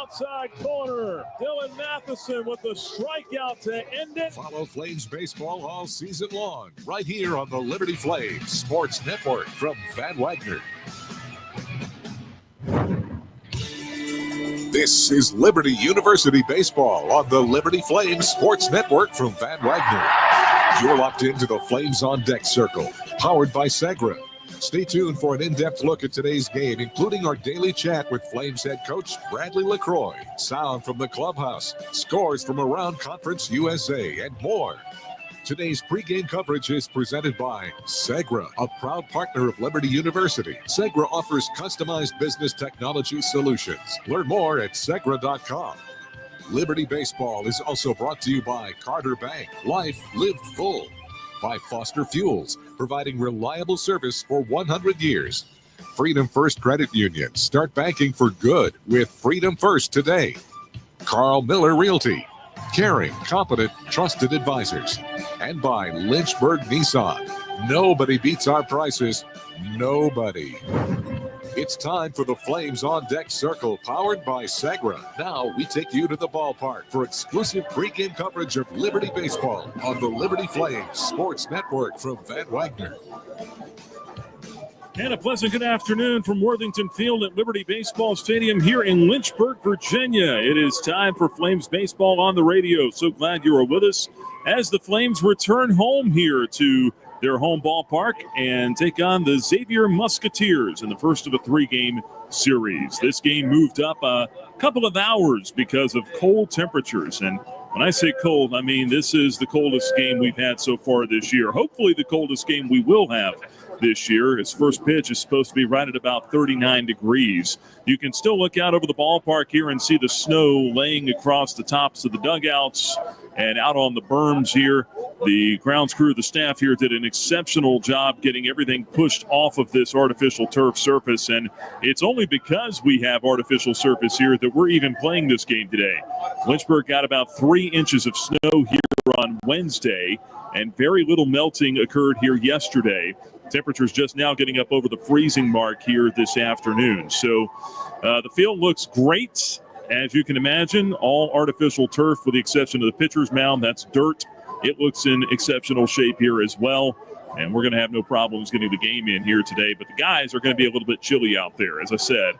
outside corner. Dylan Matheson with the strikeout to end it. Follow Flames baseball all season long, right here on the Liberty Flames Sports Network from Van Wagner. This is Liberty University Baseball on the Liberty Flames Sports Network from Van Wagner. You're locked into the Flames on Deck Circle, powered by Segra. Stay tuned for an in-depth look at today's game, including our daily chat with Flames head coach Bradley LaCroix, sound from the clubhouse, scores from around Conference USA, and more. Today's pregame coverage is presented by Segra, a proud partner of Liberty University. Segra offers customized business technology solutions. Learn more at Segra.com. Liberty Baseball is also brought to you by Carter Bank. Life lived full. By Foster Fuels, providing reliable service for 100 years. Freedom First Credit Union. Start banking for good with Freedom First today. Carl Miller Realty. Caring, competent, trusted advisors. And by Lynchburg Nissan. Nobody beats our prices. Nobody. It's time for the Flames on Deck Circle, powered by Segra. Now we take you to the ballpark for exclusive pregame coverage of Liberty Baseball on the Liberty Flames Sports Network from Van Wagner. And a pleasant good afternoon from Worthington Field at Liberty Baseball Stadium here in Lynchburg, Virginia. It is time for Flames baseball on the radio. So glad you are with us as the Flames return home here to their home ballpark and take on the Xavier Musketeers in the first of a three-game series. This game moved up a couple of hours because of cold temperatures. And when I say cold, I mean this is the coldest game we've had so far this year. Hopefully the coldest game we will have this year. His first pitch is supposed to be right at about 39 degrees. You can still look out over the ballpark here and see the snow laying across the tops of the dugouts and out on the berms here. The grounds crew, the staff here did an exceptional job getting everything pushed off of this artificial turf surface, and it's only because we have artificial surface here that we're even playing this game today. Lynchburg got about 3 inches of snow here on Wednesday, and very little melting occurred here yesterday. Temperatures just now getting up over the freezing mark here this afternoon. So the field looks great, as you can imagine. All artificial turf with the exception of the pitcher's mound. That's dirt. It looks in exceptional shape here as well. And we're going to have no problems getting the game in here today. But the guys are going to be a little bit chilly out there. As I said,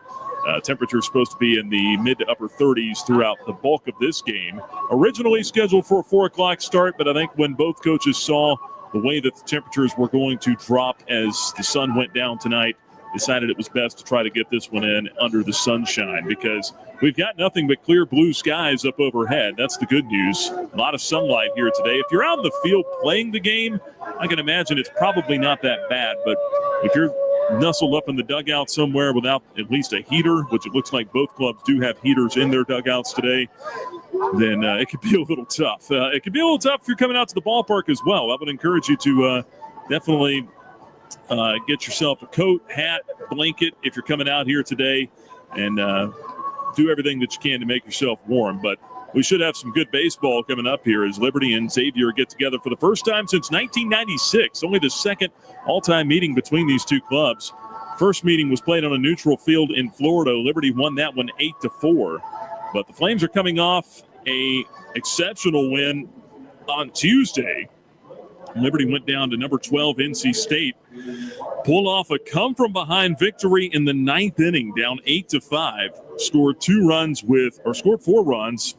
temperature is supposed to be in the mid to upper 30s throughout the bulk of this game. Originally scheduled for a 4 o'clock start, but I think when both coaches saw the way that the temperatures were going to drop as the sun went down tonight, decided it was best to try to get this one in under the sunshine because we've got nothing but clear blue skies up overhead. That's the good news. A lot of sunlight here today. If you're out in the field playing the game, I can imagine it's probably not that bad, but if you're nestled up in the dugout somewhere without at least a heater, which it looks like both clubs do have heaters in their dugouts today, then it could be a little tough. It could be a little tough if you're coming out to the ballpark as well. I would encourage you to definitely get yourself a coat, hat, blanket if you're coming out here today, and do everything that you can to make yourself warm. But we should have some good baseball coming up here as Liberty and Xavier get together for the first time since 1996. Only the second all-time meeting between these two clubs. First meeting was played on a neutral field in Florida. Liberty won that one 8-4. But the Flames are coming off a exceptional win on Tuesday. Liberty went down to number 12 NC State, pulled off a come-from-behind victory in the 9th inning, down 8-5. Scored 4 runs,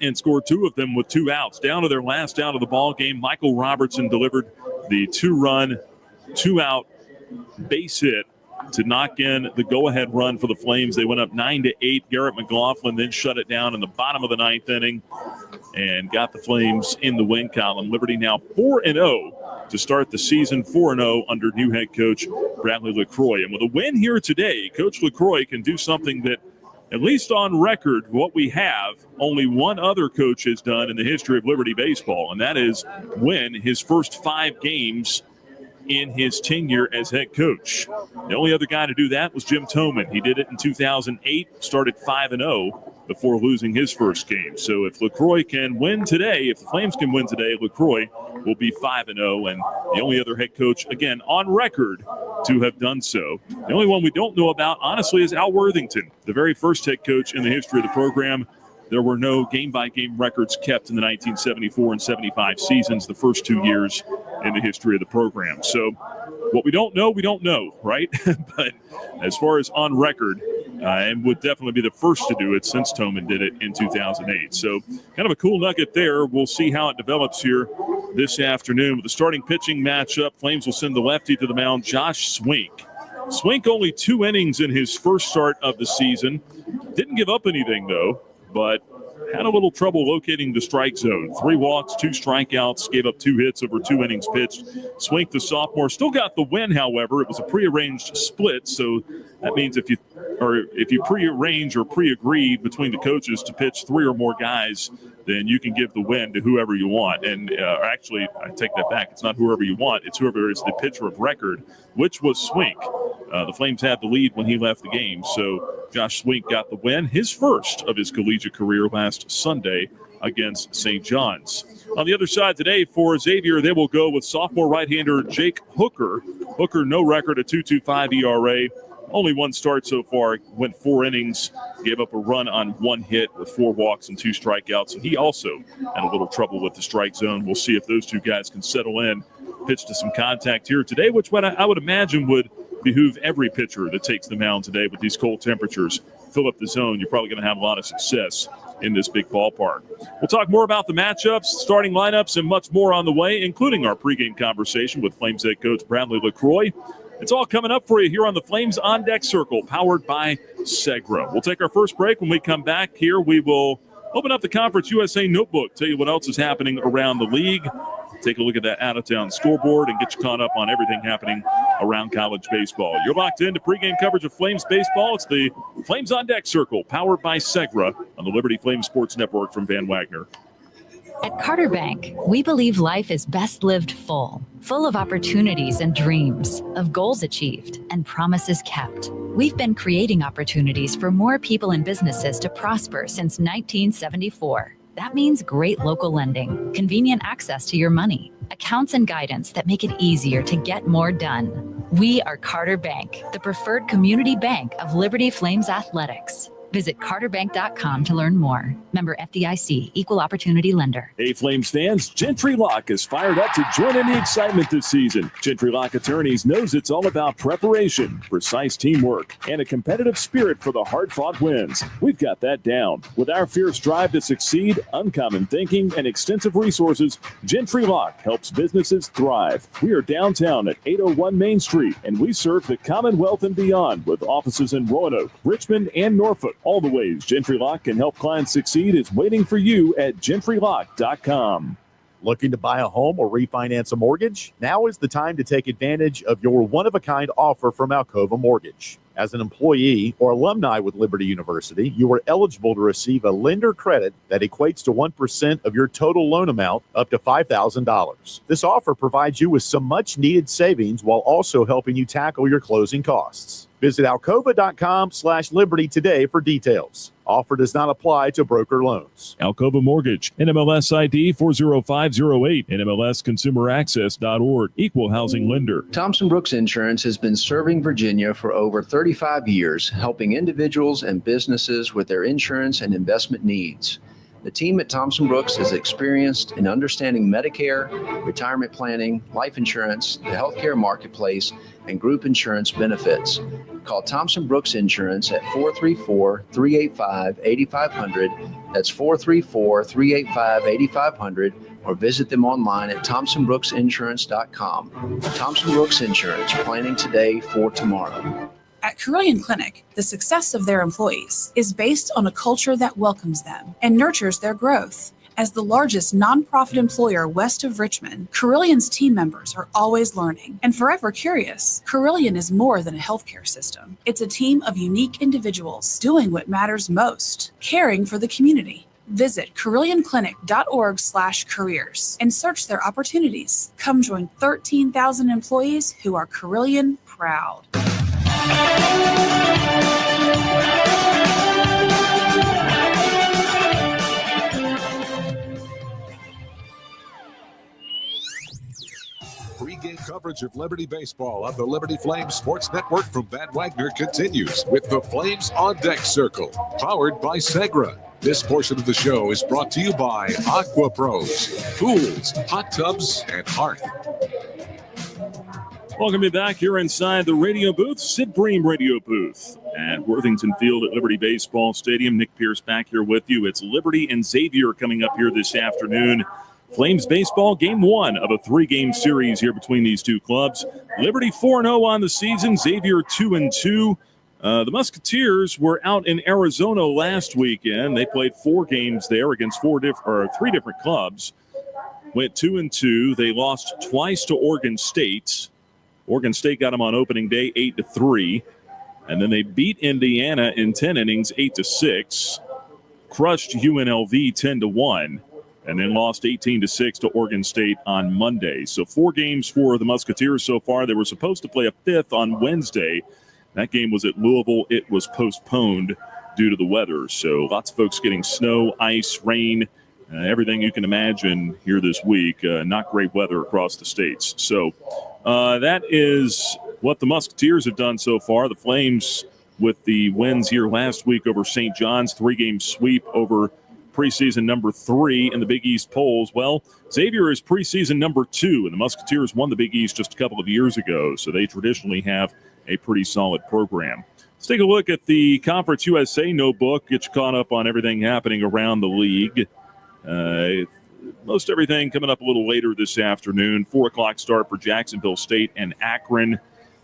and scored 2 of them with 2 outs. Down to their last out of the ball game, Michael Robertson delivered the 2-run, 2-out base hit to knock in the go-ahead run for the Flames. They went up 9-8. Garrett McLaughlin then shut it down in the bottom of the 9th inning and got the Flames in the win column. Liberty now 4-0 to start the season, 4-0 under new head coach Bradley LaCroix. And with a win here today, Coach LaCroix can do something that, at least on record, what we have, only one other coach has done in the history of Liberty baseball, and that is win his first 5 games in his tenure as head coach. The only other guy to do that was Jim Toman. He did it in 2008, started 5-0 before losing his first game. So if LaCroix can win today, if the Flames can win today, LaCroix will be 5-0. And the only other head coach, again, on record, to have done so. The only one we don't know about, honestly, is Al Worthington, the very first head coach in the history of the program. There were no game-by-game records kept in the 1974 and 75 seasons, the first 2 years in the history of the program. So what we don't know, right? But as far as on record, and would definitely be the first to do it since Toman did it in 2008. So kind of a cool nugget there. We'll see how it develops here this afternoon. With the starting pitching matchup, Flames will send the lefty to the mound, Josh Swink. Swink only 2 innings in his first start of the season. Didn't give up anything, though, but had a little trouble locating the strike zone. 3 walks, 2 strikeouts, gave up 2 hits over 2 innings pitched. Swink, the sophomore, still got the win, however. It was a prearranged split, so that means if you prearrange or pre-agree between the coaches to pitch 3 or more guys, then you can give the win to whoever you want. And actually, I take that back. It's not whoever you want. It's whoever is the pitcher of record, which was Swink. The Flames had the lead when he left the game, so Josh Swink got the win, his first of his collegiate career last Sunday against St. John's. On the other side today for Xavier, they will go with sophomore right-hander Jake Hooker. Hooker, no record, a 2.25 ERA. Only 1 start so far, went 4 innings, gave up a run on 1 hit with 4 walks and 2 strikeouts. And he also had a little trouble with the strike zone. We'll see if those 2 guys can settle in, pitch to some contact here today, which I would imagine would behoove every pitcher that takes the mound today with these cold temperatures. Fill up the zone. You're probably going to have a lot of success in this big ballpark. We'll talk more about the matchups, starting lineups, and much more on the way, including our pregame conversation with Flames head coach Bradley LaCroix. It's all coming up for you here on the Flames On Deck Circle, powered by Segra. We'll take our first break. When we come back here, we will open up the Conference USA notebook, tell you what else is happening around the league, take a look at that out-of-town scoreboard, and get you caught up on everything happening around college baseball. You're locked into pregame coverage of Flames baseball. It's the Flames On Deck Circle, powered by Segra on the Liberty Flames Sports Network from Van Wagner. At Carter Bank, we believe life is best lived full of opportunities and dreams, of goals achieved and promises kept. We've been creating opportunities for more people and businesses to prosper since 1974. That means great local lending, convenient access to your money, accounts and guidance that make it easier to get more done. We are Carter Bank, the preferred community bank of Liberty Flames Athletics. Visit carterbank.com to learn more. Member FDIC, Equal Opportunity Lender. Hey, Flames fans, Gentry Lock is fired up to join in the excitement this season. Gentry Lock Attorneys knows it's all about preparation, precise teamwork, and a competitive spirit for the hard-fought wins. We've got that down. With our fierce drive to succeed, uncommon thinking, and extensive resources, Gentry Lock helps businesses thrive. We are downtown at 801 Main Street, and we serve the Commonwealth and beyond with offices in Roanoke, Richmond, and Norfolk. All the ways Gentry Lock can help clients succeed is waiting for you at gentrylock.com. Looking to buy a home or refinance a mortgage? Now is the time to take advantage of your one-of-a-kind offer from Alcova Mortgage. As an employee or alumni with Liberty University, you are eligible to receive a lender credit that equates to 1% of your total loan amount up to $5,000. This offer provides you with some much-needed savings while also helping you tackle your closing costs. Visit alcova.com/liberty today for details. Offer does not apply to broker loans. Alcova Mortgage, NMLS ID 40508, NMLSconsumeraccess.org, Equal Housing Lender. Thompson Brooks Insurance has been serving Virginia for over 35 years, helping individuals and businesses with their insurance and investment needs. The team at Thompson Brooks is experienced in understanding Medicare, retirement planning, life insurance, the healthcare marketplace, and group insurance benefits. Call Thompson Brooks Insurance at 434-385-8500. That's 434-385-8500, or visit them online at thompsonbrooksinsurance.com. Thompson Brooks Insurance, planning today for tomorrow. At Carilion Clinic, the success of their employees is based on a culture that welcomes them and nurtures their growth. As the largest nonprofit employer west of Richmond, Carillion's team members are always learning and forever curious. Carilion is more than a healthcare system. It's a team of unique individuals doing what matters most, caring for the community. Visit carillionclinic.org/careers and search their opportunities. Come join 13,000 employees who are Carilion proud. Pre-game Coverage of Liberty Baseball on the Liberty Flames Sports Network from Van Wagner continues with the Flames on Deck Circle, powered by Segra. This portion of the show is brought to you by Aqua Pros, pools, hot tubs, and hearth. Welcome back here inside the radio booth, Sid Bream Radio Booth at Worthington Field at Liberty Baseball Stadium. Nick Pierce back here with you. It's Liberty and Xavier coming up here this afternoon. Flames baseball, game one of a three-game series here between these two clubs. Liberty 4-0 on the season, Xavier 2-2. The Musketeers were out in Arizona last weekend. They played 4 games there against 3 different clubs. Went 2-2. They lost twice to Oregon State. Oregon State got them on opening day 8-3. And then they beat Indiana in 10 innings 8-6. Crushed UNLV 10-1. And then lost 18-6 to Oregon State on Monday. So 4 games for the Musketeers so far. They were supposed to play a 5th on Wednesday. That game was at Louisville. It was postponed due to the weather. So lots of folks getting snow, ice, rain, everything you can imagine here this week. Not great weather across the states. So that is what the Musketeers have done so far. The Flames with the wins here last week over St. John's, 3-game sweep over preseason number 3 in the Big East polls. Well, Xavier is preseason number 2, and the Musketeers won the Big East just a couple of years ago, so they traditionally have a pretty solid program. Let's take a look at the Conference USA notebook, get you caught up on everything happening around the league. Most everything coming up a little later this afternoon. 4 o'clock start for Jacksonville State and Akron.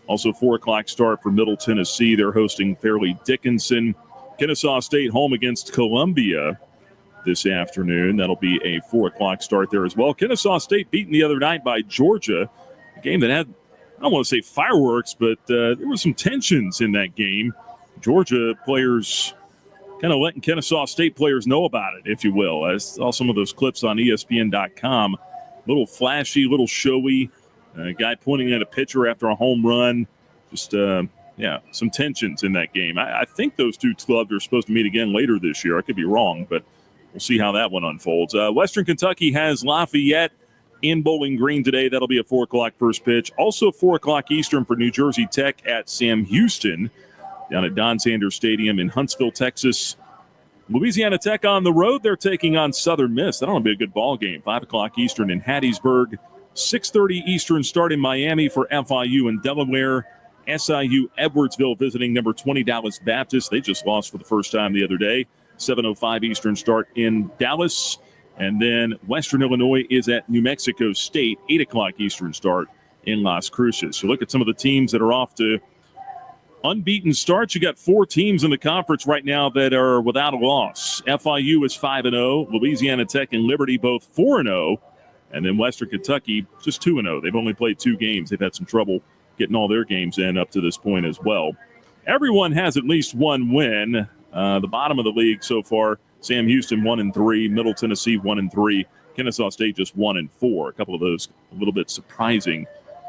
Also 4 o'clock start for Middle Tennessee. They're hosting Fairleigh Dickinson. Kennesaw State home against Columbia this afternoon. That'll be a 4 o'clock start there as well. Kennesaw State beaten the other night by Georgia, a game that had, I don't want to say fireworks, but there were some tensions in that game. Georgia players kind of letting Kennesaw State players know about it, if you will. I saw some of those clips on ESPN.com. A little flashy, a little showy. A guy pointing at a pitcher after a home run. Just, some tensions in that game. I think those two clubs are supposed to meet again later this year. I could be wrong, but we'll see how that one unfolds. Western Kentucky has Lafayette in Bowling Green today. That'll be a 4 o'clock first pitch. Also 4 o'clock Eastern for New Jersey Tech at Sam Houston down at Don Sanders Stadium in Huntsville, Texas. Louisiana Tech on the road. They're taking on Southern Miss. That'll be a good ball game. 5 o'clock Eastern in Hattiesburg. 6:30 Eastern start in Miami for FIU and Delaware. SIU Edwardsville visiting number 20 Dallas Baptist. They just lost for the first time the other day. 7:05 Eastern start in Dallas. And then Western Illinois is at New Mexico State. 8 o'clock Eastern start in Las Cruces. So look at some of the teams that are off to unbeaten starts. You got 4 teams in the conference right now that are without a loss. FIU is 5-0. Louisiana Tech and Liberty both 4-0. And then Western Kentucky just 2-0. They've only played 2 games. They've had some trouble getting all their games in up to this point as well. Everyone has at least one win. The bottom of the league so far, Sam Houston 1-3, Middle Tennessee 1-3, Kennesaw State just 1-4. A couple of those a little bit surprising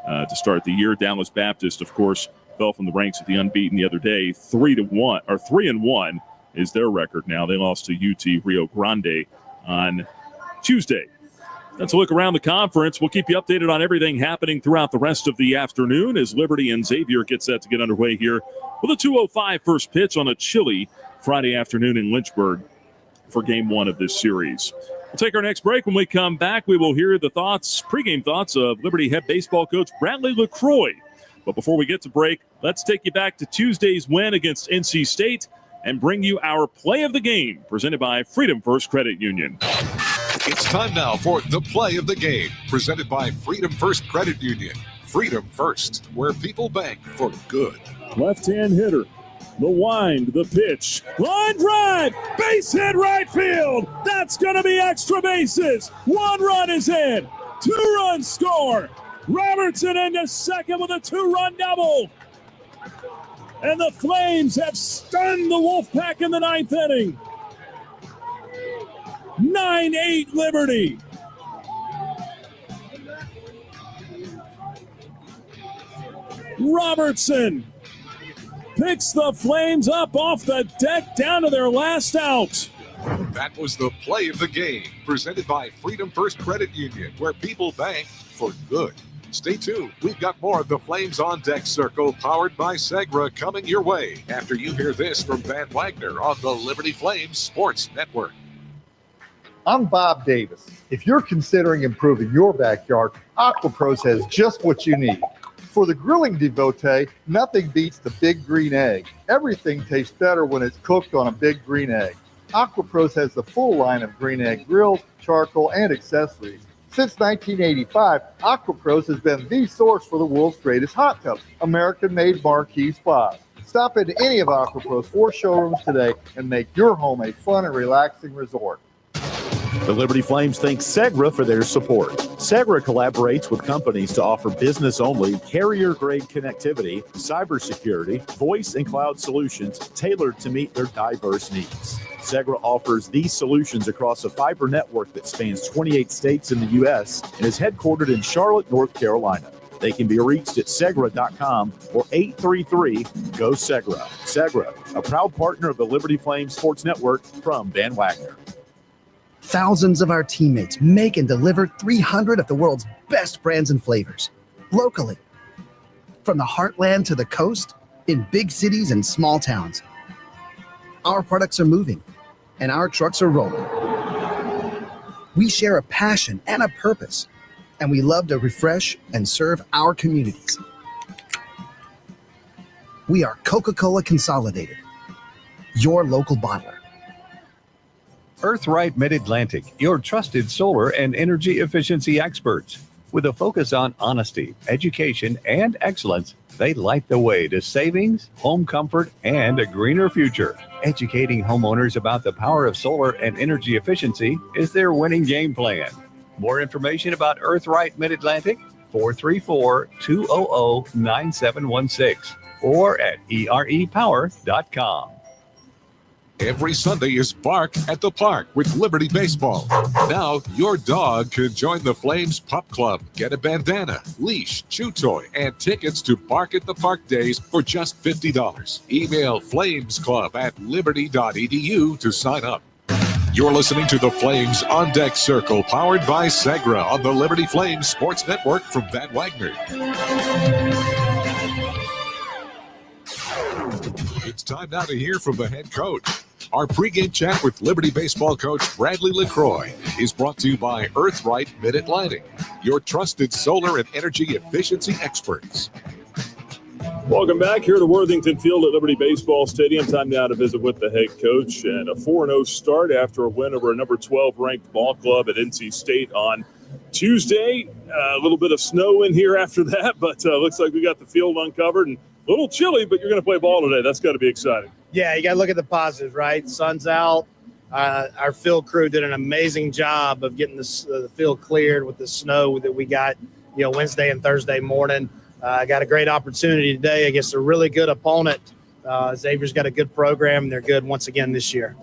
to start the year. Dallas Baptist, of course, fell from the ranks of the unbeaten the other day. 3-1 is their record now. They lost to UT Rio Grande on Tuesday. That's a look around the conference. We'll keep you updated on everything happening throughout the rest of the afternoon as Liberty and Xavier get set to get underway here with a 2:05 first pitch on a chilly Friday afternoon in Lynchburg for game 1 of this series. We'll take our next break. When we come back, we will hear the pregame thoughts of Liberty head baseball coach Bradley LaCroix. But before we get to break, let's take you back to Tuesday's win against NC State and bring you our play of the game presented by Freedom First Credit Union. It's time now for the play of the game, presented by Freedom First Credit Union. Freedom First, where people bank for good. Left-hand hitter, the wind, the pitch, line drive, base hit right field. That's going to be extra bases. 1 run is in, 2 runs score. Robertson into second with a 2-run double. And the Flames have stunned the Wolfpack in the 9th inning. 9-8 Liberty. Robertson picks the Flames up off the deck down to their last out. That was the play of the game, presented by Freedom First Credit Union, where people bank for good. Stay tuned. We've got more of the Flames on Deck Circle powered by Segra coming your way after you hear this from Van Wagner on the Liberty Flames Sports Network. I'm Bob Davis. If you're considering improving your backyard, AquaPros has just what you need. For the grilling devotee, nothing beats the big green egg. Everything tastes better when it's cooked on a big green egg. AquaPros has the full line of green egg grills, charcoal, and accessories. Since 1985, AquaPros has been the source for the world's greatest hot tubs, American-made marquee spas. Stop into any of AquaPros 4 showrooms today and make your home a fun and relaxing resort. The Liberty Flames thank Segra for their support. Segra collaborates with companies to offer business-only, carrier-grade connectivity, cybersecurity, voice and cloud solutions tailored to meet their diverse needs. Segra offers these solutions across a fiber network that spans 28 states in the U.S. and is headquartered in Charlotte, North Carolina. They can be reached at Segra.com or 833-GO-SEGRA. Segra, a proud partner of the Liberty Flames Sports Network from Van Wagner. Thousands of our teammates make and deliver 300 of the world's best brands and flavors, locally. From the heartland to the coast, in big cities and small towns. Our products are moving, and our trucks are rolling. We share a passion and a purpose, and we love to refresh and serve our communities. We are Coca-Cola Consolidated, your local bottler. Earthright Mid-Atlantic, your trusted solar and energy efficiency experts. With a focus on honesty, education, and excellence, they light the way to savings, home comfort, and a greener future. Educating homeowners about the power of solar and energy efficiency is their winning game plan. More information about Earthright Mid-Atlantic, 434-200-9716 or at erepower.com. Every Sunday is Bark at the Park with Liberty Baseball. Now your dog can join the Flames Pup Club. Get a bandana, leash, chew toy, and tickets to Bark at the Park days for just $50. Email flamesclub@liberty.edu to sign up. You're listening to the Flames on Deck Circle, powered by Segra on the Liberty Flames Sports Network from Van Wagner. It's time now to hear from the head coach. Our pregame chat with Liberty Baseball coach Bradley LaCroix is brought to you by Earthright Mid-Atlantic, your trusted solar and energy efficiency experts. Welcome back here to Worthington Field at Liberty Baseball Stadium. Time now to visit with the head coach, and a 4-0 start after a win over a number 12 ranked ball club at NC State on Tuesday. A little bit of snow in here after that, but looks like we got the field uncovered and a little chilly, but you're going to play ball today. That's got to be exciting. Yeah, you got to look at the positives, right? Sun's out. Our field crew did an amazing job of getting the field cleared with the snow that we got, Wednesday and Thursday morning. I got a great opportunity today against a really good opponent. Xavier's got a good program, and they're good once again this year.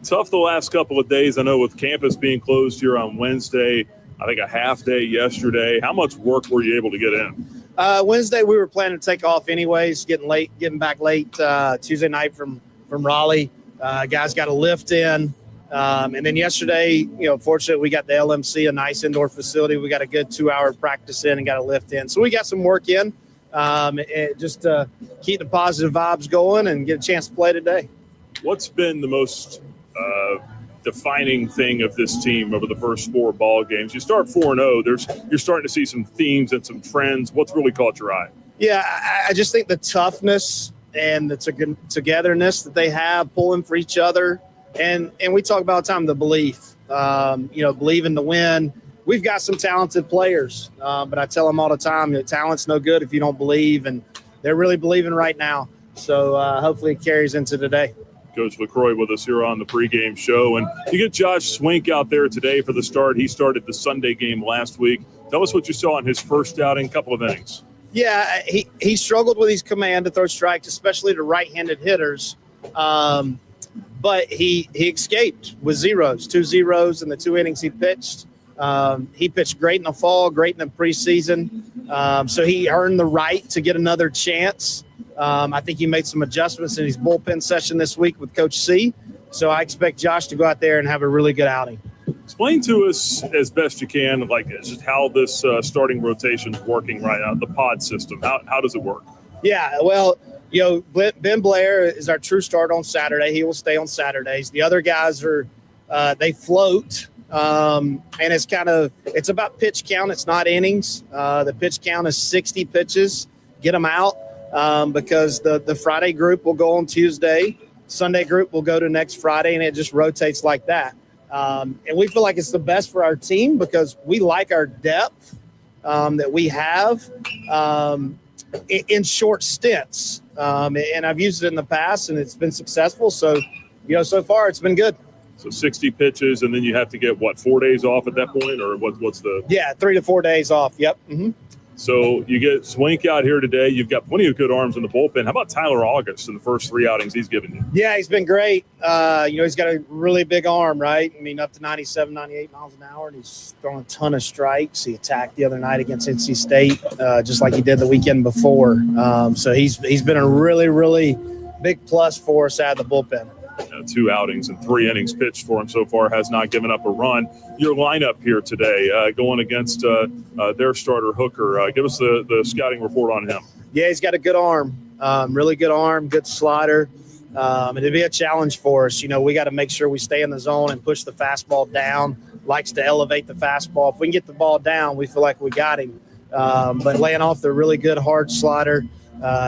Tough the last couple of days. I know with campus being closed here on Wednesday, I think a half day yesterday. How much work were you able to get in? Wednesday, we were planning to take off anyways, getting back late Tuesday night from Raleigh. Guys got a lift in. And then yesterday, fortunately, we got the LMC, a nice indoor facility. We got a good 2-hour practice in and got a lift in. So we got some work in just to keep the positive vibes going and get a chance to play today. What's been the most defining thing of this team over the first 4 ball games? You start 4-0, you're starting to see some themes and some trends. What's really caught your eye? Yeah, I just think the toughness and the togetherness that they have, pulling for each other. And we talk about all the time the belief, believing to win. We've got some talented players, but I tell them all the time, talent's no good if you don't believe, and they're really believing right now. So hopefully it carries into today. Coach LaCroix with us here on the pregame show. And you get Josh Swink out there today for the start. He started the Sunday game last week. Tell us what you saw in his first outing, couple of innings. Yeah, he struggled with his command to throw strikes, especially to right-handed hitters. But he escaped with 2 zeros in the 2 innings he pitched. He pitched great in the fall, great in the preseason. So he earned the right to get another chance. I think he made some adjustments in his bullpen session this week with Coach C. So I expect Josh to go out there and have a really good outing. Explain to us as best you can, like just how this starting rotation is working right now, the pod system. How does it work? Yeah, well, Ben Blair is our true start on Saturday. He will stay on Saturdays. The other guys are they float, and it's about pitch count. It's not innings. The pitch count is 60 pitches. Get them out because the Friday group will go on Tuesday. Sunday group will go to next Friday, and it just rotates like that. And we feel like it's the best for our team because we like our depth that we have in short stints. And I've used it in the past, and it's been successful. So, so far it's been good. So 60 pitches, and then you have to get, 4 days off at that point? Or what's the – Yeah, 3 to 4 days off. Yep. Mm-hmm. So you get Swink out here today. You've got plenty of good arms in the bullpen. How about Tyler August in the first 3 outings he's given you? Yeah, he's been great. He's got a really big arm, right? I mean, up to 97, 98 miles an hour, and he's throwing a ton of strikes. He attacked the other night against NC State, just like he did the weekend before. So he's been a really, really big plus for us out of the bullpen. 2 outings and 3 innings pitched for him so far, has not given up a run. Your lineup here today, going against their starter Hooker. Give us the scouting report on him. Yeah, he's got a good arm, really good arm, good slider. And it'd be a challenge for us. We got to make sure we stay in the zone and push the fastball down. Likes to elevate the fastball. If we can get the ball down, we feel like we got him. But laying off the really good hard slider,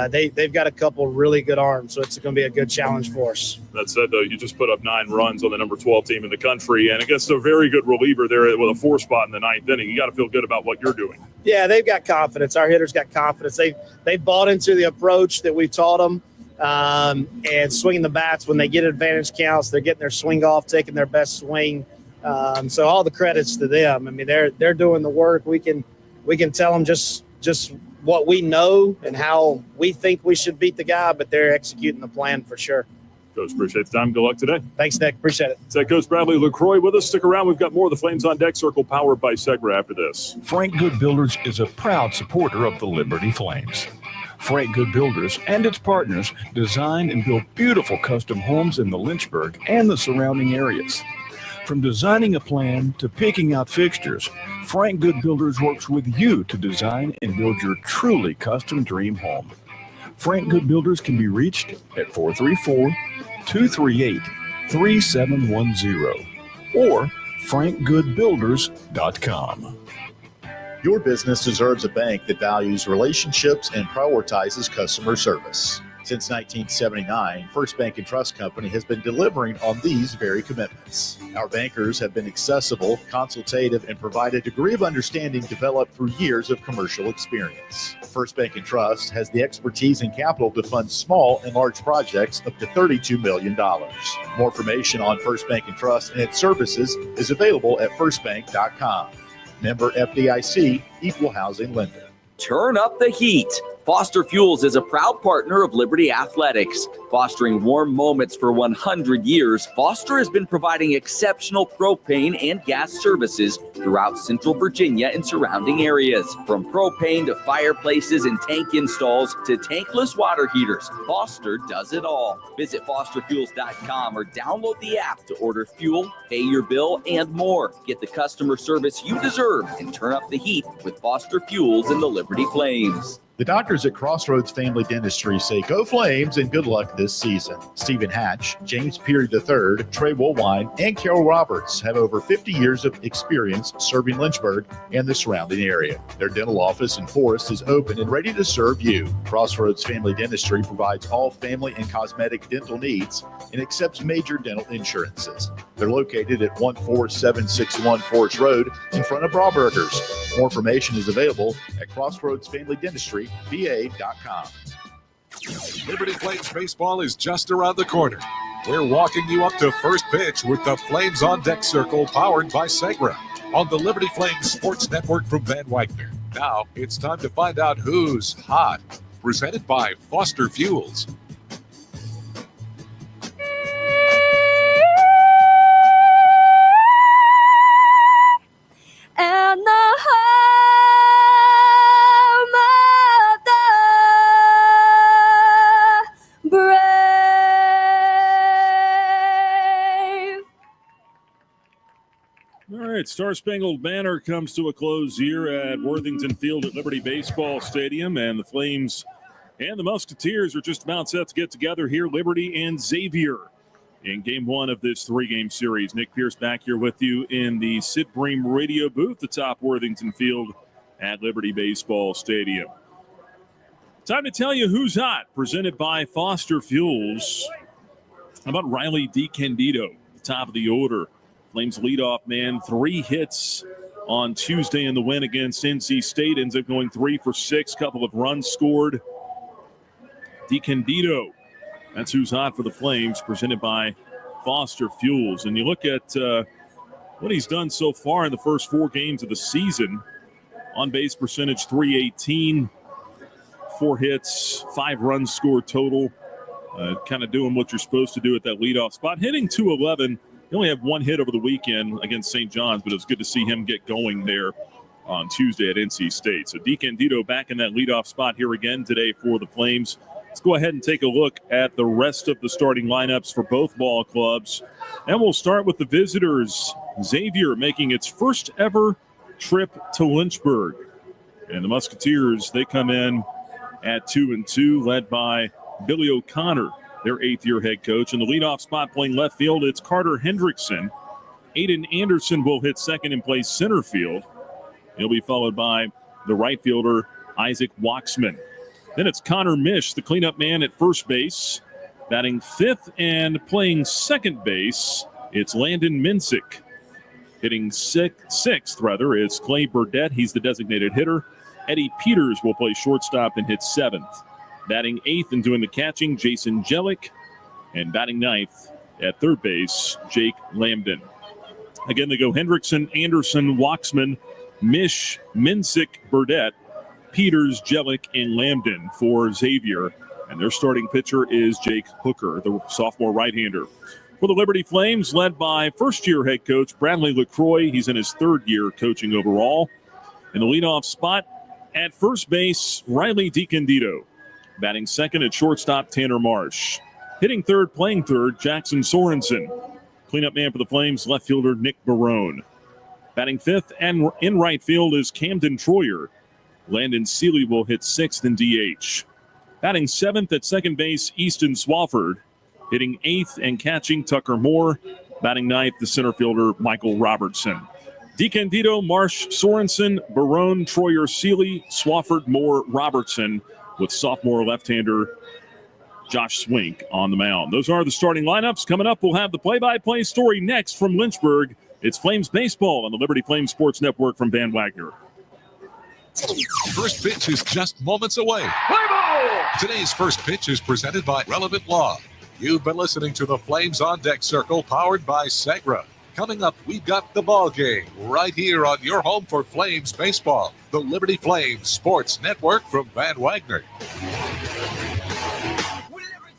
they've got a couple really good arms, so it's going to be a good challenge for us. That said, though, you just put up 9 runs on the number 12 team in the country, and against a very good reliever there with a 4 spot in the 9th inning. You got to feel good about what you're doing. Yeah, they've got confidence. Our hitters got confidence. They bought into the approach that we taught them, and swinging the bats when they get advantage counts. They're getting their swing off, taking their best swing. So all the credits to them. I mean, they're doing the work. We can tell them just what we know and how we think we should beat the guy, but they're executing the plan for sure. Coach, appreciate the time. Good luck today. Thanks, Nick. Appreciate it. It's Coach Bradley LaCroix with us. Stick around. We've got more of the Flames on Deck Circle powered by Segra after this. Frank Good Builders is a proud supporter of the Liberty Flames. Frank Good Builders and its partners design and build beautiful custom homes in the Lynchburg and the surrounding areas. From designing a plan to picking out fixtures, Frank Good Builders works with you to design and build your truly custom dream home. Frank Good Builders can be reached at 434-238-3710 or frankgoodbuilders.com. Your business deserves a bank that values relationships and prioritizes customer service. Since 1979, First Bank and Trust Company has been delivering on these very commitments. Our bankers have been accessible, consultative, and provide a degree of understanding developed through years of commercial experience. First Bank and Trust has the expertise and capital to fund small and large projects up to $32 million. More information on First Bank and Trust and its services is available at firstbank.com. Member FDIC, Equal Housing Lender. Turn up the heat. Foster Fuels is a proud partner of Liberty Athletics. Fostering warm moments for 100 years, Foster has been providing exceptional propane and gas services throughout Central Virginia and surrounding areas. From propane to fireplaces and tank installs to tankless water heaters, Foster does it all. Visit fosterfuels.com or download the app to order fuel, pay your bill, and more. Get the customer service you deserve and turn up the heat with Foster Fuels and the Liberty Flames. The doctors at Crossroads Family Dentistry say go Flames and good luck this season. Stephen Hatch, James Peary III, Trey Woolwine, and Carol Roberts have over 50 years of experience serving Lynchburg and the surrounding area. Their dental office in Forest is open and ready to serve you. Crossroads Family Dentistry provides all family and cosmetic dental needs and accepts major dental insurances. They're located at 14761 Forest Road in front of Brauburgers. More information is available at Crossroads Family Dentistry, VA.com. Liberty Flames baseball is just around the corner. We're walking you up to first pitch with the Flames on Deck Circle powered by Segra on the Liberty Flames Sports Network from Van Wagner. Now it's time to find out who's hot. Presented by Foster Fuels. And the brave. All right, Star Spangled Banner comes to a close here at Worthington Field at Liberty Baseball Stadium, and the Flames and the Musketeers are just about set to get together here, Liberty and Xavier, in Game 1 of this 3-game series. Nick Pierce back here with you in the Sid Bream Radio Booth atop Worthington Field at Liberty Baseball Stadium. Time to tell you who's hot, presented by Foster Fuels. How about Riley DiCandido, the top of the order? Flames leadoff man, 3 hits on Tuesday in the win against NC State. Ends up going 3 for 6, couple of runs scored. DiCandido, that's who's hot for the Flames, presented by Foster Fuels. And you look at what he's done so far in the first 4 games of the season. On-base percentage, .318, 4 hits, 5 runs scored total. Kind of doing what you're supposed to do at that leadoff spot. Hitting .211. He only had 1 hit over the weekend against St. John's, but it was good to see him get going there on Tuesday at NC State. So DiCandido back in that leadoff spot here again today for the Flames. Let's go ahead and take a look at the rest of the starting lineups for both ball clubs. And we'll start with the visitors. Xavier making its first ever trip to Lynchburg. And the Musketeers, they come in at 2-2, led by Billy O'Connor, their 8th-year head coach. In the leadoff spot playing left field, it's Carter Hendrickson. Aiden Anderson will hit second and play center field. He'll be followed by the right fielder, Isaac Waxman. Then it's Connor Mish, the cleanup man at first base. Batting 5th and playing second base, it's Landon Minsick. Hitting 6th, is Clay Burdette. He's the designated hitter. Eddie Peters will play shortstop and hit 7th. Batting 8th and doing the catching, Jason Jellick. And batting 9th at third base, Jake Lambden. Again, they go Hendrickson, Anderson, Waxman, Mish, Minsick, Burdette, Peters, Jellick, and Lambden for Xavier. And their starting pitcher is Jake Hooker, the sophomore right-hander. For the Liberty Flames, led by first-year head coach Bradley LaCroix. He's in his 3rd year coaching overall. In the leadoff spot at first base, Riley DiCandido. Batting second at shortstop, Tanner Marsh. Hitting 3rd, playing 3rd, Jackson Sorensen. Cleanup man for the Flames, left fielder Nick Barone. Batting 5th and in right field is Camden Troyer. Landon Seeley will hit 6th in DH. Batting 7th at second base, Easton Swafford. Hitting 8th and catching, Tucker Moore. Batting 9th, the center fielder, Michael Robertson. DiCandido, Marsh, Sorensen, Barone, Troyer, Seeley, Swafford, Moore, Robertson, with sophomore left-hander Josh Swink on the mound. Those are the starting lineups. Coming up, we'll have the play-by-play story next from Lynchburg. It's Flames Baseball on the Liberty Flames Sports Network from Van Wagner. First pitch is just moments away. Play ball! Today's first pitch is presented by Relevant Law. You've been listening to the Flames on Deck Circle, powered by Segra. Coming up, we've got the ball game right here on your home for Flames baseball, the Liberty Flames Sports Network from Van Wagner.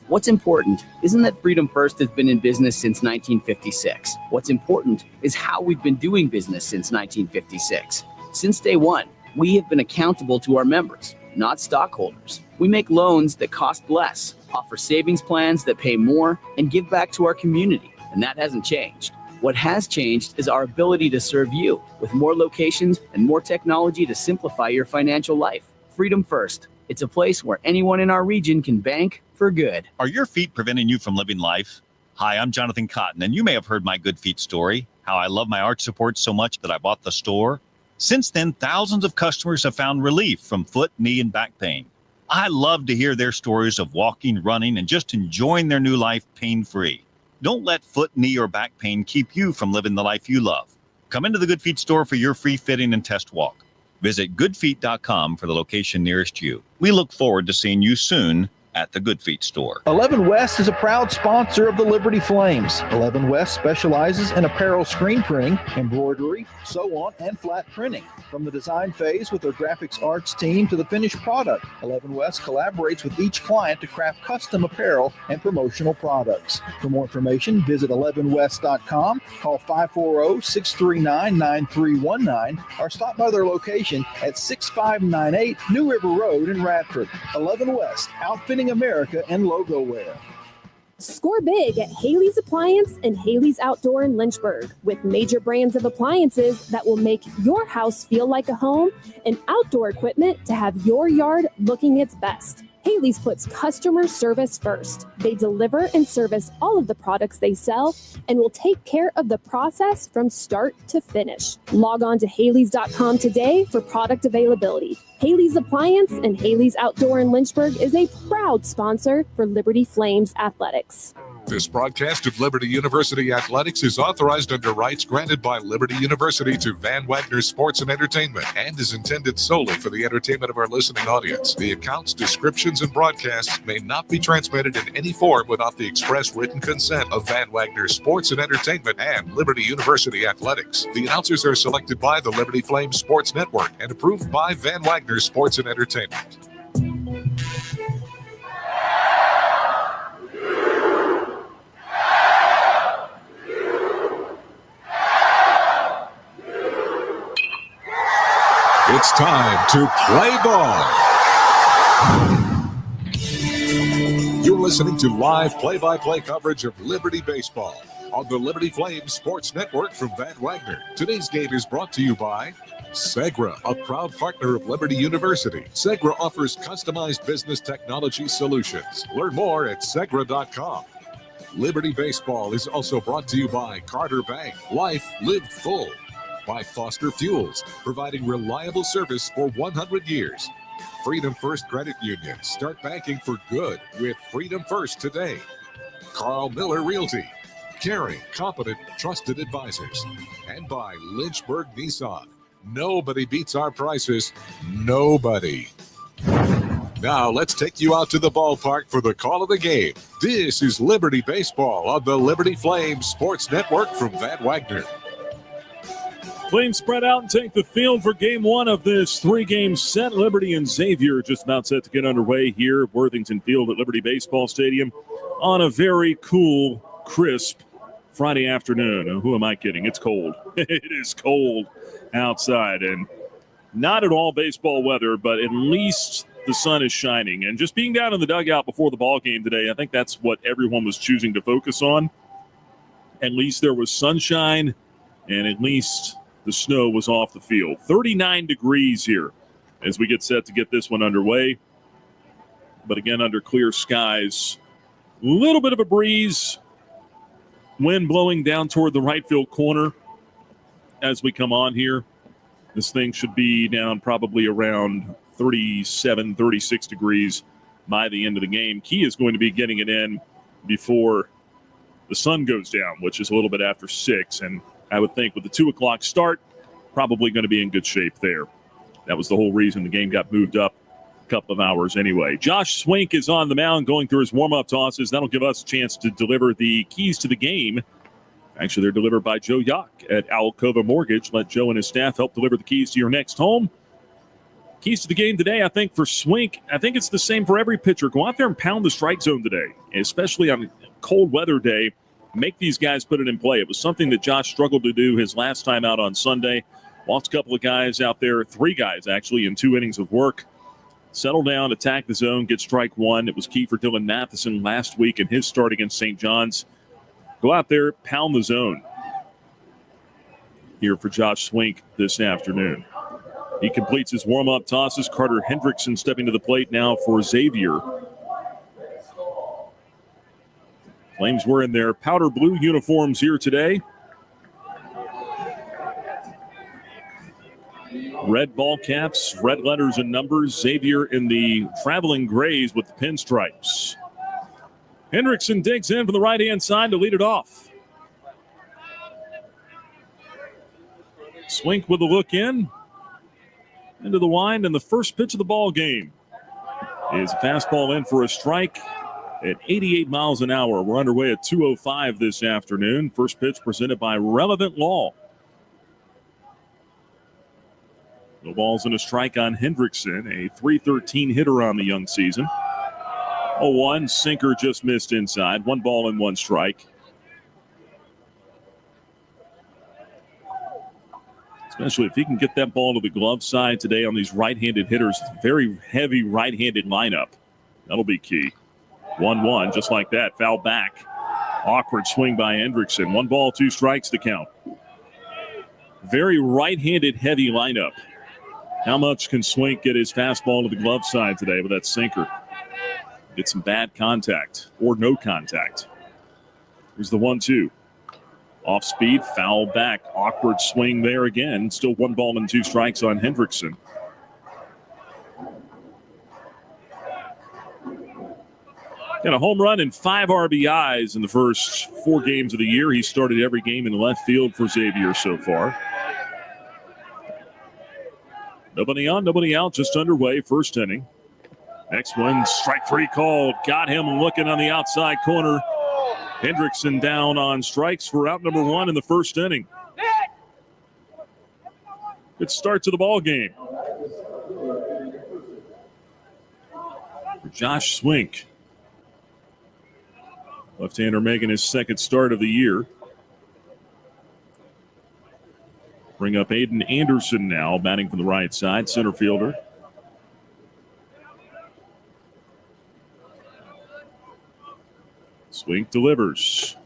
What's important isn't that Freedom First has been in business since 1956. What's important is how we've been doing business since 1956. Since day one, we have been accountable to our members, not stockholders. We make loans that cost less, offer savings plans that pay more, and give back to our community, and that hasn't changed. What has changed is our ability to serve you with more locations and more technology to simplify your financial life. Freedom First. It's a place where anyone in our region can bank for good. Are your feet preventing you from living life? Hi, I'm Jonathan Cotton, and you may have heard my Good Feet story, how I love my arch support so much that I bought the store. Since then, thousands of customers have found relief from foot, knee, and back pain. I love to hear their stories of walking, running, and just enjoying their new life pain-free. Don't let foot, knee, or back pain keep you from living the life you love. Come into the Good Feet store for your free fitting and test walk. Visit goodfeet.com for the location nearest you. We look forward to seeing you soon at the Good Feet store. 11 West is a proud sponsor of the Liberty Flames. 11 West specializes in apparel screen printing, embroidery, sew-on, and flat printing. From the design phase with their graphics arts team to the finished product, 11 West collaborates with each client to craft custom apparel and promotional products. For more information, visit 11west.com, call 540-639-9319, or stop by their location at 6598 New River Road in Radford. 11 West, outfitting America and logo wear. Score big at Haley's Appliance and Haley's Outdoor in Lynchburg with major brands of appliances that will make your house feel like a home and outdoor equipment to have your yard looking its best. Haley's puts customer service first. They deliver and service all of the products they sell and will take care of the process from start to finish. Log on to Haley's.com today for product availability. Haley's Appliance and Haley's Outdoor in Lynchburg is a proud sponsor for Liberty Flames Athletics. This broadcast of Liberty University Athletics is authorized under rights granted by Liberty University to Van Wagner Sports and Entertainment and is intended solely for the entertainment of our listening audience. The accounts, descriptions, and broadcasts may not be transmitted in any form without the express written consent of Van Wagner Sports and Entertainment and Liberty University Athletics. The announcers are selected by the Liberty Flames Sports Network and approved by Van Wagner Sports and Entertainment. It's time to play ball. You're listening to live play-by-play coverage of Liberty Baseball on the Liberty Flames Sports Network from Van Wagner. Today's game is brought to you by Segra, a proud partner of Liberty University. Segra offers customized business technology solutions. Learn more at Segra.com. Liberty Baseball is also brought to you by Carter Bank. Life lived full. By Foster Fuels, providing reliable service for 100 years. Freedom First Credit Union. Start banking for good with Freedom First today. Carl Miller Realty. Caring, competent, trusted advisors. And by Lynchburg Nissan. Nobody beats our prices. Nobody. Now let's take you out to the ballpark for the call of the game. This is Liberty Baseball on the Liberty Flames Sports Network from Van Wagner. Flames spread out and take the field for game one of this three-game set. Liberty and Xavier just about set to get underway here at Worthington Field at Liberty Baseball Stadium on a very cool, crisp Friday afternoon. Who am I kidding? It's cold. It is cold outside and not at all baseball weather, but at least the sun is shining. And just being down in the dugout before the ball game today, I think that's what everyone was choosing to focus on. At least there was sunshine, and at least the snow was off the field. 39 degrees here as we get set to get this one underway. But again, under clear skies, a little bit of a breeze, wind blowing down toward the right field corner as we come on here. This thing should be down probably around 37, 36 degrees by the end of the game. Key is going to be getting it in before the sun goes down, which is a little bit after 6. And I would think with the 2 o'clock start, probably going to be in good shape there. That was the whole reason the game got moved up a couple of hours anyway. Josh Swink is on the mound going through his warm-up tosses. That'll give us a chance to deliver the keys to the game. Actually, they're delivered by Joe Yock at Alcova Mortgage. Let Joe and his staff help deliver the keys to your next home. Keys to the game today, I think, for Swink, I think it's the same for every pitcher. Go out there and pound the strike zone today, especially on a cold weather day. Make these guys put it in play. It was something that Josh struggled to do his last time out on Sunday. Lost a couple of guys out there, 3 guys actually, in 2 innings of work. Settle down, attack the zone, get strike 1. It was key for Dylan Matheson last week in his start against St. John's. Go out there, pound the zone. Here for Josh Swink this afternoon. He completes his warm-up tosses. Carter Hendrickson stepping to the plate now for Xavier. Flames were in their powder blue uniforms here today. Red ball caps, red letters and numbers. Xavier in the traveling grays with the pinstripes. Hendrickson digs in from the right-hand side to lead it off. Swink with a look in. Into the wind, and the first pitch of the ball game is a fastball in for a strike at 88 miles an hour. We're underway at 2:05 this afternoon. First pitch presented by Relevant Law. No balls and a strike on Hendrickson, a .313 hitter on the young season. 0-1, sinker just missed inside. 1 ball and 1 strike. Especially if he can get that ball to the glove side today on these right-handed hitters. Very heavy right-handed lineup. That'll be key. 1-1, just like that. Foul back. Awkward swing by Hendrickson. 1 ball, 2 strikes to count. Very right-handed heavy lineup. How much can Swink get his fastball to the glove side today with that sinker? Get some bad contact or no contact. Here's the 1-2. Off speed, foul back. Awkward swing there again. Still 1 ball and 2 strikes on Hendrickson. Got a home run and 5 RBIs in the first 4 games of the year. He started every game in left field for Xavier so far. Nobody on, nobody out, just underway, first inning. Next one, strike 3 called. Got him looking on the outside corner. Hendrickson down on strikes for out number 1 in the first inning. Good start to the ball game for Josh Swink. Left-hander making his second start of the year. Bring up Aiden Anderson now, batting from the right side, center fielder. Swink delivers.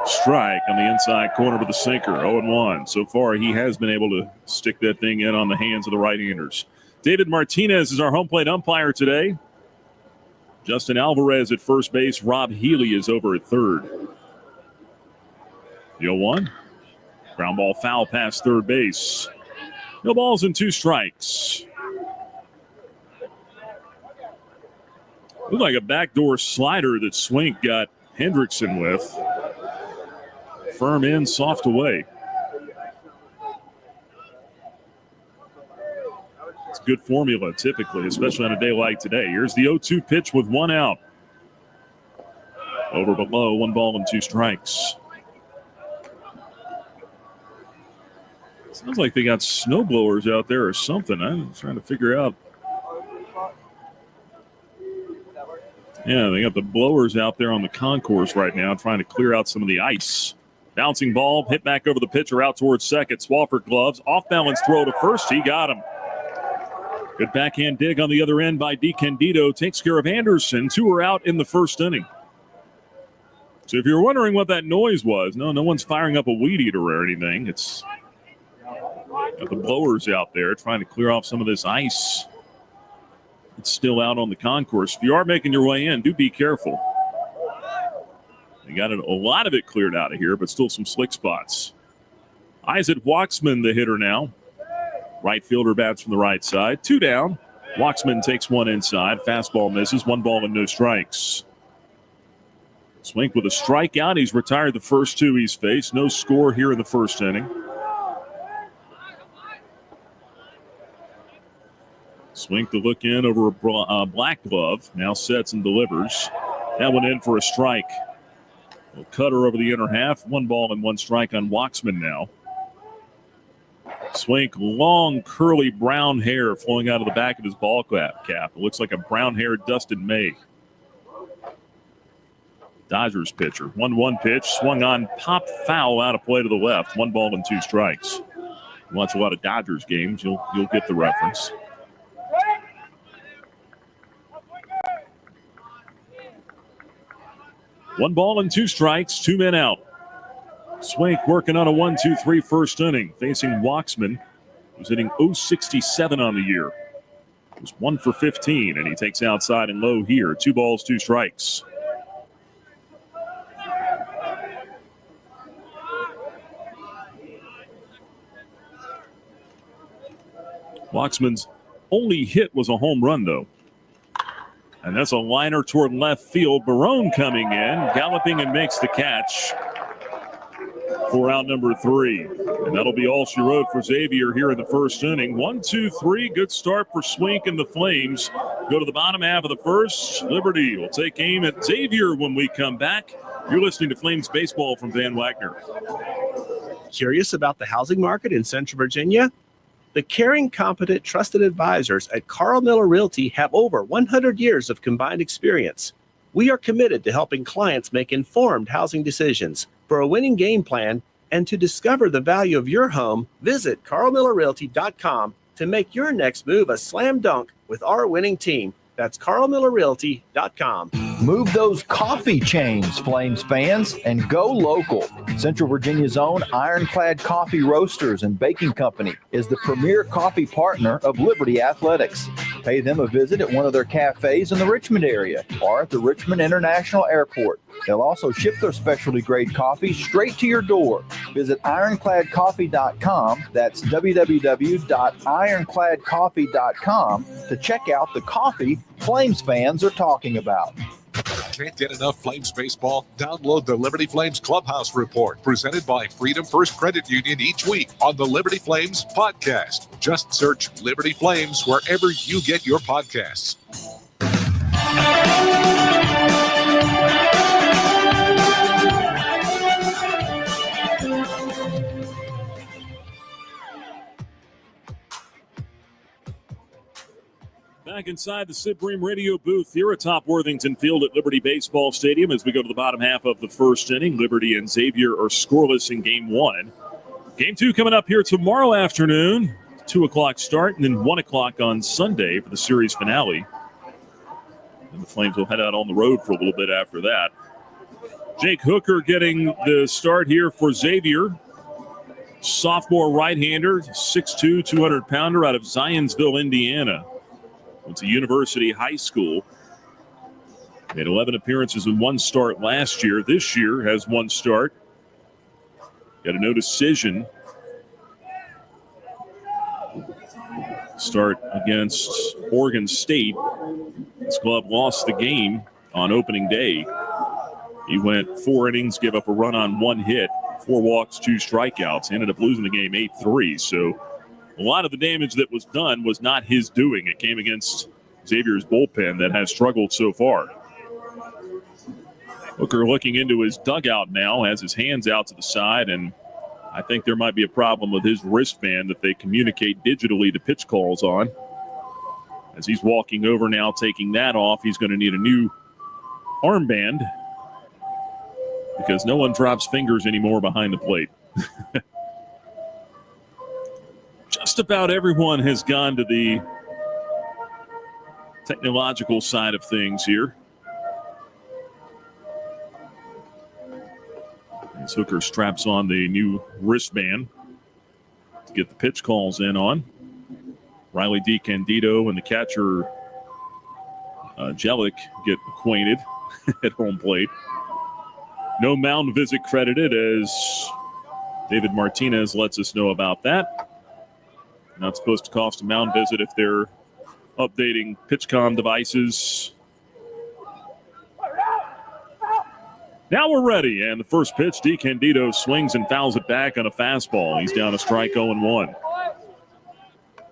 Strike on the inside corner with the sinker, 0-1. So far, he has been able to stick that thing in on the hands of the right-handers. David Martinez is our home plate umpire today. Justin Alvarez at first base. Rob Healy is over at third. The 0-1. Ground ball foul past third base. No balls and 2 strikes. Looked like a backdoor slider that Swink got Hendrickson with. Firm in, soft away. It's good formula typically, especially on a day like today. Here's the 0-2 pitch with 1 out. Over below, 1 ball and 2 strikes. Sounds like they got snow blowers out there or something. I'm trying to figure out. Yeah, they got the blowers out there on the concourse right now trying to clear out some of the ice. Bouncing ball, hit back over the pitcher out towards second. Swafford gloves, off-balance throw to first. He got him. Good backhand dig on the other end by DiCandido. Takes care of Anderson. 2 are out in the first inning. So if you're wondering what that noise was, no one's firing up a weed eater or anything. It's got the blowers out there trying to clear off some of this ice. It's still out on the concourse. If you are making your way in, do be careful. They got a lot of it cleared out of here, but still some slick spots. Isaac Waxman, the hitter now. Right fielder bats from the right side. 2 down. Waxman takes 1 inside. Fastball misses. 1 ball and no strikes. Swink with a strikeout. He's retired the first 2 he's faced. No score here in the first inning. Swink to look in over a black glove. Now sets and delivers. That one in for a strike. A cutter over the inner half. 1 ball and 1 strike on Waxman now. Swink, long, curly brown hair flowing out of the back of his ball cap. It looks like a brown-haired Dustin May. Dodgers pitcher. 1-1 pitch. Swung on, pop foul out of play to the left. 1 ball and 2 strikes. You watch a lot of Dodgers games, you'll get the reference. One ball and 2 strikes, 2 men out. Swink working on a 1-2-3 first inning, facing Waxman, who's hitting .067 on the year. It was 1 for 15, and he takes outside and low here. 2 balls, 2 strikes. Waxman's only hit was a home run, though. And that's a liner toward left field. Barone coming in, galloping and makes the catch for out number 3. And that'll be all she wrote for Xavier here in the first inning. 1-2-3, good start for Swink and the Flames. Go to the bottom half of the first. Liberty will take aim at Xavier when we come back. You're listening to Flames Baseball from Van Wagner. Curious about the housing market in Central Virginia? The caring, competent, trusted advisors at Carl Miller Realty have over 100 years of combined experience. We are committed to helping clients make informed housing decisions. For a winning game plan and to discover the value of your home, visit carlmillerrealty.com to make your next move a slam dunk with our winning team. That's carlmillerrealty.com. Move those coffee chains, Flames fans, and go local. Central Virginia's own Ironclad Coffee Roasters and Baking Company is the premier coffee partner of Liberty Athletics. Pay them a visit at one of their cafes in the Richmond area or at the Richmond International Airport. They'll also ship their specialty grade coffee straight to your door. Visit ironcladcoffee.com. That's www.ironcladcoffee.com to check out the coffee Flames fans are talking about. Can't get enough Flames baseball? Download the Liberty Flames Clubhouse Report presented by Freedom First Credit Union each week on the Liberty Flames podcast. Just search Liberty Flames wherever you get your podcasts. Back inside the Sid Bream Radio booth here atop Worthington Field at Liberty Baseball Stadium as we go to the bottom half of the first inning. Liberty and Xavier are scoreless in Game 1. Game 2 coming up here tomorrow afternoon. 2 o'clock start and then 1 o'clock on Sunday for the series finale. And the Flames will head out on the road for a little bit after that. Jake Hooker getting the start here for Xavier. Sophomore right-hander, 6'2", 200-pounder out of Zionsville, Indiana. Went to University High School. Made 11 appearances and 1 start last year. This year has 1 start. Got a no decision. Start against Oregon State. This club lost the game on opening day. He went 4 innings, gave up a run on 1 hit, 4 walks, 2 strikeouts. Ended up losing the game 8-3. So a lot of the damage that was done was not his doing. It came against Xavier's bullpen that has struggled so far. Hooker looking into his dugout now, has his hands out to the side, and I think there might be a problem with his wristband that they communicate digitally the pitch calls on. As he's walking over now, taking that off, he's going to need a new armband because no one drops fingers anymore behind the plate. Just about everyone has gone to the technological side of things here. As Hooker straps on the new wristband to get the pitch calls in on. Riley DiCandido and the catcher Jellick get acquainted at home plate. No mound visit credited as David Martinez lets us know about that. Not supposed to cost a mound visit if they're updating PitchCom devices. Now we're ready, and the first pitch, DiCandido swings and fouls it back on a fastball. He's down a strike 0-1.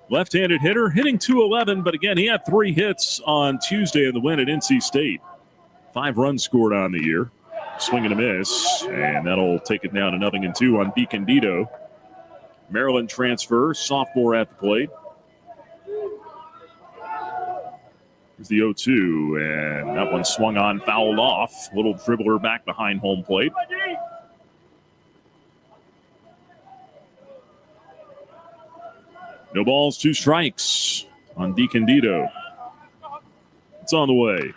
Left-handed hitter, hitting .211, but again, he had 3 hits on Tuesday in the win at NC State. 5 runs scored on the year. Swing and a miss, and that'll take it down to 0-2 on DiCandido. Maryland transfer, sophomore at the plate. Here's the 0-2, and that one swung on, fouled off. Little dribbler back behind home plate. No balls, 2 strikes on DiCandido. It's on the way.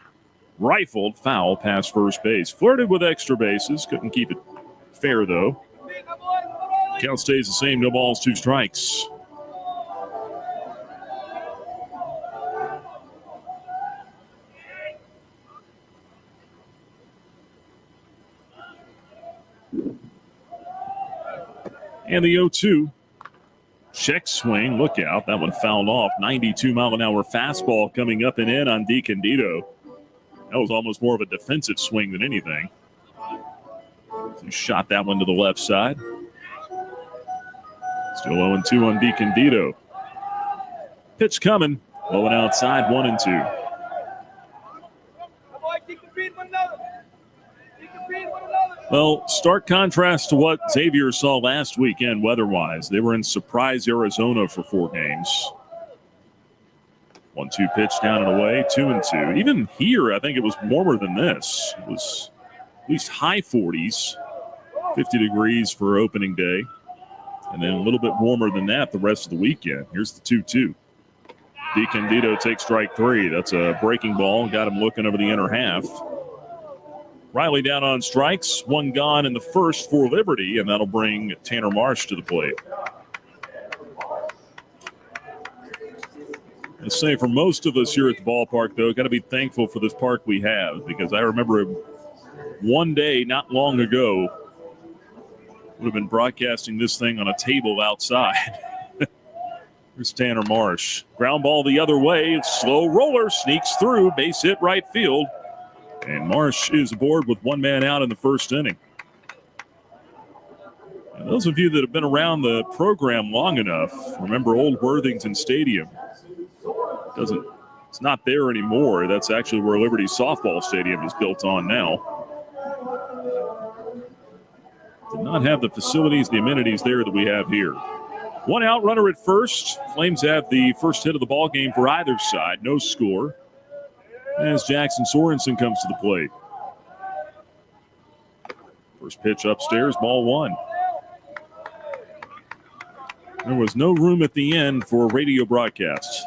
Rifled, foul past first base. Flirted with extra bases, couldn't keep it fair though. Count stays the same, no balls, 2 strikes. And the 0-2. Check swing, look out, that one fouled off. 92-mile-an-hour fastball coming up and in on DiCandido. That was almost more of a defensive swing than anything. He shot that one to the left side. Still 0-2 on DiCandido. Pitch coming. Low and outside, 1-2. Well, stark contrast to what Xavier saw last weekend weather-wise. They were in Surprise, Arizona for 4 games. 1-2 pitch down and away, 2-2. Even here, I think it was warmer than this. It was at least high 40s, 50 degrees for opening day. And then a little bit warmer than that the rest of the weekend. Here's the 2-2. DiCandido takes strike 3. That's a breaking ball. Got him looking over the inner half. Riley down on strikes. 1 gone in the first for Liberty, and that'll bring Tanner Marsh to the plate. I'd say for most of us here at the ballpark, though, got to be thankful for this park we have, because I remember one day not long ago would have been broadcasting this thing on a table outside. Here's Tanner Marsh. Ground ball the other way. It's slow roller. Sneaks through. Base hit right field. And Marsh is aboard with 1 man out in the first inning. And those of you that have been around the program long enough, remember old Worthington Stadium. It's not there anymore. That's actually where Liberty Softball Stadium is built on now. Did not have the facilities, the amenities there that we have here. 1 out, runner at first. Flames have the first hit of the ball game for either side. No score as Jackson Sorensen comes to the plate. First pitch upstairs, ball 1. There was no room at the end for radio broadcasts.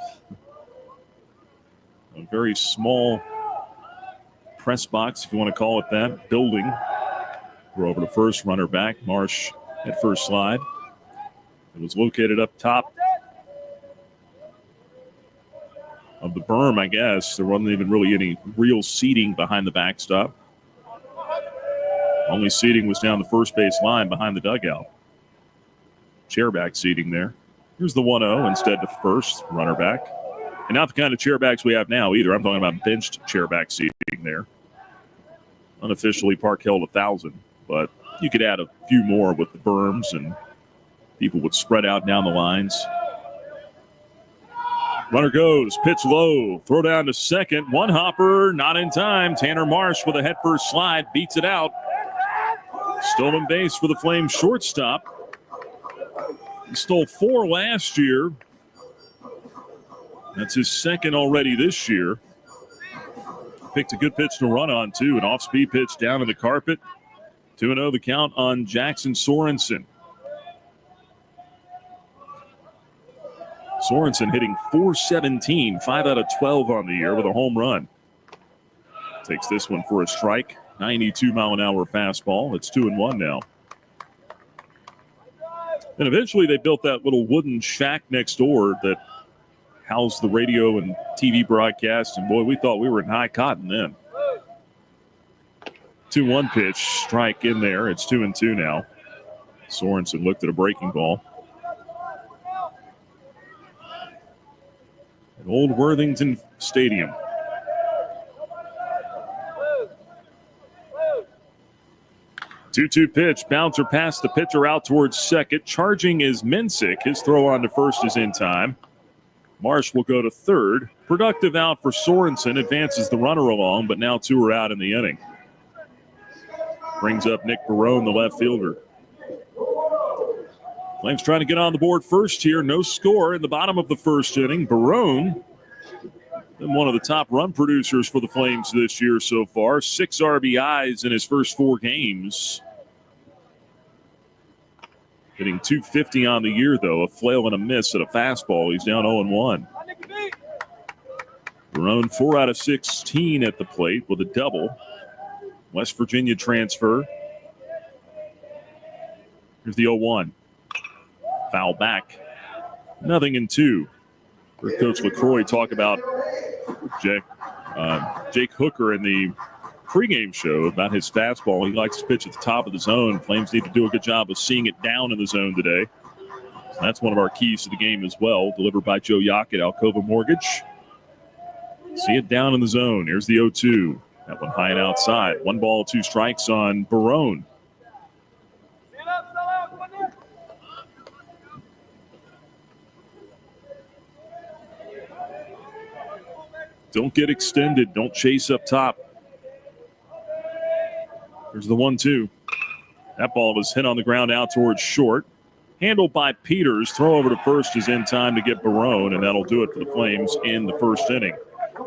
A very small press box, if you want to call it that, building. We're over to first, runner back. Marsh at first slide. It was located up top of the berm, I guess. There wasn't even really any real seating behind the backstop. Only seating was down the first base line behind the dugout. Chairback seating there. Here's the 1-0 instead to first, runner back. And not the kind of chairbacks we have now either. I'm talking about benched chairback seating there. Unofficially, park held 1,000, but you could add a few more with the berms and people would spread out down the lines. Runner goes, pitch low, throw down to second. 1 hopper, not in time. Tanner Marsh with a head first slide, beats it out. Stolen base for the Flames shortstop. He stole 4 last year. That's his second already this year. Picked a good pitch to run on, too. An off-speed pitch down to the carpet. 2-0 the count on Jackson Sorensen. Sorensen hitting .417, 5 out of 12 on the year with a home run. Takes this one for a strike. 92-mile-an-hour fastball. It's 2-1 now. And eventually they built that little wooden shack next door that housed the radio and TV broadcast. And, boy, we thought we were in high cotton then. 2-1 pitch, strike in there. It's 2-2 now. Sorensen looked at a breaking ball. At Old Worthington Stadium. Two-two pitch, bouncer past the pitcher out towards second. Charging is Mensick. His throw on to first is in time. Marsh will go to third. Productive out for Sorensen. Advances the runner along, but now 2 are out in the inning. Brings up Nick Barone, the left fielder. Flames trying to get on the board first here. No score in the bottom of the first inning. Barone, been one of the top run producers for the Flames this year so far. 6 RBIs in his first 4 games. Hitting .250 on the year, though. A flail and a miss at a fastball. He's down 0-1. Barone 4 out of 16 at the plate with a double. West Virginia transfer. Here's the 0-1. Foul back. 0-2. Heard Coach LaCroix talk about Jake Hooker in the pregame show about his fastball. He likes to pitch at the top of the zone. Flames need to do a good job of seeing it down in the zone today. So that's one of our keys to the game as well. Delivered by Joe Yock at Alcova Mortgage. See it down in the zone. Here's the 0-2. That one high and outside. 1 ball, 2 strikes on Barone. Don't get extended. Don't chase up top. There's the 1-2. That ball was hit on the ground out towards short. Handled by Peters. Throw over to first is in time to get Barone, and that'll do it for the Flames in the first inning.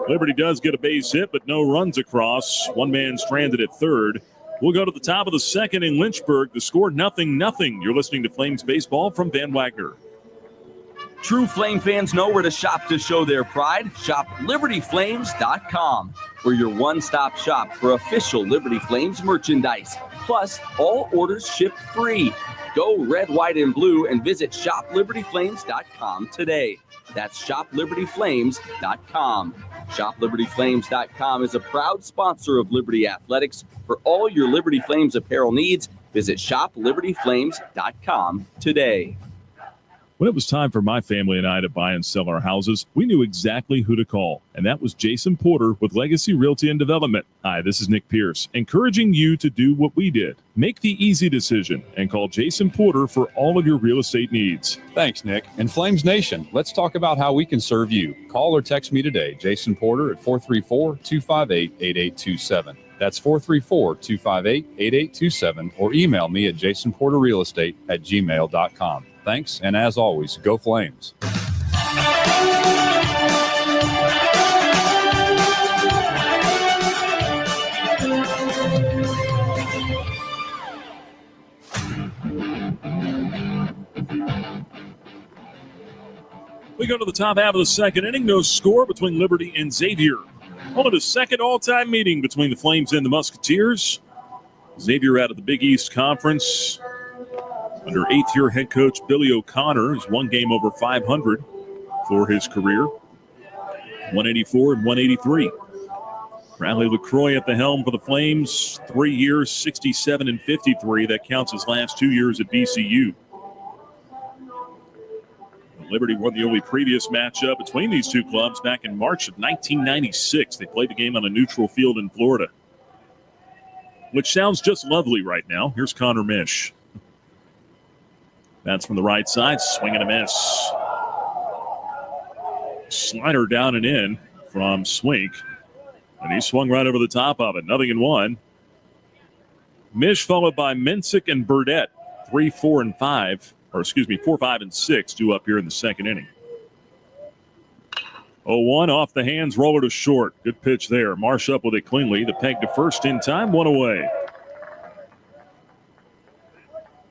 Liberty does get a base hit, but no runs across. 1 man stranded at third. We'll go to the top of the second in Lynchburg. The score 0-0. You're listening to Flames Baseball from Van Wagner. True Flame fans know where to shop to show their pride. Shop LibertyFlames.com. We're your one-stop shop for official Liberty Flames merchandise. Plus, all orders shipped free. Go red, white, and blue and visit ShopLibertyFlames.com today. That's ShopLibertyFlames.com. ShopLibertyFlames.com is a proud sponsor of Liberty Athletics. For all your Liberty Flames apparel needs, visit ShopLibertyFlames.com today. When it was time for my family and I to buy and sell our houses, we knew exactly who to call, and that was Jason Porter with Legacy Realty and Development. Hi, this is Nick Pierce, encouraging you to do what we did. Make the easy decision and call Jason Porter for all of your real estate needs. Thanks, Nick. And Flames Nation, let's talk about how we can serve you. Call or text me today, Jason Porter at 434-258-8827. That's 434-258-8827, or email me at jasonporterrealestate@gmail.com. Thanks, and as always, go Flames. We go to the top half of the second inning. No score between Liberty and Xavier. On to the second all-time meeting between the Flames and the Musketeers. Xavier out of the Big East Conference under eighth-year head coach Billy O'Connor, who's one game over 500 for his career, 184 and 183. Bradley LaCroix at the helm for the Flames, 3 years, 67 and 53. That counts his last 2 years at VCU. Liberty won the only previous matchup between these two clubs back in March of 1996. They played the game on a neutral field in Florida, which sounds just lovely right now. Here's Connor Mish. That's from the right side, swing and a miss. Slider down and in from Swink, and he swung right over the top of it. 0-1. Mish followed by Mensick and Burdett, 3, 4, and 5. 4, 5, and 6 due up here in the second inning. 0-1 off the hands, roller to short. Good pitch there. Marsh up with it cleanly. The peg to first in time, one away.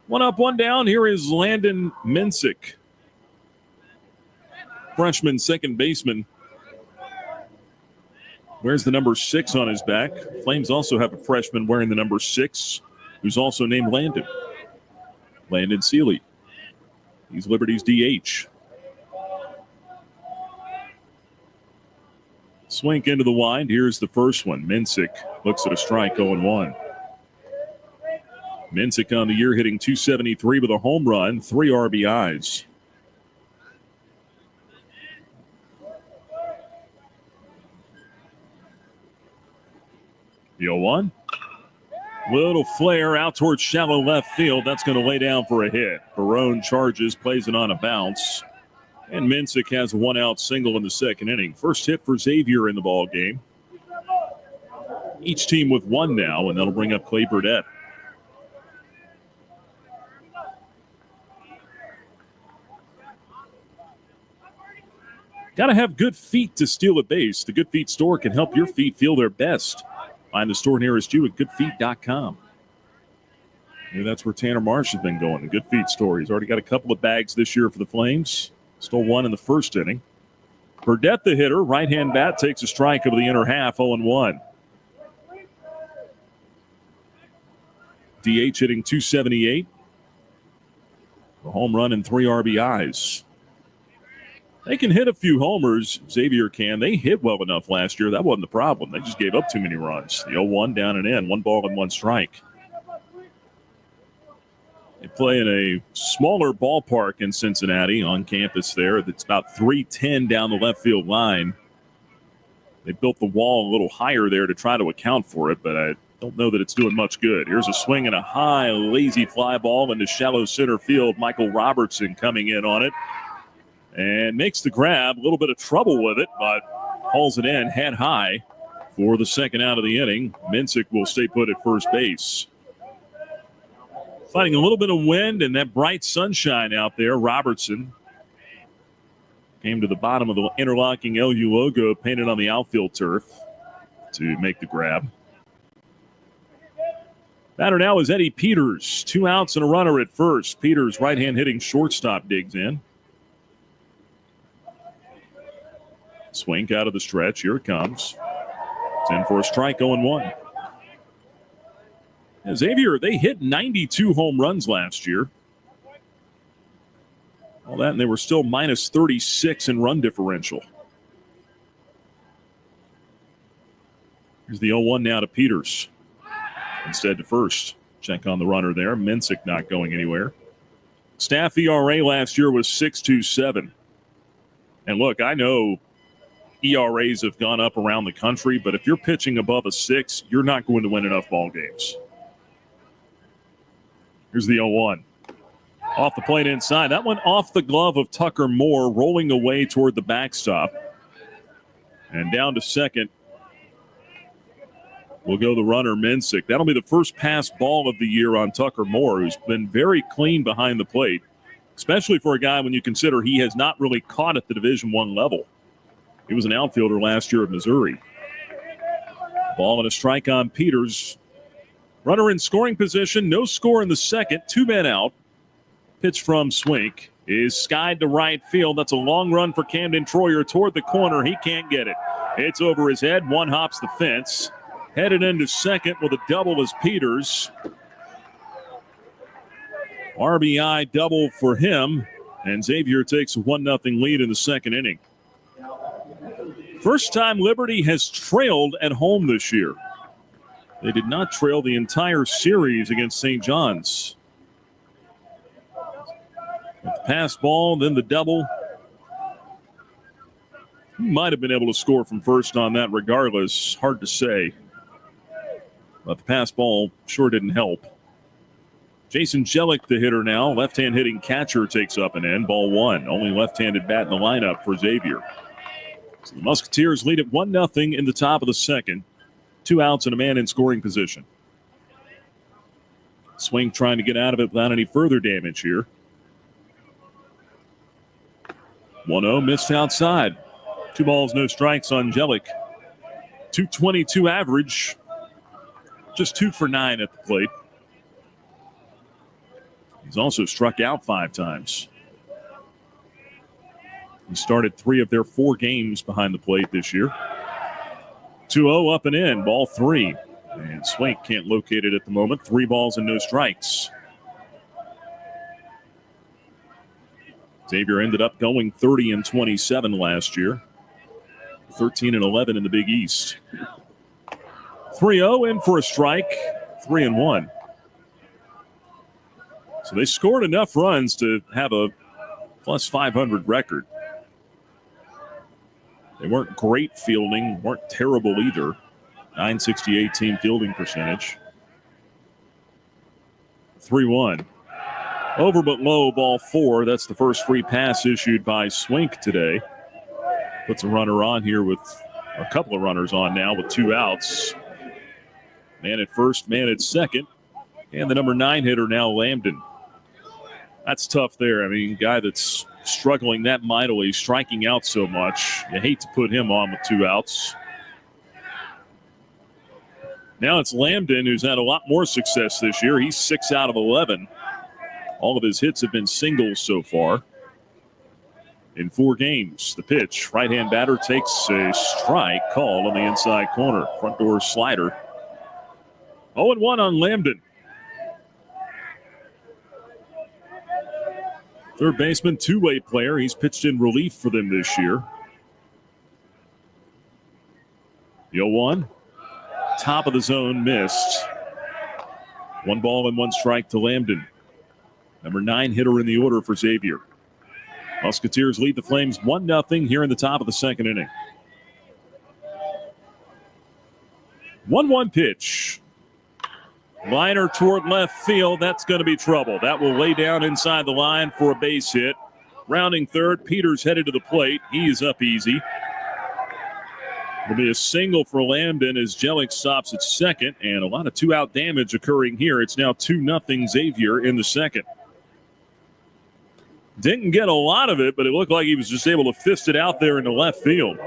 One up, one down. Here is Landon Mensick, freshman second baseman. Wears the number 6 on his back. Flames also have a freshman wearing the number 6, who's also named Landon. Landon Seeley. He's Liberty's DH. Swink into the wind. Here's the first one. Mensick looks at a strike, 0-1. Mensick on the year hitting .273 with a home run, 3 RBIs. The 0-1. Little flare out towards shallow left field. That's going to lay down for a hit. Barone charges, plays it on a bounce. And Mensick has a one-out single in the second inning. First hit for Xavier in the ball game. Each team with one now, and that'll bring up Clay Burdett. Got to have good feet to steal a base. The Good Feet store can help your feet feel their best. Find the store nearest you at goodfeet.com. Maybe that's where Tanner Marsh has been going, the Good Feet store. He's already got a couple of bags this year for the Flames. Stole one in the first inning. Burdett, the hitter, right-hand bat, takes a strike over the inner half, 0-1. DH hitting .278. A home run and 3 RBIs. They can hit a few homers. Xavier can. They hit well enough last year. That wasn't the problem. They just gave up too many runs. The 0-1 down and in. 1 ball and 1 strike. They play in a smaller ballpark in Cincinnati on campus there. It's about 310 down the left field line. They built the wall a little higher there to try to account for it, but I don't know that it's doing much good. Here's a swing and a high, lazy fly ball into shallow center field. Michael Robertson coming in on it. And makes the grab. A little bit of trouble with it, but hauls it in head high for the second out of the inning. Mensick will stay put at first base. Fighting a little bit of wind and that bright sunshine out there. Robertson came to the bottom of the interlocking LU logo painted on the outfield turf to make the grab. Batter now is Eddie Peters. 2 outs and a runner at first. Peters, right-hand hitting shortstop, digs in. Swing out of the stretch. Here it comes. It's in for a strike, 0-1. Xavier, they hit 92 home runs last year. All that, and they were still minus 36 in run differential. Here's the 0-1 now to Peters. Instead to first. Check on the runner there. Mensick not going anywhere. Staff ERA last year was 6.27. And look, I know ERAs have gone up around the country, but if you're pitching above a 6, you're not going to win enough ball games. Here's the 0-1. Off the plate inside. That went off the glove of Tucker Moore, rolling away toward the backstop. And down to second will go the runner, Mensick. That'll be the first pass ball of the year on Tucker Moore, who's been very clean behind the plate, especially for a guy when you consider he has not really caught at the Division I level. He was an outfielder last year at Missouri. Ball and a strike on Peters. Runner in scoring position, no score in the second, 2 men out. Pitch from Swink is skied to right field. That's a long run for Camden Troyer toward the corner. He can't get it. It's over his head. One hops the fence. Headed into second with a double as Peters. RBI double for him. And Xavier takes a 1-0 lead in the second inning. First time Liberty has trailed at home this year. They did not trail the entire series against St. John's. With the pass ball, then the double. Might have been able to score from first on that regardless. Hard to say. But the pass ball sure didn't help. Jason Jellick, the hitter now. Left-hand hitting catcher takes up and in. Ball 1. Only left-handed bat in the lineup for Xavier. So the Musketeers lead at 1-0 in the top of the second. 2 outs and a man in scoring position. Swing trying to get out of it without any further damage here. 1-0 missed outside. 2 balls, no strikes on Jellick. 222 average. Just 2 for 9 at the plate. He's also struck out 5 times. He started 3 of their 4 games behind the plate this year. 2-0 up and in, ball 3. And Swank can't locate it at the moment. 3 balls and no strikes. Xavier ended up going 30-27 last year. 13-11 in the Big East. 3-0 in for a strike. 3-1. So they scored enough runs to have a plus 500 record. They weren't great fielding, weren't terrible either. 968 team fielding percentage. 3-1. Over but low, ball 4. That's the first free pass issued by Swink today. Puts a runner on here with a couple of runners on now with 2 outs. Man at first, man at second. And the number 9 hitter now, Lambden. That's tough there. I mean, guy that's struggling that mightily, striking out so much. You hate to put him on with 2 outs. Now it's Lambden, who's had a lot more success this year. He's 6 out of 11. All of his hits have been singles so far in 4 games. The pitch, right-hand batter takes a strike called on the inside corner. Front door slider. 0-1 on Lambden. Third baseman, two-way player. He's pitched in relief for them this year. The 0-1. Top of the zone, missed. 1 ball and 1 strike to Lambden. Number 9 hitter in the order for Xavier. Musketeers lead the Flames 1-0 here in the top of the second inning. 1-1 pitch. Liner toward left field. That's going to be trouble. That will lay down inside the line for a base hit. Rounding third, Peters headed to the plate. He is up easy. It'll be a single for Lambden as Jellick stops at second, and a lot of 2-out damage occurring here. It's now 2-0 Xavier in the second. Didn't get a lot of it, but it looked like he was just able to fist it out there into left field.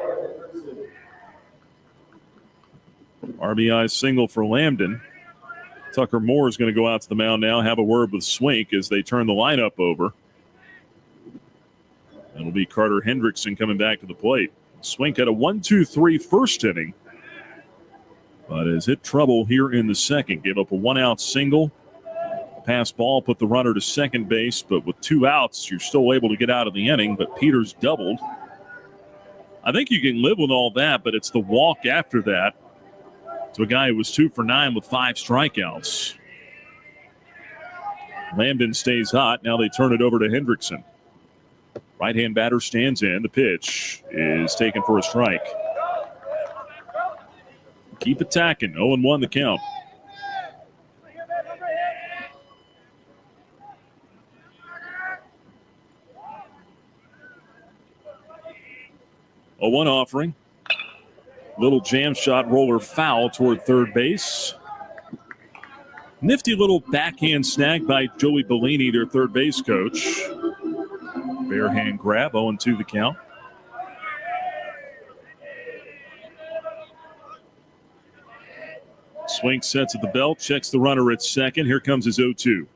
RBI single for Lambden. Tucker Moore is going to go out to the mound now, have a word with Swink as they turn the lineup over. It'll be Carter Hendrickson coming back to the plate. Swink had a 1-2-3 first inning, but has hit trouble here in the second. Gave up a one-out single. Pass ball put the runner to second base, but with 2 outs, you're still able to get out of the inning, but Peters doubled. I think you can live with all that, but it's the walk after that to a guy who was 2 for 9 with 5 strikeouts. Lambden stays hot. Now they turn it over to Hendrickson. Right-hand batter stands in. The pitch is taken for a strike. Keep attacking. 0-1 the count. A 1 offering. Little jam shot roller foul toward third base. Nifty little backhand snag by Joey Bellini, their third base coach. Bare hand grab, 0-2 the count. Swink sets at the belt, checks the runner at second. Here comes his 0-2.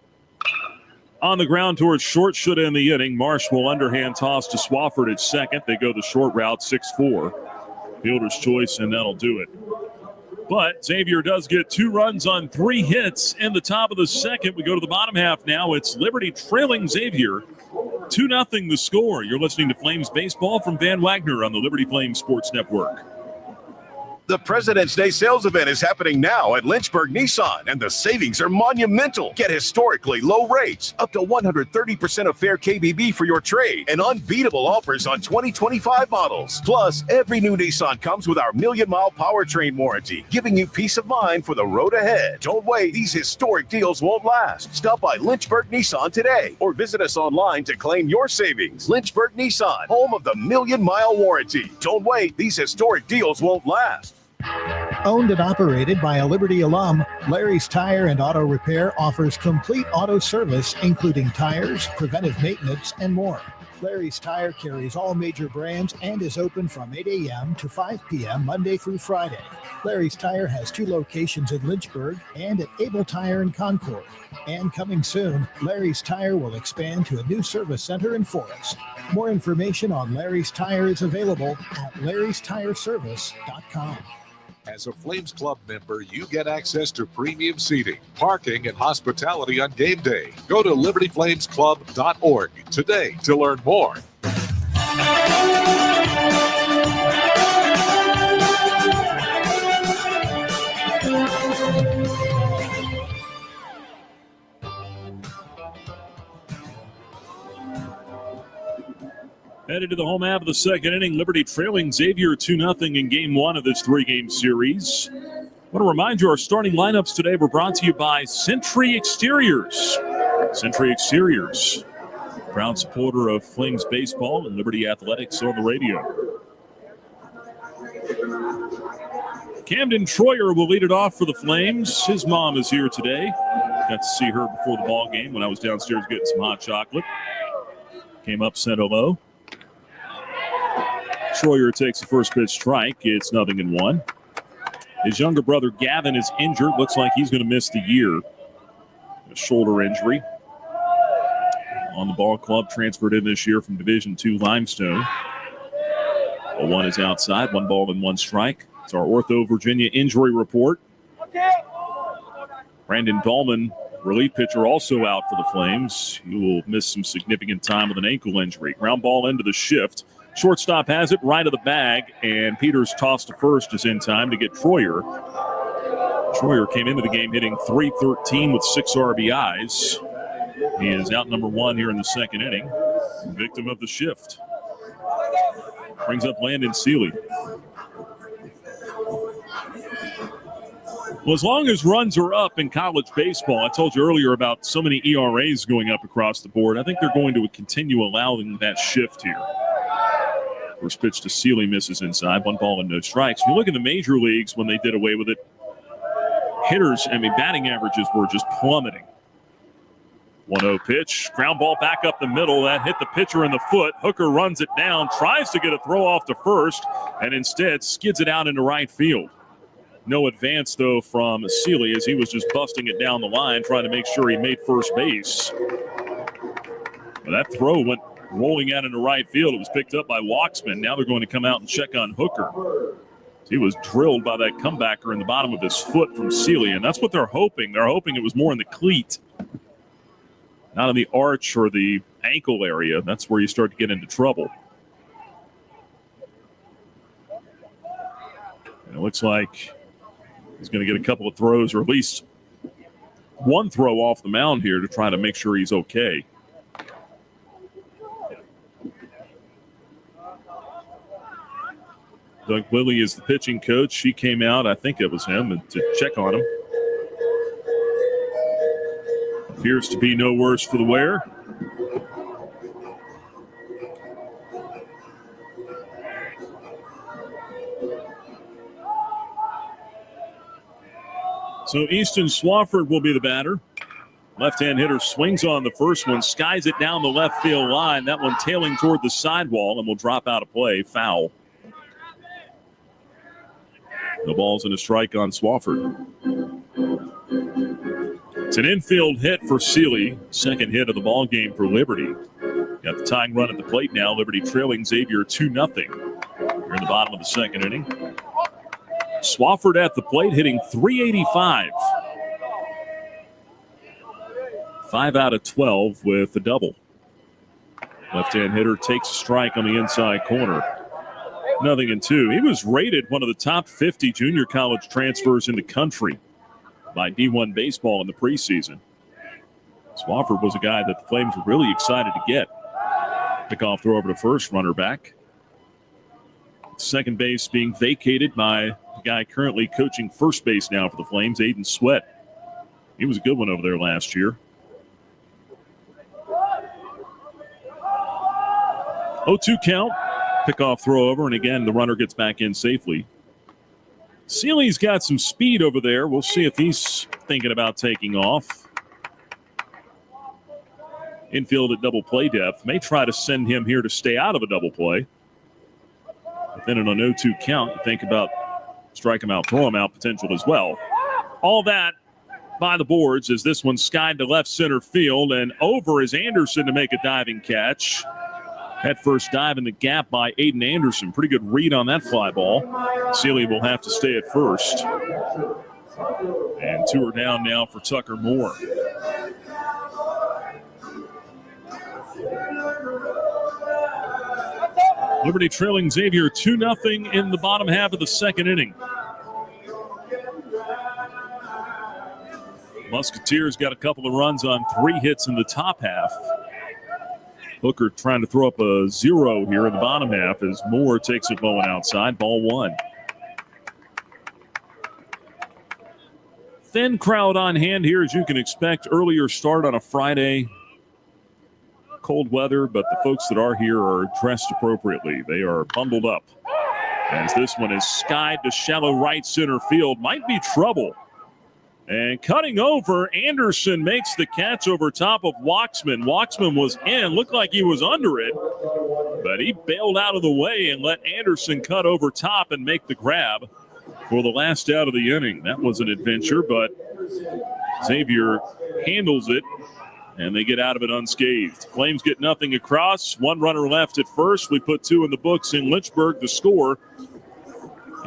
On the ground towards short, should end the inning. Marsh will underhand toss to Swafford at second. They go the short route, 6-4. Fielder's choice, and that'll do it. But Xavier does get 2 runs on 3 hits in the top of the second. We go to the bottom half now. It's Liberty trailing Xavier 2-0 the score. You're listening to Flames Baseball from Van Wagner on the Liberty Flames Sports Network. The President's Day sales event is happening now at Lynchburg Nissan, and the savings are monumental. Get historically low rates, up to 130% of fair KBB for your trade, and unbeatable offers on 2025 models. Plus, every new Nissan comes with our 1,000,000-mile powertrain warranty, giving you peace of mind for the road ahead. Don't wait. These historic deals won't last. Stop by Lynchburg Nissan today, or visit us online to claim your savings. Lynchburg Nissan, home of the 1,000,000-mile warranty. Don't wait. These historic deals won't last. Owned and operated by a Liberty alum, Larry's Tire and Auto Repair offers complete auto service, including tires, preventive maintenance, and more. Larry's Tire carries all major brands and is open from 8 a.m. to 5 p.m. Monday through Friday. Larry's Tire has 2 locations in Lynchburg and at Able Tire in Concord. And coming soon, Larry's Tire will expand to a new service center in Forest. More information on Larry's Tire is available at larrystireservice.com. As a Flames Club member, you get access to premium seating, parking, and hospitality on game day. Go to libertyflamesclub.org today to learn more. Headed to the home half of the second inning, Liberty trailing Xavier 2-0 in game 1 of this 3-game series. I want to remind you our starting lineups today were brought to you by Century Exteriors. Century Exteriors, proud supporter of Flames baseball and Liberty athletics on the radio. Camden Troyer will lead it off for the Flames. His mom is here today. Got to see her before the ball game when I was downstairs getting some hot chocolate. Came up, said hello. Troyer takes the first pitch strike. It's 0-1. His younger brother Gavin is injured. Looks like he's going to miss the year. A shoulder injury. On the ball club, transferred in this year from Division II Limestone. 1 is outside. 1 ball and 1 strike. It's our Ortho Virginia injury report. Brandon Dahlman, relief pitcher, also out for the Flames. He will miss some significant time with an ankle injury. Ground ball into the shift. Shortstop has it right of the bag, and Peters tossed to first is in time to get Troyer. Troyer came into the game hitting .313 with 6 RBIs. He is out number 1 here in the second inning. Victim of the shift. Brings up Landon Seeley. Well, as long as runs are up in college baseball, I told you earlier about so many ERAs going up across the board. I think they're going to continue allowing that shift here. First pitch to Seeley misses inside. 1 ball and no strikes. If you look in the major leagues when they did away with it, batting averages were just plummeting. 1-0 pitch. Ground ball back up the middle. That hit the pitcher in the foot. Hooker runs it down, tries to get a throw off to first, and instead skids it out into right field. No advance, though, from Seeley as he was just busting it down the line, trying to make sure he made first base. But that throw went rolling out into right field. It was picked up by Walksman. Now they're going to come out and check on Hooker. He was drilled by that comebacker in the bottom of his foot from Seeley, and that's what they're hoping. They're hoping it was more in the cleat, not in the arch or the ankle area. That's where you start to get into trouble. And it looks like he's going to get a couple of throws, or at least one throw off the mound here to try to make sure he's okay. Doug Lilly is the pitching coach. She came out, I think it was him, to check on him. Appears to be no worse for the wear. So Easton Swafford will be the batter. Left-hand hitter swings on the first one, skies it down the left field line. That one tailing toward the sidewall and will drop out of play. Foul. The ball's in a strike on Swafford. It's an infield hit for Seeley. Second hit of the ball game for Liberty. Got the tying run at the plate now. Liberty trailing Xavier 2-0. Here in the bottom of the second inning. Swafford at the plate, hitting .385. 5 out of 12 with a double. Left-hand hitter takes a strike on the inside corner. 0-2. He was rated one of the top 50 junior college transfers in the country by D1 Baseball in the preseason. Swafford was a guy that the Flames were really excited to get. Pickoff throw over to first, runner back. Second base being vacated by the guy currently coaching first base now for the Flames, Aiden Sweat. He was a good one over there last year. 0-2 count. Pickoff throw over, and again, the runner gets back in safely. Seeley's got some speed over there. We'll see if he's thinking about taking off. Infield at double play depth. May try to send him here to stay out of a double play. But then in a 0-2 count, you think about strike him out, throw him out potential as well. All that by the boards as this one skied to left center field, and over is Anderson to make a diving catch. Head first dive in the gap by Aiden Anderson. Pretty good read on that fly ball. Seeley will have to stay at first. And 2 are down now for Tucker Moore. Liberty trailing Xavier 2-0 in the bottom half of the second inning. Musketeers got a couple of runs on 3 hits in the top half. Hooker trying to throw up a 0 here in the bottom half as Moore takes it low and outside. Ball 1. Thin crowd on hand here, as you can expect. Earlier start on a Friday. Cold weather, but the folks that are here are dressed appropriately. They are bundled up. As this one is skied to shallow right center field. Might be trouble. And cutting over, Anderson makes the catch over top of Walksman. Walksman was in, looked like he was under it, but he bailed out of the way and let Anderson cut over top and make the grab for the last out of the inning. That was an adventure, but Xavier handles it, and they get out of it unscathed. Flames get nothing across. 1 runner left at first. We put 2 in the books in Lynchburg. The score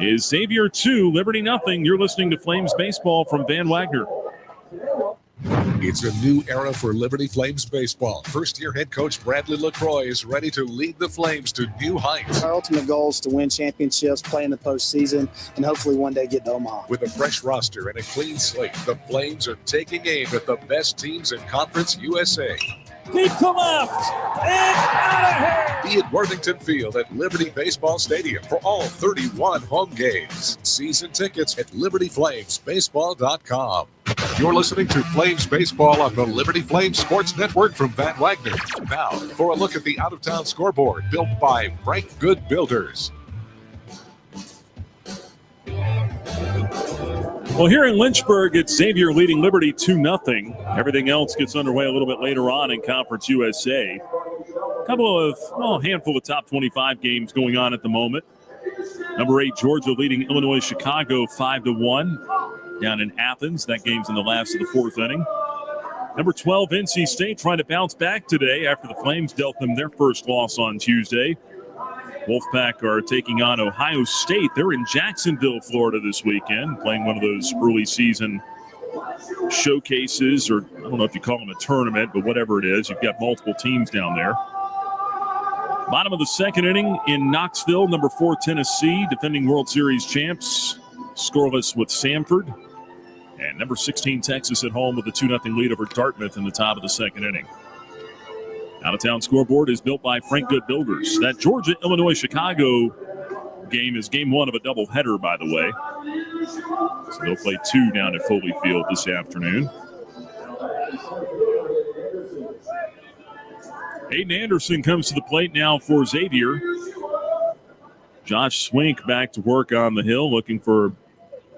is Xavier 2, Liberty nothing. You're listening to Flames Baseball from Van Wagner. It's a new era for Liberty Flames baseball. First-year head coach Bradley LaCroix is ready to lead the Flames to new heights. Our ultimate goal is to win championships, play in the postseason, and hopefully one day get to Omaha. With a fresh roster and a clean slate, the Flames are taking aim at the best teams in Conference USA. Deep to left, and out of here! Be at Worthington Field at Liberty Baseball Stadium for all 31 home games. Season tickets at libertyflamesbaseball.com. You're listening to Flames Baseball on the Liberty Flames Sports Network from Van Wagner. Now, for a look at the out-of-town scoreboard built by Frank Good Builders. Well, here in Lynchburg, it's Xavier leading Liberty 2-0. Everything else gets underway a little bit later on in Conference USA. A handful of top 25 games going on at the moment. Number 8, Georgia leading Illinois Chicago 5-1 down in Athens. That game's in the last of the 4th inning. Number 12, NC State, trying to bounce back today after the Flames dealt them their first loss on Tuesday. Wolfpack are taking on Ohio State. They're in Jacksonville, Florida this weekend, playing one of those early season showcases, or I don't know if you call them a tournament, but whatever it is. You've got multiple teams down there. Bottom of the second inning in Knoxville, number 4, Tennessee, defending World Series champs, scoreless with Samford. And number 16, Texas at home with a 2-0 lead over Dartmouth in the top of the second inning. Out-of-town scoreboard is built by Frank Good Builders. That Georgia-Illinois-Chicago game is game 1 of a doubleheader, by the way. So they'll play 2 down at Foley Field this afternoon. Aiden Anderson comes to the plate now for Xavier. Josh Swink back to work on the hill, looking for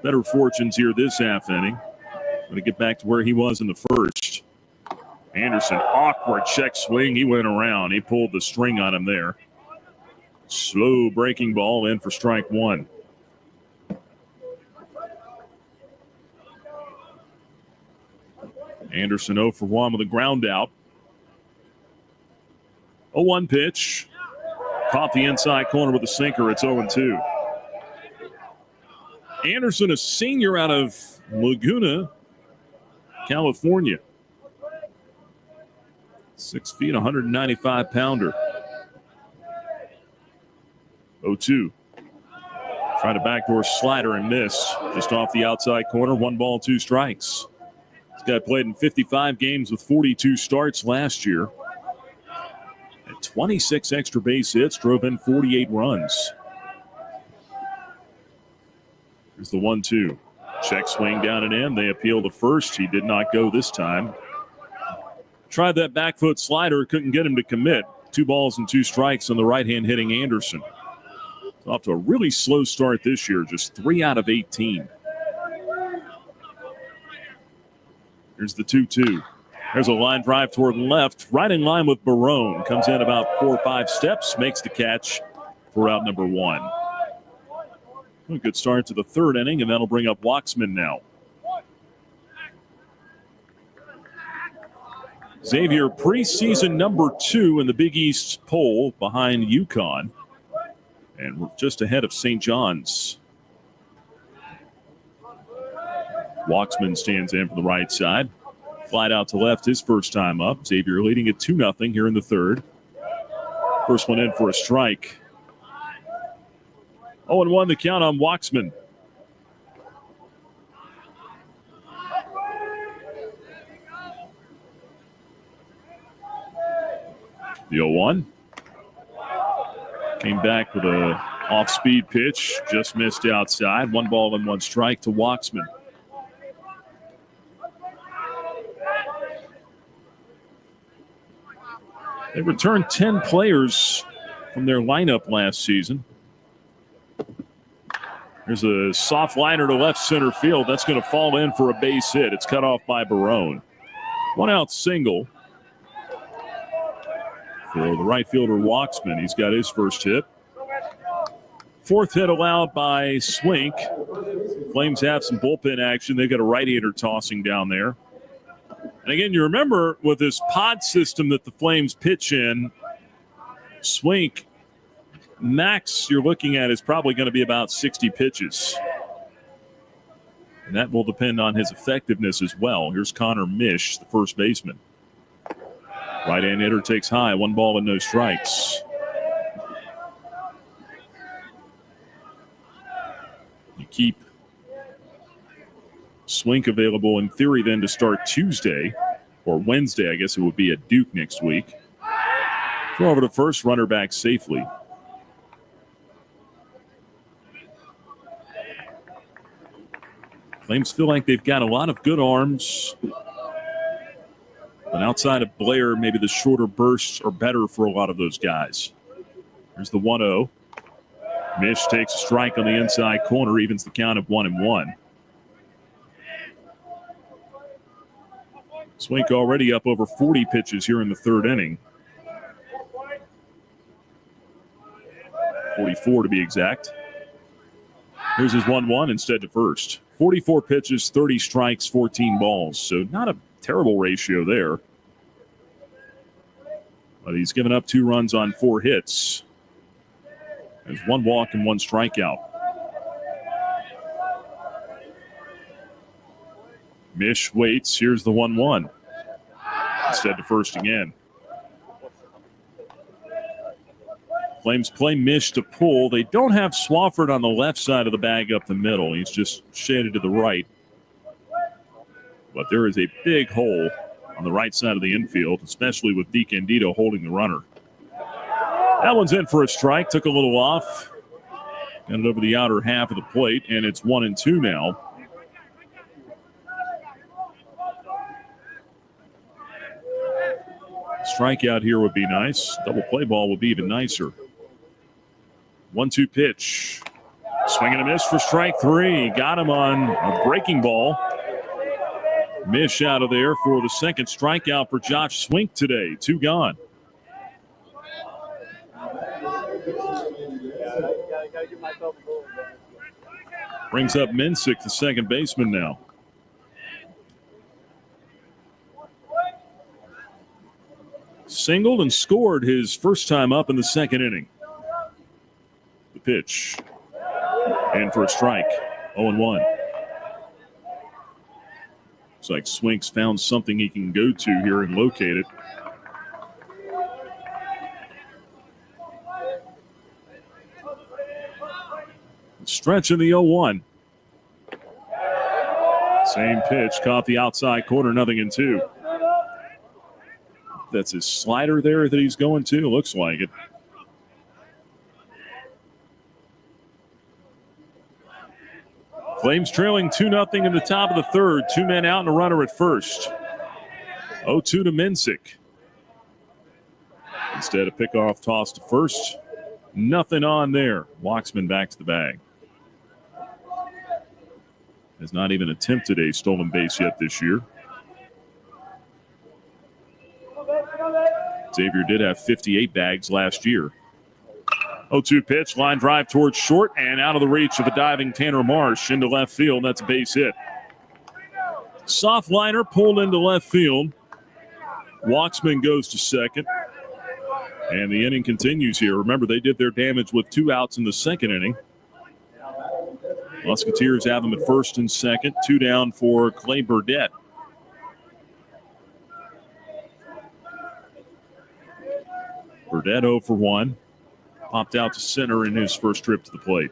better fortunes here this half inning. Going to get back to where he was in the first. Anderson, awkward check swing. He went around. He pulled the string on him there. Slow breaking ball in for strike 1. Anderson 0 for 1 with a ground out. 0-1 pitch. Caught the inside corner with a sinker. It's 0-2. Anderson, a senior out of Laguna, California. 6 feet, 195-pounder. 0-2. Tried a backdoor slider and miss. Just off the outside corner. 1 ball, 2 strikes. This guy played in 55 games with 42 starts last year. At 26 extra base hits, drove in 48 runs. Here's the 1-2. Check swing down and in. They appeal the first. He did not go this time. Tried that back foot slider. Couldn't get him to commit. 2 balls and 2 strikes on the right-hand hitting Anderson. Off to a really slow start this year. Just 3 out of 18. Here's the 2-2. There's a line drive toward left. Right in line with Barone. Comes in about 4 or 5 steps. Makes the catch for out number 1. A good start to the third inning, and that'll bring up Waxman now. Xavier, preseason number 2 in the Big East poll behind UConn, and we're just ahead of St. John's. Waxman stands in from the right side. Flied out to left his first time up. Xavier leading at 2-0 here in the third. First one in for a strike. 0-1 the count on Waxman. The 0-1. Came back with a off-speed pitch. Just missed outside. 1 ball and 1 strike to Waxman. They returned 10 players from their lineup last season. There's a soft liner to left center field. That's going to fall in for a base hit. It's cut off by Barone. 1 out single for the right fielder Waxman. He's got his first hit. 4th hit allowed by Swink. Flames have some bullpen action. They've got a right-hander tossing down there. And again, you remember with this pod system that the Flames pitch in, Swink, max you're looking at is probably going to be about 60 pitches. And that will depend on his effectiveness as well. Here's Connor Mish, the first baseman. Right-hand hitter takes high, 1 ball and no strikes. You keep Swink available in theory then to start Tuesday, or Wednesday, I guess it would be at Duke next week. Throw over to first, runner back safely. Flames feel like they've got a lot of good arms. But outside of Blair, maybe the shorter bursts are better for a lot of those guys. Here's the 1-0. Mish takes a strike on the inside corner, evens the count of 1-1. Swink already up over 40 pitches here in the third inning. 44 to be exact. Here's his 1-1 instead to first. 44 pitches, 30 strikes, 14 balls. So not a terrible ratio there. But he's given up 2 runs on 4 hits. There's 1 walk and 1 strikeout. Mish waits. Here's the 1-1. Instead to first again. Flames play Mish to pull. They don't have Swafford on the left side of the bag up the middle. He's just shaded to the right. But there is a big hole on the right side of the infield, especially with DeCandido holding the runner. That one's in for a strike. Took a little off. Got it over the outer half of the plate, and it's 1-2 now. Strikeout here would be nice. Double play ball would be even nicer. 1-2 pitch. Swing and a miss for strike 3. Got him on a breaking ball. Mish out of there for the second strikeout for Josh Swink today. 2 gone. Brings up Mensick, the second baseman now. Singled and scored his first time up in the second inning. The pitch. And for a strike. 0-1. Looks like Swink's found something he can go to here and locate it. Stretch in the 0-1. Same pitch, caught the outside corner, 0-2. That's his slider there that he's going to. Looks like it. Flames trailing 2-0 in the top of the third. 2 men out and a runner at first. 0-2 to Mensick. Instead, a pickoff toss to first. Nothing on there. Walksman back to the bag. Has not even attempted a stolen base yet this year. Xavier did have 58 bags last year. 0-2 pitch, line drive towards short and out of the reach of a diving Tanner Marsh into left field. That's a base hit. Soft liner pulled into left field. Walksman goes to second. And the inning continues here. Remember, they did their damage with 2 outs in the second inning. Musketeers have them at first and second. 2 down for Clay Burdett. Burdett 0 for 1. Popped out to center in his first trip to the plate.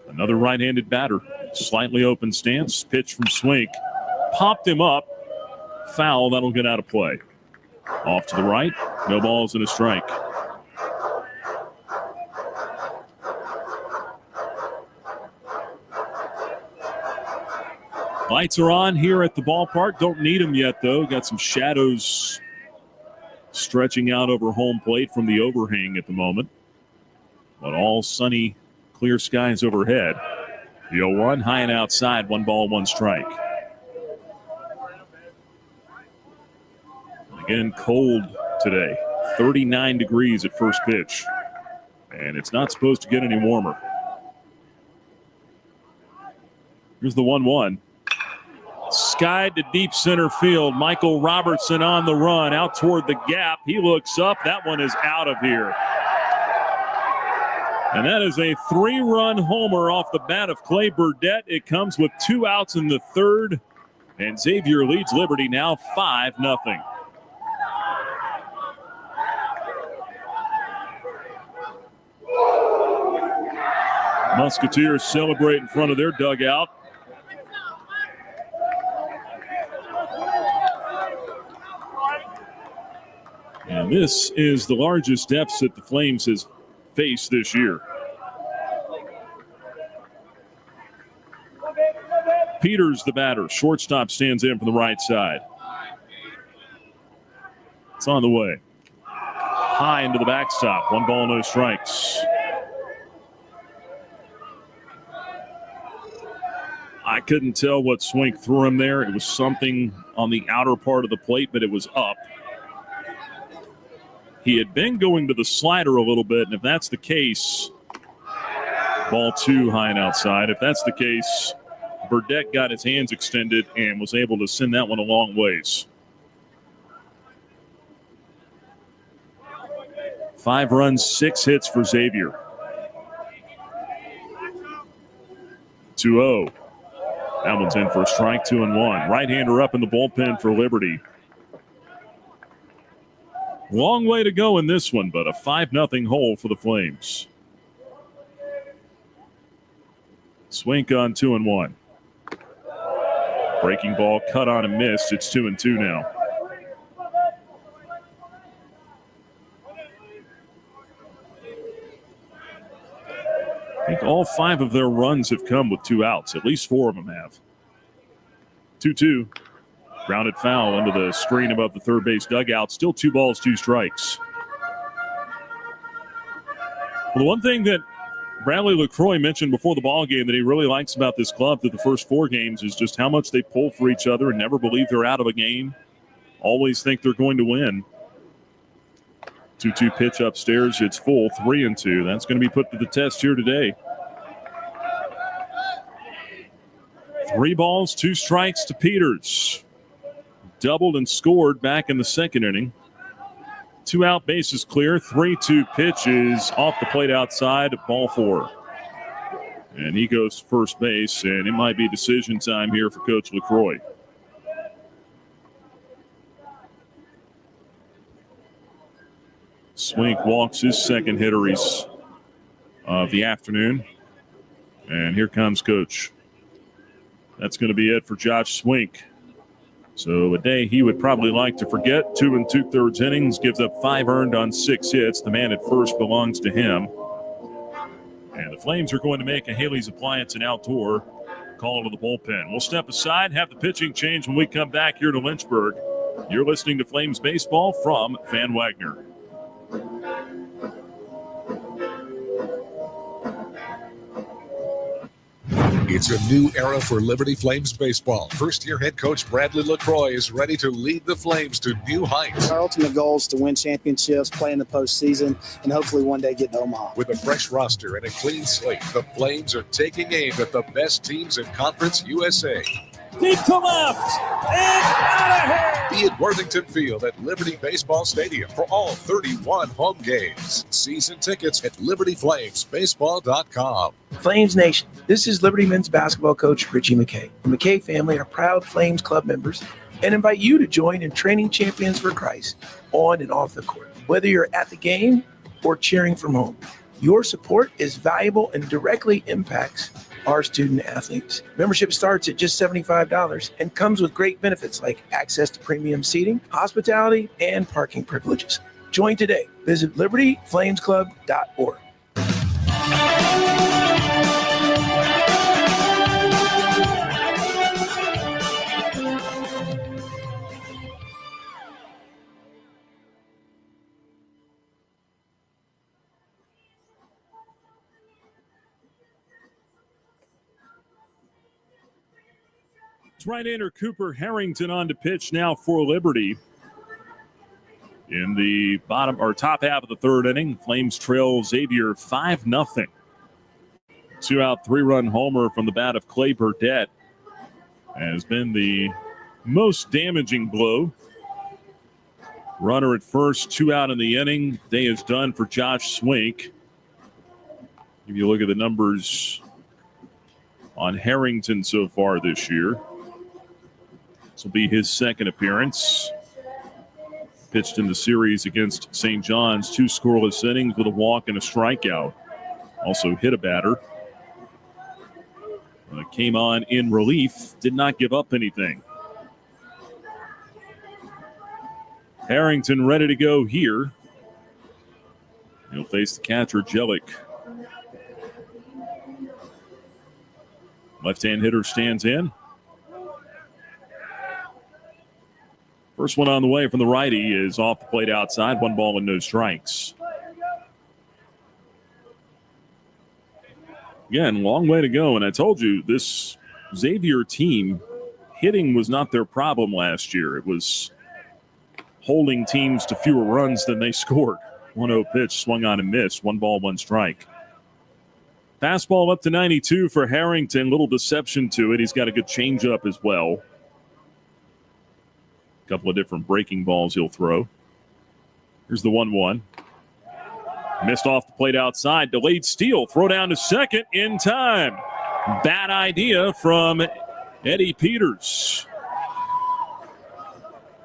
Another right-handed batter. Slightly open stance. Pitch from Swink. Popped him up. Foul. That'll get out of play. Off to the right. No balls and a strike. Lights are on here at the ballpark. Don't need them yet, though. Got some shadows stretching out over home plate from the overhang at the moment. But all sunny, clear skies overhead. The 0-1, high and outside, 1 ball, 1 strike. Again, cold today. 39 degrees at first pitch. And it's not supposed to get any warmer. Here's the 1-1. Skied to deep center field. Michael Robertson on the run out toward the gap. He looks up. That one is out of here. And that is a 3-run homer off the bat of Clay Burdett. It comes with 2 outs in the third. And Xavier leads Liberty now 5-0. Musketeers celebrate in front of their dugout. And this is the largest deficit the Flames has faced this year. Peters, the batter. Shortstop stands in from the right side. It's on the way. High into the backstop. 1 ball, no strikes. I couldn't tell what Swink threw him there. It was something on the outer part of the plate, but it was up. He had been going to the slider a little bit, and if that's the case, Ball 2 high and outside. If that's the case, Burdette got his hands extended and was able to send that one a long ways. 5 runs, 6 hits for Xavier. 2-0. That one's in for a strike, 2-1. Right-hander up in the bullpen for Liberty. Long way to go in this one, but a 5-0 hole for the Flames. Swink on 2-1. Breaking ball cut on and missed. It's 2-2 now. I think all 5 of their runs have come with 2 outs. At least 4 of them have. 2-2. Grounded foul under the screen above the third base dugout. Still 2 balls, 2 strikes. Well, the one thing that Bradley LaCroix mentioned before the ball game that he really likes about this club through the first 4 games is just how much they pull for each other and never believe they're out of a game. Always think they're going to win. 2-2 pitch upstairs. It's full, 3-2. That's going to be put to the test here today. 3 balls, 2 strikes to Peters. Doubled and scored back in the second inning. 2 out, bases clear. 3-2 pitch is off the plate outside, ball 4. And he goes to first base, and it might be decision time here for Coach LaCroix. Swink walks his second hitter of the afternoon. And here comes Coach. That's going to be it for Josh Swink. So a day he would probably like to forget. 2 2/3 innings, gives up 5 earned on 6 hits. The man at first belongs to him. And the Flames are going to make a Haley's Appliance and Outdoor call to the bullpen. We'll step aside, have the pitching change when we come back here to Lynchburg. You're listening to Flames Baseball from Van Wagner. It's a new era for Liberty Flames baseball. First-year head coach Bradley LaCroix is ready to lead the Flames to new heights. Our ultimate goal is to win championships, play in the postseason, and hopefully one day get to Omaha. With a fresh roster and a clean slate, the Flames are taking aim at the best teams in Conference USA. Deep to left, and out of here! Be at Worthington Field at Liberty Baseball Stadium for all 31 home games. Season tickets at LibertyFlamesBaseball.com. Flames Nation, this is Liberty men's basketball coach Richie McKay. The McKay family are proud Flames Club members and invite you to join in training champions for Christ on and off the court. Whether you're at the game or cheering from home, your support is valuable and directly impacts our student athletes. Membership starts at just $75 and comes with great benefits like access to premium seating, hospitality, and parking privileges. Join today. Visit libertyflamesclub.org. Right-hander Cooper Harrington on to pitch now for Liberty. In the bottom or top half of the third inning, Flames trail Xavier 5-0. 2-out, 3-run homer from the bat of Clay Burdette has been the most damaging blow. Runner at first, 2 out in the inning. Day is done for Josh Swink. If you look at the numbers on Harrington so far this year, this will be his second appearance. Pitched in the series against St. John's, 2 scoreless innings with a walk and a strikeout. Also hit a batter. Came on in relief, did not give up anything. Harrington ready to go here. He'll face the catcher, Jellick. Left-hand hitter stands in. First one on the way from the righty is off the plate outside. 1 ball and no strikes. Again, long way to go. And I told you, this Xavier team, hitting was not their problem last year. It was holding teams to fewer runs than they scored. 1-0 pitch, swung on and missed. 1 ball, 1 strike. Fastball up to 92 for Harrington. Little deception to it. He's got a good changeup as well. A couple of different breaking balls he'll throw. Here's the 1-1. Missed off the plate outside. Delayed steal. Throw down to second in time. Bad idea from Eddie Peters.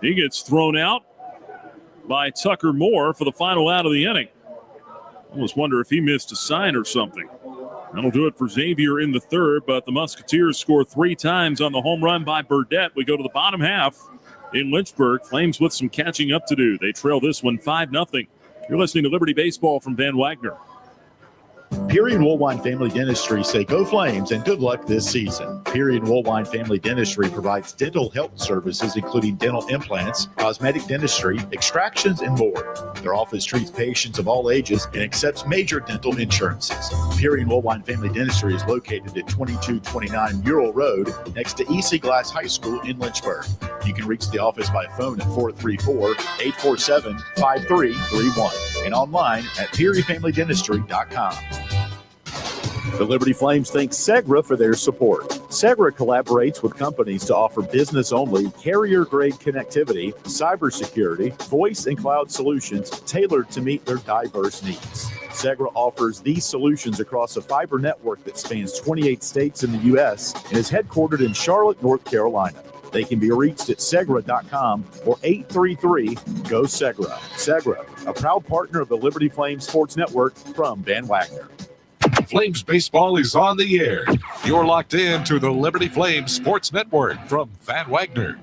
He gets thrown out by Tucker Moore for the final out of the inning. Almost wonder if he missed a sign or something. That'll do it for Xavier in the third, but the Musketeers score 3 times on the home run by Burdette. We go to the bottom half in Lynchburg. Flames with some catching up to do. They trail this one 5-0. You're listening to Liberty Baseball from Van Wagner. Peary and Woolwine Family Dentistry say go Flames and good luck this season. Peary and Woolwine Family Dentistry provides dental health services including dental implants, cosmetic dentistry, extractions, and more. Their office treats patients of all ages and accepts major dental insurances. Peary and Woolwine Family Dentistry is located at 2229 Mural Road next to EC Glass High School in Lynchburg. You can reach the office by phone at 434-847-5331 and online at pearyfamilydentistry.com. The Liberty Flames thank Segra for their support. Segra collaborates with companies to offer business-only, carrier-grade connectivity, cybersecurity, voice and cloud solutions tailored to meet their diverse needs. Segra offers these solutions across a fiber network that spans 28 states in the U.S. and is headquartered in Charlotte, North Carolina. They can be reached at Segra.com or 833-GO-SEGRA. Segra, a proud partner of the Liberty Flames Sports Network from Van Wagner. Flames baseball is on the air. You're locked in to the Liberty Flames Sports Network from Van Wagner.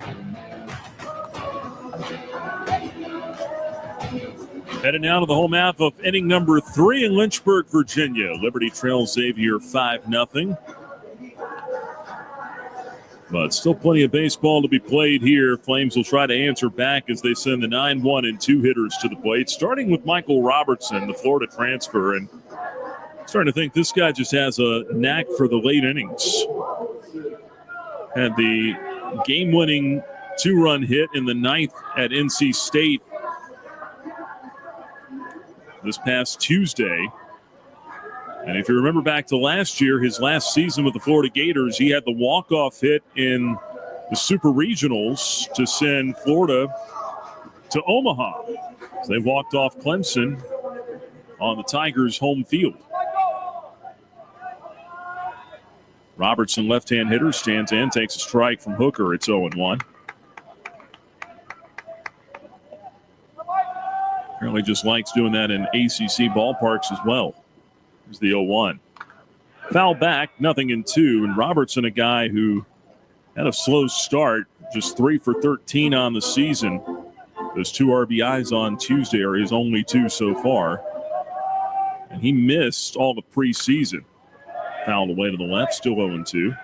Heading now to the home half of inning number 3 in Lynchburg, Virginia. Liberty trails Xavier 5-0. But still plenty of baseball to be played here. Flames will try to answer back as they send the 9-1 and 2 hitters to the plate, starting with Michael Robertson, the Florida transfer. And starting to think this guy just has a knack for the late innings. Had the game-winning 2-run hit in the 9th at NC State this past Tuesday. And if you remember back to last year, his last season with the Florida Gators, he had the walk-off hit in the Super Regionals to send Florida to Omaha. So they walked off Clemson on the Tigers' home field. Robertson, left-hand hitter, stands in, takes a strike from Hooker. It's 0-1. Apparently just likes doing that in ACC ballparks as well. Here's the 0-1. Foul back, 0-2. And Robertson, a guy who had a slow start, just 3 for 13 on the season. Those 2 RBIs on Tuesday are his only 2 so far. And he missed all the preseason. Fouled away to the left, still 0-2.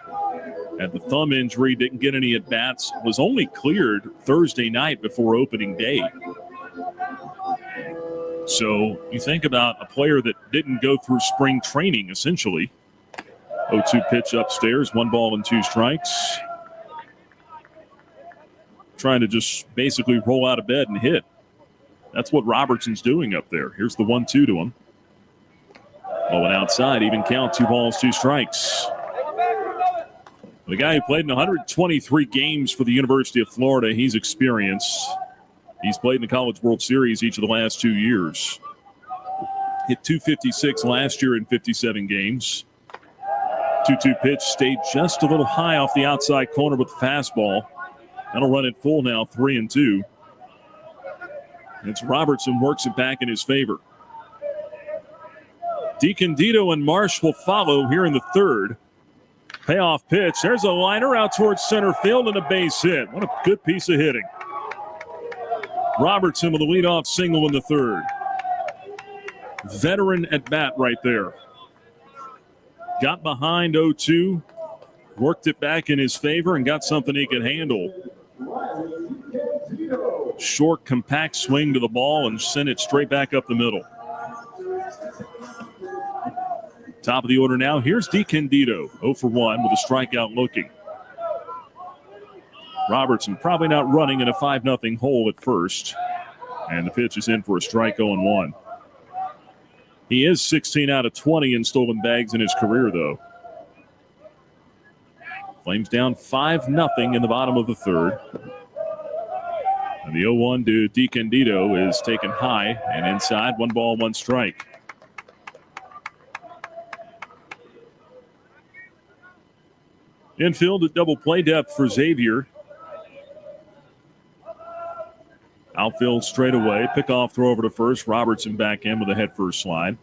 Had the thumb injury, didn't get any at-bats, was only cleared Thursday night before opening day. So you think about a player that didn't go through spring training, essentially. 0-2 pitch upstairs, 1 ball and 2 strikes. Trying to just basically roll out of bed and hit. That's what Robertson's doing up there. Here's the 1-2 to him. Oh, and outside, even count, 2 balls, 2 strikes. The guy who played in 123 games for the University of Florida, he's experienced. He's played in the College World Series each of the last 2 years. Hit .256 last year in 57 games. 2-2 pitch stayed just a little high off the outside corner with the fastball. That'll run it full now, 3-2. It's Robertson works it back in his favor. DiCandido and Marsh will follow here in the third. Payoff pitch. There's a liner out towards center field and a base hit. What a good piece of hitting. Robertson with a leadoff single in the third. Veteran at bat right there. Got behind 0-2, worked it back in his favor, and got something he could handle. Short, compact swing to the ball and sent it straight back up the middle. Top of the order now. Here's DiCandido, 0 for 1 with a strikeout looking. Robertson probably not running in a 5-0 hole at first. And the pitch is in for a strike, 0-1. He is 16 out of 20 in stolen bags in his career, though. Flames down 5-0 in the bottom of the third. And the 0-1 to DeCandido is taken high and inside. 1 ball, 1 strike. Infield at double play depth for Xavier. Outfield straight away. Pickoff throw over to first. Robertson back in with a head first slide.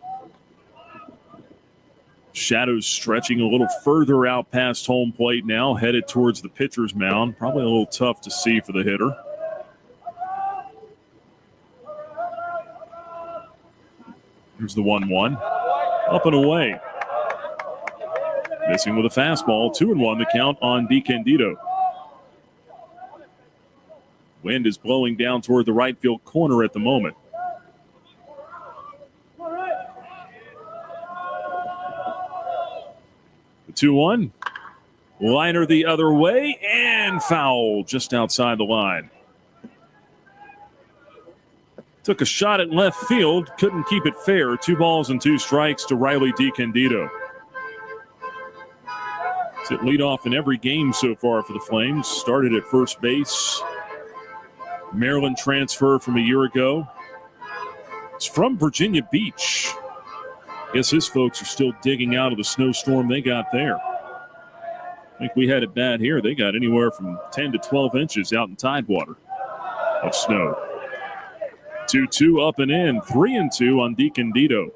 Shadows stretching a little further out past home plate now, headed towards the pitcher's mound. Probably a little tough to see for the hitter. Here's the 1-1. Up and away. Missing with a fastball. 2-1 the count on DeCandido. Wind is blowing down toward the right field corner at the moment. The 2-1. Liner the other way and foul just outside the line. Took a shot at left field. Couldn't keep it fair. 2 balls and 2 strikes to Riley DeCandido. It's at leadoff in every game so far for the Flames. Started at first base. Maryland transfer from a year ago. It's from Virginia Beach. Guess his folks are still digging out of the snowstorm they got there. I think we had it bad here. They got anywhere from 10 to 12 inches out in Tidewater of snow. 2-2 up and in. 3-2 on DeCandido.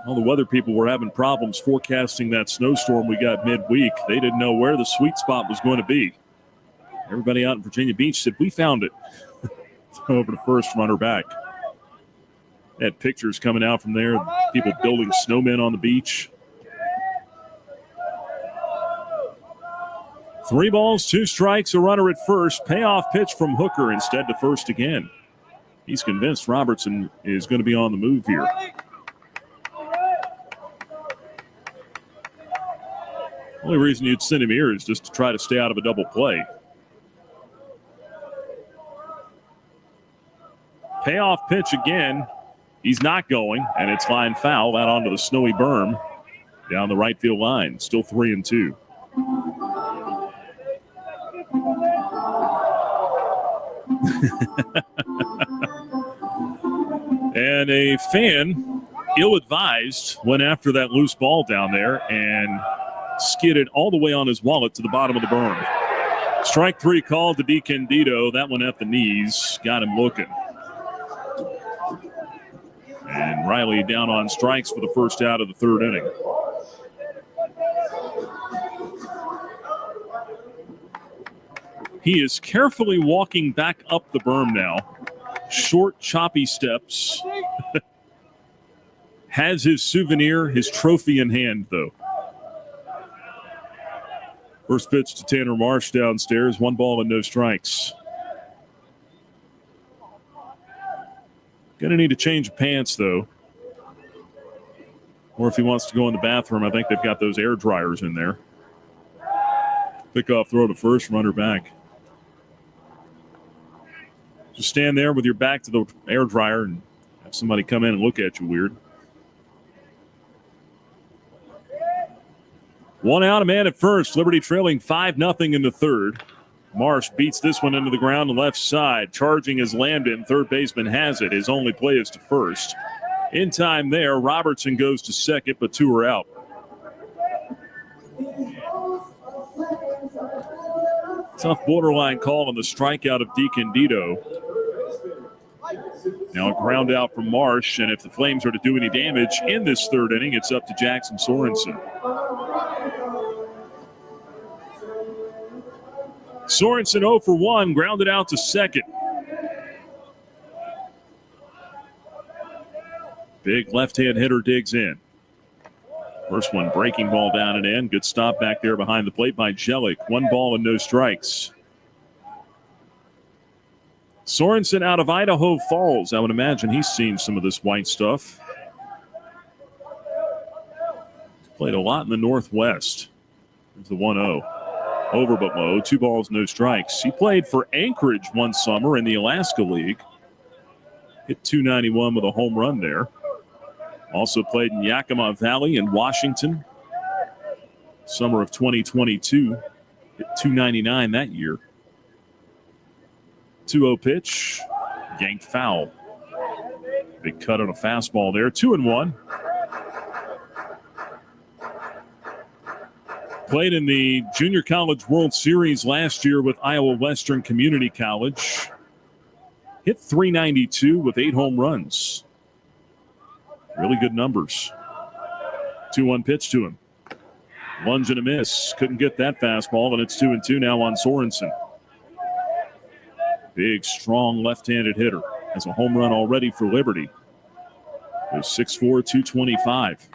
All the weather people were having problems forecasting that snowstorm we got midweek. They didn't know where the sweet spot was going to be. Everybody out in Virginia Beach said, we found it. Over to first, runner back. They had pictures coming out from there, people building snowmen on the beach. 3 balls, 2 strikes, a runner at first. Payoff pitch from Hooker instead to first again. He's convinced Robertson is going to be on the move here. Only reason you'd send him here is just to try to stay out of a double play. Payoff pitch again. He's not going, and it's line foul out onto the snowy berm down the right field line. Still 3-2. And a fan, ill-advised, went after that loose ball down there and skidded all the way on his wallet to the bottom of the berm. Strike 3 called to DeCandido. That one at the knees. Got him looking. And Riley down on strikes for the first out of the third inning. He is carefully walking back up the berm now. Short, choppy steps. Has his souvenir, his trophy in hand, though. First pitch to Tanner Marsh downstairs. 1 ball and no strikes. Going to need to change pants, though. Or if he wants to go in the bathroom, I think they've got those air dryers in there. Pickoff throw to first, runner back. Just stand there with your back to the air dryer and have somebody come in and look at you weird. 1 out, a man at first. Liberty trailing 5-0 in the third. Marsh beats this one into the ground on the left side. Charging is Lambden. Third baseman has it. His only play is to first. In time there, Robertson goes to second, but 2 are out. Tough borderline call on the strikeout of DeCandido. Now a ground out from Marsh, and if the Flames are to do any damage in this third inning, it's up to Jackson Sorensen. Sorensen 0 for 1, grounded out to second. Big left-hand hitter digs in. First one, breaking ball down and in. Good stop back there behind the plate by Jelic. 1 ball and no strikes. Sorensen out of Idaho Falls. I would imagine he's seen some of this white stuff. He's played a lot in the Northwest. There's the 1-0. Over but low, 2 balls, no strikes. He played for Anchorage one summer in the Alaska League. Hit .291 with a home run there. Also played in Yakima Valley in Washington. Summer of 2022. Hit .299 that year. 2-0 pitch. Yanked foul. Big cut on a fastball there. 2-1. Played in the Junior College World Series last year with Iowa Western Community College. Hit .392 with 8 home runs. Really good numbers. 2-1 pitch to him. Lunge and a miss. Couldn't get that fastball, and it's 2-2 now on Sorensen. Big, strong left-handed hitter. Has a home run already for Liberty. There's 6'4", 225.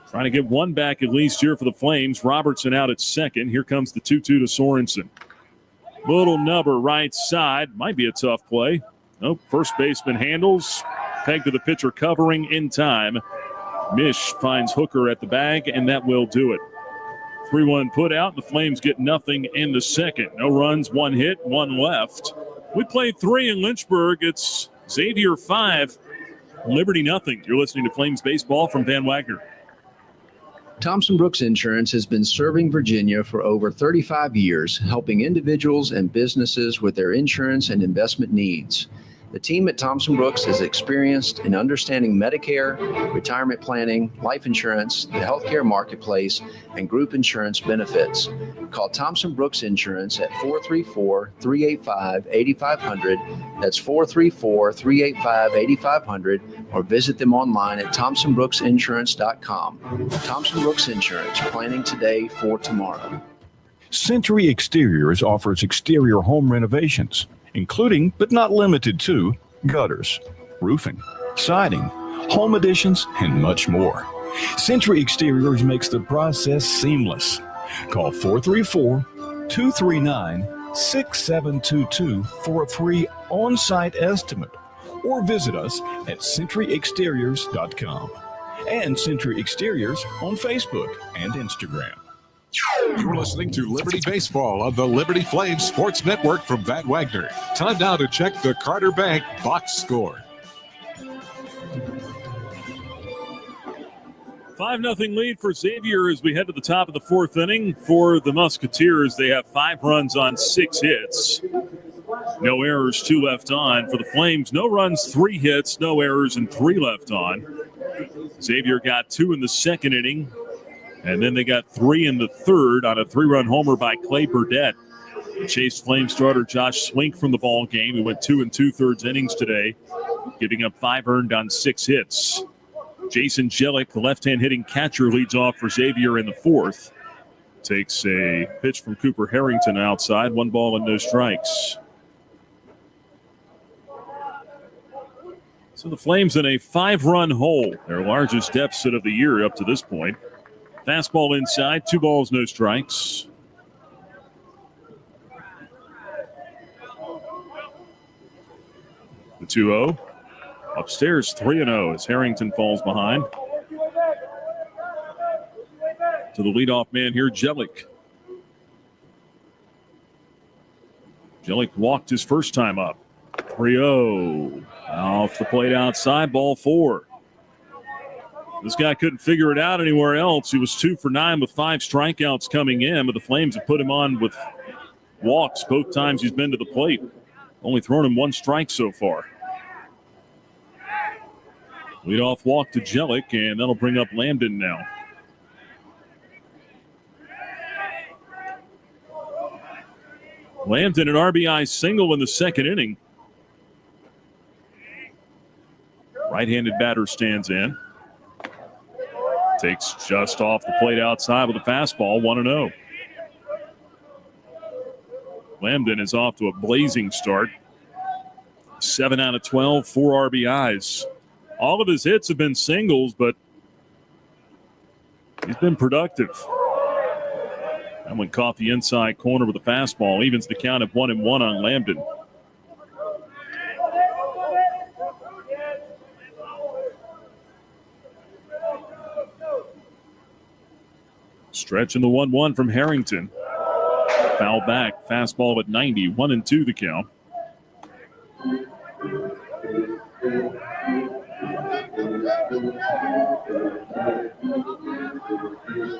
Trying to get one back at least here for the Flames. Robertson out at second. Here comes the 2-2 to Sorensen. Little nubber right side. Might be a tough play. Nope. First baseman handles. Peg to the pitcher covering in time. Mish finds Hooker at the bag, and that will do it. 3-1 put out. The Flames get nothing in the second. No runs, 1 hit, 1 left. We played 3 in Lynchburg. It's Xavier 5, Liberty nothing. You're listening to Flames Baseball from Van Wagner. Thompson Brooks Insurance has been serving Virginia for over 35 years, helping individuals and businesses with their insurance and investment needs. The team at Thompson Brooks is experienced in understanding Medicare, retirement planning, life insurance, the healthcare marketplace, and group insurance benefits. Call Thompson Brooks Insurance at 434-385-8500. That's 434-385-8500, or visit them online at thompsonbrooksinsurance.com. Thompson Brooks Insurance, planning today for tomorrow. Century Exteriors offers exterior home renovations, including but not limited to gutters, roofing, siding, home additions, and much more. Century Exteriors makes the process seamless. Call 434-239-6722 for a free on-site estimate, or visit us at centuryexteriors.com and Century Exteriors on Facebook and Instagram. You're listening to Liberty Baseball on the Liberty Flames Sports Network from Van Wagner. Time now to check the Carter Bank box score. 5-0 lead for Xavier as we head to the top of the 4th inning. For the Musketeers, they have 5 runs on 6 hits. No errors, 2 left on. For the Flames, no runs, 3 hits, no errors, and 3 left on. Xavier got 2 in the 2nd inning. And then they got 3 in the 3rd on a 3-run homer by Clay Burdett. Chased Flame starter Josh Swink from the ball game. He went 2 2/3 innings today, giving up 5 earned on 6 hits. Jason Jellick, the left-hand hitting catcher, leads off for Xavier in the 4th. Takes a pitch from Cooper Harrington outside. 1 ball and no strikes. So the Flames in a 5-run hole, their largest deficit of the year up to this point. Fastball inside, 2 balls, no strikes. The 2-0. Upstairs, 3-0 as Harrington falls behind. To the leadoff man here, Jellick. Jellick walked his first time up. 3-0. Off the plate outside, ball 4. This guy couldn't figure it out anywhere else. He was 2 for 9 with 5 strikeouts coming in, but the Flames have put him on with walks both times he's been to the plate. Only thrown him 1 strike so far. Leadoff walk to Jellick, and that'll bring up Lambden now. Lambden, an RBI single in the 2nd inning. Right-handed batter stands in. Takes just off the plate outside with a fastball, 1-0. Lambden is off to a blazing start. 7 out of 12, 4 RBIs. All of his hits have been singles, but he's been productive. That one caught the inside corner with a fastball. Evens the count of 1-1 on Lambden. Stretch in the 1-1 from Harrington. Foul back, fastball at 90, 1-2 the count.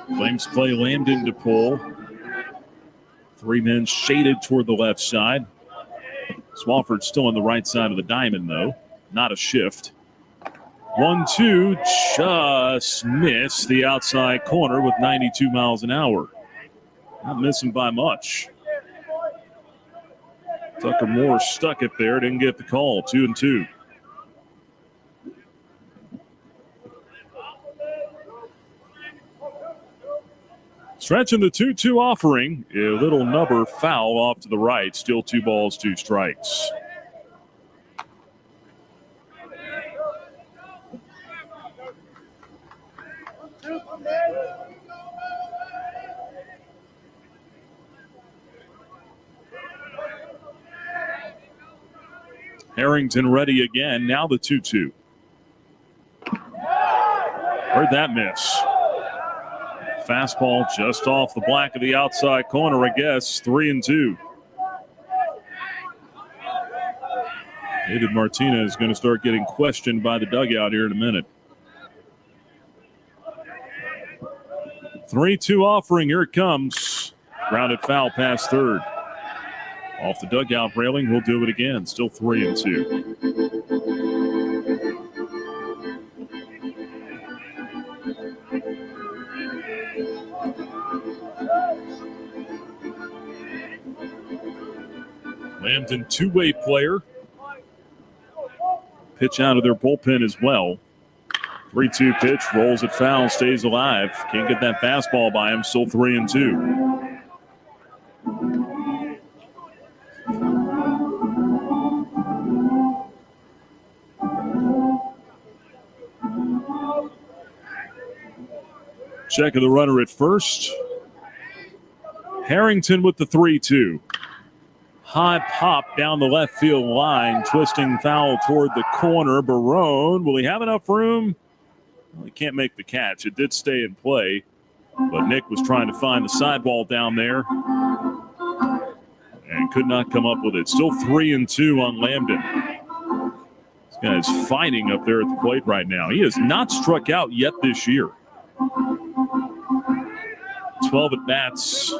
Flames play Lambden to pull. 3 men shaded toward the left side. Swafford's still on the right side of the diamond, though. Not a shift. 1-2, just missed the outside corner with 92 miles an hour. Not missing by much. Tucker Moore stuck it there, didn't get the call. 2-2. Stretching the 2-2 offering. A little number foul off to the right. Still 2 balls, 2 strikes. Harrington ready again. Now the 2-2. Where'd that miss? Fastball just off the black of the outside corner, I guess. 3-2. David Martinez is going to start getting questioned by the dugout here in a minute. 3-2 offering. Here it comes. Grounded foul past third. Off the dugout railing, we'll do it again. Still 3-2. Lambden, two-way player. Pitch out of their bullpen as well. 3-2 pitch, rolls it foul, stays alive. Can't get that fastball by him, still 3-2. Check of the runner at first. Harrington with the 3-2. High pop down the left field line, twisting foul toward the corner. Barone, will he have enough room? Well, he can't make the catch. It did stay in play, but Nick was trying to find the sidewall down there and could not come up with it. Still 3-2 on Lambden. This guy is fighting up there at the plate right now. He has not struck out yet this year. 12 at-bats.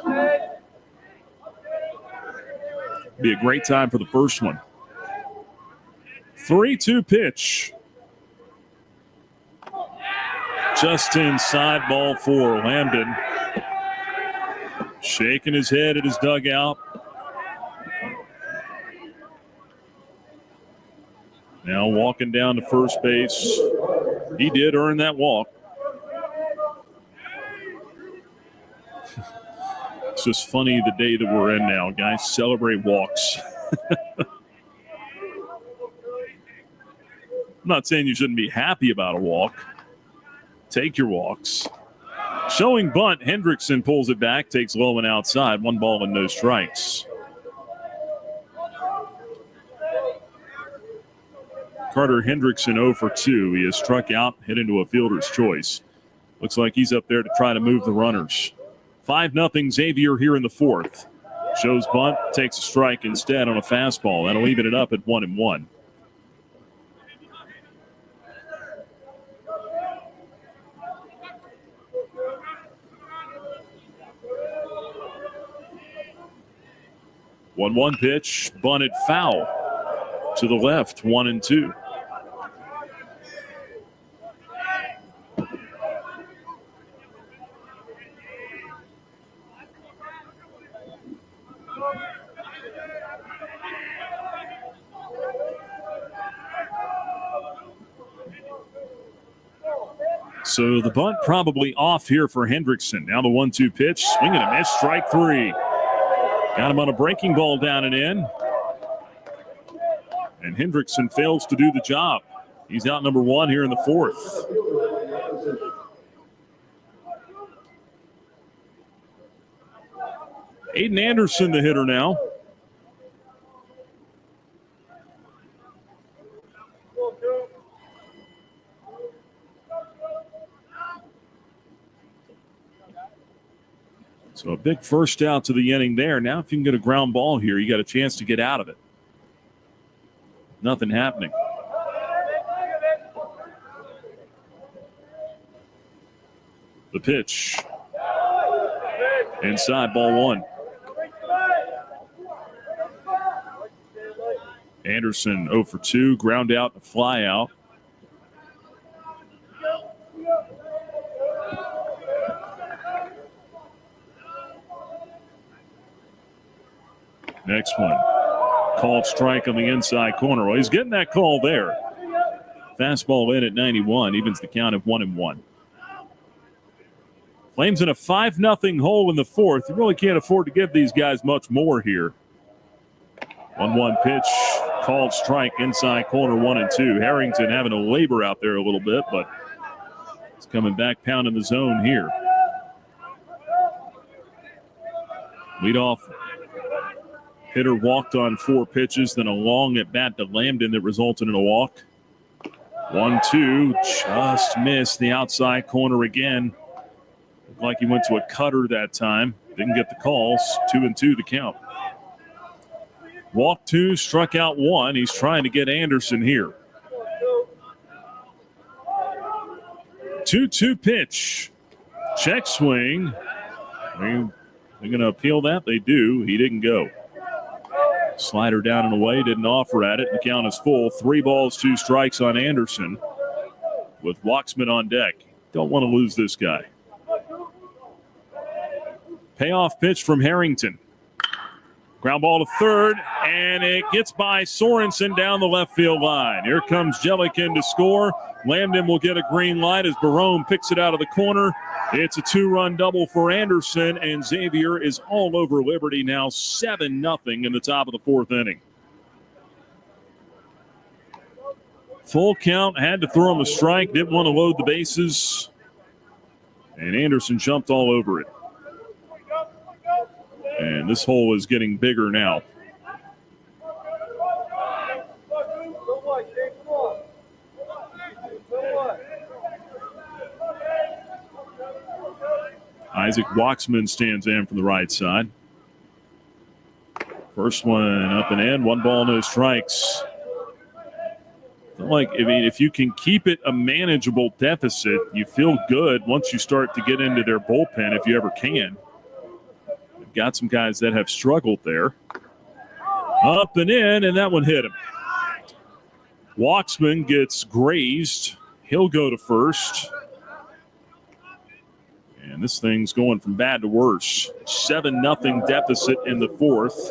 Be a great time for the first one. 3-2 pitch. Just inside, ball 4. Lambden shaking his head at his dugout. Now walking down to first base. He did earn that walk. It's just funny the day that we're in now. Guys celebrate walks. I'm not saying you shouldn't be happy about a walk. Take your walks. Showing bunt, Hendrickson pulls it back, takes low and outside. 1 ball and no strikes. Carter Hendrickson 0 for 2. He has struck out, hit into a fielder's choice. Looks like he's up there to try to move the runners. 5-0 Xavier here in the 4th. Shows bunt, takes a strike instead on a fastball. That'll even it up at 1-1. One pitch, bunted foul to the left, 1-2. So the bunt probably off here for Hendrickson. Now the 1-2 pitch, swing and a miss, strike 3. Got him on a breaking ball down and in. And Hendrickson fails to do the job. He's out number 1 here in the 4th. Aiden Anderson, the hitter now. So a big first out to the inning there. Now if you can get a ground ball here, you got a chance to get out of it. Nothing happening. The The pitch. Inside, ball one. Anderson 0 for 2, ground out and fly out. Next one. Called strike on the inside corner. Well, he's getting that call there. Fastball in at 91, evens the count of 1-1. Flames in a 5-0 hole in the fourth. You really can't afford to give these guys much more here. 1-1 pitch, called strike, inside corner 1-2. Harrington having to labor out there a little bit, but it's coming back, pounding the zone here. Leadoff hitter walked on 4 pitches, then a long at bat to Lambden that resulted in a walk. 1-2, just missed the outside corner again. Looked like he went to a cutter that time. Didn't get the calls. 2-2 the count. Walked 2, struck out 1. He's trying to get Anderson here. 2-2 pitch. Check swing. They're going to appeal that. They do. He didn't go. Slider down and away. Didn't offer at it. The count is full. 3 balls, 2 strikes on Anderson with Waxman on deck. Don't want to lose this guy. Payoff pitch from Harrington. Ground ball to third, and it gets by Sorensen down the left field line. Here comes Jellikin to score. Lambden will get a green light as Barone picks it out of the corner. It's a 2-run double for Anderson, and Xavier is all over Liberty now 7-0 in the top of the 4th inning. Full count, had to throw him a strike, didn't want to load the bases, and Anderson jumped all over it. And this hole is getting bigger now. Isaac Waxman stands in from the right side. First one up and in. 1 ball, no strikes. If you can keep it a manageable deficit, you feel good once you start to get into their bullpen, if you ever can. Got some guys that have struggled there. Up and in, and that one hit him. Waxman gets grazed. He'll go to first. And this thing's going from bad to worse. 7-0 deficit in the 4th.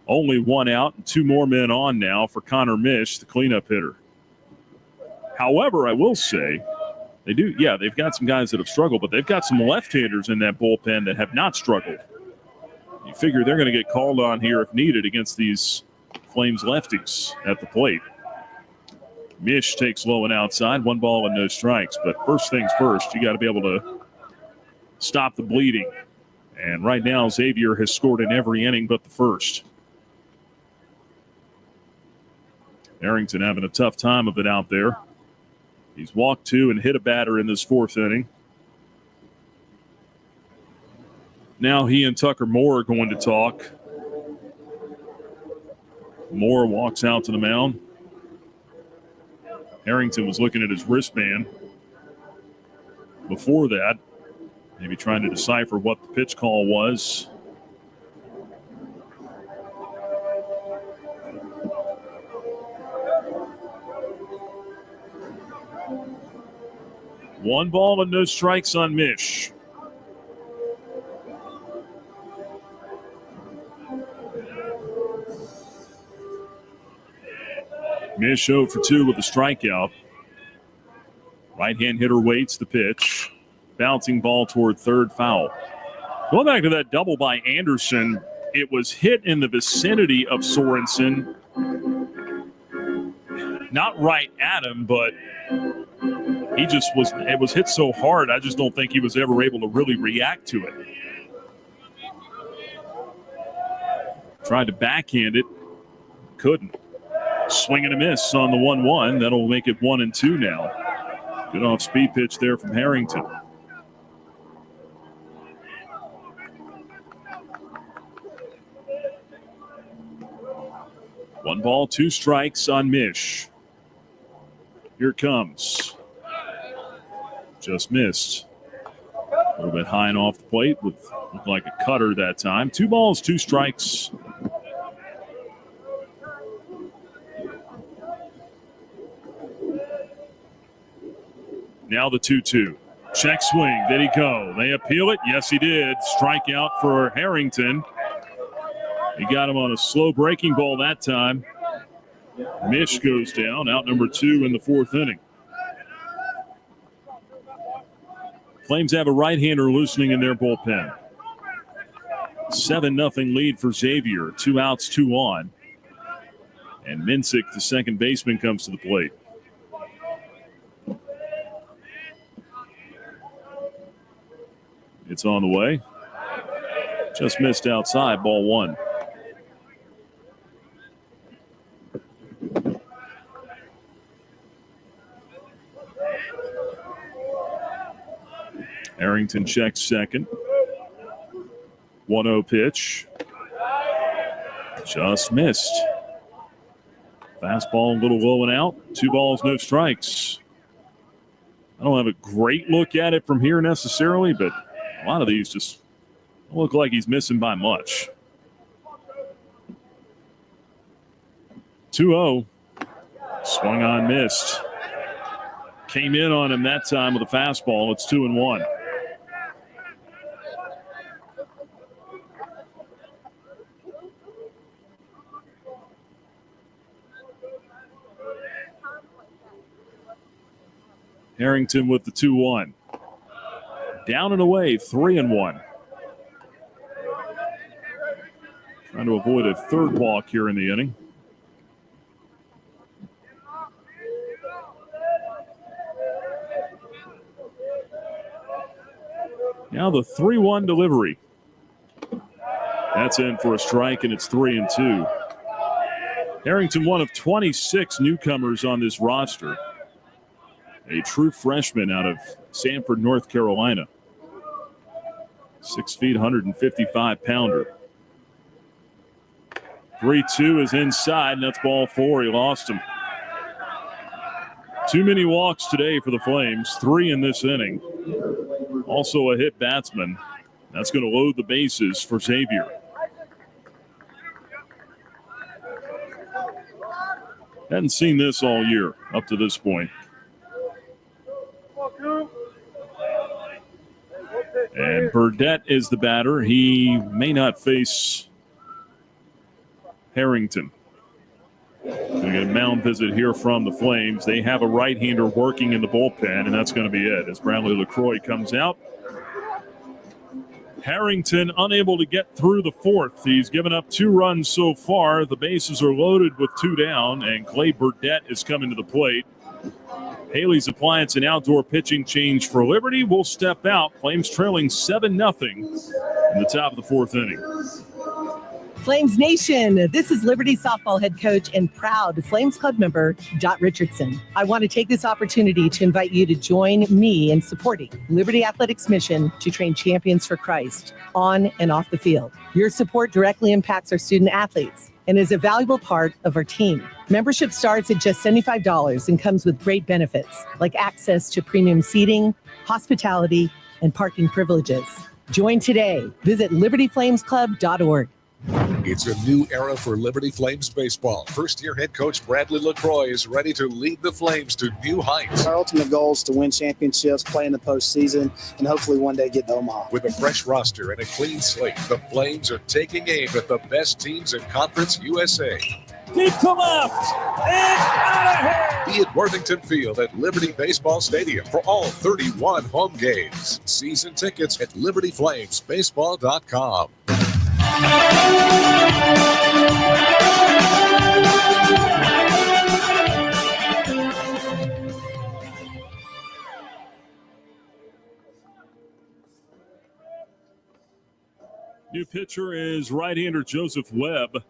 Only 1 out and 2 more men on now for Connor Mish, the cleanup hitter. However, I will say, they've got some guys that have struggled, but they've got some left-handers in that bullpen that have not struggled. You figure they're going to get called on here if needed against these Flames lefties at the plate. Mish takes low and outside, 1 ball and no strikes. But first things first, you got to be able to stop the bleeding. And right now, Xavier has scored in every inning but the first. Harrington having a tough time of it out there. He's walked 2 and hit a batter in this 4th inning. Now he and Tucker Moore are going to talk. Moore walks out to the mound. Harrington was looking at his wristband before that, maybe trying to decipher what the pitch call was. One ball and no strikes on Mish. Mish 0 for 2 with a strikeout. Right-hand hitter waits the pitch. Bouncing ball toward third, foul. Going back to that double by Anderson, it was hit in the vicinity of Sorensen. Not right at him, but it was hit so hard, I just don't think he was ever able to really react to it. Tried to backhand it, couldn't. Swing and a miss on the 1-1. That'll make it 1-2 now. Good off-speed pitch there from Harrington. One ball, 2 strikes on Mish. Here comes. Just missed. A little bit high and off the plate with looked like a cutter that time. 2 balls, 2 strikes. Now the 2-2. Check swing. Did he go? They appeal it. Yes, he did. Strikeout for Harrington. He got him on a slow breaking ball that time. Mish goes down, out number 2 in the 4th inning. Flames have a right-hander loosening in their bullpen. 7-0 lead for Xavier. 2 outs, 2 on. And Minsick, the second baseman, comes to the plate. It's on the way. Just missed outside, ball 1. Harrington checks second. 1-0 pitch. Just missed. Fastball a little low and out. 2 balls, no strikes. I don't have a great look at it from here necessarily, but a lot of these just don't look like he's missing by much. 2-0. Swung on, missed. Came in on him that time with a fastball. It's 2-1. Harrington with the 2-1. Down and away, 3-1. Trying to avoid a third walk here in the inning. Now the 3-1 delivery. That's in for a strike, and it's 3-2. Harrington, one of 26 newcomers on this roster. A true freshman out of Sanford, North Carolina. 6 feet, 155-pounder. 3-2 is inside, and that's ball 4. He lost him. Too many walks today for the Flames. 3 in this inning. Also a hit batsman. That's going to load the bases for Xavier. Hadn't seen this all year up to this point. And Burdette is the batter. He may not face Harrington. Going to get a mound visit here from the Flames. They have a right-hander working in the bullpen, and that's going to be it as Bradley LaCroix comes out. Harrington unable to get through the 4th. He's given up 2 runs so far. The bases are loaded with 2 down, and Clay Burdette is coming to the plate. Haley's Appliance and outdoor pitching change for Liberty will step out. Flames trailing 7-0 in the top of the 4th inning. Flames Nation, this is Liberty softball head coach and proud Flames Club member, Dot Richardson. I want to take this opportunity to invite you to join me in supporting Liberty Athletics' mission to train champions for Christ on and off the field. Your support directly impacts our student athletes and is a valuable part of our team. Membership starts at just $75 and comes with great benefits like access to premium seating, hospitality, and parking privileges. Join today. Visit libertyflamesclub.org. It's a new era for Liberty Flames baseball. First-year head coach Bradley LaCroix is ready to lead the Flames to new heights. Our ultimate goal is to win championships, play in the postseason, and hopefully one day get to Omaha. With a fresh roster and a clean slate, the Flames are taking aim at the best teams in Conference USA. Deep to left, and out of here! Be at Worthington Field at Liberty Baseball Stadium for all 31 home games. Season tickets at libertyflamesbaseball.com. New pitcher is right-hander Joseph Webb.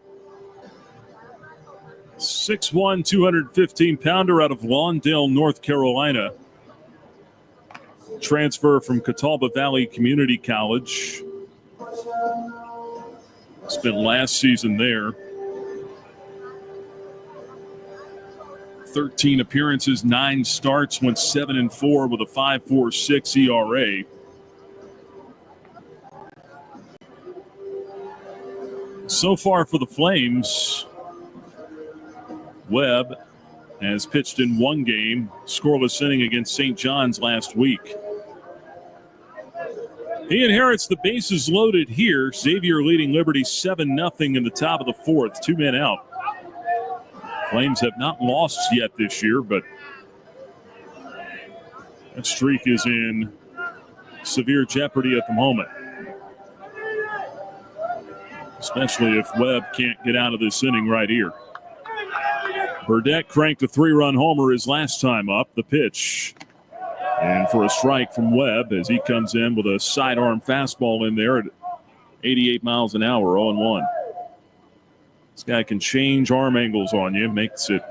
6'1", 215-pounder out of Lawndale, North Carolina. Transfer from Catawba Valley Community College. Spent last season there. 13 appearances, 9 starts, went 7-4 with a 5.46 ERA. So far for the Flames, Webb has pitched in one game, scoreless inning against St. John's last week. He inherits the bases loaded here. Xavier leading Liberty 7-0 in the top of the fourth, 2 men out. Flames have not lost yet this year, but that streak is in severe jeopardy at the moment. Especially if Webb can't get out of this inning right here. Burdette cranked a 3-run homer his last time up. The pitch. And for a strike from Webb as he comes in with a sidearm fastball in there at 88 miles an hour, 0-1. This guy can change arm angles on you, makes it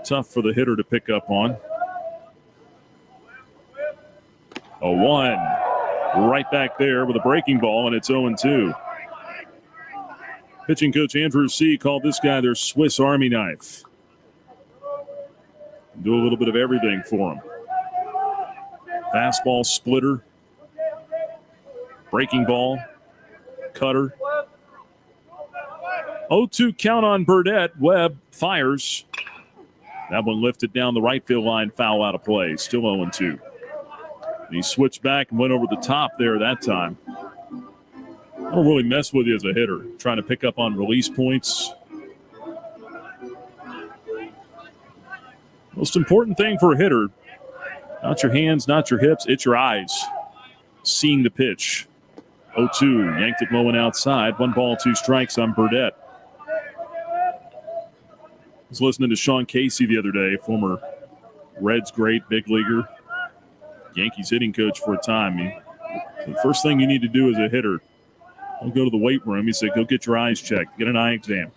tough for the hitter to pick up on. 0-1. Right back there with a breaking ball, and it's 0-2. Pitching coach Andrew C. called this guy their Swiss Army knife. Do a little bit of everything for him. Fastball, splitter, breaking ball, cutter. 0-2 count on Burdette. Webb fires. That one lifted down the right field line, foul out of play. Still 0-2. He switched back and went over the top there that time. I don't really mess with you as a hitter, trying to pick up on release points. Most important thing for a hitter, not your hands, not your hips, it's your eyes. Seeing the pitch. 0-2, yanked it low and outside. 1 ball, 2 strikes on Burdette. I was listening to Sean Casey the other day, former Reds great, big leaguer, Yankees hitting coach for a time. The first thing you need to do as a hitter, don't go to the weight room. He said, go get your eyes checked. Get an eye exam.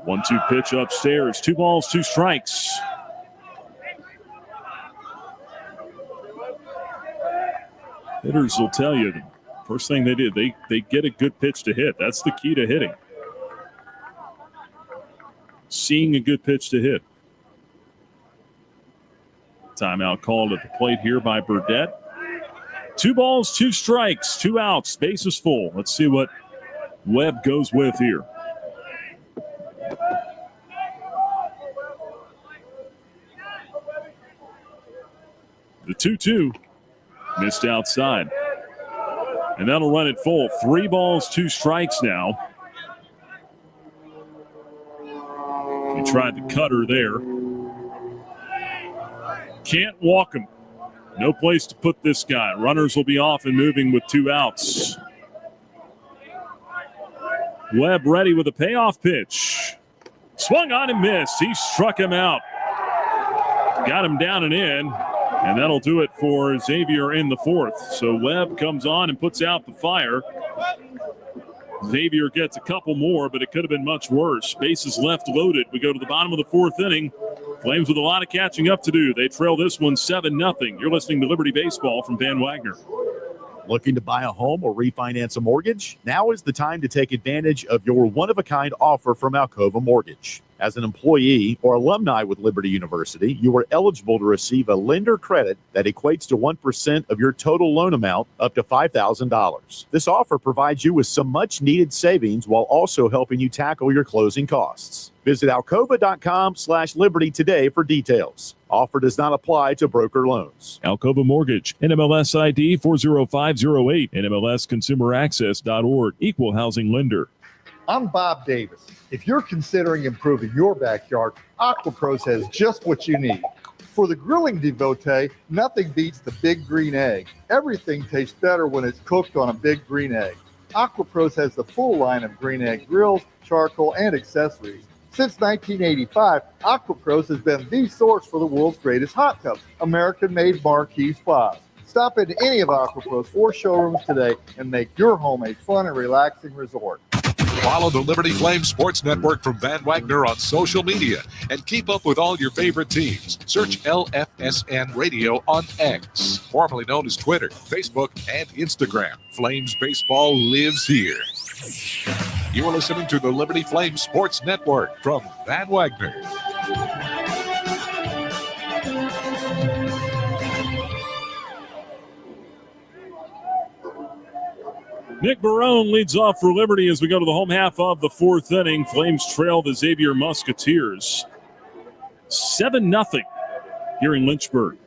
1-2 pitch upstairs. 2 balls, 2 strikes. Hitters will tell you the first thing they did, they get a good pitch to hit. That's the key to hitting. Seeing a good pitch to hit. Timeout called at the plate here by Burdette. 2 balls, 2 strikes, 2 outs, bases full. Let's see what Webb goes with here. The 2-2 missed outside. And that'll run it full. 3 balls, 2 strikes now. He tried the cutter there. Can't walk him. No place to put this guy. Runners will be off and moving with 2 outs. Webb ready with a payoff pitch. Swung on and missed. He struck him out. Got him down and in. And that'll do it for Xavier in the 4th. So Webb comes on and puts out the fire. Xavier gets a couple more, but it could have been much worse. Bases left loaded. We go to the bottom of the 4th inning. Flames with a lot of catching up to do. They trail this one 7-0. You're listening to Liberty Baseball from Van Wagner. Looking to buy a home or refinance a mortgage? Now is the time to take advantage of your one-of-a-kind offer from Alcova Mortgage. As an employee or alumni with Liberty University, you are eligible to receive a lender credit that equates to 1% of your total loan amount up to $5,000. This offer provides you with some much-needed savings while also helping you tackle your closing costs. Visit alcova.com/liberty today for details. Offer does not apply to broker loans. Alcova Mortgage, NMLS ID 40508, NMLSConsumerAccess.org, Equal Housing Lender. I'm Bob Davis. If you're considering improving your backyard, AquaPros has just what you need. For the grilling devotee, nothing beats the big green egg. Everything tastes better when it's cooked on a big green egg. AquaPros has the full line of green egg grills, charcoal, and accessories. Since 1985, AquaPros has been the source for the world's greatest hot tubs, American-made marquee spas. Stop into any of AquaPros 4 showrooms today and make your home a fun and relaxing resort. Follow the Liberty Flames Sports Network from Van Wagner on social media and keep up with all your favorite teams. Search LFSN Radio on X, formerly known as Twitter, Facebook, and Instagram. Flames baseball lives here. You are listening to the Liberty Flames Sports Network from Van Wagner. Nick Barone leads off for Liberty as we go to the home half of the fourth inning. Flames trail the Xavier Musketeers 7-0 here in Lynchburg.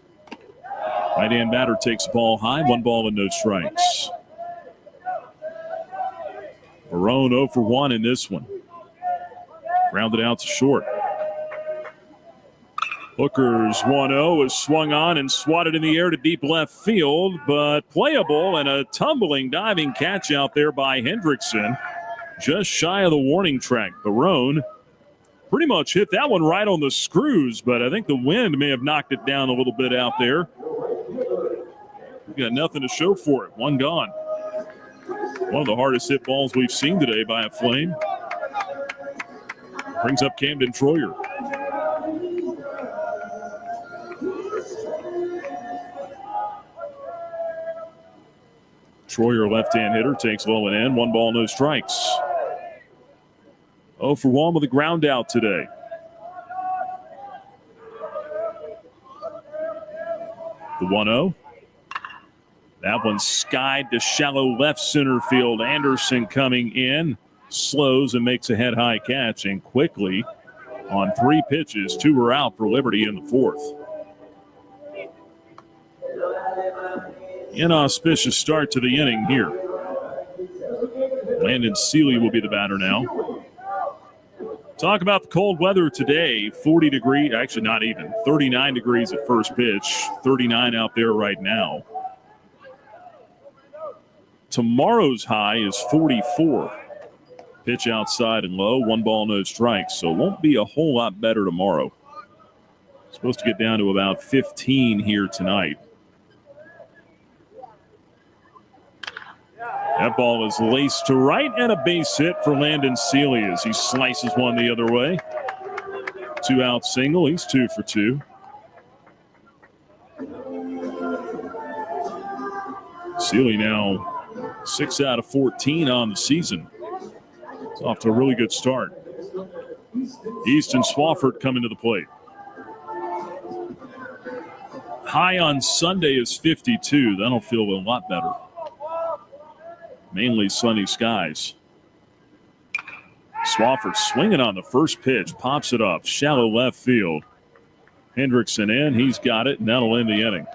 Right-hand batter takes the ball high, 1 ball and no strikes. Barone 0 for 1 in this one. Grounded out to short. Hooker's 1-0 is swung on and swatted in the air to deep left field, but playable and a tumbling, diving catch out there by Hendrickson. Just shy of the warning track. Barone pretty much hit that one right on the screws, but I think the wind may have knocked it down a little bit out there. We got nothing to show for it. One gone. One of the hardest hit balls we've seen today by a Flame. Brings up Camden Troyer. Troyer, left-hand hitter, takes low and in. 1 ball, no strikes. 0 for 1 with a ground out today. The 1-0. That one skied to shallow left center field. Anderson coming in, slows and makes a head-high catch, and quickly on 3 pitches, 2 were out for Liberty in the fourth. Inauspicious start to the inning here. Landon Seeley will be the batter now. Talk about the cold weather today. 40 degrees, actually not even, 39 degrees at first pitch, 39 out there right now. Tomorrow's high is 44. Pitch outside and low, 1 ball, no strikes. So it won't be a whole lot better tomorrow. It's supposed to get down to about 15 here tonight. That ball is laced to right, and a base hit for Landon Seeley as he slices one the other way. 2-out single. He's 2 for 2. Seeley now 6 out of 14 on the season. It's off to a really good start. Easton Swafford coming to the plate. High on Sunday is 52. That'll feel a lot better. Mainly sunny skies. Swafford swinging on the first pitch, pops it up, shallow left field. Hendrickson in, he's got it, and that'll end the inning.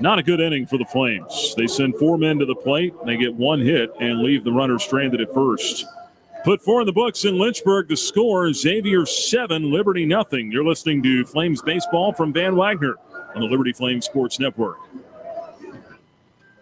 Not a good inning for the Flames. They send 4 men to the plate, they get 1 hit, and leave the runner stranded at first. Put 4 in the books in Lynchburg. The score, Xavier 7, Liberty nothing. You're listening to Flames Baseball from Van Wagner on the Liberty Flames Sports Network.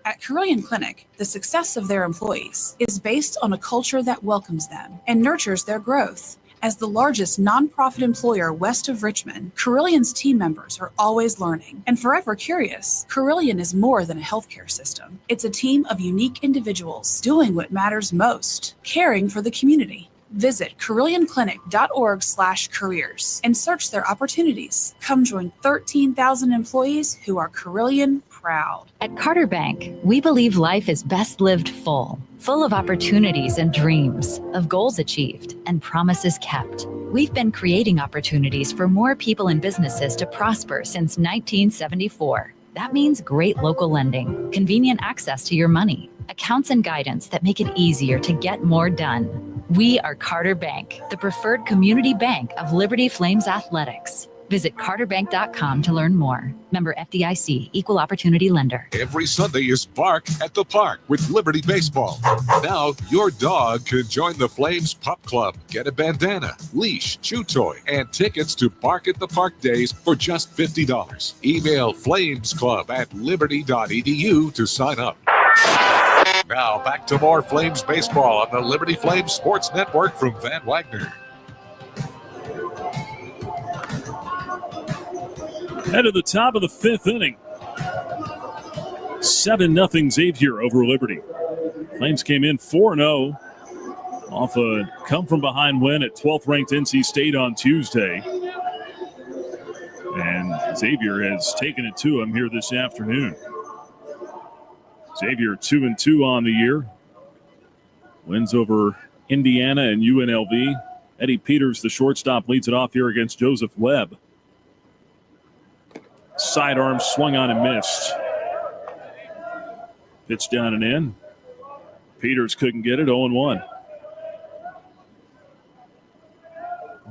At Carilion Clinic, the success of their employees is based on a culture that welcomes them and nurtures their growth. As the largest nonprofit employer west of Richmond, Carillion's team members are always learning and forever curious. Carilion is more than a healthcare system. It's a team of unique individuals doing what matters most, caring for the community. Visit CarillionClinic.org/careers and search their opportunities. Come join 13,000 employees who are Carilion proud. At Carter Bank, we believe life is best lived full of opportunities and dreams, of goals achieved and promises kept. We've been creating opportunities for more people and businesses to prosper since 1974. That means great local lending, convenient access to your money, accounts and guidance that make it easier to get more done. We are Carter Bank, the preferred community bank of Liberty Flames Athletics. Visit carterbank.com to learn more. Member FDIC, Equal Opportunity Lender. Every Sunday is Bark at the Park with Liberty Baseball. Now your dog can join the Flames Pup Club. Get a bandana, leash, chew toy, and tickets to Bark at the Park days for just $50. Email flamesclub@liberty.edu to sign up. Now back to more Flames baseball on the Liberty Flames Sports Network from Van Wagner. Head to the top of the 5th inning. 7-0 Xavier over Liberty. Flames came in 4-0 off a come-from-behind win at 12th-ranked NC State on Tuesday. And Xavier has taken it to him here this afternoon. Xavier 2-2 on the year. Wins over Indiana and UNLV. Eddie Peters, the shortstop, leads it off here against Joseph Webb. Sidearm swung on and missed. Pitch down and in. Peters couldn't get it, 0-1.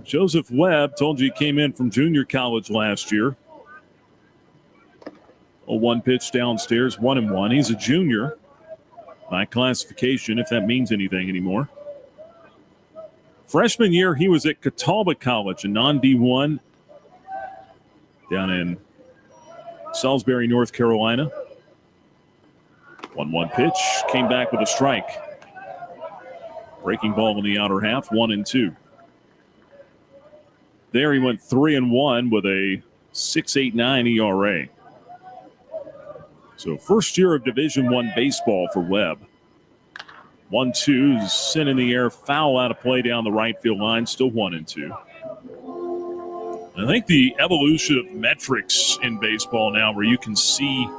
Joseph Webb, told you he came in from junior college last year. 0-1 pitch downstairs, 1-1. He's a junior by classification, if that means anything anymore. Freshman year, he was at Catawba College, a non-D1 down in Salisbury, North Carolina. 1-1 pitch, came back with a strike. Breaking ball in the outer half, 1-2. There he went 3-1 with a 6.89 ERA. So first year of Division I baseball for Webb. 1-2, sent in the air, foul out of play down the right field line, still 1-2. I think the evolution of metrics in baseball now, where you can see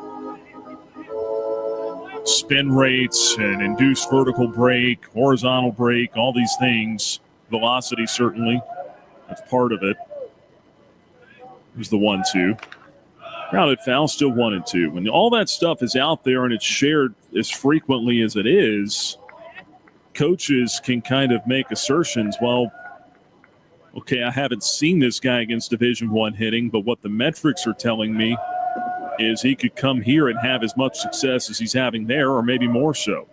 spin rates and induced vertical break, horizontal break, all these things, velocity certainly, that's part of it. Here's the 1-2. Grounded foul, still 1-2. When all that stuff is out there and it's shared as frequently as it is, coaches can kind of make assertions. Well, okay, I haven't seen this guy against Division I hitting, but what the metrics are telling me is he could come here and have as much success as he's having there, or maybe more so.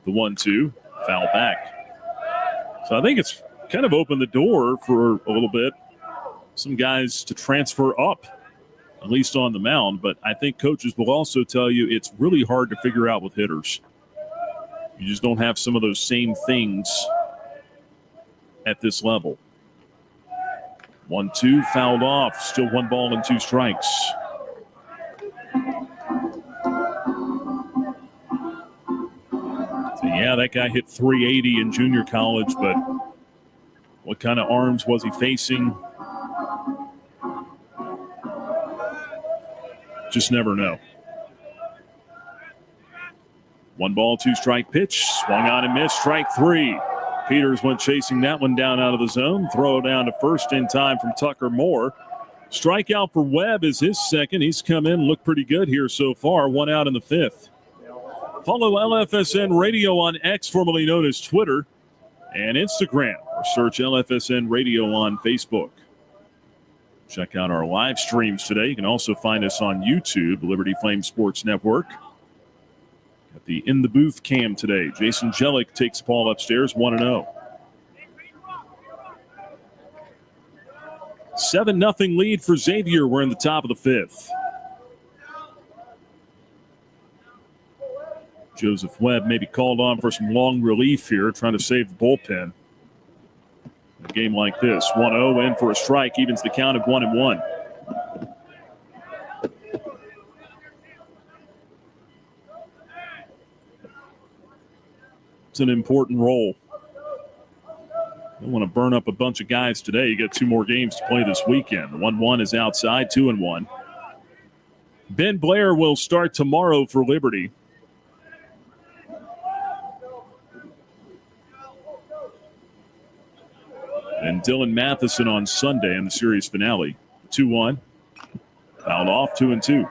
The 1-2, foul back. So I think it's kind of opened the door for a little bit, some guys to transfer up, at least on the mound. But I think coaches will also tell you it's really hard to figure out with hitters. You just don't have some of those same things at this level. 1-2, fouled off. Still 1 ball and 2 strikes. So yeah, that guy hit 380 in junior college, but what kind of arms was he facing? Just never know. 1 ball, 2 strike pitch. Swung on and missed. Strike 3. Peters went chasing that one down out of the zone. Throw down to first in time from Tucker Moore. Strikeout for Webb is his second. He's come in, looked pretty good here so far. 1 out in the 5th. Follow LFSN Radio on X, formerly known as Twitter, and Instagram, or search LFSN Radio on Facebook. Check out our live streams today. You can also find us on YouTube, Liberty Flame Sports Network. Got the In the Booth cam today. Jason Jellick takes the ball upstairs, 1-0. 7-0 lead for Xavier. We're in the top of the 5th. Joseph Webb may be called on for some long relief here, trying to save the bullpen. A game like this, 1-0 in for a strike, evens the count of 1-1. It's an important role. Don't want to burn up a bunch of guys today. You got 2 more games to play this weekend. The 1-1 is outside, 2-1. Ben Blair will start tomorrow for Liberty. And Dylan Matheson on Sunday in the series finale. 2-1. Fouled off, 2-2.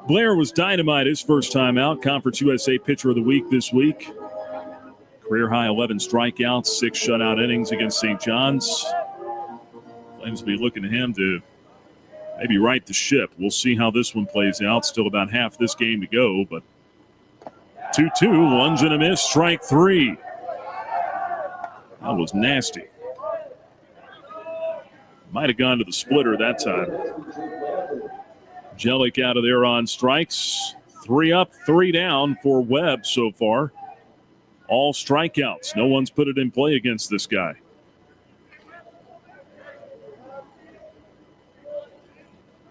Blair was dynamite his first time out. Conference USA Pitcher of the Week this week. Career high 11 strikeouts, 6 shutout innings against St. John's. Flames will be looking to him to maybe right the ship. We'll see how this one plays out. Still about half this game to go, but 2-2, lunge and a miss, strike 3. That was nasty. Might have gone to the splitter that time. Jellick out of there on strikes. 3 up, 3 down for Webb so far. All strikeouts. No one's put it in play against this guy.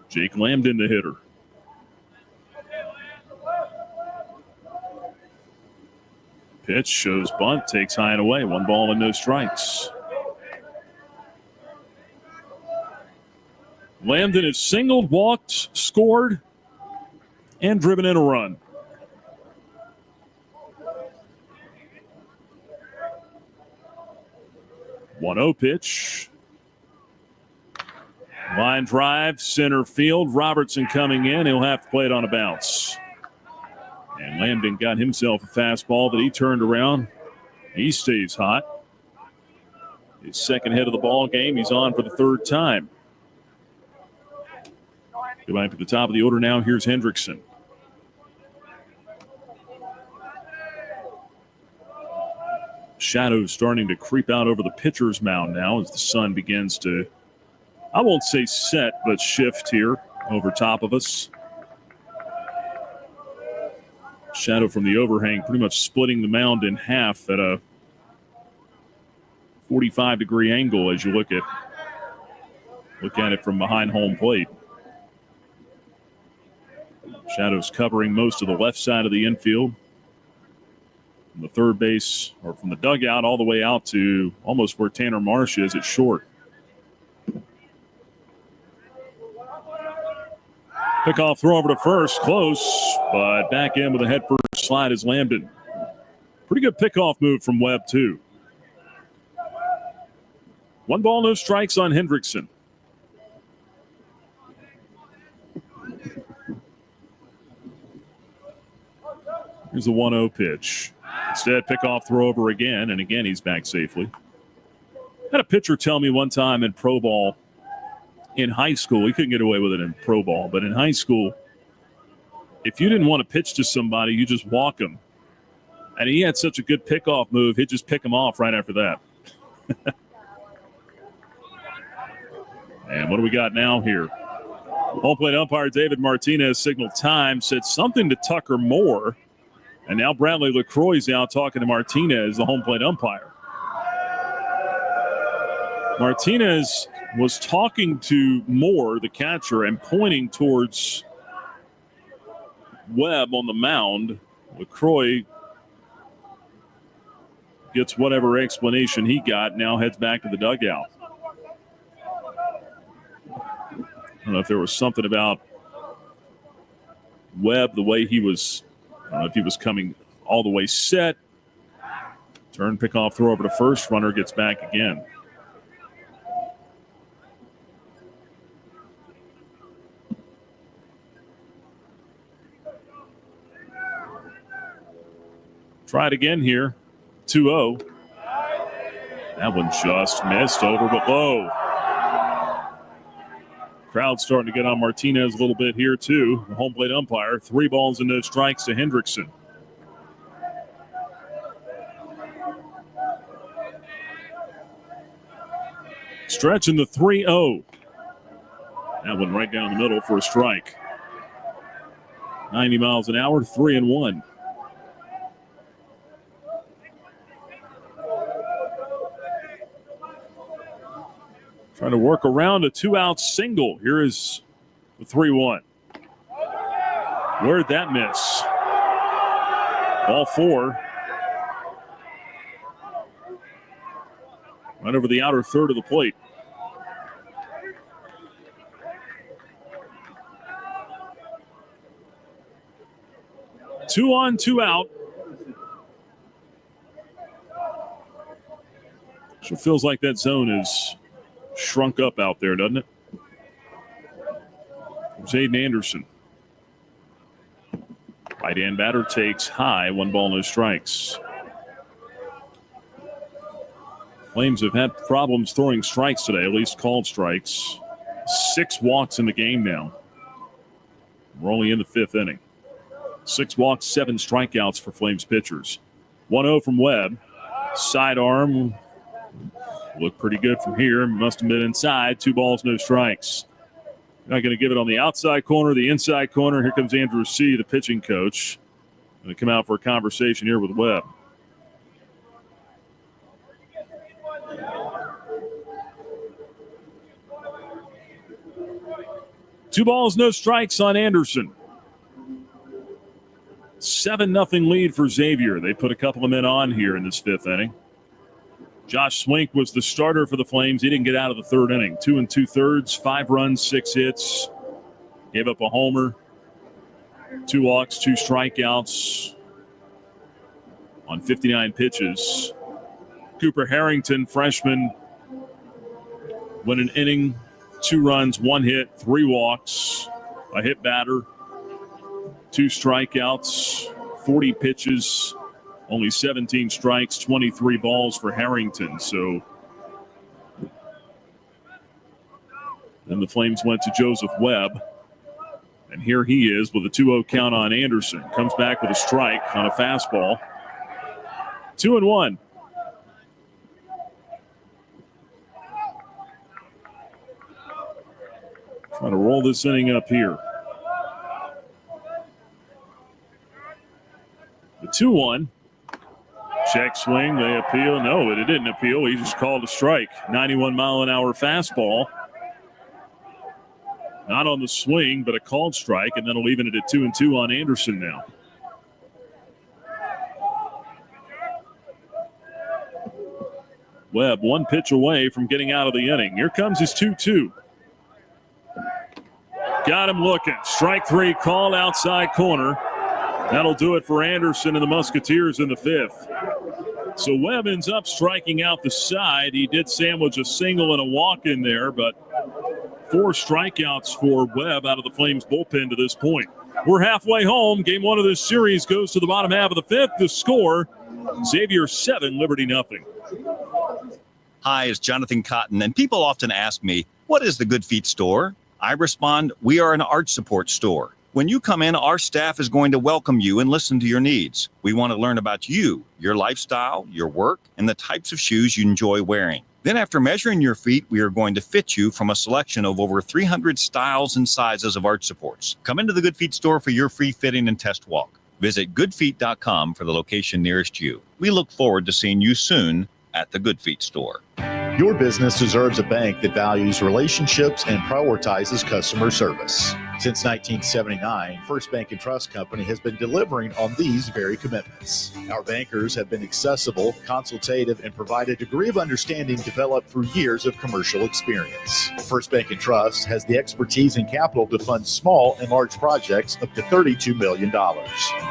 Jake Lambden, the hitter. Pitch shows bunt, takes high and away. 1 ball and no strikes. Lambden has singled, walked, scored, and driven in a run. One-0 pitch. Line drive, center field. Robertson coming in. He'll have to play it on a bounce. And Lambden got himself a fastball that he turned around. He stays hot. His second hit of the ball game. He's on for the third time. Go back to the top of the order now. Here's Hendrickson. Shadows starting to creep out over the pitcher's mound now as the sun begins to, I won't say set, but shift here over top of us. Shadow from the overhang pretty much splitting the mound in half at a 45-degree angle as you look at it from behind home plate. Shadows covering most of the left side of the infield. From the third base, or from the dugout all the way out to almost where Tanner Marsh is at short. Pickoff throw over to first, close, but back in with a head first slide is Lambden. Pretty good pickoff move from Webb, too. 1 ball, no strikes on Hendrickson. Here's the 1-0 pitch. Instead, pickoff throw over again, and again he's back safely. Had a pitcher tell me one time in pro ball, in high school, he couldn't get away with it in pro ball, but in high school, if you didn't want to pitch to somebody, you just walk them. And he had such a good pickoff move, he'd just pick them off right after that. And what do we got now here? Home plate umpire David Martinez signaled time, said something to Tucker Moore. And now Bradley LaCroix's out talking to Martinez, the home plate umpire. Martinez was talking to Moore, the catcher, and pointing towards Webb on the mound. LaCroix gets whatever explanation he got, now heads back to the dugout. I don't know if there was something about Webb, the way he was, I don't know if he was coming all the way set. Turn, pickoff, throw over to first. Runner gets back again. Try it again here. 2-0. That one just missed over, but low. Crowd starting to get on Martinez a little bit here, too. The home plate umpire. 3 balls and no strikes to Hendrickson. Stretching the 3-0. That one right down the middle for a strike. 90 miles an hour, 3-1. Trying to work around a 2-out single. Here is the 3-1. Where'd that miss? Ball 4. Right over the outer third of the plate. Two on, 2 out. So it feels like that zone is shrunk up out there, doesn't it? Zayden Anderson. Right-hand batter takes high. 1 ball, no strikes. Flames have had problems throwing strikes today, at least called strikes. 6 walks in the game now. We're only in the 5th inning. 6 walks, 7 strikeouts for Flames pitchers. 1-0 from Webb. Sidearm. Looked pretty good from here. Must have been inside. 2 balls, no strikes. Not going to give it on the outside corner, the inside corner. Here comes Andrew C., the pitching coach. Going to come out for a conversation here with Webb. Two balls, no strikes on Anderson. 7-0 lead for Xavier. They put a couple of men on here in this 5th inning. Josh Swink was the starter for the Flames. He didn't get out of the 3rd inning. 2 2/3, 5 runs, 6 hits. Gave up a homer, 2 walks, 2 strikeouts on 59 pitches. Cooper Harrington, freshman, went an inning, 2 runs, 1 hit, 3 walks, a hit batter, 2 strikeouts, 40 pitches, only 17 strikes, 23 balls for Harrington. So then the Flames went to Joseph Webb. And here he is with a 2-0 count on Anderson. Comes back with a strike on a fastball. 2-1. Trying to roll this inning up here. The 2-1. Check swing. They appeal. No, it didn't appeal. He just called a strike. 91-mile-an-hour fastball. Not on the swing, but a called strike, and that'll leave it at 2-2 on Anderson now. Webb, one pitch away from getting out of the inning. Here comes his 2-2. Got him looking. Strike three called outside corner. That'll do it for Anderson and the Musketeers in the fifth. So Webb ends up striking out the side. He did sandwich a single and a walk in there, but 4 strikeouts for Webb out of the Flames bullpen to this point. We're halfway home. Game 1 of this series goes to the bottom half of the fifth. The score, Xavier 7, Liberty nothing. Hi, it's Jonathan Cotton, and people often ask me, what is the Good Feet store? I respond, we are an arch support store. When you come in, our staff is going to welcome you and listen to your needs. We want to learn about you, your lifestyle, your work, and the types of shoes you enjoy wearing. Then after measuring your feet, we are going to fit you from a selection of over 300 styles and sizes of arch supports. Come into the Good Feet store for your free fitting and test walk. Visit goodfeet.com for the location nearest you. We look forward to seeing you soon at the Good Feet store. Your business deserves a bank that values relationships and prioritizes customer service. Since 1979, First Bank and Trust Company has been delivering on these very commitments. Our bankers have been accessible, consultative, and provide a degree of understanding developed through years of commercial experience. First Bank and Trust has the expertise and capital to fund small and large projects up to $32 million.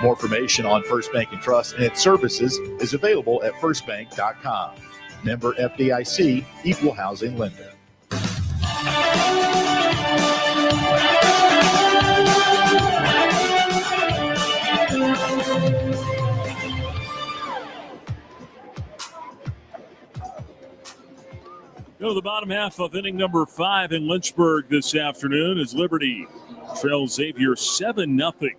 More information on First Bank and Trust and its services is available at firstbank.com. Member FDIC, Equal Housing Lender. Go to the bottom half of inning number 5 in Lynchburg this afternoon as Liberty trails Xavier 7-0.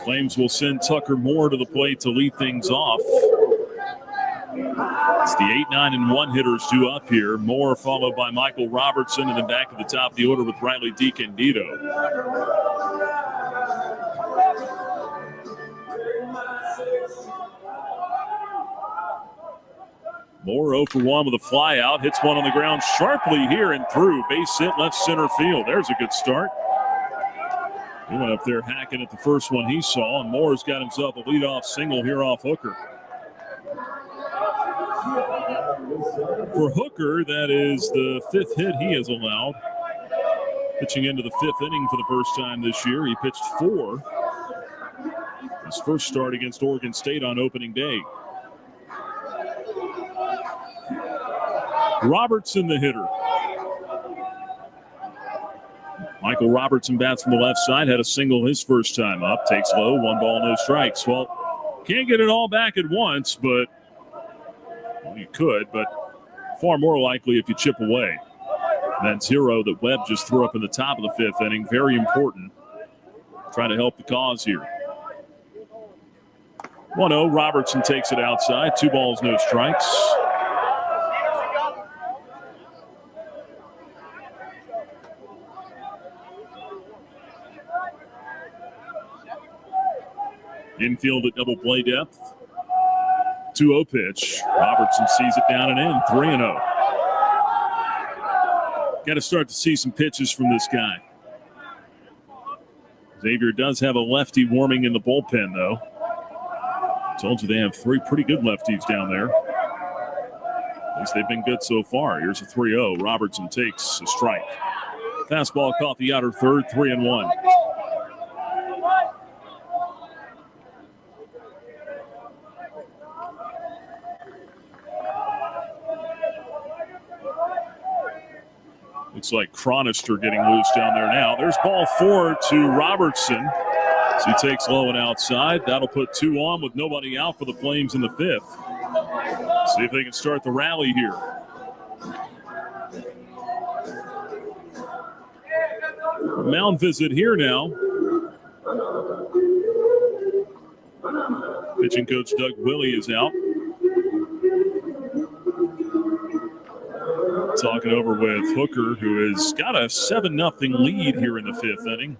Flames will send Tucker Moore to the plate to lead things off. It's the 8-9-1 hitters due up here. Moore followed by Michael Robertson, and then back at the top of the order with Riley DiCandido. Moore 0 for 1 with a fly out. Hits one on the ground sharply here and through. Base hit left center field. There's a good start. He went up there hacking at the first one he saw, and Moore's got himself a leadoff single here off Hooker. For Hooker, that is the 5th hit he has allowed. Pitching into the 5th inning for the first time this year. He pitched 4. His first start against Oregon State on opening day. Robertson, the hitter. Michael Robertson bats from the left side, had a single his first time up, takes low, 1 ball, no strikes. Well, can't get it all back at once, but well, you could, but far more likely if you chip away. That 0 that Webb just threw up in the top of the 5th inning, very important. Trying to help the cause here. 1-0, Robertson takes it outside, 2 balls, no strikes. Infield at double play depth. 2-0 pitch. Robertson sees it down and in. 3-0. Got to start to see some pitches from this guy. Xavier does have a lefty warming in the bullpen, though. Told you they have 3 pretty good lefties down there. At least they've been good so far. Here's a 3-0. Robertson takes a strike. Fastball caught the outer third. 3-1. Looks like Chronister getting loose down there now. There's ball 4 to Robertson. So he takes low and outside. That'll put 2 on with nobody out for the Flames in the 5th. See if they can start the rally here. Mound visit here now. Pitching coach Doug Willey is out. Talking over with Hooker, who has got a 7-0 lead here in the 5th inning.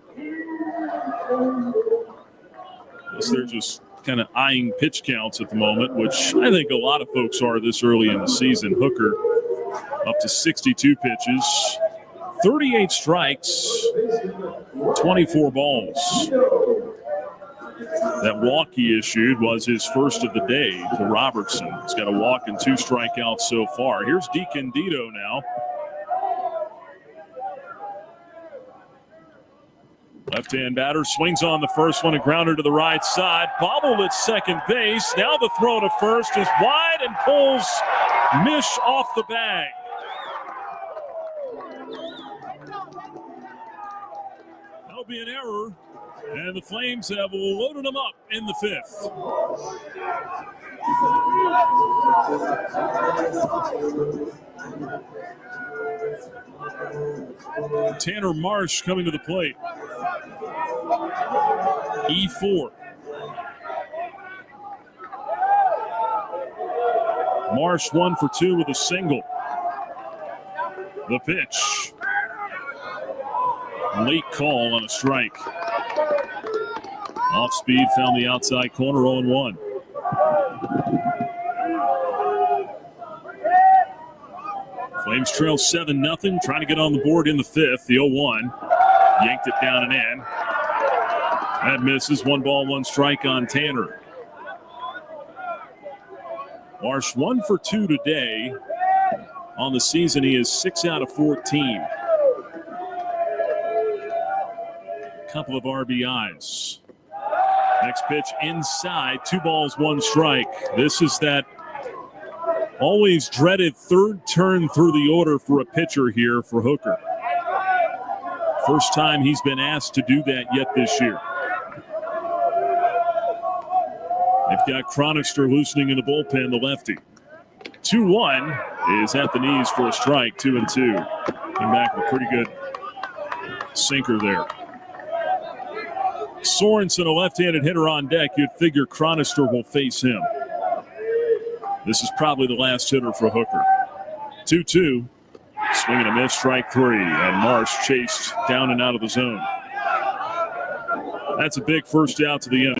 Guess they're just kind of eyeing pitch counts at the moment, which I think a lot of folks are this early in the season. Hooker up to 62 pitches, 38 strikes, 24 balls. That walk he issued was his first of the day to Robertson. He's got a walk and 2 strikeouts so far. Here's DiCandido now. Left-hand batter swings on the first one, a grounder to the right side. Bobbled at second base. Now the throw to first is wide and pulls Mish off the bag. That'll be an error. And the Flames have loaded them up in the 5th. Tanner Marsh coming to the plate. E4. Marsh 1 for 2 with a single. The pitch. Late call on a strike. Off speed, found the outside corner, 0-1. Flames trail 7-0, trying to get on the board in the 5th. The 0-1. Yanked it down and in. That misses. 1 ball, 1 strike on Tanner. Marsh 1 for 2 today. On the season, he is 6 out of 14. Couple of RBIs. Next pitch inside, 2 balls, 1 strike. This is that always dreaded third turn through the order for a pitcher here for Hooker. First time he's been asked to do that yet this year. They've got Chronister loosening in the bullpen, the lefty. 2-1 is at the knees for a strike, 2-2. Came back with a pretty good sinker there. Sorensen, a left-handed hitter on deck. You'd figure Chronister will face him. This is probably the last hitter for Hooker. 2-2. Swing and a miss, strike 3. And Marsh chased down and out of the zone. That's a big first out to the inning.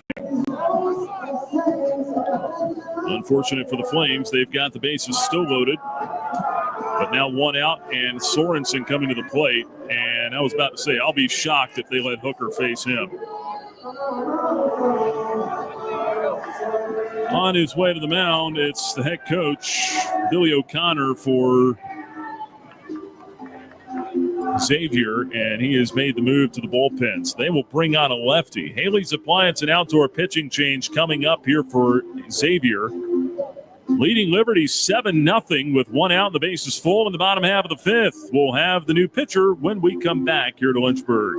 Unfortunate for the Flames. They've got the bases still loaded. But now 1 out and Sorensen coming to the plate. And I was about to say, I'll be shocked if they let Hooker face him. On his way to the mound, it's the head coach, Billy O'Connor, for Xavier, and he has made the move to the bullpens. They will bring on a lefty. Haley's Appliance and outdoor pitching change coming up here for Xavier. Leading Liberty 7-0 with 1 out. The base is full in the bottom half of the 5th. We'll have the new pitcher when we come back here to Lynchburg.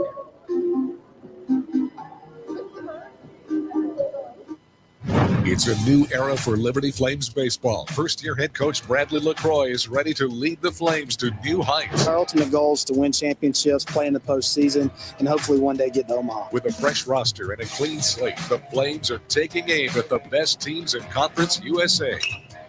It's a new era for Liberty Flames baseball. First-year head coach Bradley LaCroix is ready to lead the Flames to new heights. Our ultimate goal is to win championships, play in the postseason, and hopefully one day get to Omaha. With a fresh roster and a clean slate, the Flames are taking aim at the best teams in Conference USA.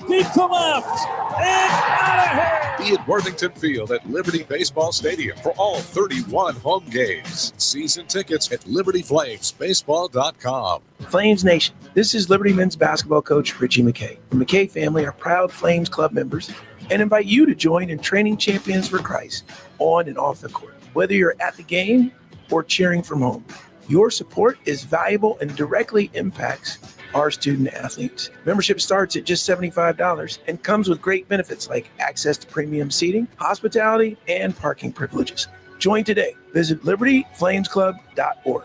Deep to left, and out of here! Be at Worthington Field at Liberty Baseball Stadium for all 31 home games. Season tickets at LibertyFlamesBaseball.com. Flames Nation, this is Liberty men's basketball coach Richie McKay. The McKay family are proud Flames Club members and invite you to join in training champions for Christ on and off the court. Whether you're at the game or cheering from home, your support is valuable and directly impacts our student athletes. Membership starts at just $75 and comes with great benefits like access to premium seating, hospitality, and parking privileges. Join today. Visit libertyflamesclub.org.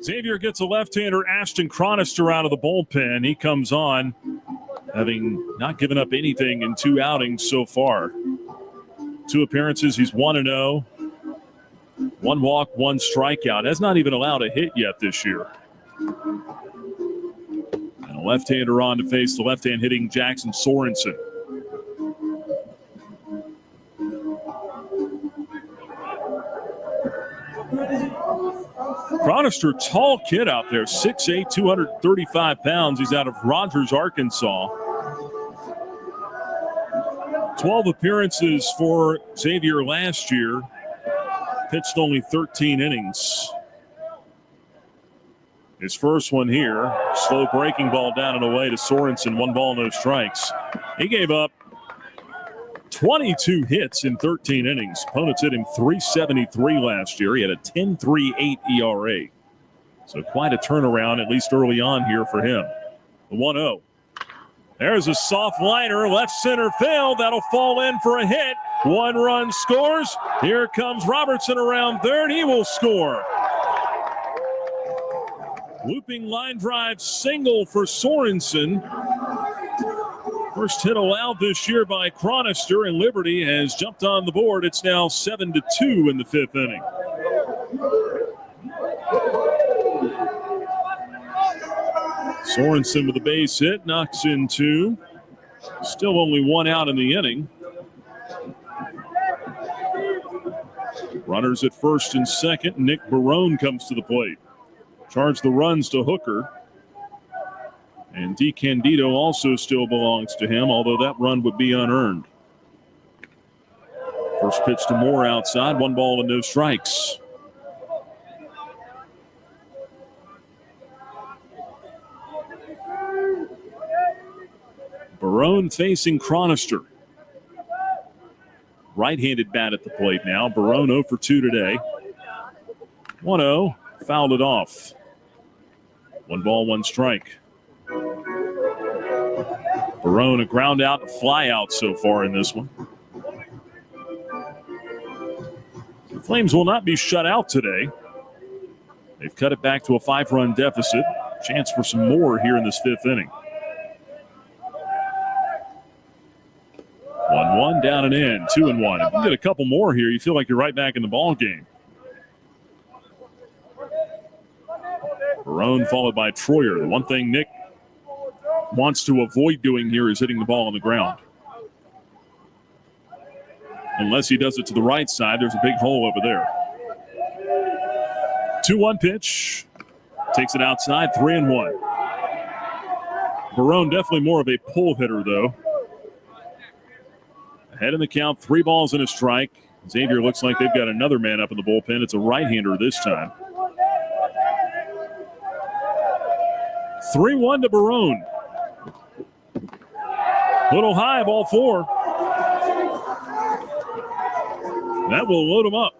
Xavier gets a left-hander, Ashton Chronister, out of the bullpen. He comes on, having not given up anything in 2 outings so far. 2 appearances, he's 1-0. 1 walk, 1 strikeout. Has not even allowed a hit yet this year. And a left-hander on to face the left-hand hitting Jackson Sorensen. Chronister, tall kid out there, 6'8", 235 pounds. He's out of Rogers, Arkansas. 12 appearances for Xavier last year. Pitched only 13 innings. His first one here, slow breaking ball down and away to Sorensen, 1 ball, no strikes. He gave up 22 hits in 13 innings. Opponents hit him 373 last year. He had a 10.38 ERA. So quite a turnaround, at least early on here for him. The 1-0. There's a soft liner, left center field. That'll fall in for a hit. 1 run scores. Here comes Robertson around third. He will score. Looping line drive single for Sorensen. First hit allowed this year by Chronister, and Liberty has jumped on the board. It's now 7-2 in the 5th inning. Sorensen with a base hit, knocks in 2. Still only 1 out in the inning. Runners at first and second. Nick Barone comes to the plate. Charge the runs to Hooker. And DeCandido also still belongs to him, although that run would be unearned. First pitch to Moore outside, 1 ball and no strikes. Barone facing Chronister. Right-handed bat at the plate now. Barone 0 for 2 today. 1-0, fouled it off. 1 ball, 1 strike. Barone, a ground out, a fly out so far in this one. The Flames will not be shut out today. They've cut it back to a 5-run deficit. Chance for some more here in this 5th inning. 1-1, down and in, 2-1. If you get a couple more here, you feel like you're right back in the ball game. Barone followed by Troyer. The one thing Nick wants to avoid doing here is hitting the ball on the ground. Unless he does it to the right side, there's a big hole over there. 2-1 pitch. Takes it outside, 3-1. Barone definitely more of a pull hitter, though. Ahead in the count, 3 balls and a strike. Xavier looks like they've got another man up in the bullpen. It's a right-hander this time. 3-1 to Barone. Little high, ball 4. That will load him up.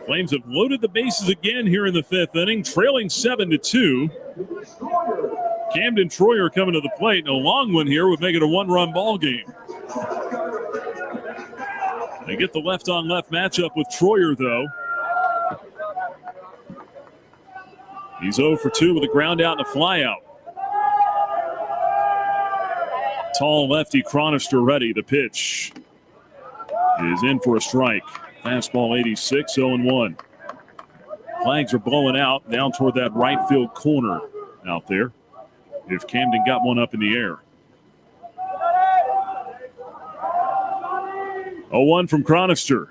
Flames have loaded the bases again here in the 5th inning, trailing 7-2. Camden Troyer coming to the plate, and a long one here would make it a 1-run ball game. They get the left-on-left matchup with Troyer, though. He's 0 for 2 with a ground out and a fly out. Tall lefty Chronister ready. The pitch is in for a strike. Fastball 86, 0-1. Flags are blowing out down toward that right field corner out there. If Camden got one up in the air. 0-1 from Chronister.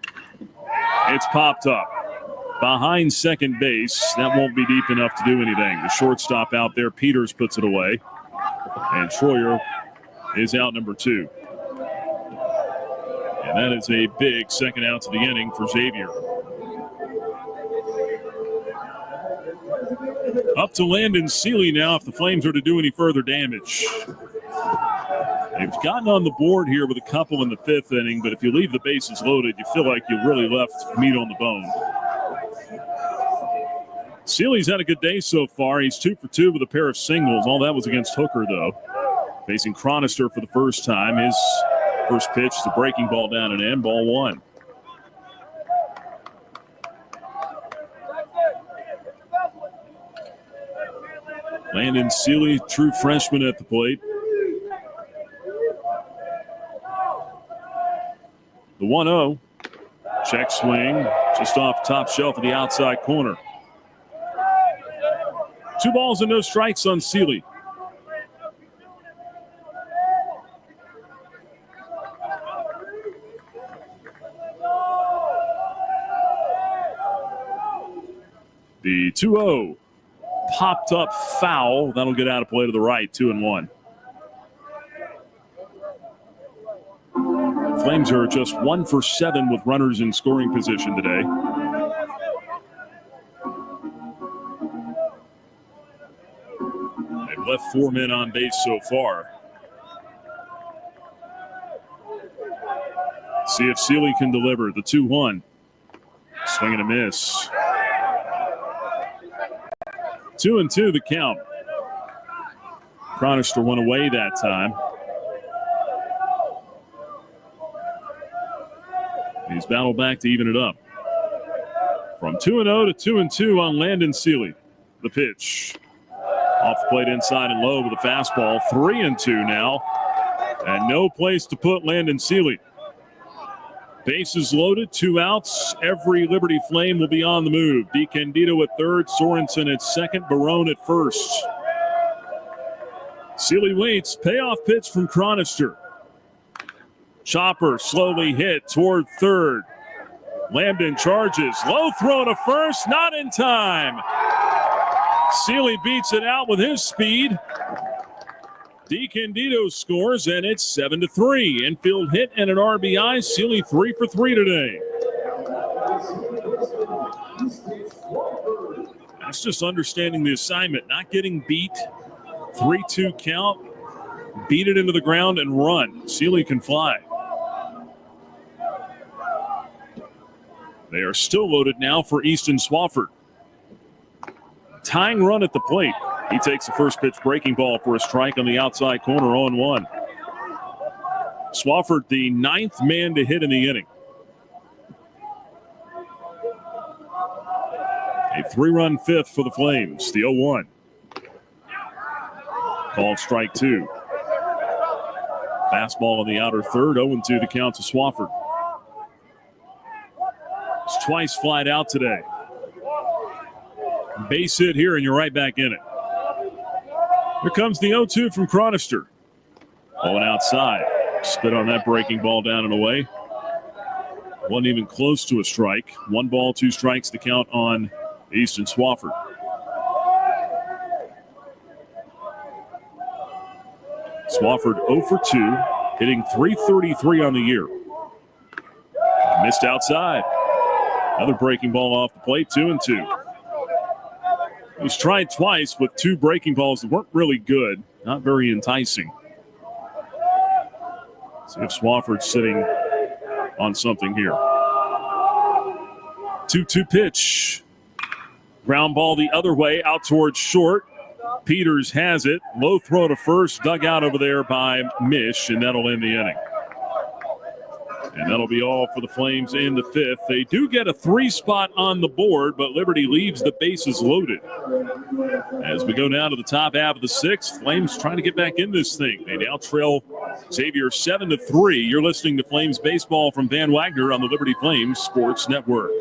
It's popped up. Behind second base. That won't be deep enough to do anything. The shortstop out there, Peters, puts it away. And Troyer is out number 2. And that is a big second out to the inning for Xavier. Up to Landon Seeley now if the Flames are to do any further damage. They've gotten on the board here with a couple in the 5th inning, but if you leave the bases loaded, you feel like you really left meat on the bone. Seeley's had a good day so far. He's 2 for 2 with a pair of singles. All that was against Hooker, though. Facing Chronister for the first time. His first pitch is a breaking ball down and in, ball 1. Landon Seeley, true freshman at the plate. The 1-0. Check swing just off top shelf of the outside corner. 2 balls and no strikes on Seeley. The 2-0 popped up foul. That'll get out of play to the right, 2-1. Flames are just 1 for 7 with runners in scoring position today. They've left 4 men on base so far. See if Seeley can deliver. The 2-1. Swing and a miss. 2-2 the count. Chronister went away that time. He's battled back to even it up. From 2-0 to 2-2 on Landon Seeley. The pitch. Off the plate inside and low with a fastball. 3-2 now. And no place to put Landon Seeley. Bases loaded, 2 outs. Every Liberty Flame will be on the move. DeCandido at third, Sorensen at second, Barone at first. Seeley waits. Payoff pitch from Chronister. Chopper slowly hit toward third. Lambden charges. Low throw to first, not in time. Seeley beats it out with his speed. DeCandido scores, and it's 7-3. Infield hit and an RBI. Seeley 3 for 3 today. That's just understanding the assignment, not getting beat. 3-2 count. Beat it into the ground and run. Seeley can fly. They are still loaded now for Easton Swafford. Tying run at the plate. He takes the first pitch breaking ball for a strike on the outside corner, 0-1. Swafford, the 9th man to hit in the inning. A 3-run 5th for the Flames, the 0-1. Called strike 2. Fastball on the outer third, 0-2 the count to Swafford. It's twice flied out today. Base hit here, and you're right back in it. Here comes the 0-2 from Chronister. Going outside. Spit on that breaking ball down and away. Wasn't even close to a strike. 1 ball, 2 strikes to count on Easton Swafford. Swafford 0 for 2, hitting .333 on the year. Missed outside. Another breaking ball off the plate, 2-2. He's tried twice with 2 breaking balls that weren't really good, not very enticing. See if Swafford's sitting on something here. 2-2 pitch. Ground ball the other way, out towards short. Peters has it. Low throw to first, dug out over there by Mish, and that'll end the inning. And that'll be all for the Flames in the 5th. They do get a 3 spot on the board, but Liberty leaves the bases loaded. As we go down to the top half of the 6th, Flames trying to get back in this thing. They now trail Xavier 7-3. You're listening to Flames Baseball from Van Wagner on the Liberty Flames Sports Network.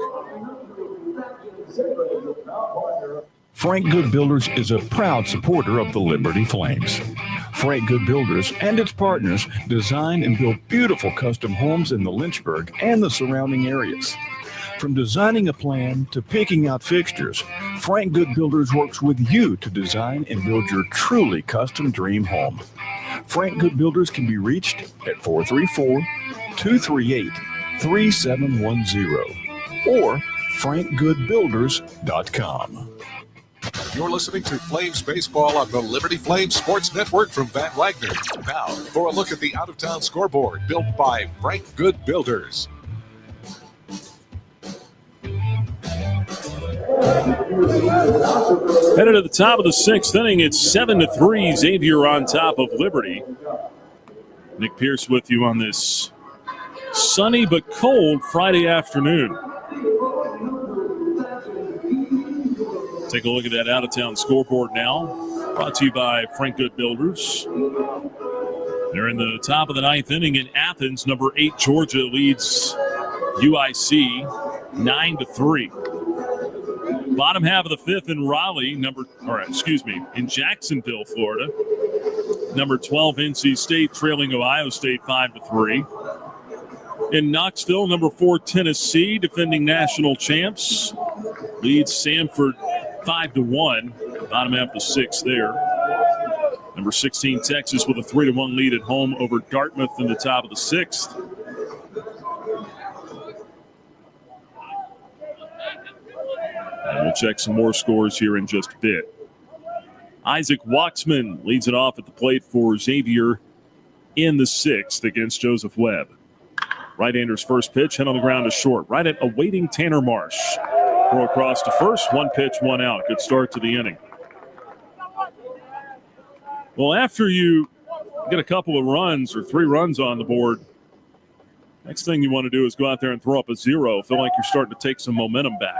Frank Good Builders is a proud supporter of the Liberty Flames. Frank Good Builders and its partners design and build beautiful custom homes in the Lynchburg and the surrounding areas. From designing a plan to picking out fixtures, Frank Good Builders works with you to design and build your truly custom dream home. Frank Good Builders can be reached at 434-238-3710 or frankgoodbuilders.com. You're listening to Flames Baseball on the Liberty Flames Sports Network from Van Wagner. Now, for a look at the out-of-town scoreboard built by Frank Good Builders. Headed to the top of the 6th inning, it's 7-3. Xavier on top of Liberty. Nick Pierce with you on this sunny but cold Friday afternoon. Take a look at that out-of-town scoreboard now. Brought to you by Frank Good Builders. They're in the top of the ninth inning in Athens. Number 8, Georgia leads UIC 9-3. Bottom half of the fifth in Raleigh, in Jacksonville, Florida. Number 12, NC State trailing Ohio State 5-3. In Knoxville, number 4, Tennessee, defending national champs, leads Samford 5-1. Bottom half of the sixth there. Number 16, Texas, with a 3-1 lead at home over Dartmouth in the top of the sixth. And we'll check some more scores here in just a bit. Isaac Waxman leads it off at the plate for Xavier in the sixth against Joseph Webb. Right-hander's first pitch, hit on the ground to short. Right at awaiting Tanner Marsh. Throw across to first, 1 pitch, 1 out. Good start to the inning. Well, after you get a couple of runs or 3 runs on the board, next thing you want to do is go out there and throw up a 0. Feel like you're starting to take some momentum back.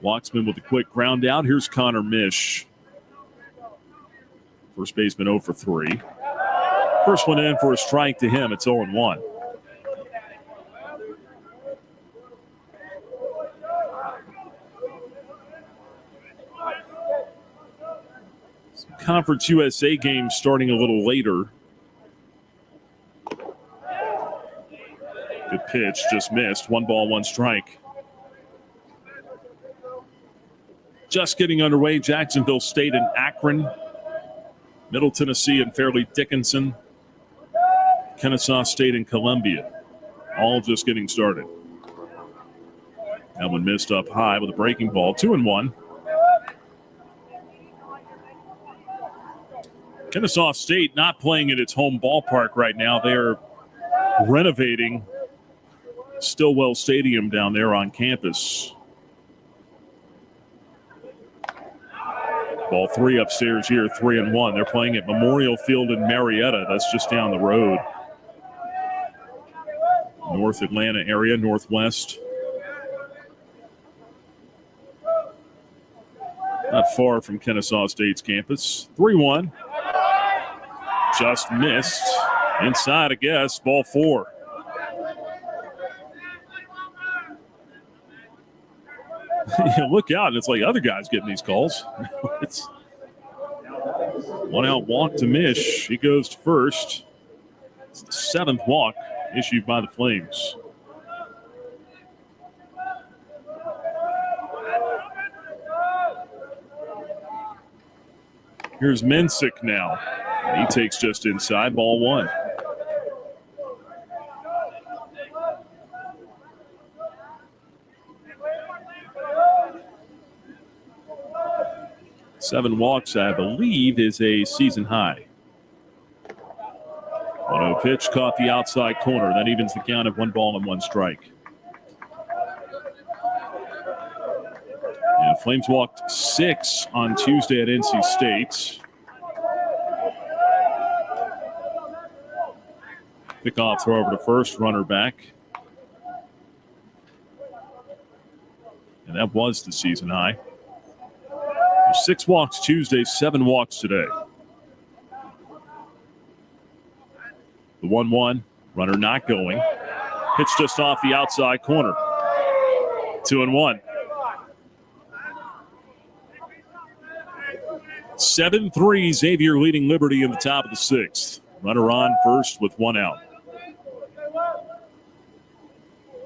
Waxman with a quick ground out. Here's Connor Mish. First baseman 0 for 3. First one in for a strike to him. It's 0-1. Some Conference USA games starting a little later. Good pitch, just missed. 1 ball, 1 strike. Just getting underway, Jacksonville State and Akron. Middle Tennessee and Fairleigh Dickinson. Kennesaw State and Columbia. All just getting started. That one missed up high with a breaking ball. 2-1. Kennesaw State not playing at its home ballpark right now. They're renovating Stillwell Stadium down there on campus. Ball 3 upstairs here, 3-1. They're playing at Memorial Field in Marietta. That's just down the road. North Atlanta area, northwest. Not far from Kennesaw State's campus. 3-1. Just missed. Inside, I guess. Ball 4. You look out, and it's like other guys getting these calls. It's 1 out walk to Mish. He goes to first. It's the 7th walk issued by the Flames. Here's Mensick now. He takes just inside, ball 1. Seven walks, I believe, is a season high. 1-0 pitch, caught the outside corner. That evens the count of 1 ball and 1 strike. And Flames walked 6 on Tuesday at NC State. Pickoff throw over to first, runner back. And that was the season high. 6 walks Tuesday, 7 walks today. The 1-1, runner not going. Pitch just off the outside corner. 2-1. 7-3, Xavier leading Liberty in the top of the 6th. Runner on first with 1 out.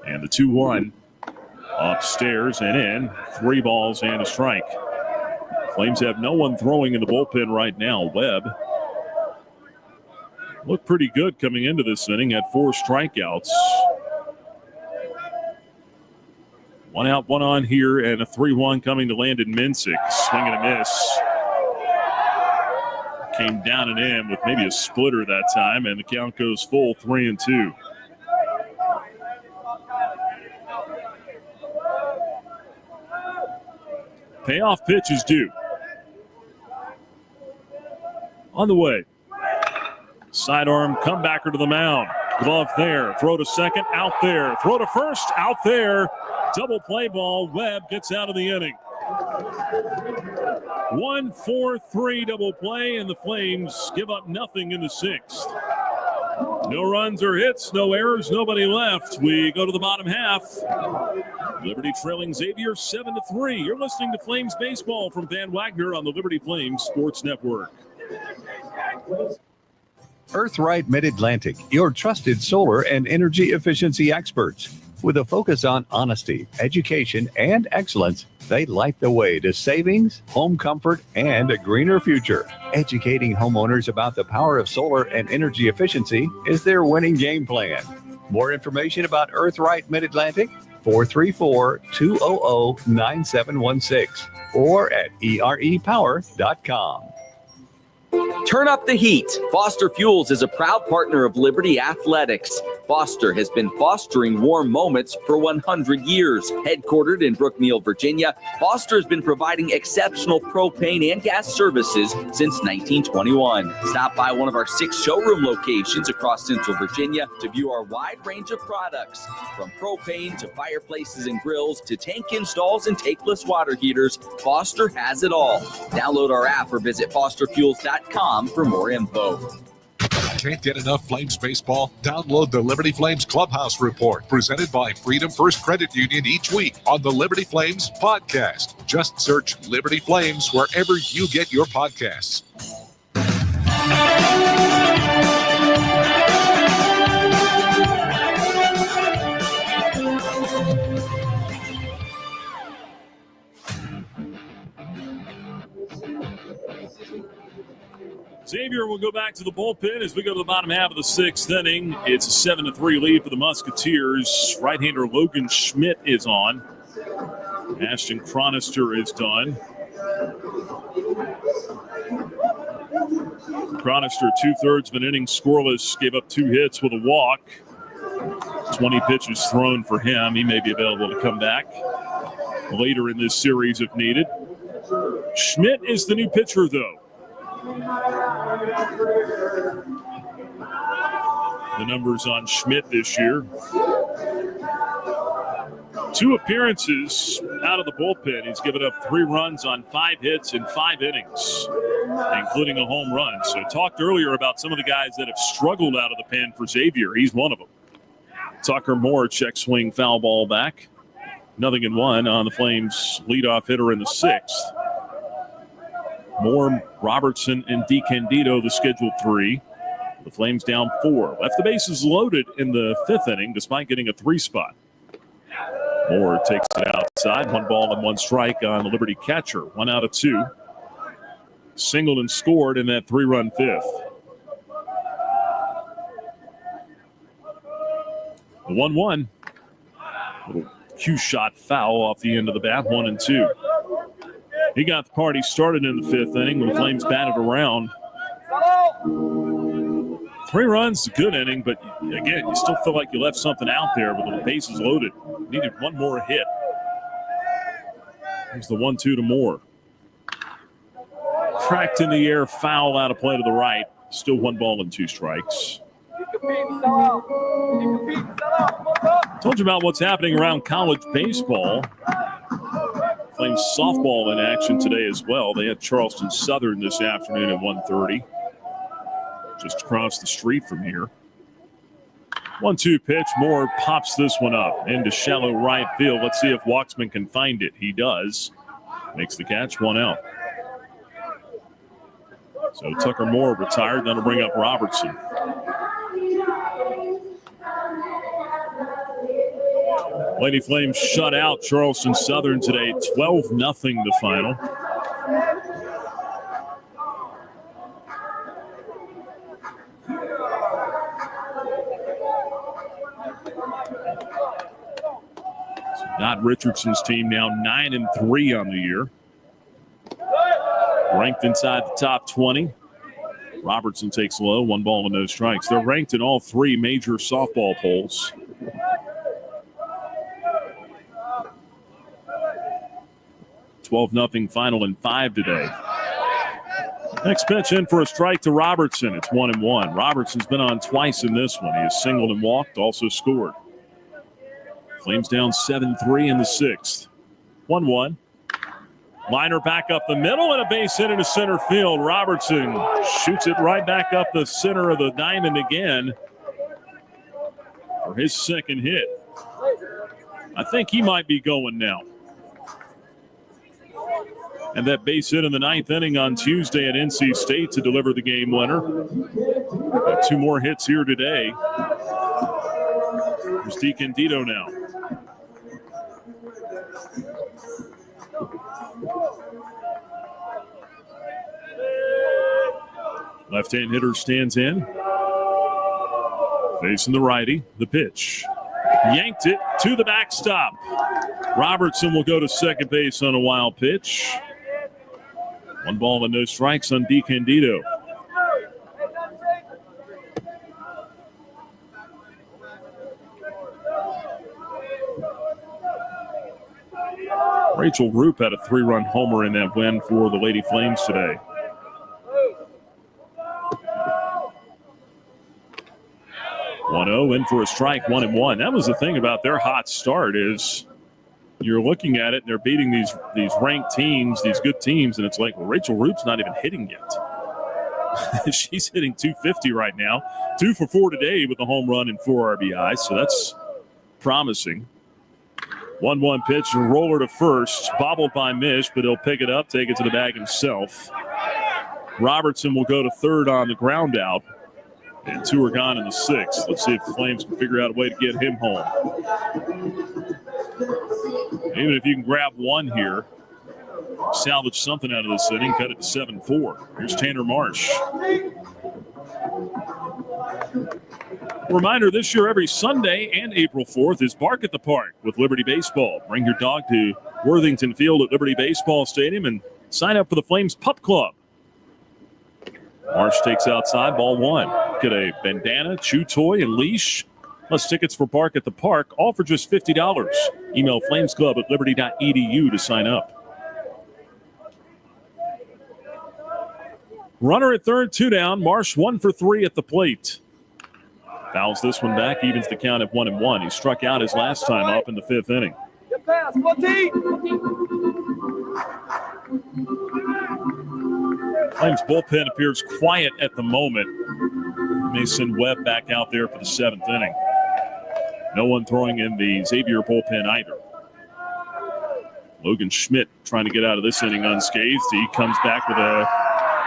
And the 2-1 upstairs and in. 3 balls and a strike. Flames have no one throwing in the bullpen right now. Webb looked pretty good coming into this inning, had 4 strikeouts. 1 out, 1 on here, and a 3-1 coming to Landon Mensick. Swing and a miss. Came down and in with maybe a splitter that time, and the count goes full, 3-2. Payoff pitch is due. On the way. Sidearm comebacker to the mound. Glove there. Throw to second. Out there. Throw to first. Out there. Double play ball. Webb gets out of the inning. 1-4-3 double play, and the Flames give up nothing in the sixth. No runs or hits, no errors, nobody left. We go to the bottom half. Liberty trailing Xavier 7-3. You're listening to Flames Baseball from Van Wagner on the Liberty Flames Sports Network. Earthright Mid-Atlantic, your trusted solar and energy efficiency experts. With a focus on honesty, education, and excellence, they light the way to savings, home comfort, and a greener future. Educating homeowners about the power of solar and energy efficiency is their winning game plan. More information about Earthright Mid-Atlantic? 434-200-9716 or at erepower.com. Turn up the heat. Foster Fuels is a proud partner of Liberty Athletics. Foster has been fostering warm moments for 100 years. Headquartered in Brookneal, Virginia, Foster has been providing exceptional propane and gas services since 1921. Stop by one of our 6 showroom locations across Central Virginia to view our wide range of products. From propane to fireplaces and grills to tank installs and tankless water heaters, Foster has it all. Download our app or visit fosterfuels.com for more info. Can't get enough Flames baseball? Download the Liberty Flames Clubhouse Report, presented by Freedom First Credit Union each week on the Liberty Flames podcast. Just search Liberty Flames wherever you get your podcasts. Xavier will go back to the bullpen as we go to the bottom half of the sixth inning. It's a 7-3 lead for the Musketeers. Right-hander Logan Schmidt is on. Ashton Chronister is done. Chronister, 2/3 of an inning scoreless, gave up 2 hits with a walk. 20 pitches thrown for him. He may be available to come back later in this series if needed. Schmidt is the new pitcher, though. The numbers on Schmidt this year. 2 appearances out of the bullpen. He's given up 3 runs on 5 hits in 5 innings, including a home run. So talked earlier about some of the guys that have struggled out of the pen for Xavier. He's one of them. Tucker Moore, check swing, foul ball back. 0-1 on the Flames leadoff hitter in the 6th. Moore, Robertson, and DeCandido, the scheduled 3. The Flames down 4. Left the bases loaded in the 5th inning despite getting a 3 spot. Moore takes it outside. 1 ball and 1 strike on the Liberty catcher. 1 out of 2. Singled and scored in that 3-run 5th. The 1-1. Little cue shot foul off the end of the bat. 1-2. He got the party started in the 5th inning when the Flames batted around. 3 runs, a good inning, but again, you still feel like you left something out there with the bases loaded. Needed 1 more hit. Here's the 1-2 to Moore. Cracked in the air, foul out of play to the right. Still 1 ball and 2 strikes. Told you about what's happening around college baseball. Flames softball in action today as well. They had Charleston Southern this afternoon at 1:30. Just across the street from here. 1-2 pitch. Moore pops this one up into shallow right field. Let's see if Waxman can find it. He does. Makes the catch, 1 out. So Tucker Moore retired. That'll bring up Robertson. Lady Flames shut out Charleston Southern today, 12-0 the final. So Dot Richardson's team now 9-3 on the year. Ranked inside the top 20. Robertson takes low, 1 ball and no strikes. They're ranked in all 3 major softball polls. $12-0 final in 5 today. Next pitch in for a strike to Robertson. It's 1-1. Robertson's been on twice in this one. He has singled and walked, also scored. Flames down 7-3 in the sixth. 1-1. Liner back up the middle and a base hit into center field. Robertson shoots it right back up the center of the diamond again for his second hit. I think he might be going now. And that base hit in the ninth inning on Tuesday at NC State to deliver the game winner. Got two more hits here today. Here's DiCandido now. Left-hand hitter stands in. Facing the righty. The pitch. Yanked it to the backstop. Robertson will go to second base on a wild pitch. 1 ball and no strikes on DiCandido. Rachel Roop had a 3-run homer in that win for the Lady Flames today. In for a strike, 1-1. That was the thing about their hot start is you're looking at it and they're beating these ranked teams, these good teams, and it's like, well, Rachel Roop's not even hitting yet. She's hitting .250 right now. 2 for 4 today with a home run and 4 RBIs, so that's promising. 1-1 pitch, and roller to first, bobbled by Mish, but he'll pick it up, take it to the bag himself. Robertson will go to third on the ground out. And 2 are gone in the sixth. Let's see if the Flames can figure out a way to get him home. Even if you can grab one here, salvage something out of this inning, cut it to 7-4. Here's Tanner Marsh. Reminder, this year every Sunday and April 4th is Bark at the Park with Liberty Baseball. Bring your dog to Worthington Field at Liberty Baseball Stadium and sign up for the Flames Pup Club. Marsh takes outside, ball 1. Get a bandana, chew toy, and leash. Plus tickets for Bark at the Park, all for just $50. Email flamesclub@liberty.edu to sign up. Runner at third, 2 down. Marsh 1 for 3 at the plate. Fouls this one back, evens the count at 1-1. He struck out his last time up in the 5th inning. Good pass, Flames bullpen appears quiet at the moment. Mason Webb back out there for the 7th inning. No one throwing in the Xavier bullpen either. Logan Schmidt trying to get out of this inning unscathed. He comes back with a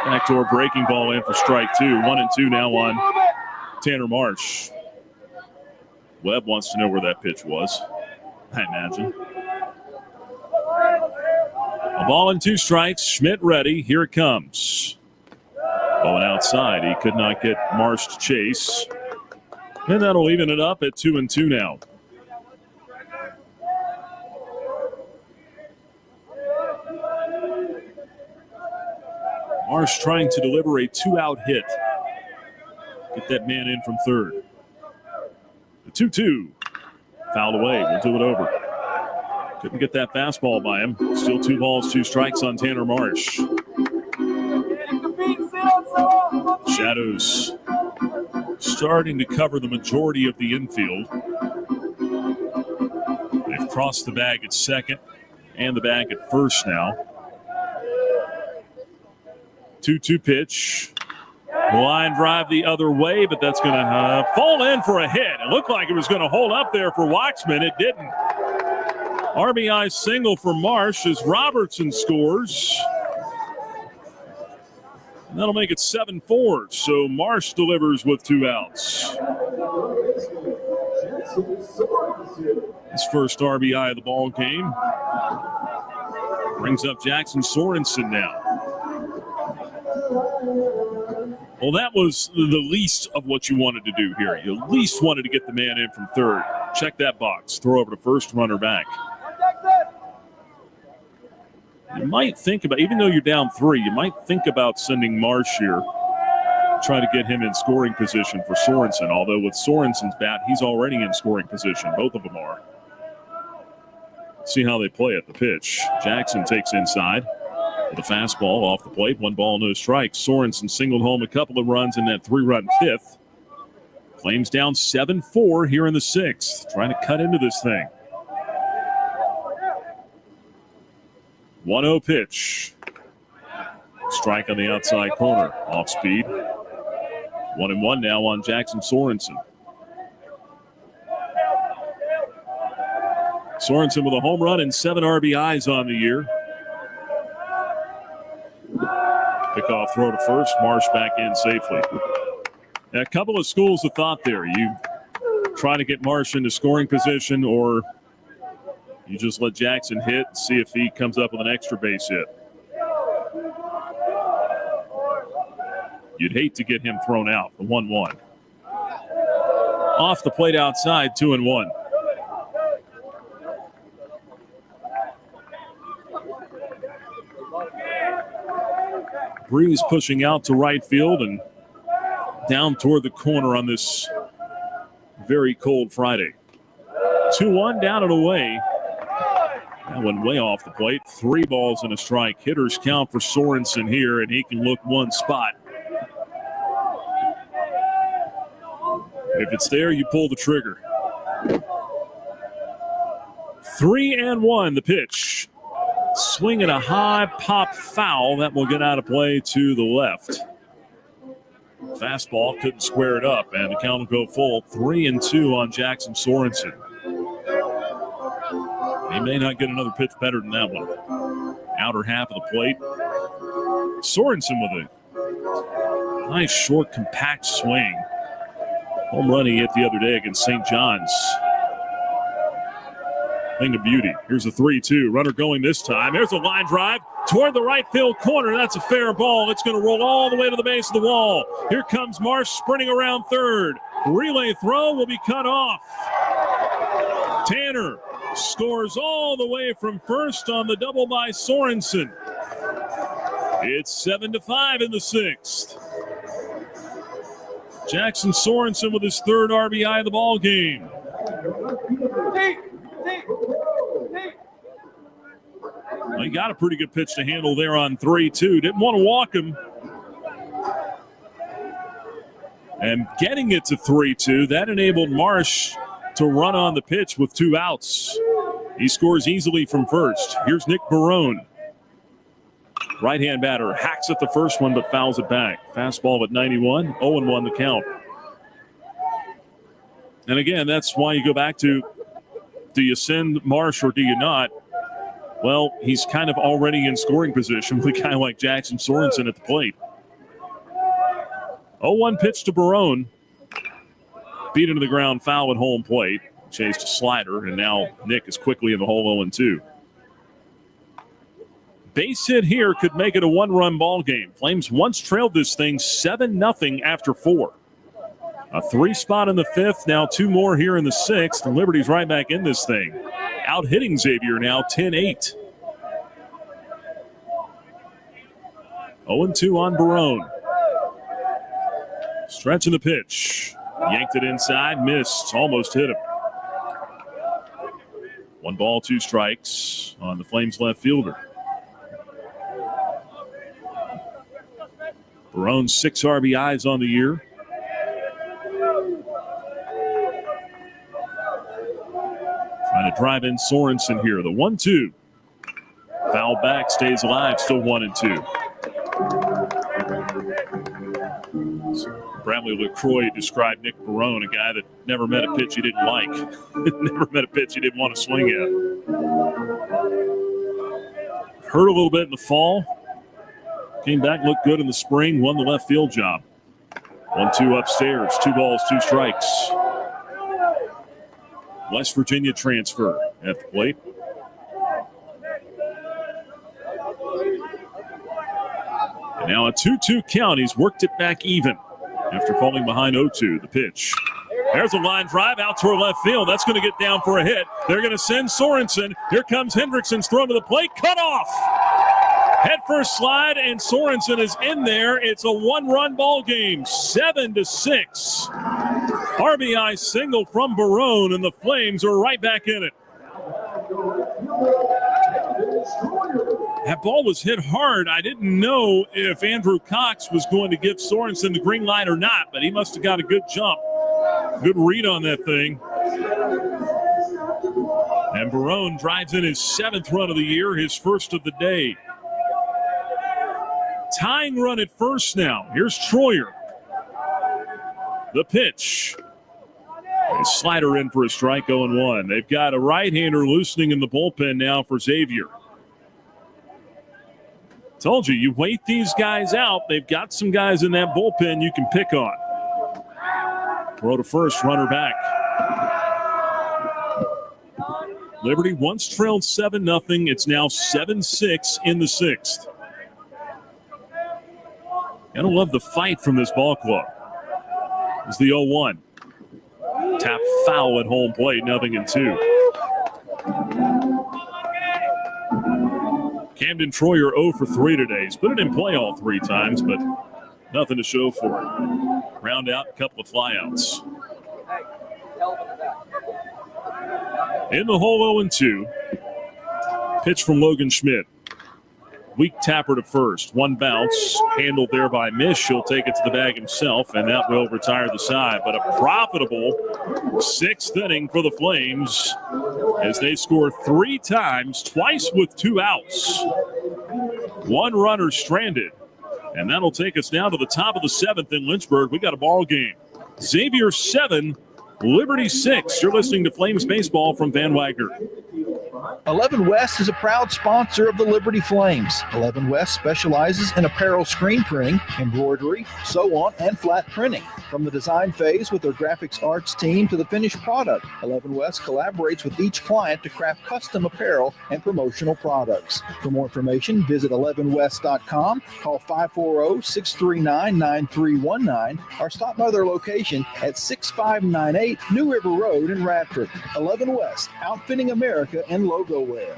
backdoor breaking ball in for strike 2. 1-2 now on Tanner Marsh. Webb wants to know where that pitch was, I imagine. A ball and 2 strikes. Schmidt ready. Here it comes. Going outside. He could not get Marsh to chase. And that'll even it up at 2-2 now. Marsh trying to deliver a 2-out hit. Get that man in from third. The 2-2. Fouled away. We'll do it over. Couldn't get that fastball by him. Still 2 balls, 2 strikes on Tanner Marsh. Shadows starting to cover the majority of the infield. They've crossed the bag at second and the bag at first now. 2-2 pitch. Line drive the other way, but that's going to fall in for a hit. It looked like it was going to hold up there for Waxman. It didn't. RBI single for Marsh as Robertson scores. And that'll make it 7-4. So Marsh delivers with 2 outs. His first RBI of the ball game. Brings up Jackson Sorensen now. Well, that was the least of what you wanted to do here. You at least wanted to get the man in from third. Check that box. Throw over to first, runner back. You might think about, even though you're down 3, you might think about sending Marsh here. Try to get him in scoring position for Sorensen. Although with Sorensen's bat, he's already in scoring position. Both of them are. Let's see how they play at the pitch. Jackson takes inside. With a fastball off the plate, 1 ball, no strikes. Sorensen singled home a couple of runs in that 3-run 5th. Flames down 7-4 here in the 6th. Trying to cut into this thing. 1-0 pitch. Strike on the outside corner. Off speed. 1-1 now on Jackson Sorensen. Sorensen with a home run and 7 RBIs on the year. Pickoff throw to first. Marsh back in safely. A couple of schools of thought there. You try to get Marsh into scoring position, or you just let Jackson hit and see if he comes up with an extra base hit. You'd hate to get him thrown out. The 1-1. Off the plate outside, 2-1. Breeze pushing out to right field and down toward the corner on this very cold Friday. 2-1 down and away. That went way off the plate. 3 balls and a strike. Hitters count for Sorensen here, and he can look one spot. If it's there, you pull the trigger. 3-1 the pitch. Swing and a high pop foul. That will get out of play to the left. Fastball couldn't square it up, and the count will go full. 3-2 on Jackson Sorensen. He may not get another pitch better than that one. Outer half of the plate. Sorensen with a nice, short, compact swing. Home run he hit the other day against St. John's. Thing of beauty. Here's a 3-2. Runner going this time. There's a line drive toward the right field corner. That's a fair ball. It's going to roll all the way to the base of the wall. Here comes Marsh sprinting around third. Relay throw will be cut off. Tanner scores all the way from first on the double by Sorensen. It's 7-5 in the 6th. Jackson Sorensen with his 3rd RBI of the ball game. Well, he got a pretty good pitch to handle there on 3-2. Didn't want to walk him. And getting it to 3-2, that enabled Marsh to run on the pitch with 2 outs. He scores easily from first. Here's Nick Barone. Right-hand batter hacks at the first one but fouls it back. Fastball at 91, 0-1 the count. And again, that's why you go back to, do you send Marsh or do you not? Well, he's kind of already in scoring position with a guy like Jackson Sorensen at the plate. 0-1 pitch to Barone. Beat into the ground, foul at home plate. Chased a slider, and now Nick is quickly in the hole 0-2. Base hit here could make it a 1-run ball game. Flames once trailed this thing 7-0 after 4. A 3 spot in the 5th, now 2 more here in the 6th, and Liberty's right back in this thing. Out hitting Xavier now 10-8. 0-2 on Barone. Stretching the pitch. Yanked it inside, missed, almost hit him. 1 ball, 2 strikes on the Flames left fielder. Barone 6 RBIs on the year. Trying to drive in Sorensen here. The 1-2. Foul back, stays alive, still 1-2. Bradley LaCroix described Nick Barone, a guy that never met a pitch he didn't like. Never met a pitch he didn't want to swing at. Hurt a little bit in the fall. Came back, looked good in the spring, won the left field job. 1-2 upstairs, 2 balls, 2 strikes. West Virginia transfer at the plate. And now a 2-2 count. He's worked it back even after falling behind 0-2. The pitch. There's a line drive out toward left field. That's going to get down for a hit. They're going to send Sorensen. Here comes Hendrickson's throw to the plate. Cut off. Head first slide, and Sorensen is in there. It's a 1-run ball game, 7-6. RBI single from Barone, and the Flames are right back in it. That ball was hit hard. I didn't know if Andrew Cox was going to give Sorensen the green light or not, but he must have got a good jump. Good read on that thing. And Barone drives in his 7th run of the year, his first of the day. Tying run at first now. Here's Troyer. The pitch. A slider in for a strike, 0-1. They've got a right-hander loosening in the bullpen now for Xavier. Told you, you wait these guys out. They've got some guys in that bullpen you can pick on. Throw to first, runner back. Liberty once trailed 7-0. It's now 7-6 in the 6th. Gotta love the fight from this ball club. It's the 0-1. Tap foul at home plate, 0-2. Camden Troyer 0 for 3 today. He's put it in play all 3 times, but nothing to show for it. Round out, a couple of flyouts. In the hole, 0-2. Pitch from Logan Schmidt. Weak tapper to first. One bounce. Handled there by Mish. He'll take it to the bag himself, and that will retire the side. But a profitable 6th inning for the Flames as they score 3 times, twice with 2 outs. 1 runner stranded. And that'll take us now to the top of the 7th in Lynchburg. We got a ball game. Xavier 7, Liberty 6. You're listening to Flames Baseball from Van Wagner. 11 West is a proud sponsor of the Liberty Flames. 11 West specializes in apparel screen printing, embroidery, sew-on, and flat printing. From the design phase with their graphics arts team to the finished product, 11 West collaborates with each client to craft custom apparel and promotional products. For more information, visit 11west.com, call 540-639-9319, or stop by their location at 6598 New River Road in Radford. 11 West, outfitting America and logo wear.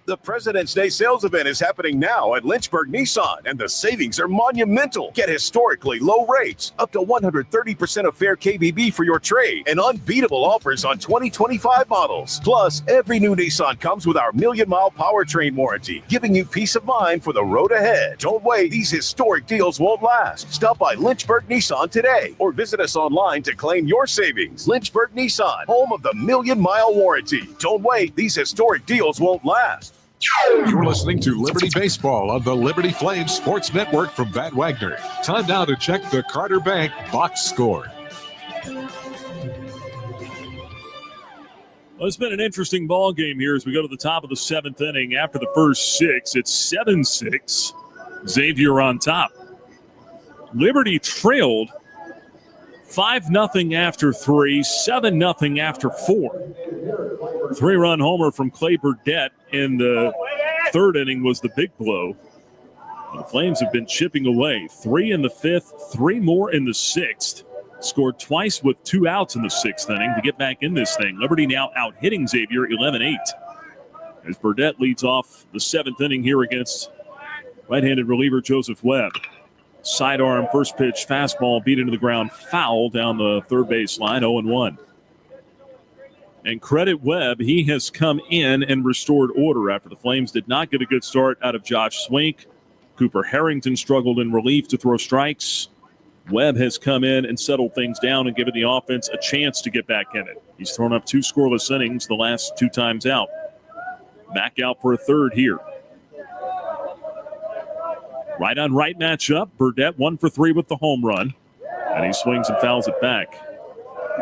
The President's Day sales event is happening now at Lynchburg Nissan, and the savings are monumental. Get historically low rates, up to 130% of fair KBB for your trade, and unbeatable offers on 2025 models. Plus, every new Nissan comes with our 1,000,000-mile powertrain warranty, giving you peace of mind for the road ahead. Don't wait. These historic deals won't last. Stop by Lynchburg Nissan today, or visit us online to claim your savings. Lynchburg Nissan, home of the 1,000,000-mile warranty. Don't wait. These historic deals won't last. You're listening to Liberty Baseball on the Liberty Flames Sports Network from Van Wagner. Time now to check the Carter Bank box score. Well, it's been an interesting ball game here as we go to the top of the 7th inning. After the first 6, it's 7-6. Xavier on top. Liberty trailed 5-0 after 3, 7-0 after 4. 3-run homer from Clay Burdett in the 3rd inning was the big blow. The Flames have been chipping away. 3 in the 5th, 3 more in the 6th. Scored twice with 2 outs in the 6th inning to get back in this thing. Liberty now out hitting Xavier 11-8. As Burdett leads off the 7th inning here against right-handed reliever Joseph Webb. Sidearm, first pitch, fastball beat into the ground, foul down the 3rd base line, 0-1. And credit Webb, he has come in and restored order after the Flames did not get a good start out of Josh Swink. Cooper Harrington struggled in relief to throw strikes. Webb has come in and settled things down and given the offense a chance to get back in it. He's thrown up 2 scoreless innings the last 2 times out. Back out for a 3rd here. Right on right matchup. Burdett 1 for 3 with the home run. And he swings and fouls it back.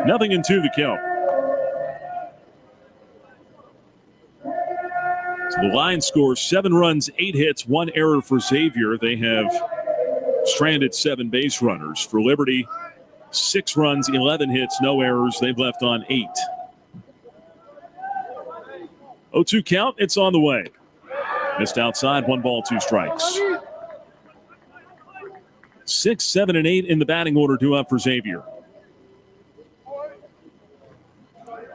0-2 the count. So the line scores 7 runs, 8 hits, 1 error for Xavier. They have stranded 7 base runners. For Liberty, 6 runs, 11 hits, no errors. They've left on 8. 0-2 count. It's on the way. Missed outside. 1 ball, 2 strikes. 6, 7, and 8 in the batting order due up for Xavier.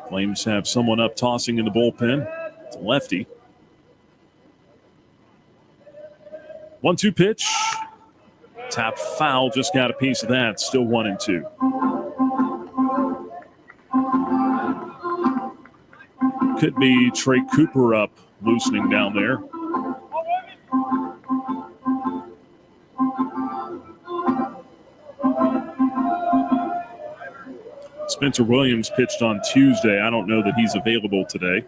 Flames have someone up tossing in the bullpen. It's a lefty. 1-2 pitch. Tap foul. Just got a piece of that. Still 1-2. Could be Trey Cooper up, loosening down there. Spencer Williams pitched on Tuesday. I don't know that he's available today.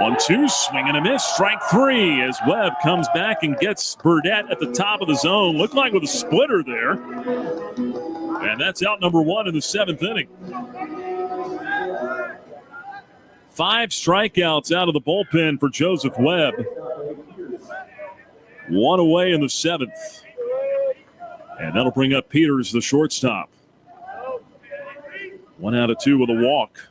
1-2, swing and a miss, strike 3 as Webb comes back and gets Burdett at the top of the zone. Looked like with a splitter there. And that's out number 1 in the 7th inning. 5 strikeouts out of the bullpen for Joseph Webb. 1 away in the 7th. And that'll bring up Peters, the shortstop. 1 out of 2 with a walk.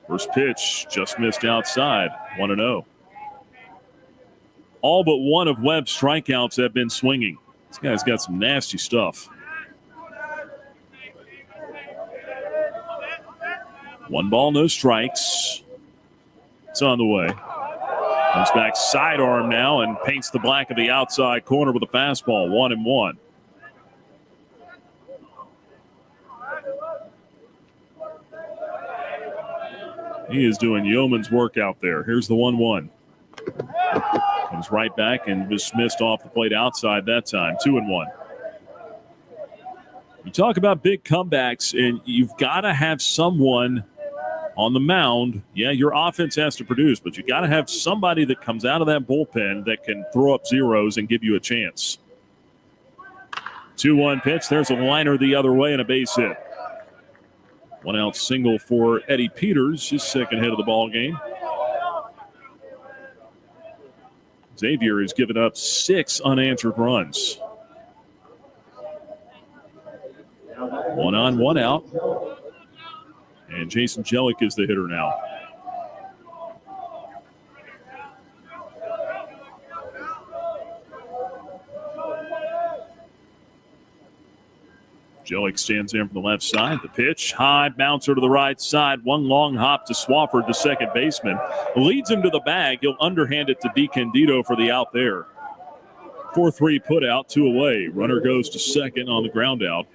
First pitch just missed outside, 1-0. All but one of Webb's strikeouts have been swinging. This guy's got some nasty stuff. 1 ball, no strikes. It's on the way. Comes back sidearm now and paints the black of the outside corner with a fastball, 1-1. He is doing yeoman's work out there. Here's the 1-1. Comes right back and dismissed off the plate outside that time. 2-1. You talk about big comebacks, and you've got to have someone on the mound. Yeah, your offense has to produce, but you got to have somebody that comes out of that bullpen that can throw up zeros and give you a chance. 2-1 pitch. There's a liner the other way and a base hit. 1 out single for Eddie Peters, his second hit of the ball game. Xavier has given up 6 unanswered runs. 1 on, 1 out. And Jason Jellick is the hitter now. Jellick stands in from the left side. The pitch, high bouncer to the right side. 1 long hop to Swafford, the second baseman. Leads him to the bag. He'll underhand it to DiCandido for the out there. 4-3 put out, 2 away. Runner goes to second on the ground out.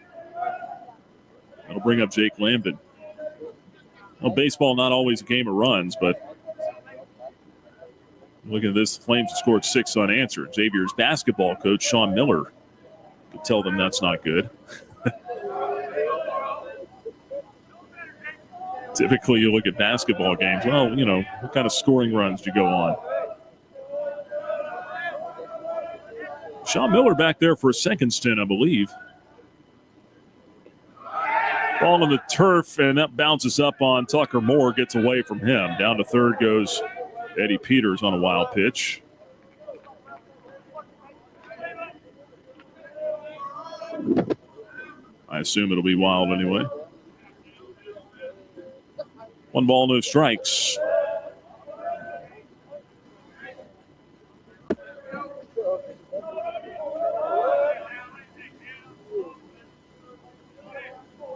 That'll bring up Jake Lambden. Well, baseball not always a game of runs, but look at this. The Flames have scored 6 unanswered. Xavier's basketball coach, Sean Miller, could tell them that's not good. Typically, you look at basketball games. Well, you know, what kind of scoring runs do you go on? Sean Miller back there for a second stint, I believe. Ball on the turf, and that bounces up on Tucker Moore, gets away from him. Down to third goes Eddie Peters on a wild pitch. I assume it'll be wild anyway. 1 ball, no strikes.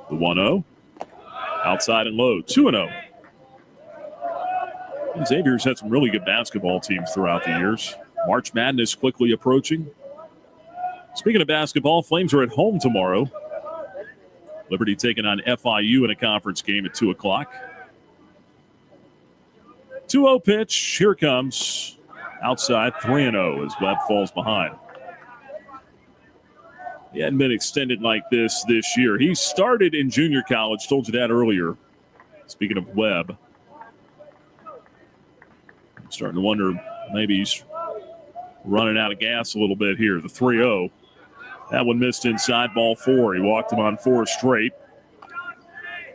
The 1-0. Outside and low. 2-0. Xavier's had some really good basketball teams throughout the years. March Madness quickly approaching. Speaking of basketball, Flames are at home tomorrow. Liberty taking on FIU in a conference game at 2 o'clock. 2-0 pitch. Here comes outside 3-0 as Webb falls behind. He hadn't been extended like this year. He started in junior college. Told you that earlier. Speaking of Webb. I'm starting to wonder maybe he's running out of gas a little bit here. The 3-0. That one missed inside, ball 4. He walked him on 4 straight.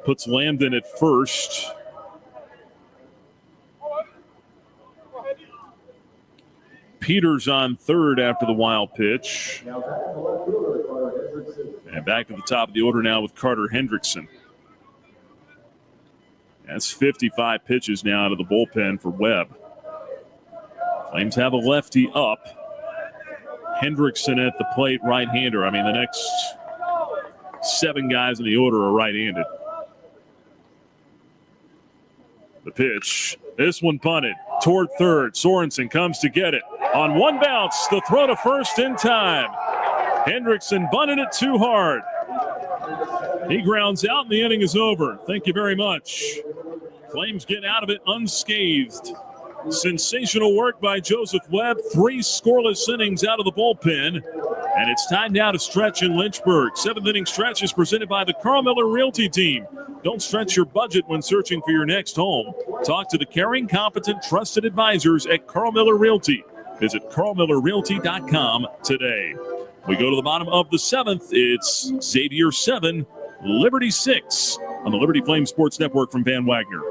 Puts Lambden at first. Peters on third after the wild pitch. And back to the top of the order now with Carter Hendrickson. That's 55 pitches now out of the bullpen for Webb. Flames have a lefty up. Hendrickson at the plate, right-hander. I mean, the next 7 guys in the order are right-handed. The pitch. This one punted toward third. Sorensen comes to get it. On 1 bounce, the throw to first in time. Hendrickson bunted it too hard. He grounds out, and the inning is over. Thank you very much. Flames get out of it unscathed. Sensational work by Joseph Webb. 3 scoreless innings out of the bullpen. And it's time now to stretch in Lynchburg. 7th inning stretch is presented by the Carl Miller Realty Team. Don't stretch your budget when searching for your next home. Talk to the caring, competent, trusted advisors at Carl Miller Realty. Visit carlmillerrealty.com today. We go to the bottom of the 7th. It's Xavier 7, Liberty 6 on the Liberty Flames Sports Network from Van Wagner.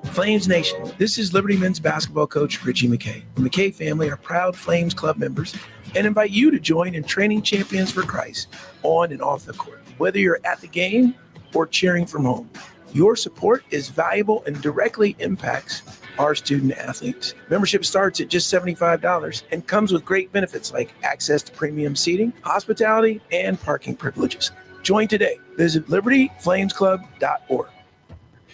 Flames Nation, this is Liberty men's basketball coach Richie McKay. The McKay family are proud Flames Club members and invite you to join in training champions for Christ on and off the court. Whether you're at the game or cheering from home, your support is valuable and directly impacts our student athletes. Membership starts at just $75 and comes with great benefits like access to premium seating, hospitality, and parking privileges. Join today. Visit libertyflamesclub.org.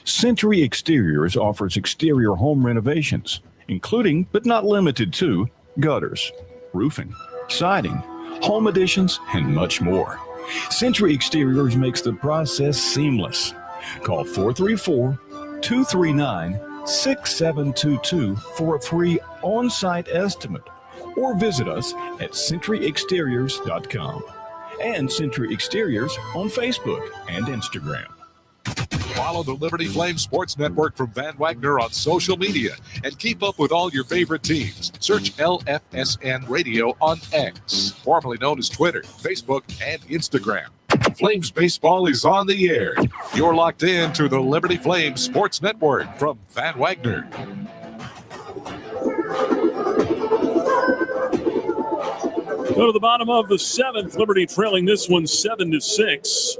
Century Exteriors offers exterior home renovations, including but not limited to gutters, roofing, siding, home additions, and much more. Century Exteriors makes the process seamless. Call 434-239-6722 for a free on-site estimate or visit us at centuryexteriors.com and Century Exteriors on Facebook and Instagram. Follow the Liberty Flames Sports Network from Van Wagner on social media and keep up with all your favorite teams. Search LFSN Radio on X, formerly known as Twitter, Facebook, and Instagram. Flames baseball is on the air. You're locked in to the Liberty Flames Sports Network from Van Wagner. Go to the bottom of the 7th. Liberty trailing this one 7-6.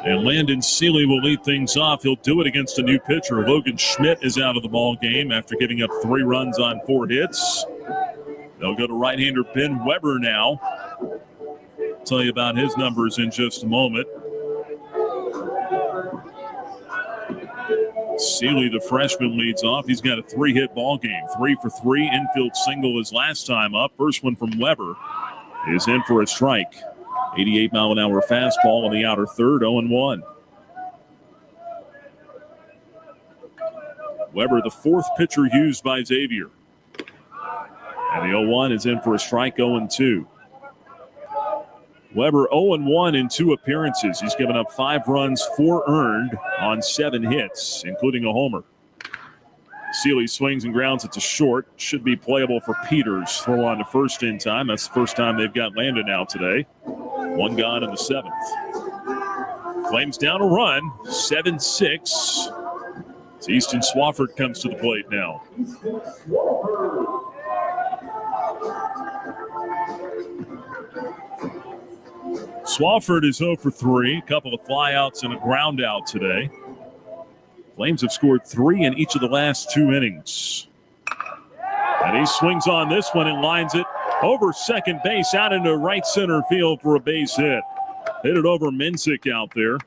And Landon Seeley will lead things off. He'll do it against a new pitcher. Logan Schmidt is out of the ball game after giving up 3 runs on 4 hits. They'll go to right-hander Ben Weber now. Tell you about his numbers in just a moment. Seeley, the freshman, leads off. He's got a 3-hit ball game. 3 for 3. Infield single his last time up. First one from Weber is in for a strike. 88-mile-an-hour fastball on the outer third, 0-1. Weber, the 4th pitcher used by Xavier. And the 0-1 is in for a strike, 0-2. Weber 0-1 in 2 appearances. He's given up 5 runs, 4 earned on 7 hits, including a homer. Seeley swings and grounds it to short. Should be playable for Peters. Throw on to first in time. That's the first time they've got Landon out today. 1 gone in the 7th. Flames down a run, 7-6. As Easton Swafford comes to the plate now. Swafford is 0 for 3. A couple of flyouts and a ground out today. Flames have scored 3 in each of the last 2 innings. And he swings on this one and lines it over second base out into right center field for a base hit. Hit it over Minsick out there.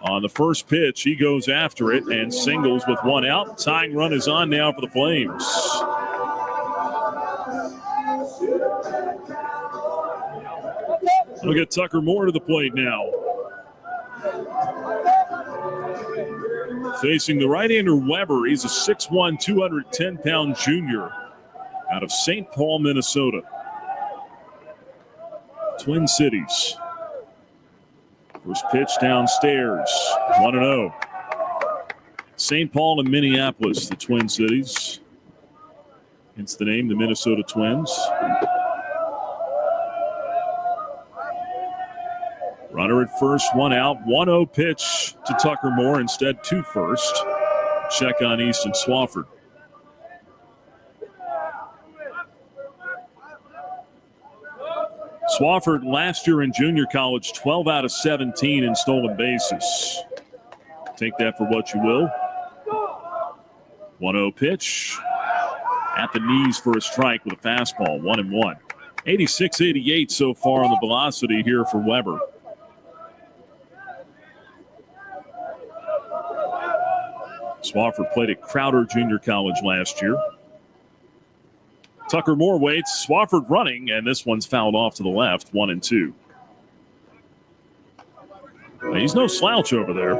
On the first pitch, he goes after it and singles with 1 out. Tying run is on now for the Flames. We'll get Tucker Moore to the plate now. Facing the right-hander Weber, he's a 6'1", 210-pound junior out of St. Paul, Minnesota. Twin Cities. First pitch downstairs, 1-0. St. Paul and Minneapolis, the Twin Cities. Hence the name, the Minnesota Twins. Runner at first, 1 out. 1-0 pitch to Tucker Moore, instead 2 first. Check on Easton Swafford. Swafford last year in junior college, 12 out of 17 in stolen bases. Take that for what you will. 1-0 pitch. At the knees for a strike with a fastball, 1-1. 86-88 so far on the velocity here for Weber. Swafford played at Crowder Junior College last year. Tucker Moore waits. Swafford running, and this one's fouled off to the left, 1-2. Now, he's no slouch over there.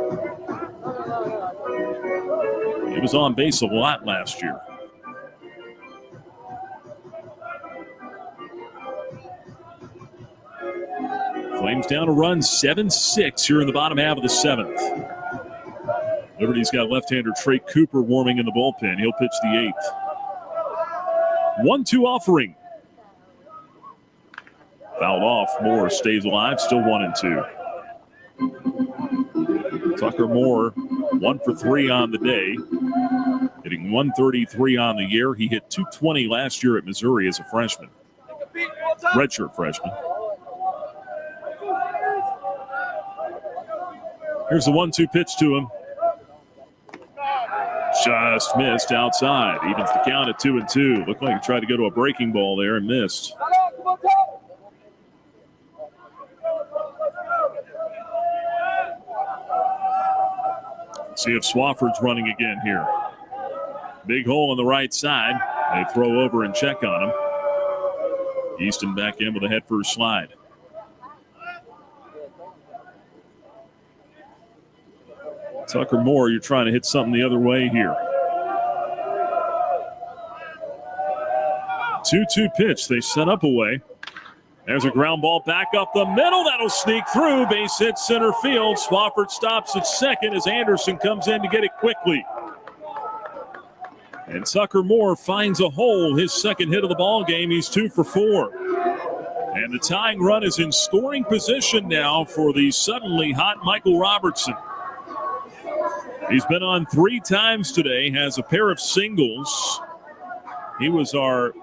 He was on base a lot last year. Flames down a run, 7-6 here in the bottom half of the 7th. Liberty's got left-hander Trey Cooper warming in the bullpen. He'll pitch the 8th. 1-2 offering. Fouled off. Moore stays alive, still 1-2. Tucker Moore, 1 for 3 on the day, hitting 133 on the year. He hit 220 last year at Missouri as a freshman, redshirt freshman. Here's the 1-2 pitch to him. Just missed outside. Evens the count at 2-2. Looked like he tried to go to a breaking ball there and missed. See if Swafford's running again here. Big hole on the right side. They throw over and check on him. Easton back in with a head-first slide. Tucker Moore, you're trying to hit something the other way here. 2-2 pitch. They set up away. There's a ground ball back up the middle. That'll sneak through. Base hit center field. Swafford stops at second as Anderson comes in to get it quickly. And Tucker Moore finds a hole. His second hit of the ball game. He's 2 for 4. And the tying run is in scoring position now for the suddenly hot Michael Robertson. He's been on 3 times today, has a pair of singles. He was our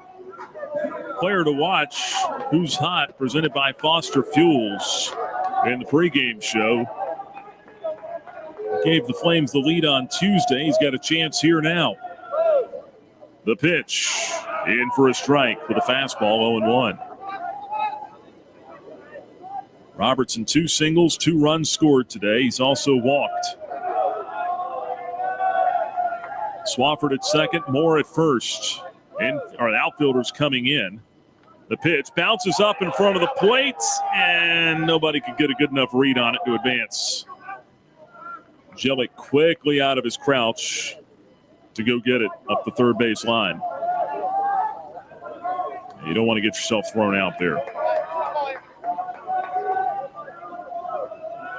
player to watch, Who's Hot, presented by Foster Fuels in the pregame show. Gave the Flames the lead on Tuesday. He's got a chance here now. The pitch, in for a strike with a fastball, 0-1. Robertson, 2 singles, 2 runs scored today. He's also walked. Swafford at second, Moore at first. The outfielders coming in. The pitch bounces up in front of the plate, and nobody could get a good enough read on it to advance. Jellick quickly out of his crouch to go get it up the third base line. You don't want to get yourself thrown out there.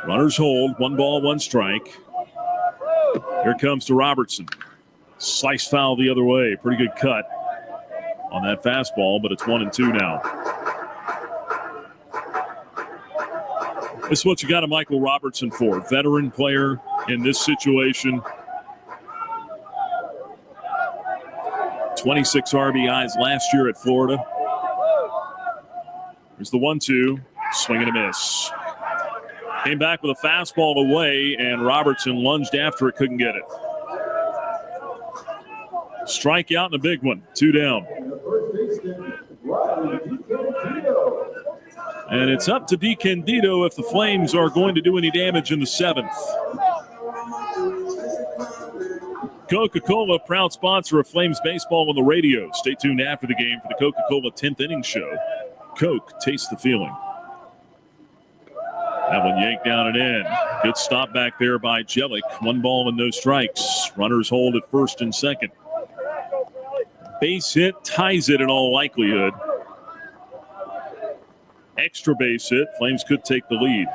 Runners hold, 1 ball, 1 strike. Here comes to Robertson. Slice foul the other way. Pretty good cut on that fastball, but it's 1-2 now. This is what you got a Michael Robertson for. Veteran player in this situation. 26 RBIs last year at Florida. Here's the 1-2. Swing and a miss. Came back with a fastball away, and Robertson lunged after it, couldn't get it. Strikeout and a big one. 2 down. And it's up to DiCandido if the Flames are going to do any damage in the 7th. Coca-Cola, proud sponsor of Flames baseball on the radio. Stay tuned after the game for the Coca-Cola 10th inning show. Coke, taste the feeling. That one yanked down and in. Good stop back there by Jellick. 1 ball and no strikes. Runners hold at first and second. Base hit ties it in all likelihood. Extra base hit. Flames could take the lead.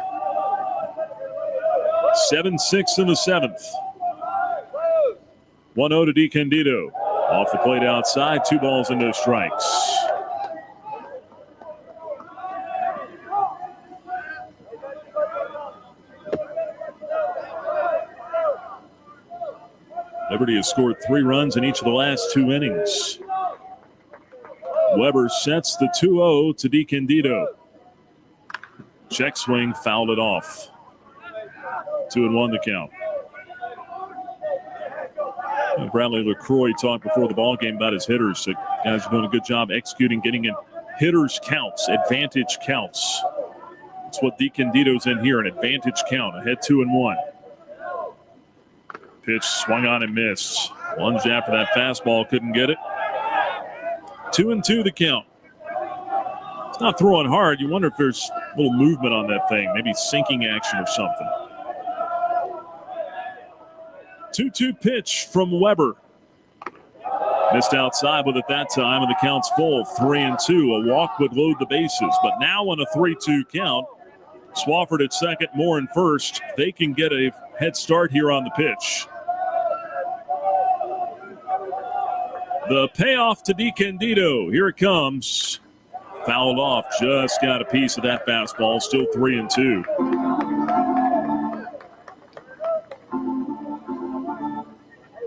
7-6 in the 7th. 1-0 to DiCandido. Off the plate outside. 2 balls and no strikes. Liberty has scored 3 runs in each of the last 2 innings. Weber sets the 2-0 to DiCandido. Check swing, fouled it off. 2-1 the count. Bradley LaCroix talked before the ball game about his hitters. So guys are doing a good job executing, getting in hitters counts, advantage counts. That's what DiCandido's in here, an advantage count. Ahead 2-1. Pitch swung on and missed. Lunged after that fastball, couldn't get it. 2-2 the count. It's not throwing hard. You wonder if there's a little movement on that thing, maybe sinking action or something. 2-2 pitch from Weber. Missed outside with it that time, and the count's full. 3-2. A walk would load the bases. But now on a 3-2 count, Swafford at second, Moore in first. They can get a head start here on the pitch. The payoff to DiCandido. Here it comes. Fouled off. Just got a piece of that fastball. Still 3-2.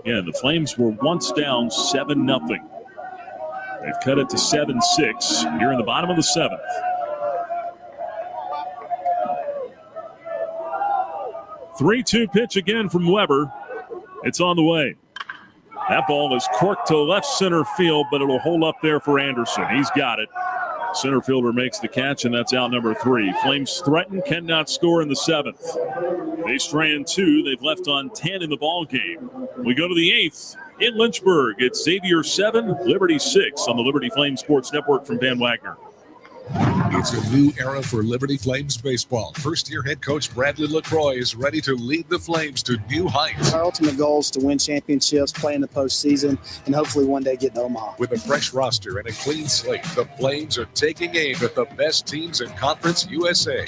Yeah, the Flames were once down 7-0. They've cut it to 7-6 here in the bottom of the seventh. Three-two pitch again from Weber. It's on the way. That ball is corked to left center field, but it'll hold up there for Anderson. He's got it. Center fielder makes the catch, and that's out number 3. Flames threaten, cannot score in the seventh. They strand 2. They've left on 10 in the ball game. We go to the 8th in Lynchburg. It's Xavier 7, Liberty 6 on the Liberty Flames Sports Network from Van Wagner. It's a new era for Liberty Flames baseball. First-year head coach Bradley LaCroix is ready to lead the Flames to new heights. Our ultimate goal is to win championships, play in the postseason, and hopefully one day get to Omaha. With a fresh roster and a clean slate, the Flames are taking aim at the best teams in Conference USA.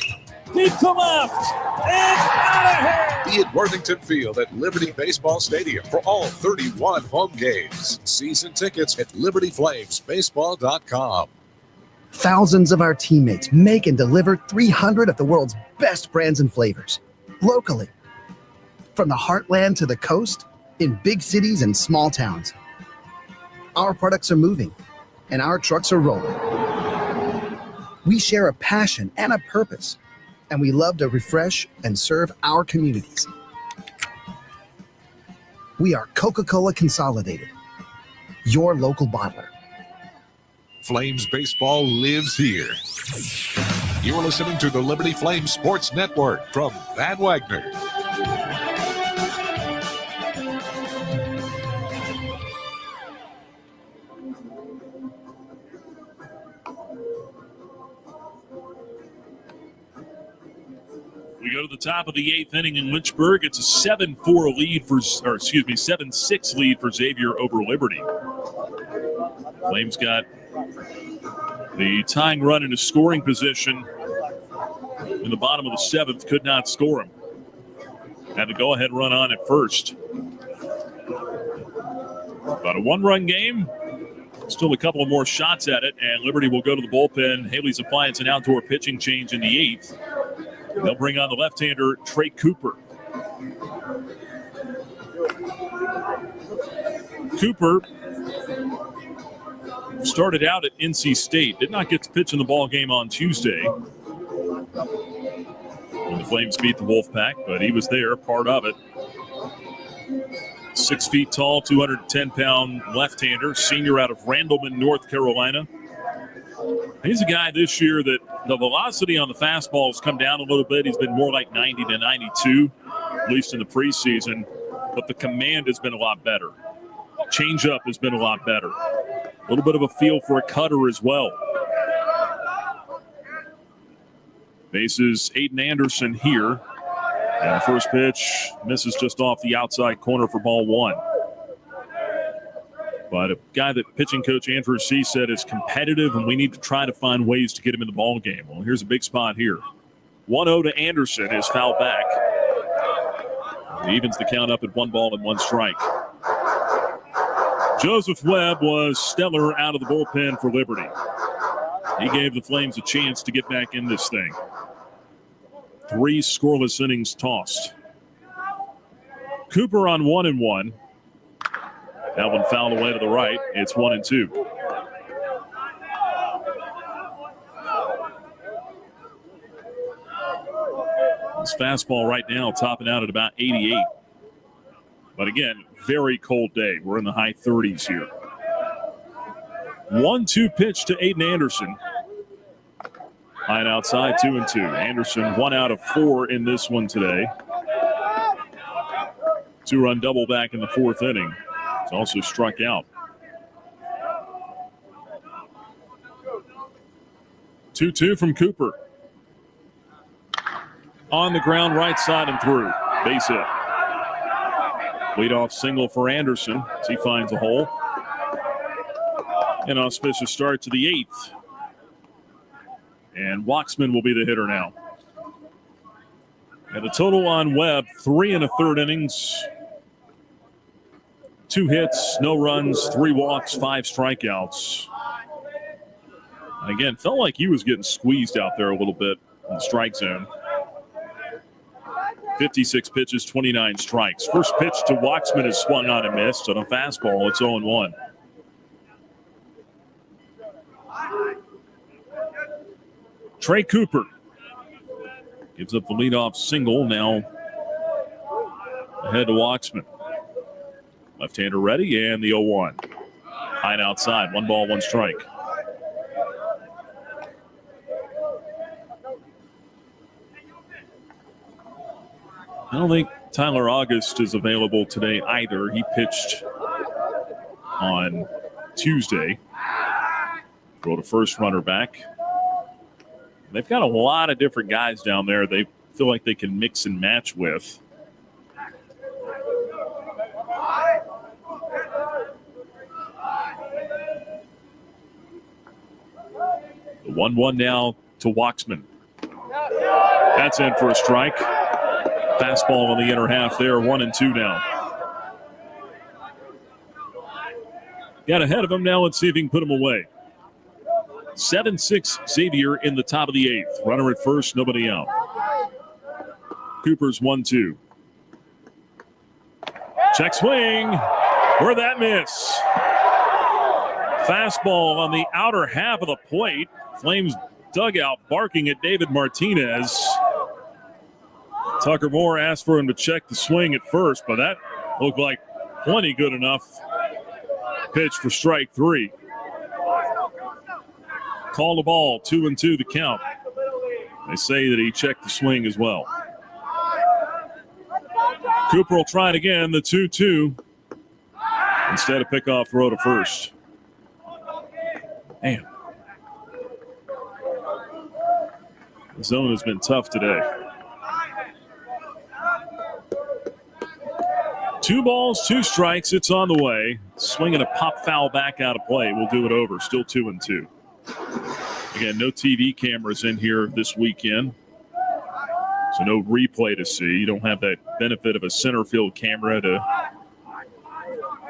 Deep to left, and out of here! Be at Worthington Field at Liberty Baseball Stadium for all 31 home games. Season tickets at libertyflamesbaseball.com. Thousands of our teammates make and deliver 300 of the world's best brands and flavors, locally. From the heartland to the coast, in big cities and small towns. Our products are moving, and our trucks are rolling. We share a passion and a purpose, and we love to refresh and serve our communities. We are Coca-Cola Consolidated, your local bottler. Flames baseball lives here. You're listening to the Liberty Flames Sports Network from Van Wagner. We go to the top of the 8th inning in Lynchburg. It's a 7-4 lead for, 7-6 lead for Xavier over Liberty. Flames got the tying run into scoring position in the bottom of the 7th, could not score him. Had the go-ahead run on at first. About a 1-run game. Still a couple of more shots at it, and Liberty will go to the bullpen. Haley's Appliance, an outdoor pitching change in the 8th. They'll bring on the left-hander, Trey Cooper. Cooper started out at NC State. Did not get to pitch in the ball game on Tuesday when the Flames beat the Wolfpack, but he was there, part of it. 6 feet tall, 210-pound left-hander, senior out of Randleman, North Carolina. He's a guy this year that the velocity on the fastball has come down a little bit. He's been more like 90 to 92, at least in the preseason, but the command has been a lot better. Changeup has been a lot better. A little bit of a feel for a cutter as well. Bases Aiden Anderson here. And the first pitch misses just off the outside corner for ball 1. But a guy that pitching coach Andrew C. said is competitive, and we need to try to find ways to get him in the ball game. Well, here's a big spot here. 1-0 to Anderson is fouled back. He evens the count up at 1-1 strike. Joseph Webb was stellar out of the bullpen for Liberty. He gave the Flames a chance to get back in this thing. 3 scoreless innings tossed. Cooper on 1-1. That one fouled away to the right. It's 1-2. This fastball right now topping out at about 88. But again, very cold day. We're in the high 30s here. 1-2 pitch to Aiden Anderson. High and outside, 2-2. Anderson 1 out of 4 in this one today. 2-run double back in the 4th inning. He's also struck out. 2-2 from Cooper. On the ground, right side and through. Base hit. Leadoff single for Anderson as he finds a hole. An auspicious start to the 8th. And Waxman will be the hitter now. And the total on Webb, 3 1/3 innings. 2 hits, no runs, 3 walks, 5 strikeouts. And again, felt like he was getting squeezed out there a little bit in the strike zone. 56 pitches, 29 strikes. First pitch to Waxman is swung on and missed. On a fastball, it's 0-1. Trey Cooper gives up the leadoff single. Now ahead to Waxman. Left-hander ready, and the 0-1. High and outside, 1 ball, 1 strike. I don't think Tyler August is available today either. He pitched on Tuesday. Throw to first, runner back. They've got a lot of different guys down there they feel like they can mix and match with. The 1-1 now to Waxman. That's in for a strike. Fastball on the inner half there, 1-2 now. Got ahead of him now. Let's see if he can put him away. 7-6 Xavier in the top of the 8th. Runner at first, nobody out. Cooper's 1-2. Check swing. Where'd that miss? Fastball on the outer half of the plate. Flames dugout barking at David Martinez. Tucker Moore asked for him to check the swing at first, but that looked like plenty good enough. Pitch for strike 3. Call the ball, 2-2 the count. They say that he checked the swing as well. Cooper will try it again, the 2-2. Instead of pickoff throw to first. Man. The zone has been tough today. 2 balls, 2 strikes. It's on the way. Swinging a pop foul back out of play. We'll do it over. Still 2-2. Again, no TV cameras in here this weekend. So no replay to see. You don't have that benefit of a center field camera to.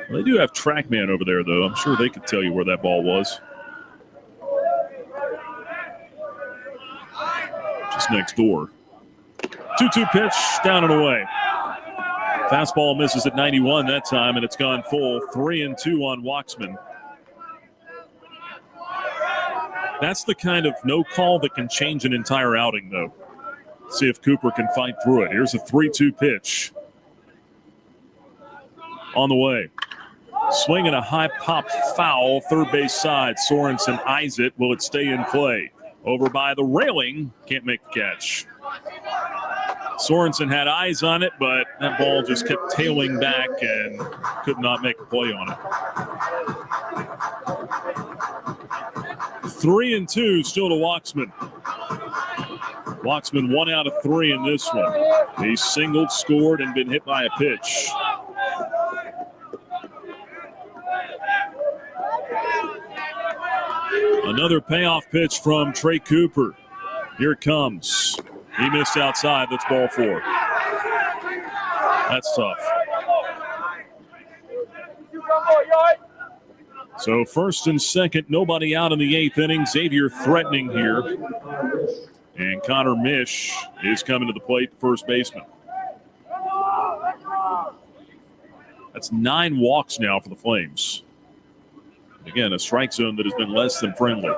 Well, they do have TrackMan over there, though. I'm sure they could tell you where that ball was. Just next door. 2-2 pitch, down and away. Fastball misses at 91 that time, and it's gone full. 3-2 on Waxman. That's the kind of no call that can change an entire outing, though. See if Cooper can fight through it. Here's a 3-2 pitch. On the way. Swinging a high pop foul, third base side. Sorensen eyes it. Will it stay in play? Over by the railing. Can't make the catch. Sorensen had eyes on it, but that ball just kept tailing back and could not make a play on it. 3-2 still to Waxman. Waxman 1 out of 3 in this one. He singled, scored, and been hit by a pitch. Another payoff pitch from Trey Cooper. Here it comes. He missed outside. That's ball 4. That's tough. So first and second, nobody out in the 8th inning. Xavier threatening here. And Connor Mish is coming to the plate, first baseman. That's 9 walks now for the Flames. Again, a strike zone that has been less than friendly.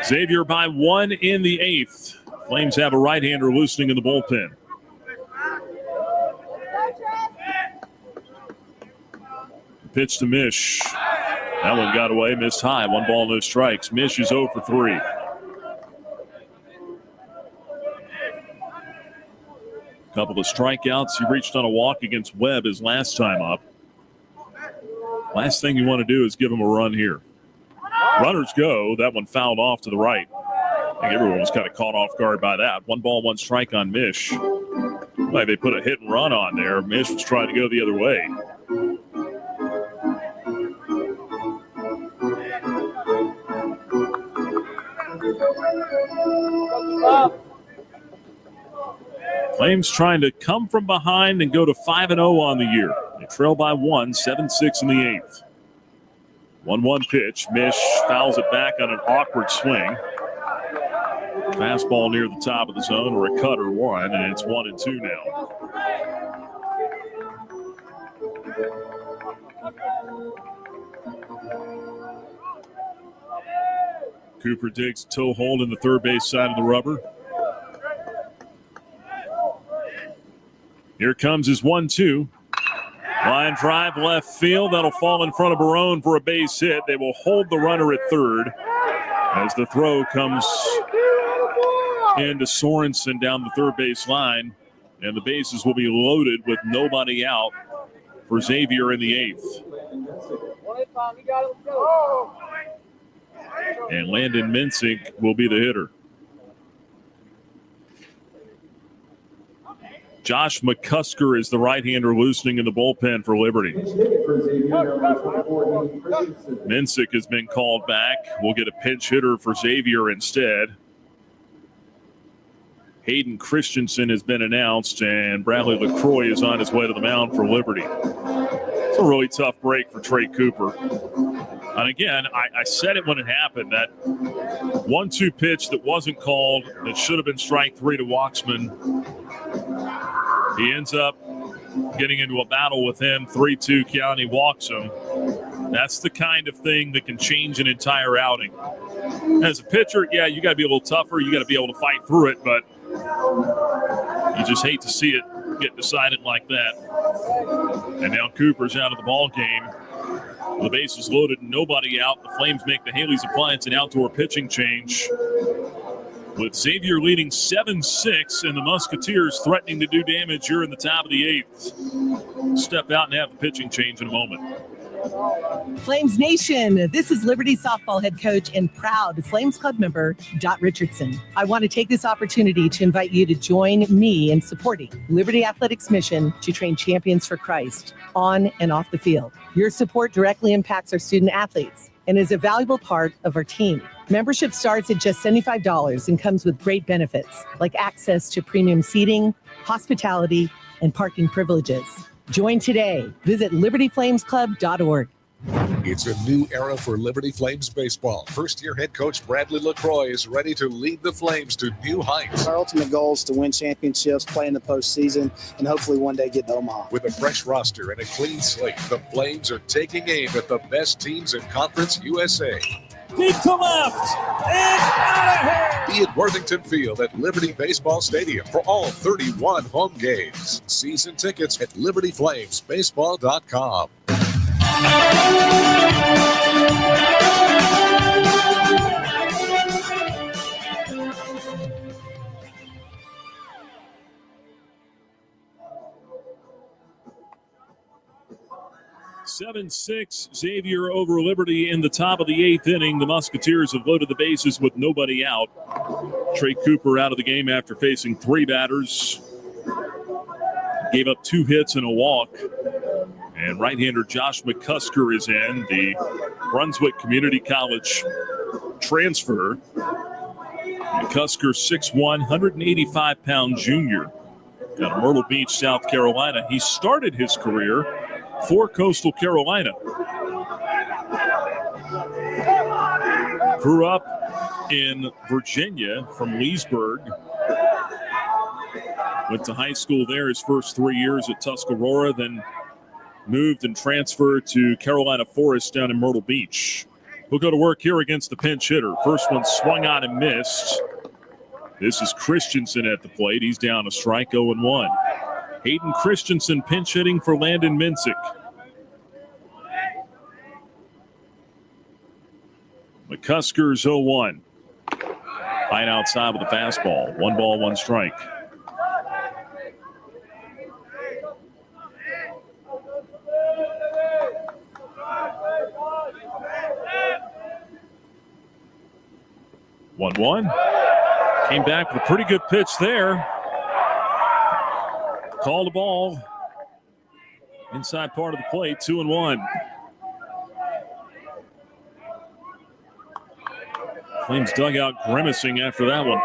Xavier by 1 in the 8th. Flames have a right-hander loosening in the bullpen. Pitch to Mish. That one got away, missed high. 1 ball, no strikes. Mish is 0 for 3. Couple of strikeouts. He reached on a walk against Webb his last time up. Last thing you want to do is give him a run here. Runners go. That one fouled off to the right. I think everyone was kind of caught off guard by that. 1 ball, 1 strike on Mish. Like they put a hit and run on there. Mish was trying to go the other way. Flames trying to come from behind and go to 5-0 on the year. They trail by 1, 7-6 in the 8th. 1-1 pitch. Mish fouls it back on an awkward swing. Fastball near the top of the zone, or a cutter one, and it's 1-2 now. Cooper digs toe hold in the third base side of the rubber. Here comes his 1-2. Line drive left field. That'll fall in front of Barone for a base hit. They will hold the runner at third as the throw comes into Sorensen down the third base line. And the bases will be loaded with nobody out for Xavier in the 8th. And Landon Mincik will be the hitter. Josh McCusker is the right-hander loosening in the bullpen for Liberty. Mincik has been called back. We'll get a pinch hitter for Xavier instead. Hayden Christensen has been announced, and Bradley LaCroix is on his way to the mound for Liberty. It's a really tough break for Trey Cooper. And again, I said it when it happened, that 1-2 pitch that wasn't called, that should have been strike 3 to Waxman. He ends up getting into a battle with him, 3-2 count, he walks him. That's the kind of thing that can change an entire outing. As a pitcher, yeah, you got to be a little tougher. You got to be able to fight through it, but you just hate to see it get decided like that. And now Cooper's out of the ball game. The base is loaded and nobody out. The Flames make the Haley's Appliance an outdoor pitching change, with Xavier leading 7-6 and the Musketeers threatening to do damage here in the top of the 8th. Step out and have the pitching change in a moment. Flames Nation, this is Liberty softball head coach and proud Flames Club member, Dot Richardson. I want to take this opportunity to invite you to join me in supporting Liberty Athletics' mission to train champions for Christ on and off the field. Your support directly impacts our student athletes and is a valuable part of our team. Membership starts at just $75 and comes with great benefits like access to premium seating, hospitality, and parking privileges. Join today. Visit libertyflamesclub.org. It's a new era for Liberty Flames baseball. First-year head coach Bradley LaCroix is ready to lead the Flames to new heights. Our ultimate goal is to win championships, play in the postseason, and hopefully one day get to Omaha. With a fresh roster and a clean slate, the Flames are taking aim at the best teams in Conference USA. Deep to left, and out of here! Be at Worthington Field at Liberty Baseball Stadium for all 31 home games. Season tickets at libertyflamesbaseball.com. 7-6, Xavier over Liberty in the top of the 8th inning. The Musketeers have loaded the bases with nobody out. Trey Cooper out of the game after facing 3 batters. Gave up 2 hits and a walk. And right-hander Josh McCusker is in, the Brunswick Community College transfer. McCusker, 6'1", 185-pound junior. Out of Myrtle Beach, South Carolina. He started his career for Coastal Carolina. Grew up in Virginia from Leesburg. Went to high school there his first 3 years at Tuscarora, then moved and transferred to Carolina Forest down in Myrtle Beach. He'll go to work here against the pinch hitter. First one swung on and missed. This is Christensen at the plate. He's down a strike, 0-1. Hayden Christensen pinch hitting for Landon Mincik. McCusker's 0-1. High outside with a fastball. 1 ball, 1 strike. One. Came back with a pretty good pitch there. Called the ball. Inside part of the plate, 2-1. Flames dugout grimacing after that one.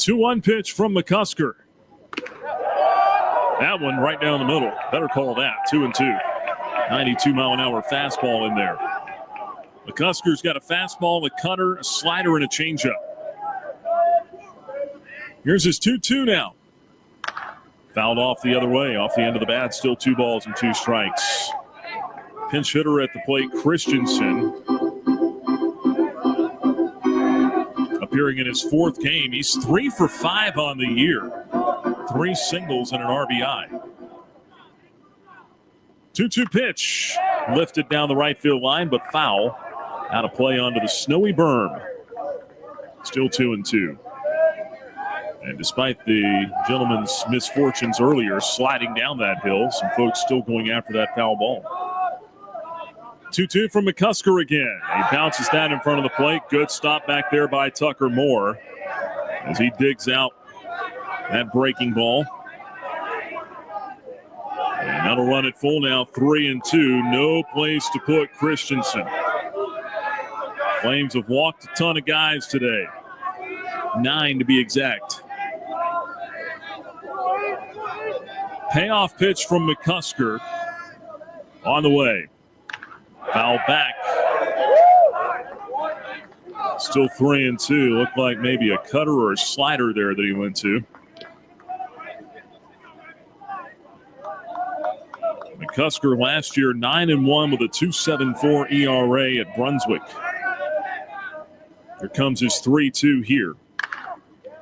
2-1 pitch from McCusker. That one right down the middle. Better call that. 2-2. 92-mile-an-hour fastball in there. McCusker's got a fastball, a cutter, a slider, and a changeup. Here's his 2-2 now. Fouled off the other way, off the end of the bat. Still 2 balls and 2 strikes. Pinch hitter at the plate, Christensen. Appearing in his 4th game. He's 3 for 5 on the year. 3 singles and an RBI. 2-2 pitch. Lifted down the right field line, but foul. Out of play onto the snowy berm. Still 2-2. And despite the gentleman's misfortunes earlier, sliding down that hill, some folks still going after that foul ball. 2-2 from McCusker again. He bounces that in front of the plate. Good stop back there by Tucker Moore as he digs out that breaking ball. And that'll run it full now, 3-2. No place to put Christensen. Flames have walked a ton of guys today. 9 to be exact. Payoff pitch from McCusker on the way. Foul back. Still 3-2. Looked like maybe a cutter or a slider there that he went to. McCusker last year 9-1 with a 2.74 ERA at Brunswick. Here comes his 3-2 here.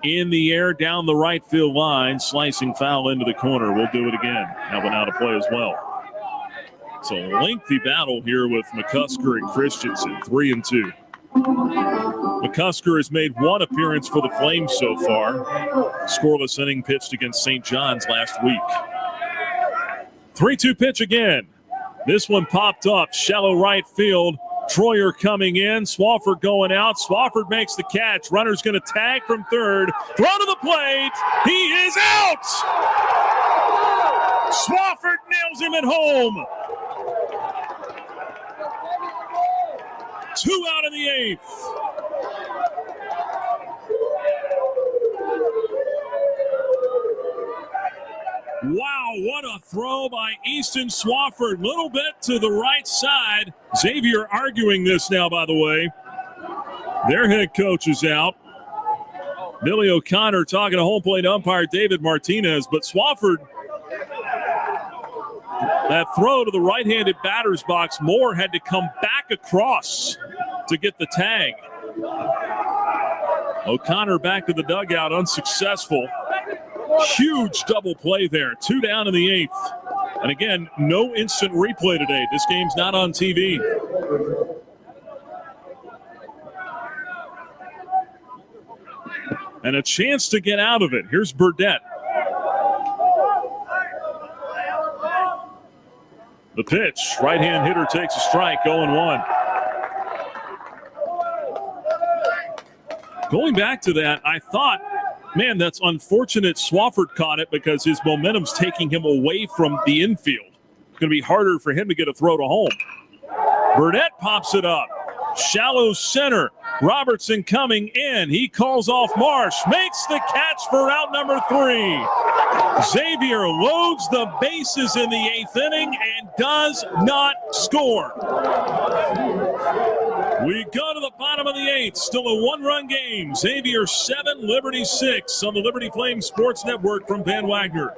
In the air, down the right field line, slicing foul into the corner. We'll do it again. That one out of play as well. It's a lengthy battle here with McCusker and Christensen, 3-2. McCusker has made 1 appearance for the Flames so far. Scoreless inning pitched against St. John's last week. 3-2 pitch again. This one popped up, shallow right field. Troyer coming in, Swafford going out. Swafford makes the catch. Runner's going to tag from third. Throw to the plate. He is out. Swafford nails him at home. 2 out of the 8th. Wow, what a throw by Easton Swafford. Little bit to the right side. Xavier arguing this now, by the way. Their head coach is out. Billy O'Connor talking to home plate umpire David Martinez. But Swafford, that throw to the right-handed batter's box, Moore had to come back across to get the tag. O'Connor back to the dugout, unsuccessful. Huge double play there. 2 down in the 8th. And again, no instant replay today. This game's not on TV. And a chance to get out of it. Here's Burdett. The pitch. Right-hand hitter takes a strike, 0-1. Going back to that, I thought, man, that's unfortunate Swafford caught it because his momentum's taking him away from the infield. It's going to be harder for him to get a throw to home. Burdett pops it up. Shallow center. Robertson coming in. He calls off Marsh. Makes the catch for out number 3. Xavier loads the bases in the 8th inning and does not score. We go to the bottom of the 8th. Still a 1-run game. Xavier 7, Liberty 6 on the Liberty Flames Sports Network from Van Wagner.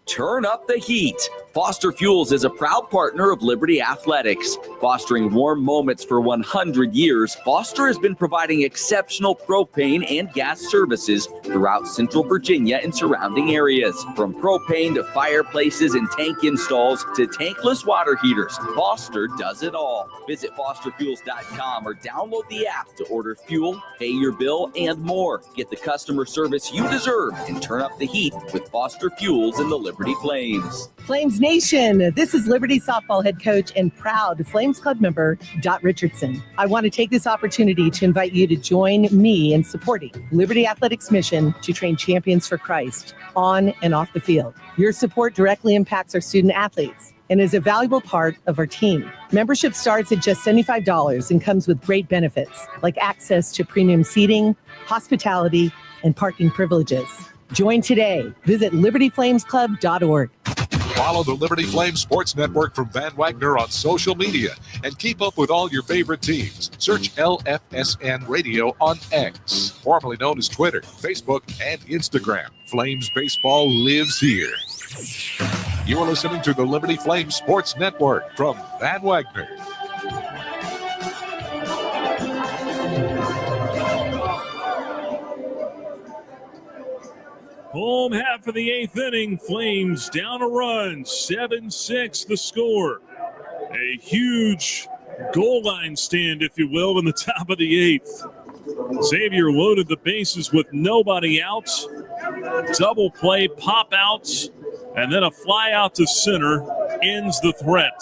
Turn up the heat. Foster Fuels is a proud partner of Liberty Athletics. Fostering warm moments for 100 years, Foster has been providing exceptional propane and gas services throughout Central Virginia and surrounding areas. From propane to fireplaces and tank installs to tankless water heaters, Foster does it all. Visit fosterfuels.com or download the app to order fuel, pay your bill, and more. Get the customer service you deserve and turn up the heat with Foster Fuels and the Liberty Flames. Flames Nation, this is Liberty softball head coach and proud Flames Club member, Dot Richardson. I want to take this opportunity to invite you to join me in supporting Liberty Athletics' mission to train champions for Christ on and off the field. Your support directly impacts our student athletes and is a valuable part of our team. Membership starts at just $75 and comes with great benefits like access to premium seating, hospitality, and parking privileges. Join today. Visit libertyflamesclub.org. Follow the Liberty Flames Sports Network from Van Wagner on social media and keep up with all your favorite teams. Search LFSN Radio on X, formerly known as Twitter, Facebook, and Instagram. Flames baseball lives here. You are listening to the Liberty Flames Sports Network from Van Wagner. Home half of the 8th inning. Flames down a run. 7-6 the score. A huge goal line stand, if you will, in the top of the 8th. Xavier loaded the bases with nobody out. Double play, pop outs, and then a fly out to center ends the threat.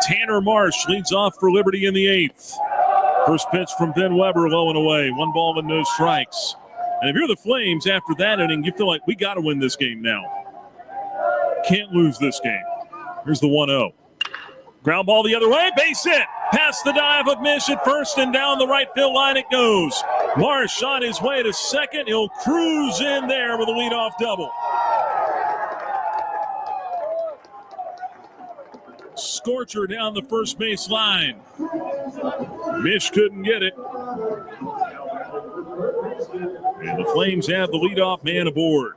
Tanner Marsh leads off for Liberty in the 8th. First pitch from Ben Weber, low and away. 1 ball and no strikes. And if you're the Flames after that inning, you feel like we got to win this game now. Can't lose this game. Here's the 1-0. Ground ball the other way, base hit. Past the dive of Mish at first and down the right field line it goes. Marsh on his way to second. He'll cruise in there with a leadoff double. Scorcher down the first base line. Mish couldn't get it. And the Flames have the leadoff man aboard.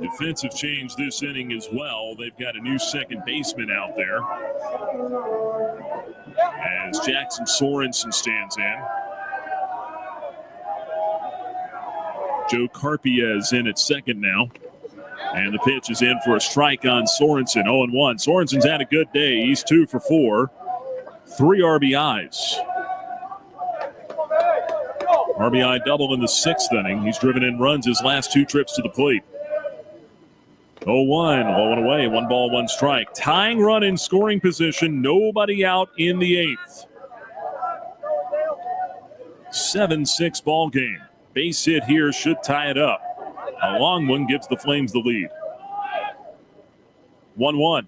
Defensive change this inning as well. They've got a new second baseman out there as Jackson Sorensen stands in. Joe Carpiez in at second now. And the pitch is in for a strike on Sorensen, 0-1. Sorensen's had a good day. He's 2 for 4. 3 RBIs. RBI double in the 6th inning. He's driven in runs his last 2 trips to the plate. 0-1, low and away, 1 ball, 1 strike. Tying run in scoring position, nobody out in the 8th. 7-6 ball game. Base hit here should tie it up. A long one gives the Flames the lead. 1-1.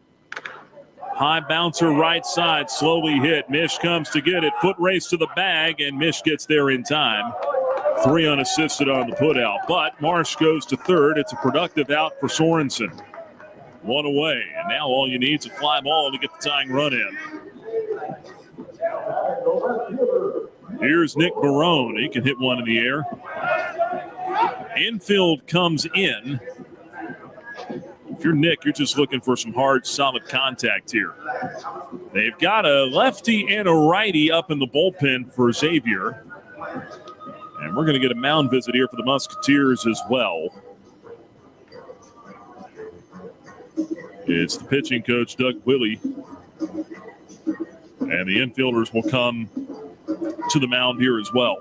High bouncer right side, slowly hit. Mish comes to get it. Foot race to the bag, and Mish gets there in time. 3 unassisted on the put out. But Marsh goes to third. It's a productive out for Sorensen. 1 away. And now all you need is a fly ball to get the tying run in. Here's Nick Barone. He can hit one in the air. Infield comes in. If you're Nick, you're just looking for some hard, solid contact here. They've got a lefty and a righty up in the bullpen for Xavier. And we're going to get a mound visit here for the Musketeers as well. It's the pitching coach, Doug Willey. And the infielders will come to the mound here as well.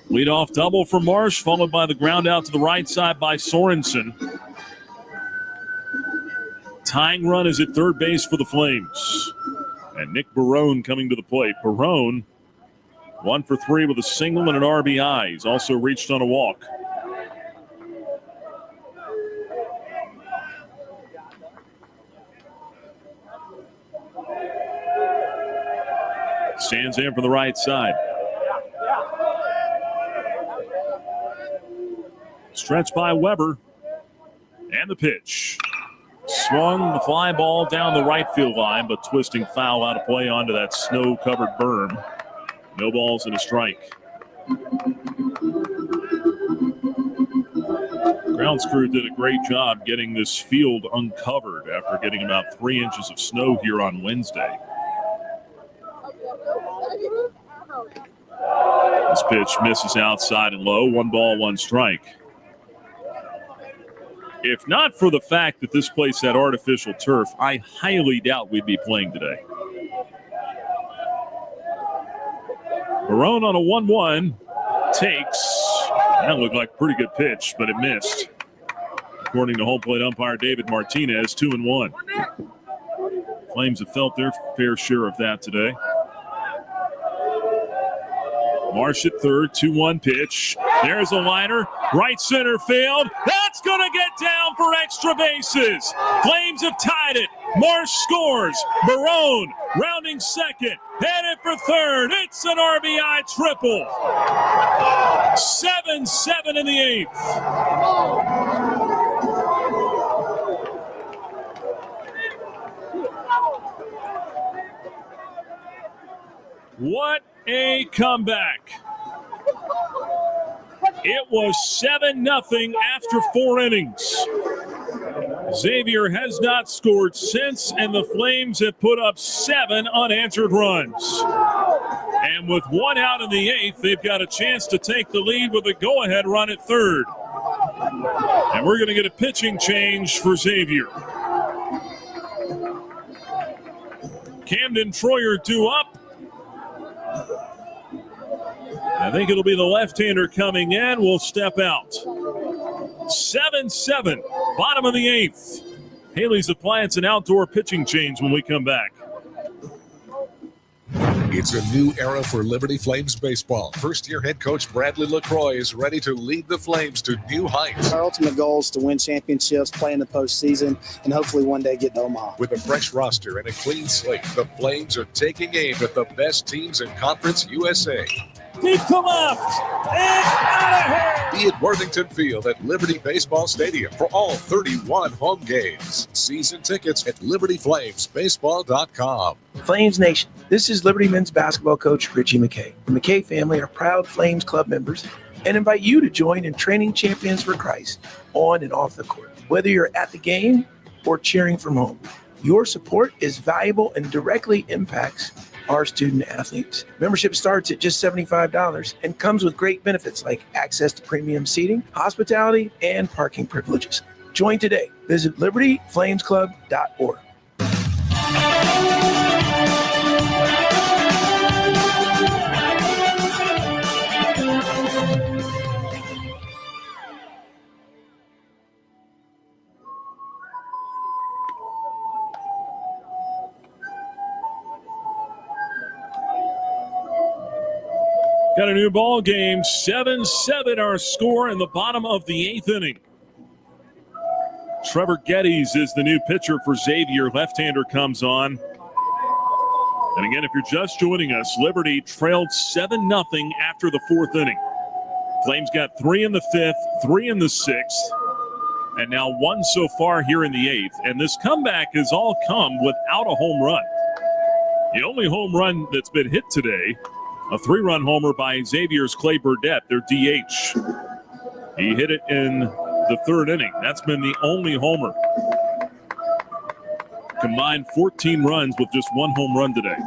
Leadoff double for Marsh, followed by the ground out to the right side by Sorensen. Tying run is at third base for the Flames. And Nick Barone coming to the plate. Barone, 1 for 3 with a single and an RBI. He's also reached on a walk. Stands in from the right side. Stretched by Weber. And the pitch. Swung the fly ball down the right field line, but twisting foul out of play onto that snow-covered berm. No balls and a strike. Grounds crew did a great job getting this field uncovered after getting about 3 inches of snow here on Wednesday. This pitch misses outside and low. 1 ball, 1 strike. If not for the fact that this place had artificial turf, I highly doubt we'd be playing today. Barone on a 1-1 takes. That looked like a pretty good pitch, but it missed. According to home plate umpire David Martinez, 2-1. Flames have felt their fair share of that today. Marsh at third, 2-1 pitch. There's a liner, right center field. That's going to get down for extra bases. Flames have tied it. Marsh scores. Barone rounding second, headed for third. It's an RBI triple. 7-7 in the eighth. What a comeback. It was 7-0 after 4 innings. Xavier has not scored since, and the Flames have put up 7 unanswered runs. And with 1 out in the eighth, they've got a chance to take the lead with a go-ahead run at third. And we're going to get a pitching change for Xavier. Camden Troyer due up. I think it'll be the left-hander coming in. Will step out. 7-7, bottom of the eighth. Haley's Appliance and outdoor pitching change when we come back. It's a new era for Liberty Flames baseball. First-year head coach Bradley LaCroix is ready to lead the Flames to new heights. Our ultimate goal is to win championships, play in the postseason, and hopefully one day get to Omaha. With a fresh roster and a clean slate, the Flames are taking aim at the best teams in Conference USA. Deep to left, and out of here! Be at Worthington Field at Liberty Baseball Stadium for all 31 home games. Season tickets at libertyflamesbaseball.com. Flames Nation, this is Liberty men's basketball coach Richie McKay. The McKay family are proud Flames Club members and invite you to join in training champions for Christ on and off the court. Whether you're at the game or cheering from home, your support is valuable and directly impacts our student athletes. Membership starts at just $75 and comes with great benefits like access to premium seating, hospitality, and parking privileges. Join today. Visit libertyflamesclub.org. Got a new ball game, 7-7 our score in the bottom of the eighth inning. Trevor Geddes is the new pitcher for Xavier. Left-hander comes on. And again, if you're just joining us, Liberty trailed 7-0 after the fourth inning. Flames got 3 in the fifth, 3 in the sixth, and now 1 so far here in the eighth. And this comeback has all come without a home run. The only home run that's been hit today, a 3-run homer by Xavier's Clay Burdette, their DH. He hit it in the third inning. That's been the only homer. Combined 14 runs with just 1 home run today.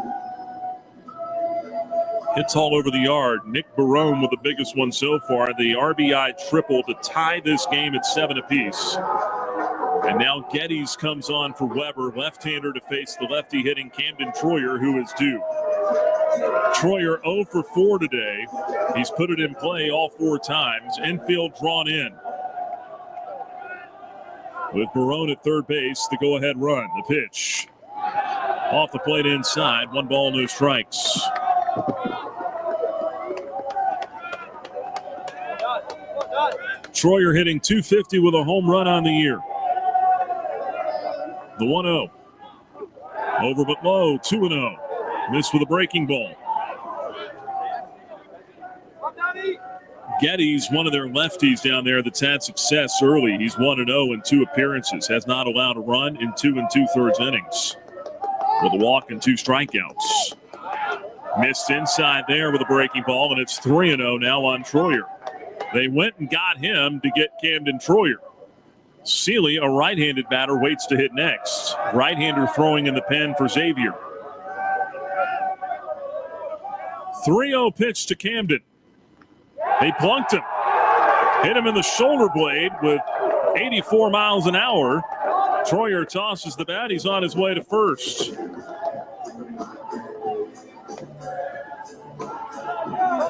Hits all over the yard. Nick Barone with the biggest one so far. The RBI triple to tie this game at 7 apiece. And now Geddes comes on for Weber, left-hander to face the lefty hitting Camden Troyer, who is due. Troyer 0 for 4 today. He's put it in play all 4 times. Infield drawn in. With Barone at third base, the go-ahead run. The pitch. Off the plate inside. 1 ball, no strikes. Troyer hitting .250 with a home run on the year. The 1-0. Over but low, 2-0. Missed with a breaking ball. Geddes, one of their lefties down there that's had success early. He's 1-0 in 2 appearances. Has not allowed a run in 2 2/3 innings. With a walk and 2 strikeouts. Missed inside there with a breaking ball, and it's 3-0 now on Troyer. They went and got him to get Camden Troyer. Seeley, a right-handed batter, waits to hit next. Right-hander throwing in the pen for Xavier. 3-0 pitch to Camden. They plunked him. Hit him in the shoulder blade with 84 miles an hour. Troyer tosses the bat. He's on his way to first.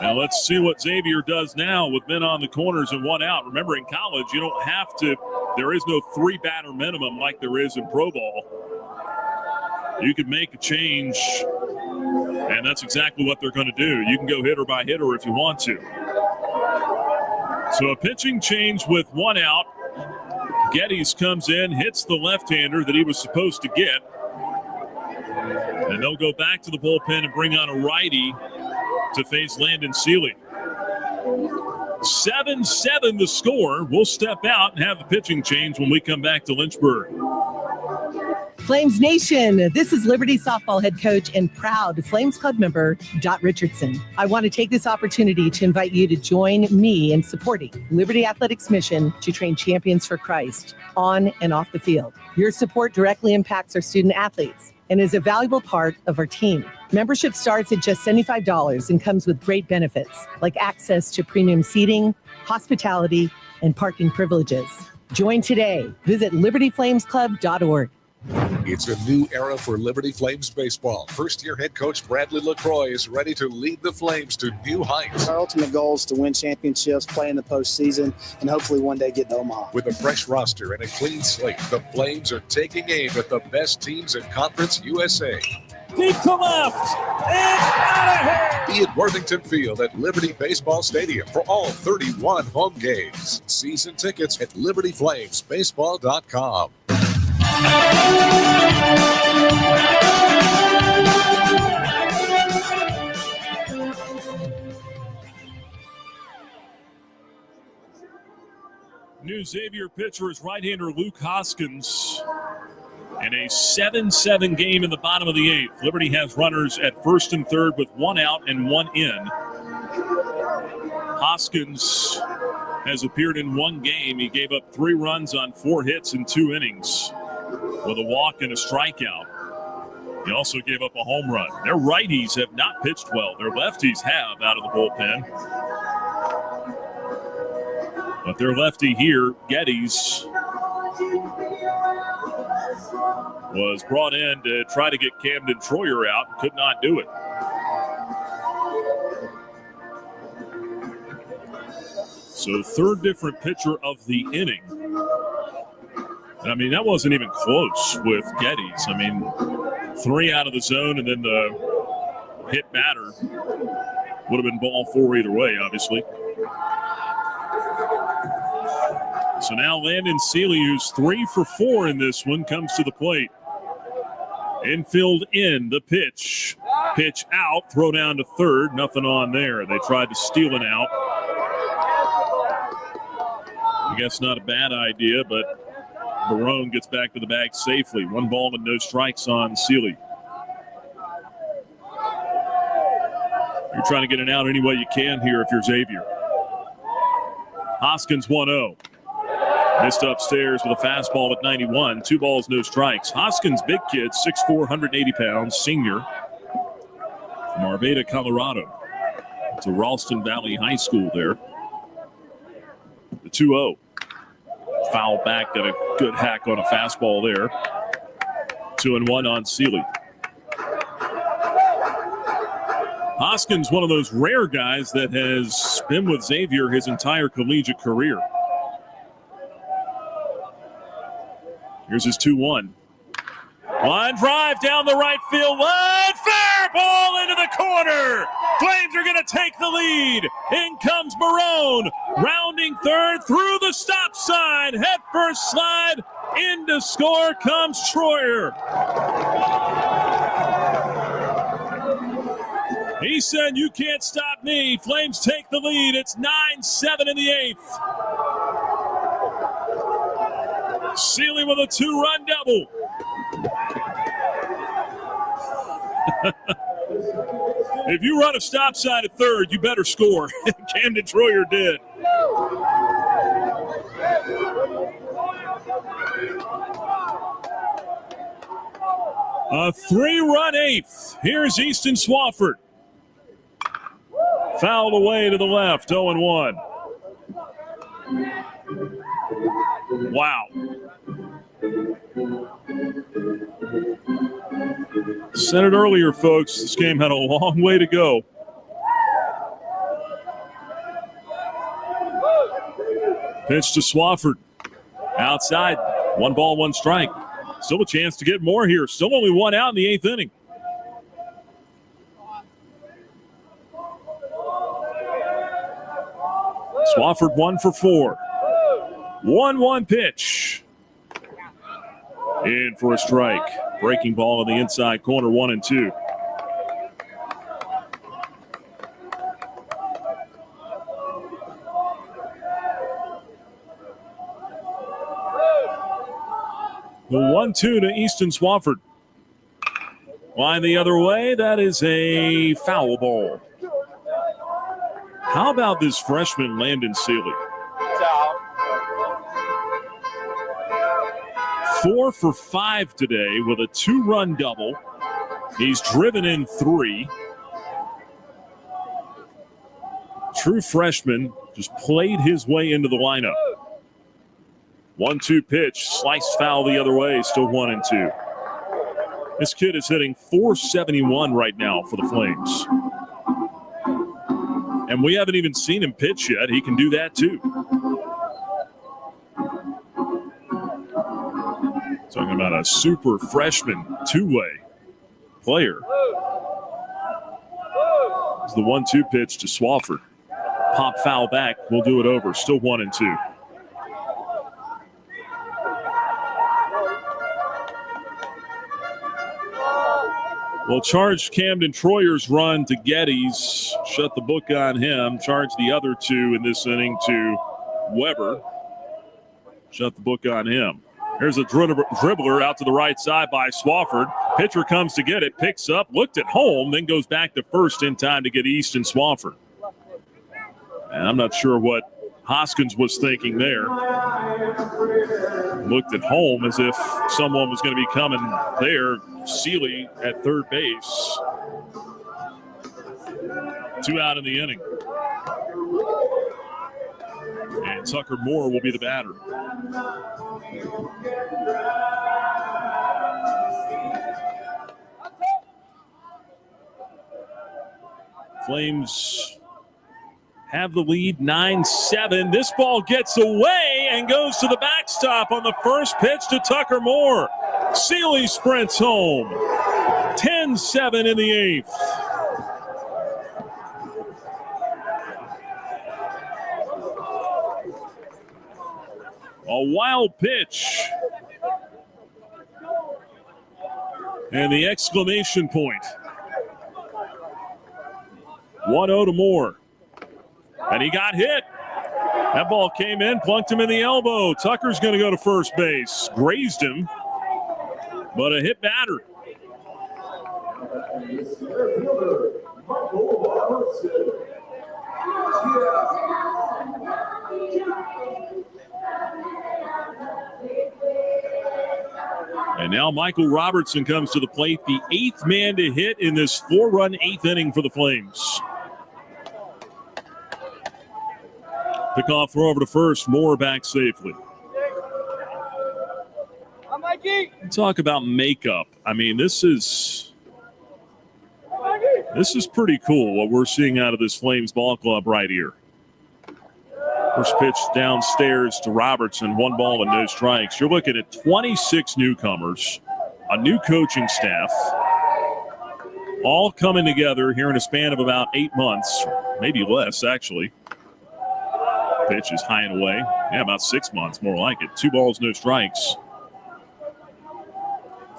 Now let's see what Xavier does now with men on the corners and one out. Remember, in college, you don't have to, there is no 3-batter minimum like there is in pro ball. You could make a change, and that's exactly what they're going to do. You can go hitter by hitter if you want to. So a pitching change with one out. Geddes comes in, hits the left-hander that he was supposed to get. And they'll go back to the bullpen and bring on a righty to face Landon Seeley. 7-7 the score. We'll step out and have the pitching change when we come back to Lynchburg. Flames Nation, this is Liberty softball head coach and proud Flames Club member, Dot Richardson. I want to take this opportunity to invite you to join me in supporting Liberty Athletics' mission to train champions for Christ on and off the field. Your support directly impacts our student athletes and is a valuable part of our team. Membership starts at just $75 and comes with great benefits like access to premium seating, hospitality, and parking privileges. Join today. Visit libertyflamesclub.org. It's a new era for Liberty Flames baseball. First-year head coach Bradley LaCroix is ready to lead the Flames to new heights. Our ultimate goal is to win championships, play in the postseason, and hopefully one day get to Omaha. With a fresh roster and a clean slate, the Flames are taking aim at the best teams in Conference USA. Deep to left, and out of here! Be at Worthington Field at Liberty Baseball Stadium for all 31 home games. Season tickets at libertyflamesbaseball.com. New Xavier pitcher is right-hander Luke Hoskins. And a 7-7 game in the bottom of the 8th. Liberty has runners at first and third with one out and one in. Hoskins has appeared in one game. He gave up 3 runs on 4 hits in 2 innings with a walk and a strikeout. He also gave up a home run. Their righties have not pitched well. Their lefties have out of the bullpen. But their lefty here, Geddes, was brought in to try to get Camden Troyer out and could not do it. So third different pitcher of the inning. I mean, that wasn't even close with Geddes. I mean, 3 out of the zone and then the hit batter would have been ball 4 either way, obviously. So now Landon Seeley, who's 3 for 4 in this one, comes to the plate. Infield in, the pitch. Pitch out, throw down to third. Nothing on there. They tried to steal it out. I guess not a bad idea, but Barone gets back to the bag safely. 1 ball and no strikes on Seeley. You're trying to get it out any way you can here if you're Xavier. Hoskins 1-0. Missed upstairs with a fastball at 91. 2 balls, no strikes. Hoskins, big kid, 6'4", 180 pounds, senior from Arvada, Colorado. To Ralston Valley High School there. The 2-0. Foul back, got a good hack on a fastball there. 2-1 on Seeley. Hoskins, one of those rare guys that has been with Xavier his entire collegiate career. Here's his 2-1. Line drive down the right field line. Fair ball into the corner. Flames are going to take the lead. In comes Barone. Rounding third through the stop sign. Head first slide. In to score comes Troyer. He said, "You can't stop me." Flames take the lead. It's 9-7 in the 8th. Seeley with a 2-run double. If you run a stop sign at third, you better score. Camden Troyer did. A 3-run 8th. Here's Easton Swafford. Fouled away to the left, 0-1. Wow. Said it earlier, folks. This game had a long way to go. Pitch to Swafford. Outside. 1 ball, 1 strike. Still a chance to get more here. Still only 1 out in the 8th inning. Swafford 1 for 4. 1-1 pitch. In for a strike. Breaking ball in the inside corner, 1-2. The 1-2 to Easton Swafford. Line the other way. That is a foul ball. How about this freshman, Landon Seeley? 4 for 5 today with a 2-run double. He's driven in 3. True freshman, just played his way into the lineup. 1-2 pitch, sliced foul the other way, still 1-2. This kid is hitting .471 right now for the Flames. And we haven't even seen him pitch yet. He can do that too. Talking about a super freshman two-way player. It's the 1-2 pitch to Swafford. Pop foul back. We'll do it over. Still 1-2. Well, charged Camden Troyer's run to Geddes. Shut the book on him. Charged the other 2 in this inning to Weber. Shut the book on him. Here's a dribbler out to the right side by Swafford. Pitcher comes to get it, picks up, looked at home, then goes back to first in time to get Easton Swafford. And I'm not sure what Hoskins was thinking there. Looked at home as if someone was going to be coming there. Seeley at third base. 2 out in the inning. And Tucker Moore will be the batter. Flames have the lead 9-7. This ball gets away and goes to the backstop on the first pitch to Tucker Moore. Seeley sprints home. 10-7 in the 8th. A wild pitch. And the exclamation point. 1-0 to Moore. And he got hit. That ball came in, plunked him in the elbow. Tucker's going to go to first base. Grazed him, but a hit batter. And now Michael Robertson comes to the plate, the 8th man to hit in this 4-run 8th inning for the Flames. Pickoff throw over to first. Moore back safely. Talk about makeup. I mean, this is pretty cool what we're seeing out of this Flames ball club right here. First pitch downstairs to Robertson, 1 ball and no strikes. You're looking at 26 newcomers, a new coaching staff, all coming together here in a span of about 8 months, maybe less actually. Pitch is high and away. Yeah, about 6 months, more like it. 2 balls, no strikes.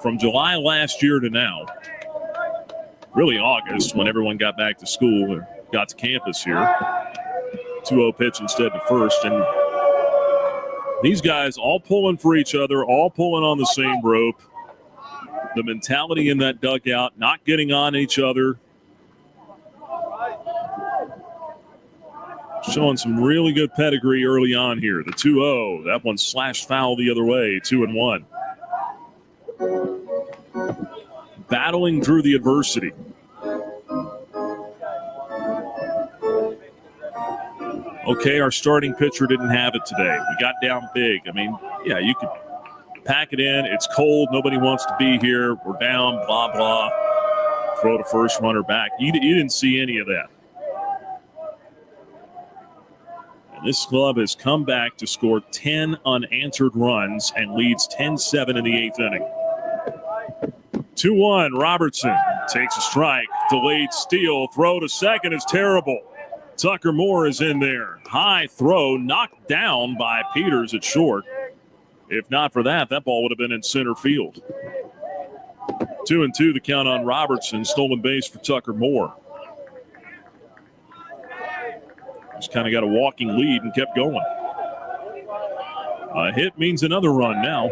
From July last year to now, really August when everyone got back to school or got to campus here. 2-0 pitch instead to first. And these guys all pulling for each other, all pulling on the same rope. The mentality in that dugout, not getting on each other. Showing some really good pedigree early on here. The 2-0, that one slashed foul the other way, 2-1. Battling through the adversity. Okay, our starting pitcher didn't have it today. We got down big. I mean, yeah, you could pack it in. It's cold. Nobody wants to be here. We're down, blah, blah. Throw to first, runner back. You didn't see any of that. And this club has come back to score 10 unanswered runs and leads 10-7 in the 8th inning. 2-1, Robertson takes a strike, delayed steal, throw to second is terrible. Tucker Moore is in there. High throw, knocked down by Peters at short. If not for that, that ball would have been in center field. 2-2 the count on Robertson. Stolen base for Tucker Moore. Just kind of got a walking lead and kept going. A hit means another run now.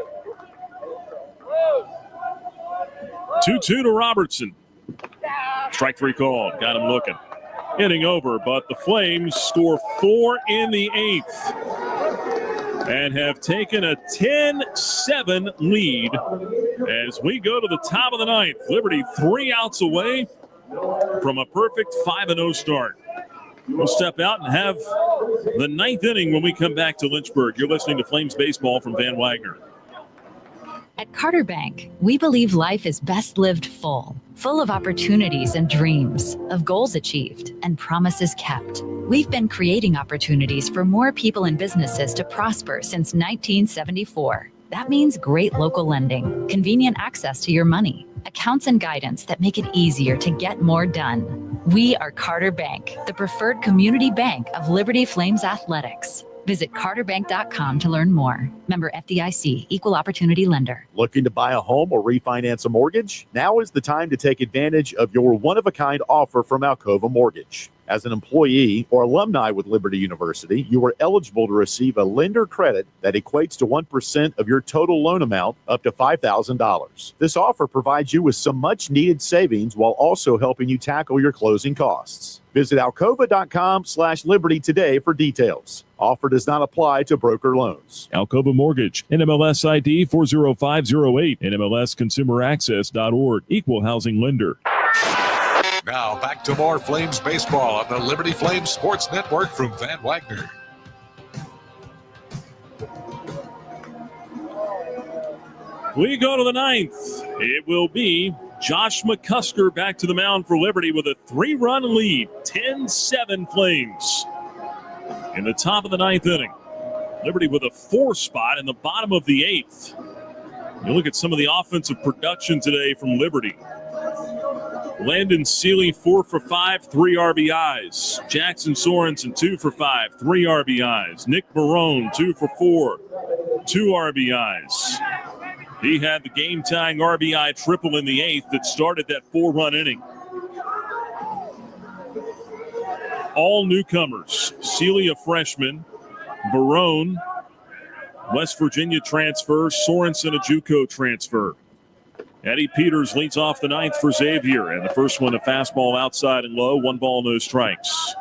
2-2 to Robertson. Strike 3 called. Got him looking. Inning over, but the Flames score 4 in the 8th and have taken a 10-7 lead as we go to the top of the 9th. Liberty 3 outs away from a perfect 5-0 start. We'll step out and have the 9th inning when we come back to Lynchburg. You're listening to Flames Baseball from Van Wagner. At Carter Bank, we believe life is best lived full of opportunities and dreams, of goals achieved and promises kept. We've been creating opportunities for more people and businesses to prosper since 1974. That means great local lending, convenient access to your money, accounts and guidance that make it easier to get more done. We are Carter Bank, the preferred community bank of Liberty Flames Athletics. Visit carterbank.com to learn more. Member FDIC, Equal Opportunity Lender. Looking to buy a home or refinance a mortgage? Now is the time to take advantage of your one-of-a-kind offer from Alcova Mortgage. As an employee or alumni with Liberty University, you are eligible to receive a lender credit that equates to 1% of your total loan amount up to $5,000. This offer provides you with some much-needed savings while also helping you tackle your closing costs. Visit alcova.com/liberty today for details. Offer does not apply to broker loans. Alcova Mortgage, NMLS ID 40508, NMLSconsumeraccess.org, Equal Housing Lender. Now back to more Flames baseball on the Liberty Flames Sports Network from Van Wagner. We go to the 9th. It will be Josh McCusker back to the mound for Liberty with a 3-run lead, 10-7 Flames. In the top of the 9th inning, Liberty with a 4 spot in the bottom of the 8th. You look at some of the offensive production today from Liberty. Landon Seeley, 4 for 5, 3 RBIs. Jackson Sorensen, 2 for 5, 3 RBIs. Nick Barone, 2 for 4, 2 RBIs. He had the game-tying RBI triple in the 8th that started that 4-run inning. All newcomers. Seeley, a freshman. Barone, West Virginia transfer. Sorensen, a JUCO transfer. Eddie Peters leads off the 9th for Xavier, and the first one a fastball outside and low, 1 ball, no strikes.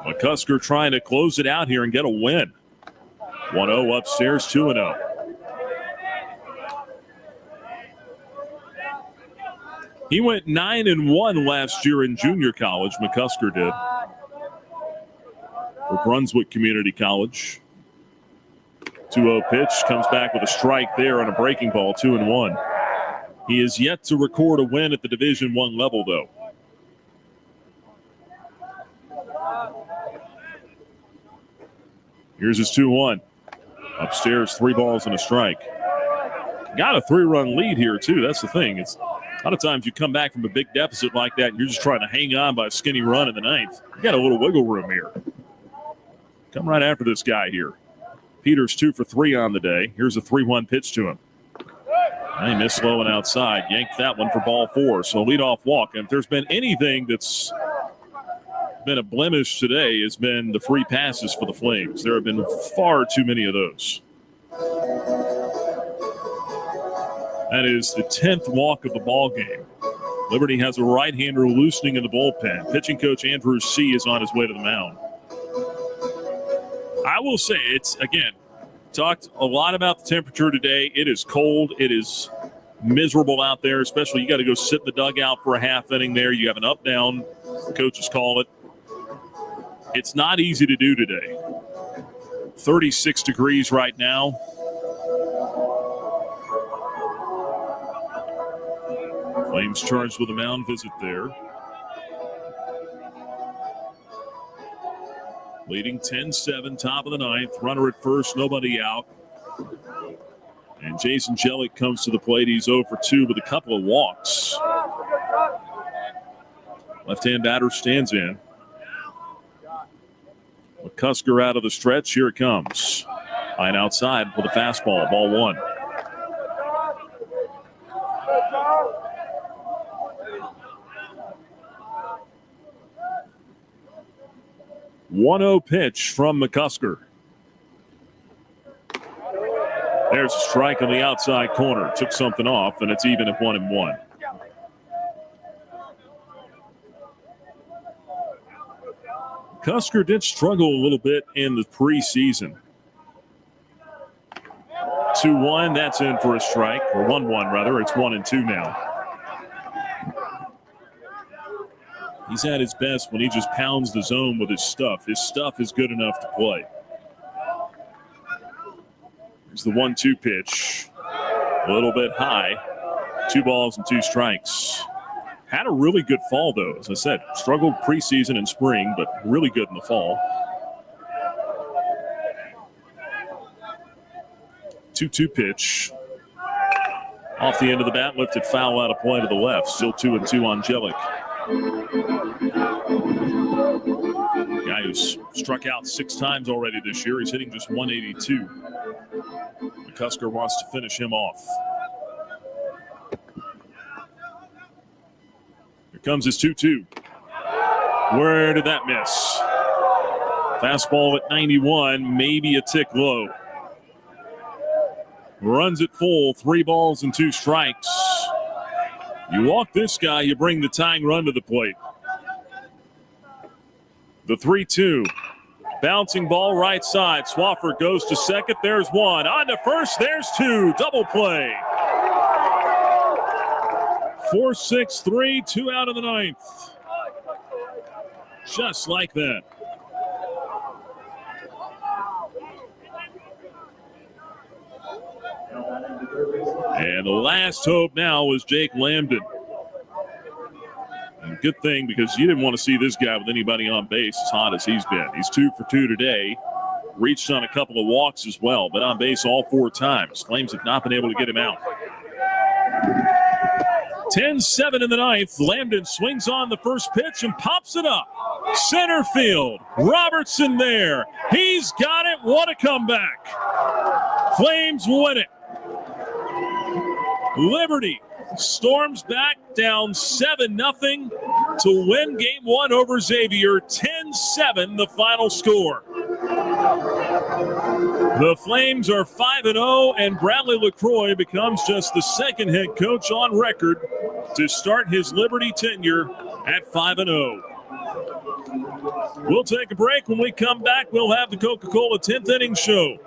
McCusker trying to close it out here and get a win. 1-0 upstairs, 2-0. He went 9-1 last year in junior college, McCusker did. For Brunswick Community College. 2-0 pitch, comes back with a strike there on a breaking ball, 2-1. He is yet to record a win at the Division I level, though. Here's his 2-1. Upstairs, 3 balls and a strike. Got a 3-run lead here, too. That's the thing. It's a lot of times you come back from a big deficit like that and you're just trying to hang on by a skinny run in the 9th. You got a little wiggle room here. Come right after this guy here. Peters 2 for 3 on the day. Here's a 3-1 pitch to him. He missed low and outside. Yanked that one for ball 4. So leadoff walk. And if there's been anything that's been a blemish today, has been the free passes for the Flames. There have been far too many of those. That is the 10th walk of the ball game. Liberty has a right-hander loosening in the bullpen. Pitching coach Andrew C. is on his way to the mound. I will say it's, again, talked a lot about the temperature today. It is cold. It is miserable out there, especially you got to go sit in the dugout for a half inning there. You have an up-down, the coaches call it. It's not easy to do today. 36 degrees right now. Flames charged with a mound visit there. Leading 10-7, top of the ninth. Runner at first, nobody out. And Jason Jellick comes to the plate. He's 0 for 2 with a couple of walks. Left-hand batter stands in. McCusker out of the stretch. Here it comes. High and outside with a fastball. Ball 1. .1-0 pitch from McCusker. There's a strike on the outside corner. Took something off, and it's even at 1-1. McCusker did struggle a little bit in the preseason. 2-1, that's in for a strike, or 1-1 rather. It's 1-2 now. He's at his best when he just pounds the zone with his stuff. His stuff is good enough to play. Here's the 1-2 pitch. A little bit high. 2 balls and 2 strikes. Had a really good fall, though. As I said, struggled preseason and spring, but really good in the fall. 2-2 pitch. Off the end of the bat, lifted foul out of play to the left. Still 2-2 on Jellick. Guy who's struck out 6 times already this year. He's hitting just 182. McCusker wants to finish him off. Here comes his 2-2. Where did that miss? Fastball at 91, maybe a tick low. Runs it full, 3 balls and 2 strikes. You walk this guy, you bring the tying run to the plate. The 3-2. Bouncing ball right side. Swafford goes to second. There's 1. On to first. There's 2. Double play. 4-6-3. 2 out of the ninth. Just like that. And the last hope now is Jake Lambden. And good thing, because you didn't want to see this guy with anybody on base as hot as he's been. He's 2 for 2 today. Reached on a couple of walks as well, but on base all 4 times. Flames have not been able to get him out. 10-7 in the ninth. Lambden swings on the first pitch and pops it up. Center field. Robertson there. He's got it. What a comeback. Flames win it. Liberty storms back down 7-0 to win game 1 over Xavier. 10-7 the final score. The Flames are 5-0, and Bradley LaCroix becomes just the second head coach on record to start his Liberty tenure at 5-0. We'll take a break. When we come back, we'll have the Coca-Cola 10th Inning Show.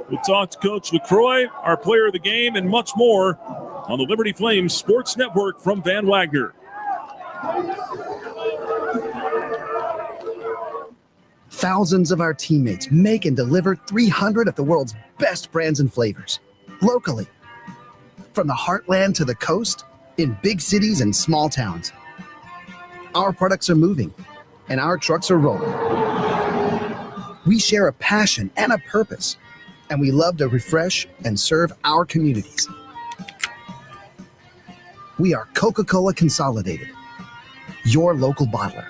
We'll talk to Coach LaCroix, our player of the game, and much more on the Liberty Flames Sports Network from Van Wagner. Thousands of our teammates make and deliver 300 of the world's best brands and flavors, locally. From the heartland to the coast, in big cities and small towns. Our products are moving, and our trucks are rolling. We share a passion and a purpose, and we love to refresh and serve our communities. We are Coca-Cola Consolidated, your local bottler.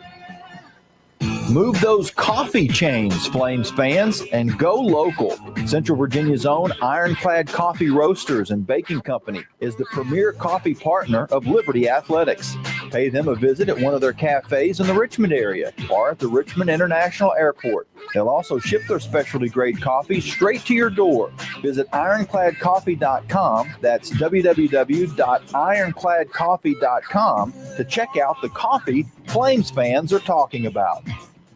Move those coffee chains, Flames fans, and go local. Central Virginia's own Ironclad Coffee Roasters and Baking Company is the premier coffee partner of Liberty Athletics. Pay them a visit at one of their cafes in the Richmond area or at the Richmond International Airport. They'll also ship their specialty grade coffee straight to your door. Visit ironcladcoffee.com. That's www.ironcladcoffee.com to check out the coffee Flames fans are talking about.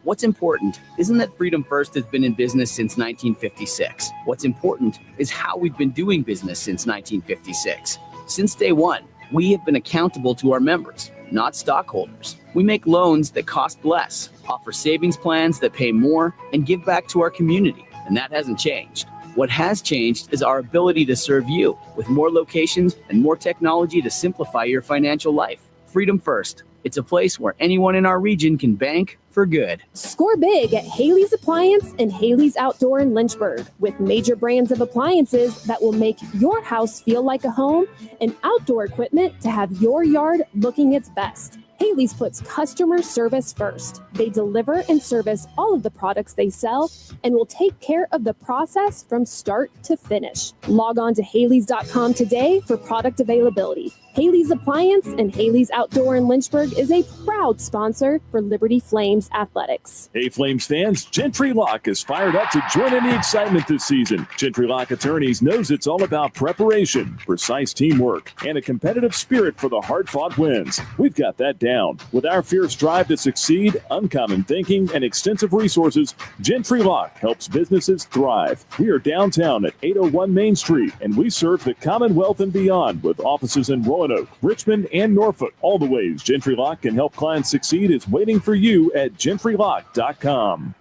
What's important isn't that Freedom First has been in business since 1956. What's important is how we've been doing business since 1956. Since day one, we have been accountable to our members, not stockholders. We make loans that cost less, offer savings plans that pay more, and give back to our community, and that hasn't changed. What has changed is our ability to serve you with more locations and more technology to simplify your financial life. Freedom First. It's a place where anyone in our region can bank for good. Score big at Haley's Appliance and Haley's Outdoor in Lynchburg with major brands of appliances that will make your house feel like a home and outdoor equipment to have your yard looking its best. Haley's puts customer service first. They deliver and service all of the products they sell and will take care of the process from start to finish. Log on to Haleys.com today for product availability. Haley's Appliance and Haley's Outdoor in Lynchburg is a proud sponsor for Liberty Flames Athletics. Hey, Flames fans, Gentry Lock is fired up to join in the excitement this season. Gentry Lock Attorneys knows it's all about preparation, precise teamwork, and a competitive spirit for the hard-fought wins. We've got that down. With our fierce drive to succeed, uncommon thinking, and extensive resources, Gentry Lock helps businesses thrive. We are downtown at 801 Main Street, and we serve the Commonwealth and beyond with offices in Roanoke, Richmond, and Norfolk. All the ways Gentry Lock can help clients succeed is waiting for you at gentrylock.com.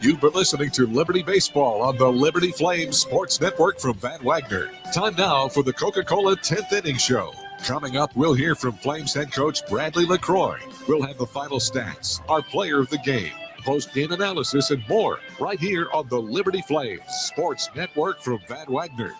You've been listening to Liberty Baseball on the Liberty Flames Sports Network from Van Wagner. Time now for the Coca-Cola 10th Inning Show. Coming up, we'll hear from Flames head coach Bradley LaCroix. We'll have the final stats, our player of the game, post-game analysis, and more right here on the Liberty Flames Sports Network from Van Wagner.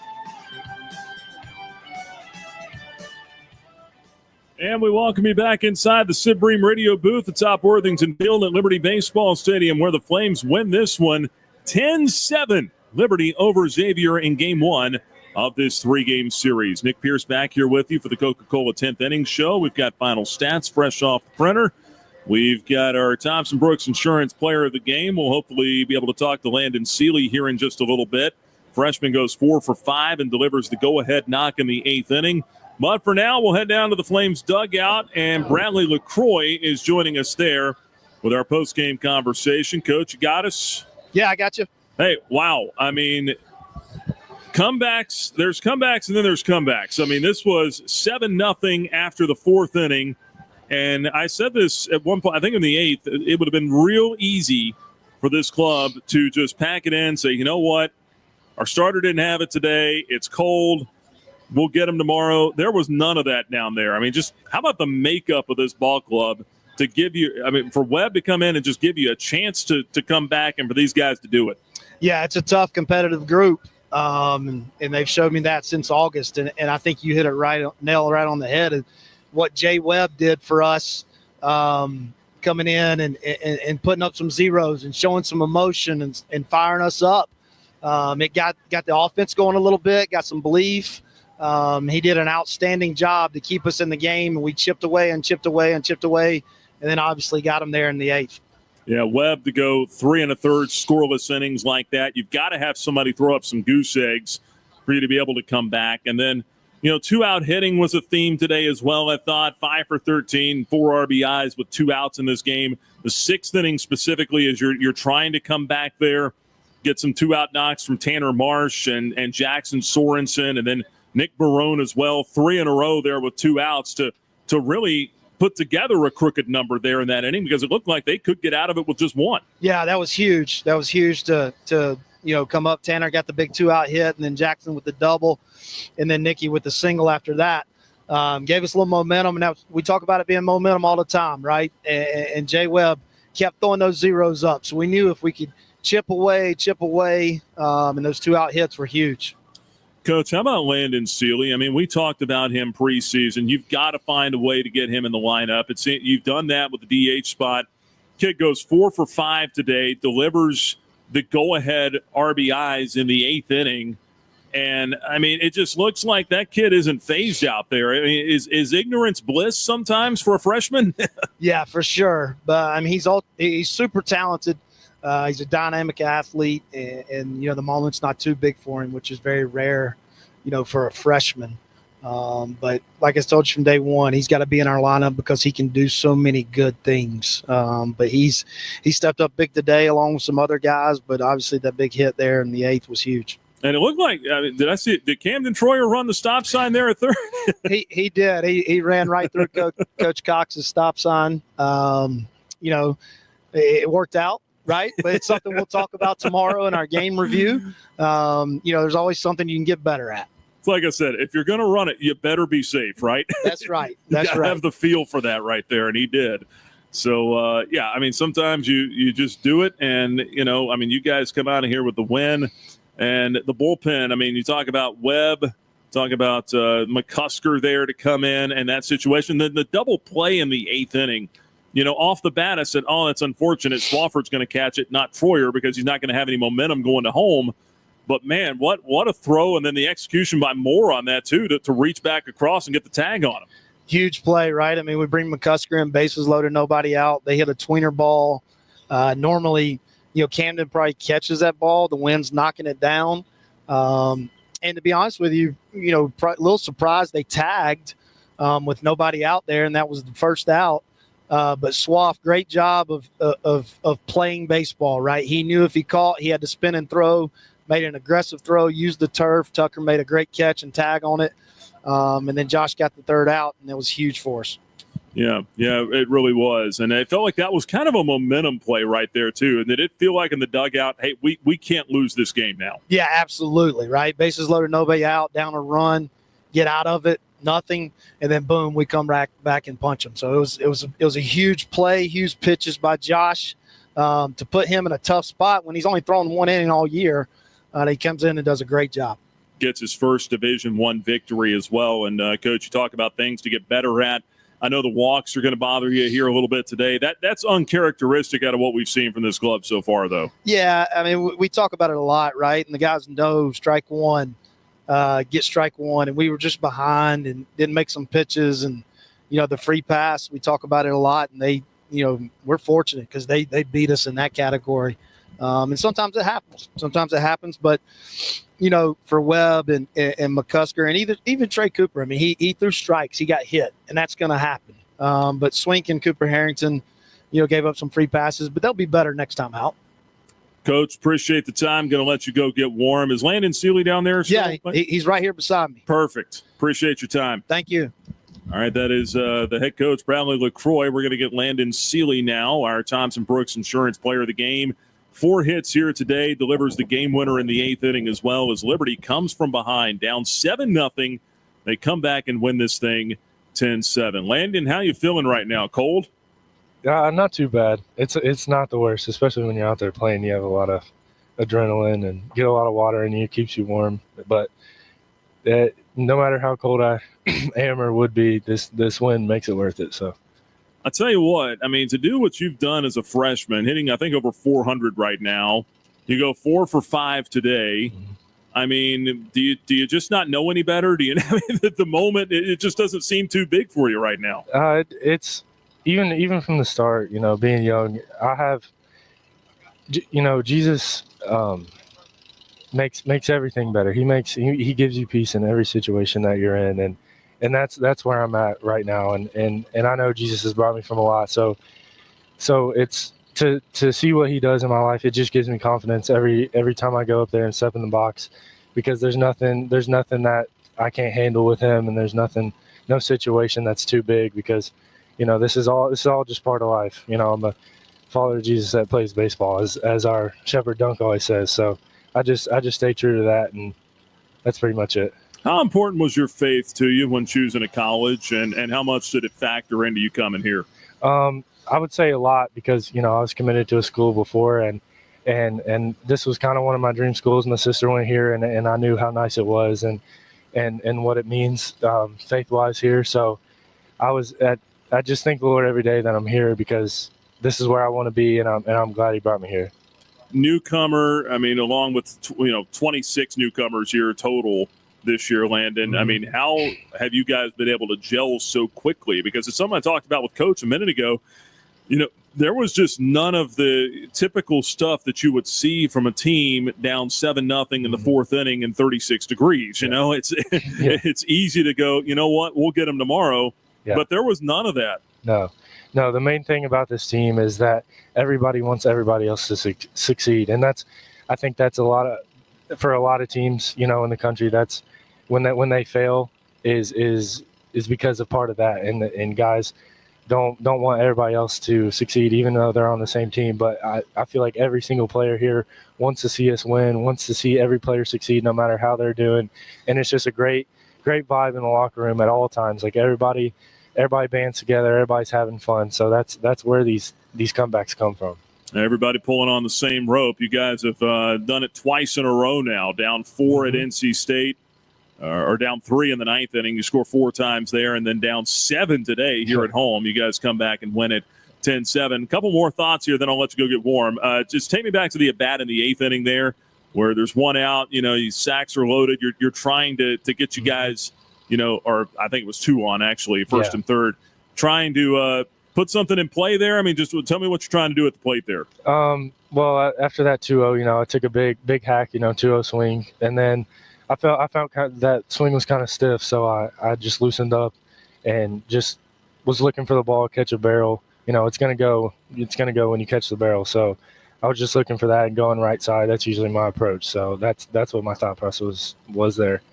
And we welcome you back inside the Sid Bream Radio Booth atop Worthington Field at Liberty Baseball Stadium, where the Flames win this one 10-7. Liberty over Xavier in Game 1 of this three-game series. Nick Pierce back here with you for the Coca-Cola 10th Inning Show. We've got final stats fresh off the printer. We've got our Thompson Brooks Insurance Player of the Game. We'll hopefully be able to talk to Landon Seeley here in just a little bit. Freshman goes 4 for 5 and delivers the go-ahead knock in the 8th inning. But for now, we'll head down to the Flames dugout, and Bradley LaCroix is joining us there with our post-game conversation. Coach, you got us? Yeah, I got you. Hey, wow. I mean, comebacks, there's comebacks, and then there's comebacks. I mean, this was 7-0 after the 4th inning, and I said this at one point, I think in the 8th, it would have been real easy for this club to just pack it in, say, you know what, our starter didn't have it today, it's cold, we'll get him tomorrow. There was none of that down there. I mean, just how about the makeup of this ball club to give you, I mean, for Webb to come in and just give you a chance to come back and for these guys to do it? Yeah, it's a tough competitive group, and they've showed me that since August, and I think you hit it nail right on the head of what Jay Webb did for us, coming in and putting up some zeros and showing some emotion and firing us up. It got the offense going a little bit, got some belief. He did an outstanding job to keep us in the game, and we chipped away, and then obviously got him there in the 8th. Yeah, Webb to go 3 1/3 scoreless innings like that. You've got to have somebody throw up some goose eggs for you to be able to come back. And then, 2-out hitting was a theme today as well, I thought. 5 for 13, 4 RBIs with 2 outs in this game. The 6th inning specifically is you're trying to come back there, get some 2-out knocks from Tanner Marsh and Jackson Sorensen, and then Nick Barone as well, 3 in a row there with 2 outs to really put together a crooked number there in that inning, because it looked like they could get out of it with just 1. Yeah, that was huge. That was huge to come up. Tanner got the big 2-out hit, and then Jackson with the double, and then Nicky with the single after that. Gave us a little momentum, and we talk about it being momentum all the time, right? And Jay Webb kept throwing those zeros up, so we knew if we could chip away, and those 2-out hits were huge. Coach, how about Landon Seeley? I mean, we talked about him preseason. You've got to find a way to get him in the lineup. You've done that with the DH spot. Kid goes 4 for 5 today, delivers the go-ahead RBIs in the 8th inning, And, I mean, it just looks like that kid isn't phased out there. I mean, is ignorance bliss sometimes for a freshman? Yeah, for sure. But, I mean, he's super talented. He's a dynamic athlete, and the moment's not too big for him, which is very rare, for a freshman. But like I told you from day one, he's got to be in our lineup because he can do so many good things. But he stepped up big today along with some other guys, but obviously that big hit there in the 8th was huge. And it looked like, did Camden Troyer run the stop sign there at third? He did. He ran right through Coach Cox's stop sign. It worked out. Right. But it's something we'll talk about tomorrow in our game review. There's always something you can get better at. It's like I said, if you're going to run it, you better be safe, right? That's right. You have the feel for that right there, and he did. So, sometimes you just do it, and, you guys come out of here with the win. And the bullpen, you talk about Webb, talk about McCusker there to come in and that situation. Then the double play in the 8th inning, off the bat, I said, oh, that's unfortunate. Swafford's going to catch it, not Troyer, because he's not going to have any momentum going to home. But, man, what a throw, and then the execution by Moore on that, too, to reach back across and get the tag on him. Huge play, right? We bring McCusker in, bases loaded, nobody out. They hit a tweener ball. Normally, Camden probably catches that ball. The wind's knocking it down. And to be honest with you, a little surprised they tagged with nobody out there, and that was the first out. But Swaff, great job of playing baseball, right? He knew if he caught, he had to spin and throw. Made an aggressive throw, used the turf. Tucker made a great catch and tag on it. And then Josh got the third out, and it was huge for us. Yeah, it really was. And it felt like that was kind of a momentum play right there, too. And did it feel like in the dugout, hey, we can't lose this game now? Yeah, absolutely, right? Bases loaded, nobody out, down a run, get out of it, nothing, and then, boom, we come back and punch them. So it was a huge play, huge pitches by Josh to put him in a tough spot when he's only thrown one inning all year. He comes in and does a great job. Gets his first Division I victory as well. And, Coach, you talk about things to get better at. I know the walks are going to bother you here a little bit today. That's uncharacteristic out of what we've seen from this club so far, though. Yeah, we talk about it a lot, right? And the guys know strike one, get strike one. And we were just behind and didn't make some pitches. And, the free pass, we talk about it a lot. And they, we're fortunate because they beat us in that category. And sometimes it happens. But, for Webb and McCusker and even Trey Cooper, he threw strikes. He got hit, and that's going to happen. But Swink and Cooper Harrington, gave up some free passes, but they'll be better next time out. Coach, appreciate the time. Going to let you go get warm. Is Landon Seeley down there? Yeah, he's right here beside me. Perfect. Appreciate your time. Thank you. All right, that is the head coach, Bradley LaCroix. We're going to get Landon Seeley now, our Thompson Brooks Insurance Player of the Game. 4 hits here today, delivers the game winner in the 8th inning as well as Liberty comes from behind, down 7-0. They come back and win this thing 10-7. Landon, how you feeling right now? Cold? Not too bad. It's not the worst, especially when you're out there playing. You have a lot of adrenaline and get a lot of water in you, keeps you warm. But no matter how cold I am or would be, this win makes it worth it. So. I tell you what, to do what you've done as a freshman, hitting, I think, over 400 right now, you go 4 for 5 today. Do you just not know any better? Do you at the moment, it just doesn't seem too big for you right now? It's even from the start, being young, I have, Jesus makes everything better. He gives you peace in every situation that you're in. And that's where I'm at right now, and I know Jesus has brought me from a lot. So it's to see what he does in my life. It just gives me confidence every time I go up there and step in the box, because there's nothing that I can't handle with him, and there's no situation that's too big, because this is all just part of life. I'm a follower of Jesus that plays baseball, as our Shepherd Dunk always says. So I just stay true to that, and that's pretty much it. How important was your faith to you when choosing a college, and how much did it factor into you coming here? I would say a lot, because, I was committed to a school before, and this was kind of one of my dream schools. My sister went here, and I knew how nice it was and what it means faith-wise here. So I just thank the Lord every day that I'm here, because this is where I want to be, and I'm glad he brought me here. newcomer, I mean, along with 26 newcomers here total this year, Landon. I mean, how have you guys been able to gel so quickly? Because it's something I talked about with Coach a minute ago. There was just none of the typical stuff that you would see from a team down 7-0 in the fourth inning in 36 degrees. It's easy to go, you know what, we'll get them tomorrow. Yeah. But there was none of that. No, the main thing about this team is that everybody wants everybody else to succeed. And I think that's for a lot of teams, in the country, that's when they fail is because of part of that. And guys don't want everybody else to succeed, even though they're on the same team. But I feel like every single player here wants to see us win, wants to see every player succeed, no matter how they're doing. And it's just a great vibe in the locker room at all times. Like everybody bands together, everybody's having fun. So that's where these comebacks come from. Everybody pulling on the same rope. You guys have done it twice in a row now, down 4 at NC State. Or down 3 in the ninth inning. You score 4 times there, and then down 7 today here at home. You guys come back and win it 10-7. A couple more thoughts here, then I'll let you go get warm. Just take me back to the at-bat in the 8th inning there, where there's one out. Sacks are loaded. You're trying to get you guys, or I think it was 2 on, actually, first and third, trying to put something in play there. I mean, just tell me what you're trying to do at the plate there. Well, after that 2-0, I took a big hack, 2-0 swing, and then I found that swing was kind of stiff, so I just loosened up and just was looking for the ball, catch a barrel. It's gonna go when you catch the barrel. So I was just looking for that and going right side. That's usually my approach. So that's what my thought process was there.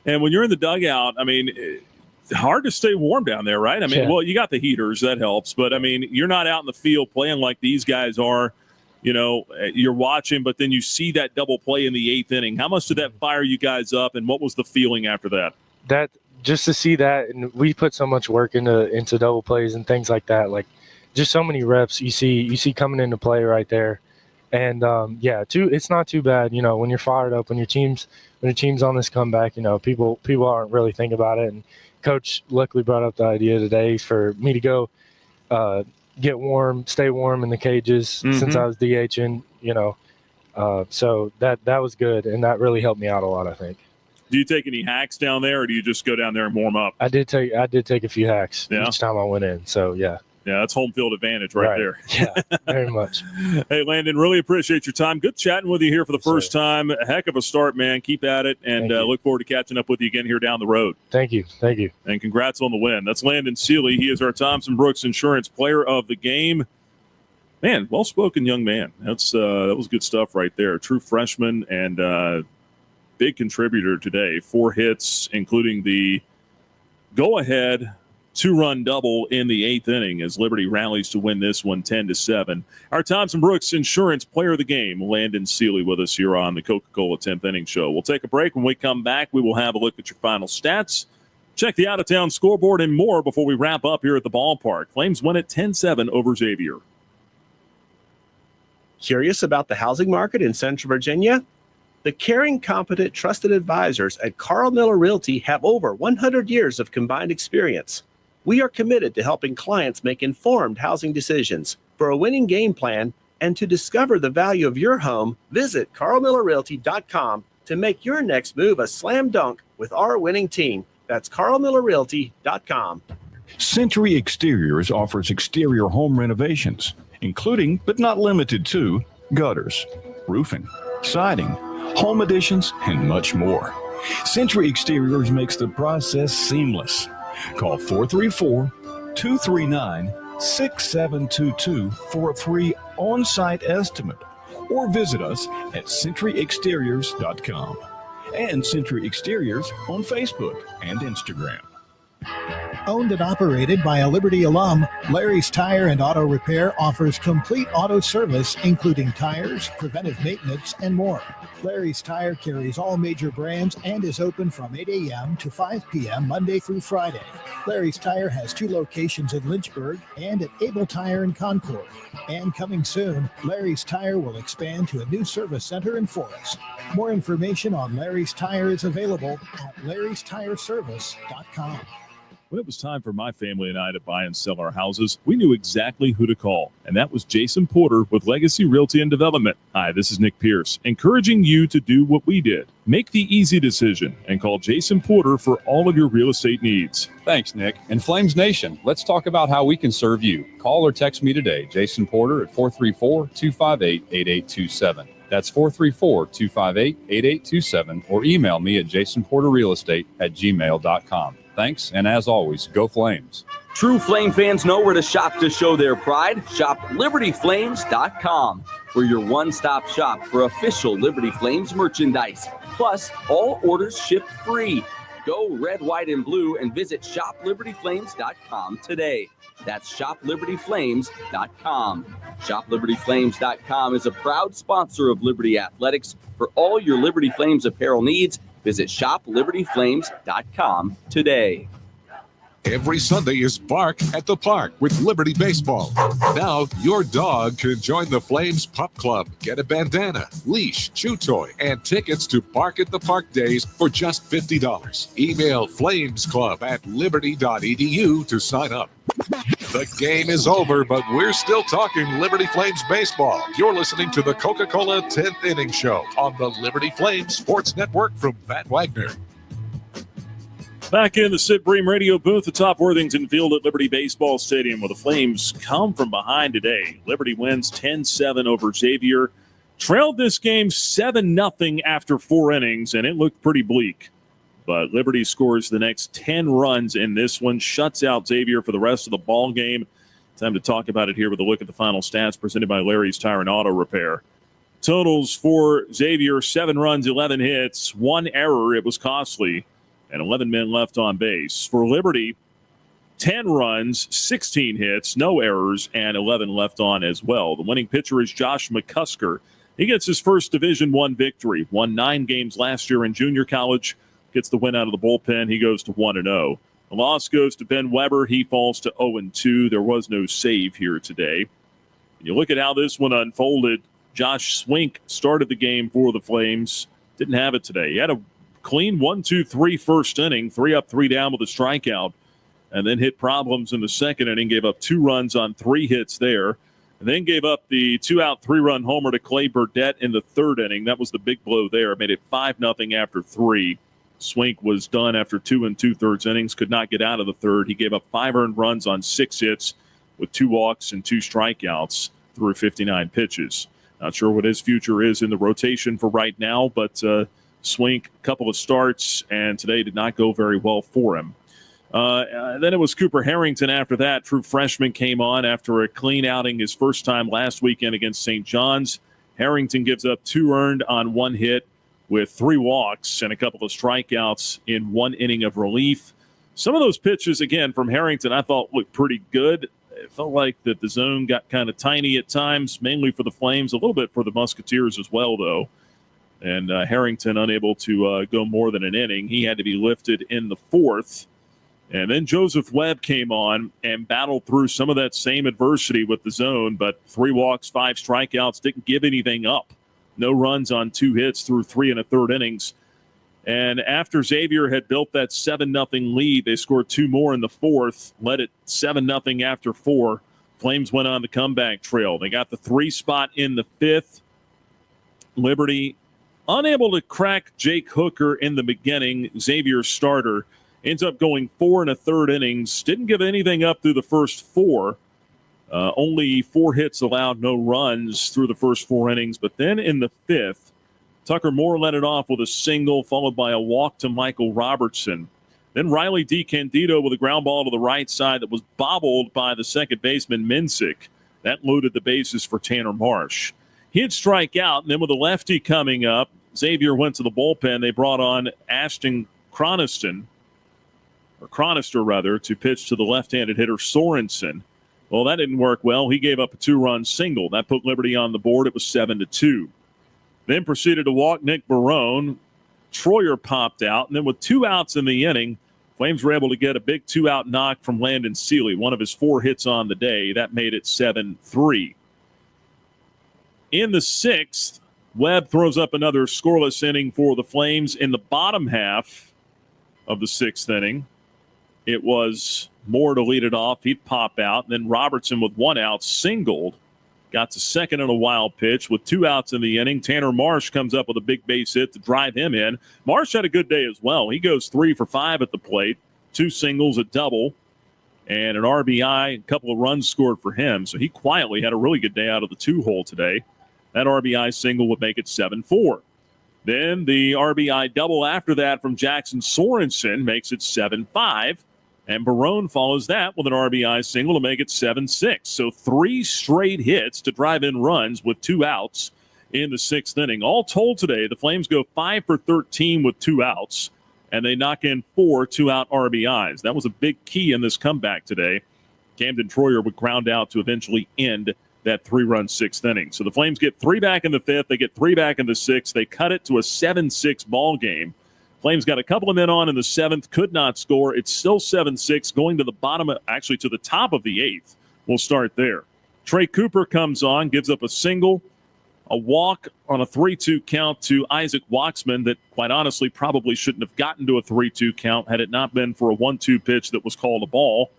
And when you're in the dugout, I mean, it's hard to stay warm down there, right? I mean, well, you got the heaters, that helps, but I mean, you're not out in the field playing like these guys are. You're watching, but then you see that double play in the 8th inning. How much did that fire you guys up, and what was the feeling after that? That just to see that, and we put so much work into double plays and things like that. Like, just so many reps you see coming into play right there, and it's not too bad. When you're fired up, when your team's on this comeback, people aren't really thinking about it. And Coach luckily brought up the idea today for me to go. Get warm, stay warm in the cages since I was DHing, so that was good, and that really helped me out a lot, I think. Do you take any hacks down there, or do you just go down there and warm up? I did take a few hacks each time I went in, so yeah. Yeah, that's home field advantage right there. Yeah, very much. Hey, Landon, really appreciate your time. Good chatting with you here for the first time. A heck of a start, man. Keep at it, and look forward to catching up with you again here down the road. Thank you. And congrats on the win. That's Landon Seeley. He is our Thompson Brooks Insurance Player of the Game. Man, well-spoken young man. That was good stuff right there. True freshman and big contributor today. 4 hits, including the go-ahead 2-run double in the 8th inning as Liberty rallies to win this one 10-7. Our Thompson Brooks Insurance Player of the Game, Landon Seeley, with us here on the Coca-Cola 10th Inning Show. We'll take a break. When we come back, we will have a look at your final stats, check the out-of-town scoreboard, and more before we wrap up here at the ballpark. Flames win it 10-7 over Xavier. Curious about the housing market in Central Virginia? The caring, competent, trusted advisors at Carl Miller Realty have over 100 years of combined experience. We are committed to helping clients make informed housing decisions. For a winning game plan and to discover the value of your home, visit carlmillerrealty.com to make your next move a slam dunk with our winning team. That's carlmillerrealty.com. Century Exteriors offers exterior home renovations, including but not limited to gutters, roofing, siding, home additions, and much more. Century Exteriors makes the process seamless. Call 434-239-6722 for a free on-site estimate, or visit us at centuryexteriors.com and Century Exteriors on Facebook and Instagram. Owned and operated by a Liberty alum, Larry's Tire and Auto Repair offers complete auto service, including tires, preventive maintenance, and more. Larry's Tire carries all major brands and is open from 8 a.m. to 5 p.m. Monday through Friday. Larry's Tire has 2 locations in Lynchburg and at Able Tire in Concord. And coming soon, Larry's Tire will expand to a new service center in Forest. More information on Larry's Tire is available at larrystireservice.com. When it was time for my family and I to buy and sell our houses, we knew exactly who to call, and that was Jason Porter with Legacy Realty and Development. Hi, this is Nick Pierce, encouraging you to do what we did. Make the easy decision and call Jason Porter for all of your real estate needs. Thanks, Nick. And Flames Nation, let's talk about how we can serve you. Call or text me today, Jason Porter, at 434-258-8827. That's 434-258-8827, or email me at jasonporterrealestate@gmail.com. Thanks, and as always, go Flames. True Flame fans know where to shop to show their pride. Shop LibertyFlames.com. We're your one-stop shop for official Liberty Flames merchandise. Plus, all orders shipped free. Go red, white, and blue and visit ShopLibertyFlames.com today. That's ShopLibertyFlames.com. ShopLibertyFlames.com is a proud sponsor of Liberty Athletics. For all your Liberty Flames apparel needs, visit ShopLibertyFlames.com today. Every Sunday is Bark at the Park with Liberty Baseball. Now your dog can join the Flames Pup Club. Get a bandana, leash, chew toy, and tickets to Bark at the Park days for just $50. Email flamesclub@liberty.edu to sign up. The game is over, but we're still talking Liberty Flames baseball. You're listening to the Coca-Cola 10th Inning Show on the Liberty Flames Sports Network from Van Wagner. Back in the Sid Bream radio booth atop Worthington Field at Liberty Baseball Stadium, where the Flames come from behind today. Liberty wins 10-7 over Xavier. Trailed this game 7-0 after 4 innings, and it looked pretty bleak. But Liberty scores the next 10 runs in this one, shuts out Xavier for the rest of the ball game. Time to talk about it here with a look at the final stats presented by Larry's Tire and Auto Repair. Totals for Xavier: 7 runs, 11 hits, 1 error. It was costly. And 11 men left on base. For Liberty, 10 runs, 16 hits, no errors, and 11 left on as well. The winning pitcher is Josh McCusker. He gets his first Division I victory. Won 9 games last year in junior college. Gets the win out of the bullpen. He goes to 1-0. The loss goes to Ben Weber. He falls to 0-2. There was no save here today. And you look at how this one unfolded. Josh Swink started the game for the Flames. Didn't have it today. He had a clean 1-2-3 first inning, 3 up, 3 down with a strikeout, and then hit problems in the second inning, gave up 2 runs on 3 hits there, and then gave up the 2-out, 3-run homer to Clay Burdett in the third inning. That was the big blow there. Made it 5-0 after 3. Swink was done after 2 2/3 innings, could not get out of the third. He gave up 5 earned runs on 6 hits with 2 walks and 2 strikeouts through 59 pitches. Not sure what his future is in the rotation for right now, but Swink, a couple of starts, and today did not go very well for him. Then it was Cooper Harrington after that. True freshman came on after a clean outing his first time last weekend against St. John's. Harrington gives up 2 earned on 1 hit with 3 walks and a couple of strikeouts in 1 inning of relief. Some of those pitches, again, from Harrington, I thought looked pretty good. It felt like that the zone got kind of tiny at times, mainly for the Flames, a little bit for the Musketeers as well, though. And Harrington unable to go more than an inning. He had to be lifted in the 4th. And then Joseph Webb came on and battled through some of that same adversity with the zone, but 3 walks, 5 strikeouts, didn't give anything up. No runs on 2 hits through 3 1/3 innings. And after Xavier had built that 7-0 lead, they scored 2 more in the 4th, led it 7-0 after 4. Flames went on the comeback trail. They got the 3 spot in the 5th. Liberty unable to crack Jake Hooker in the beginning. Xavier's starter ends up going 4 1/3 innings. Didn't give anything up through the first 4. Only 4 hits allowed, no runs through the first 4 innings. But then in the 5th, Tucker Moore led it off with a single, followed by a walk to Michael Robertson. Then Riley DiCandido with a ground ball to the right side that was bobbled by the second baseman Minsick. That loaded the bases for Tanner Marsh. He'd strike out, and then with a lefty coming up, Xavier went to the bullpen. They brought on Ashton Cronister, to pitch to the left-handed hitter Sorensen. Well, that didn't work well. He gave up a 2-run single. That put Liberty on the board. It was 7-2. Then proceeded to walk Nick Barone. Troyer popped out, and then with 2 outs in the inning, Flames were able to get a big 2-out knock from Landon Seeley, one of his 4 hits on the day. That made it 7-3. In the 6th, Webb throws up another scoreless inning for the Flames in the bottom half of the 6th inning. it was Moore to lead it off. He'd pop out. And then Robertson with 1 out singled. Got to second on a wild pitch with 2 outs in the inning. Tanner Marsh comes up with a big base hit to drive him in. Marsh had a good day as well. He goes 3 for 5 at the plate. 2 singles, a double, and an RBI. A couple of runs scored for him. So he quietly had a really good day out of the 2-hole today. That RBI single would make it 7-4. Then the RBI double after that from Jackson Sorensen makes it 7-5. And Barone follows that with an RBI single to make it 7-6. So 3 straight hits to drive in runs with 2 outs in the 6th inning. All told today, the Flames go 5 for 13 with 2 outs, and they knock in 4 2-out RBIs. That was a big key in this comeback today. Camden Troyer would ground out to eventually end that 3-run 6th inning. So the Flames get 3 back in the 5th. They get 3 back in the 6th. They cut it to a 7-6 ball game. Flames got a couple of men on in the 7th, could not score. It's still 7-6, going to the bottom, actually to the top of the 8th. We'll start there. Trey Cooper comes on, gives up a single, a walk on a 3-2 count to Isaac Waxman that, quite honestly, probably shouldn't have gotten to a 3-2 count had it not been for a 1-2 pitch that was called a ball.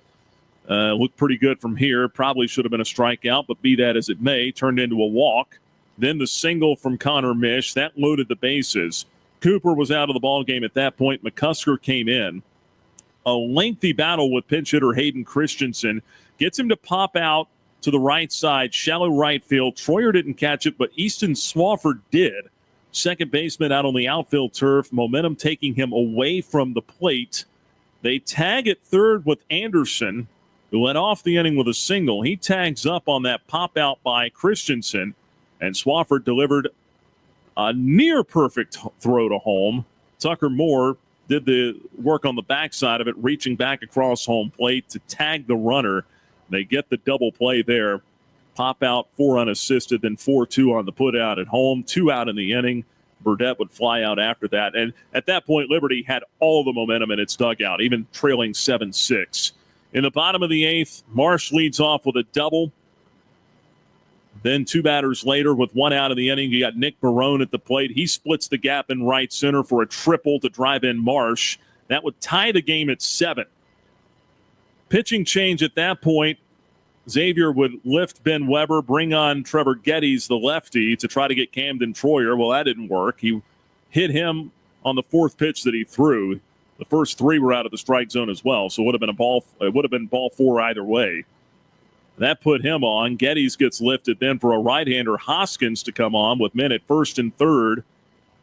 Looked pretty good from here. Probably should have been a strikeout, but be that as it may, turned into a walk. Then the single from Connor Mish. That loaded the bases. Cooper was out of the ballgame at that point. McCusker came in. A lengthy battle with pinch hitter Hayden Christensen. Gets him to pop out to the right side, shallow right field. Troyer didn't catch it, but Easton Swafford did. Second baseman out on the outfield turf. Momentum taking him away from the plate. They tag at third with Anderson, who led off the inning with a single. He tags up on that pop out by Christensen, and Swafford delivered a near-perfect throw to home. Tucker Moore did the work on the backside of it, reaching back across home plate to tag the runner. They get the double play there. Pop out, 4 unassisted, then 4-2 on the put out at home. 2 out in the inning. Burdette would fly out after that. And at that point, Liberty had all the momentum in its dugout, even trailing 7-6. In the bottom of the 8th, Marsh leads off with a double. Then 2 batters later, with 1 out of the inning, you got Nick Barone at the plate. He splits the gap in right center for a triple to drive in Marsh. That would tie the game at 7. Pitching change at that point. Xavier would lift Ben Weber, bring on Trevor Geddes, the lefty, to try to get Camden Troyer. Well, that didn't work. He hit him on the 4th pitch that he threw. The first 3 were out of the strike zone as well, so it would have been ball 4 either way. That put him on. Geddes gets lifted then for a right-hander, Hoskins, to come on with men at first and third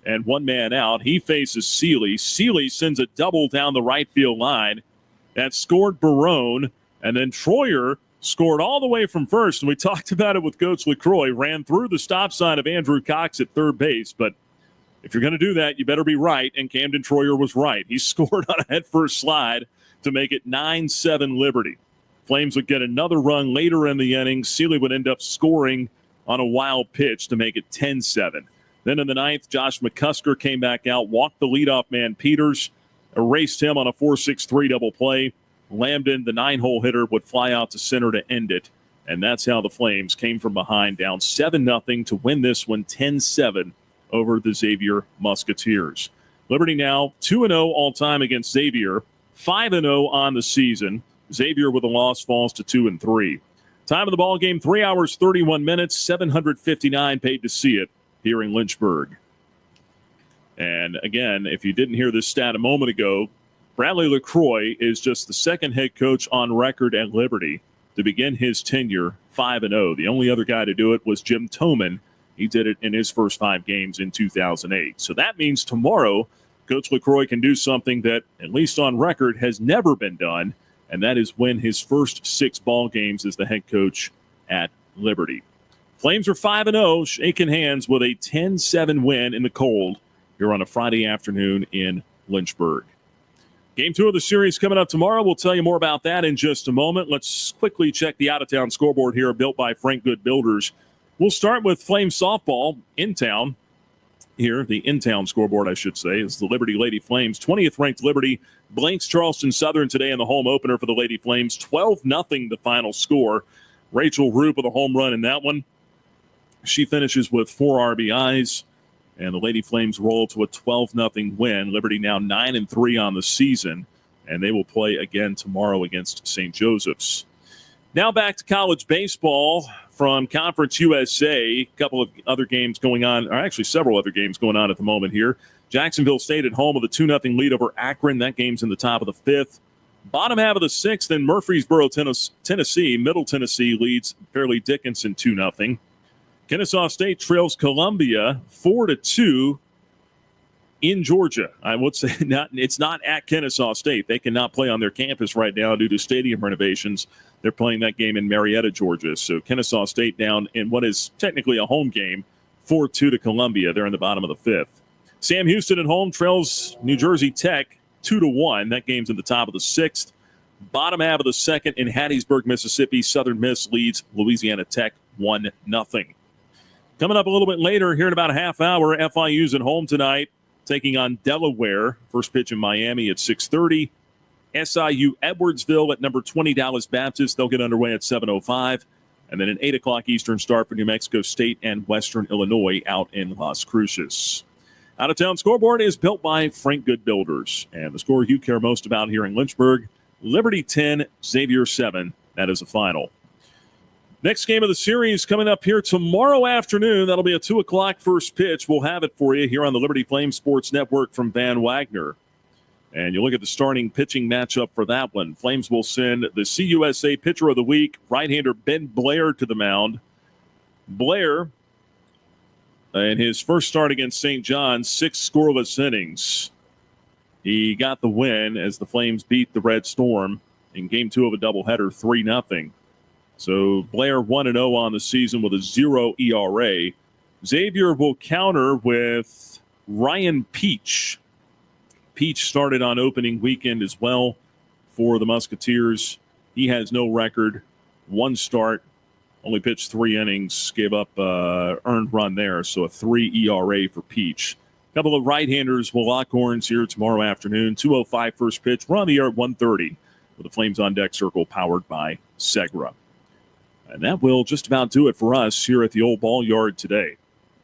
and 1 man out. He faces Seeley. Seeley sends a double down the right field line. That scored Barone, and then Troyer scored all the way from first. And we talked about it with Coach LaCroix. Ran through the stop sign of Andrew Cox at third base. But if you're going to do that, you better be right, and Camden Troyer was right. He scored on a head-first slide to make it 9-7 Liberty. Flames would get another run later in the inning. Seeley would end up scoring on a wild pitch to make it 10-7. Then in the 9th, Josh McCusker came back out, walked the leadoff man Peters, erased him on a 4-6-3 double play. Lambden, the 9-hole hitter, would fly out to center to end it. And that's how the Flames came from behind, down 7-0 to win this one 10-7 over the Xavier Musketeers. Liberty now 2-0 all-time against Xavier, 5-0 on the season. Xavier with a loss falls to 2-3. Time of the ball game, 3 hours, 31 minutes, 759 paid to see it here in Lynchburg. And again, if you didn't hear this stat a moment ago, Bradley LaCroix is just the 2nd head coach on record at Liberty to begin his tenure 5-0. The only other guy to do it was Jim Toman. He did it in his first 5 games in 2008. So that means tomorrow, Coach LaCroix can do something that, at least on record, has never been done, and that is win his first 6 ball games as the head coach at Liberty. Flames are 5-0, shaking hands with a 10-7 win in the cold here on a Friday afternoon in Lynchburg. Game 2 of the series coming up tomorrow. We'll tell you more about that in just a moment. Let's quickly check the out-of-town scoreboard here, built by Frank Good Builders. We'll start with Flames softball in town. Here, the in-town scoreboard, I should say, is the Liberty Lady Flames. 20th ranked Liberty blanks Charleston Southern today in the home opener for the Lady Flames. 12-0 the final score. Rachel Roop with a home run in that one. She finishes with 4 RBIs, and the Lady Flames roll to a 12-0 win. Liberty now 9-3 on the season, and they will play again tomorrow against St. Joseph's. Now back to college baseball from Conference USA. A couple of other games going on, or actually several other games going on at the moment here. Jacksonville State at home with a 2-0 lead over Akron. That game's in the top of the 5th. Bottom half of the 6th in Murfreesboro, Tennessee. Middle Tennessee leads Fairleigh Dickinson 2-0. Kennesaw State trails Columbia 4-2 in Georgia. I would say it's not at Kennesaw State. They cannot play on their campus right now due to stadium renovations. They're playing that game in Marietta, Georgia. So Kennesaw State down in what is technically a home game, 4-2 to Columbia. They're in the bottom of the 5th. Sam Houston at home trails New Jersey Tech 2-1. That game's in the top of the 6th. Bottom half of the 2nd in Hattiesburg, Mississippi. Southern Miss leads Louisiana Tech 1-0. Coming up a little bit later, here in about a half hour, FIU's at home tonight, taking on Delaware. First pitch in Miami at 6:30. SIU Edwardsville at number 20 Dallas Baptist. They'll get underway at 7:05. And then an 8 o'clock Eastern start for New Mexico State and Western Illinois out in Las Cruces. Out-of-town scoreboard is built by Frank Good Builders. And the score you care most about here in Lynchburg, Liberty 10, Xavier 7. That is the final. Next game of the series coming up here tomorrow afternoon. That'll be a 2 o'clock first pitch. We'll have it for you here on the Liberty Flame Sports Network from Van Wagner. And you look at the starting pitching matchup for that one. Flames will send the CUSA Pitcher of the Week, right-hander Ben Blair, to the mound. Blair, in his first start against St. John's, 6 scoreless innings. He got the win as the Flames beat the Red Storm in Game 2 of a doubleheader, 3-0. So Blair 1-0 on the season with a 0 ERA. Xavier will counter with Ryan Peach. Peach started on opening weekend as well for the Musketeers. He has no record, 1 start, only pitched 3 innings, gave up earned run there, so a 3 ERA for Peach. A couple of right-handers will lock horns here tomorrow afternoon. 2:05 first pitch. We're on the air at 1:30 with the Flames on Deck Circle powered by Segra. And that will just about do it for us here at the Old Ball Yard today.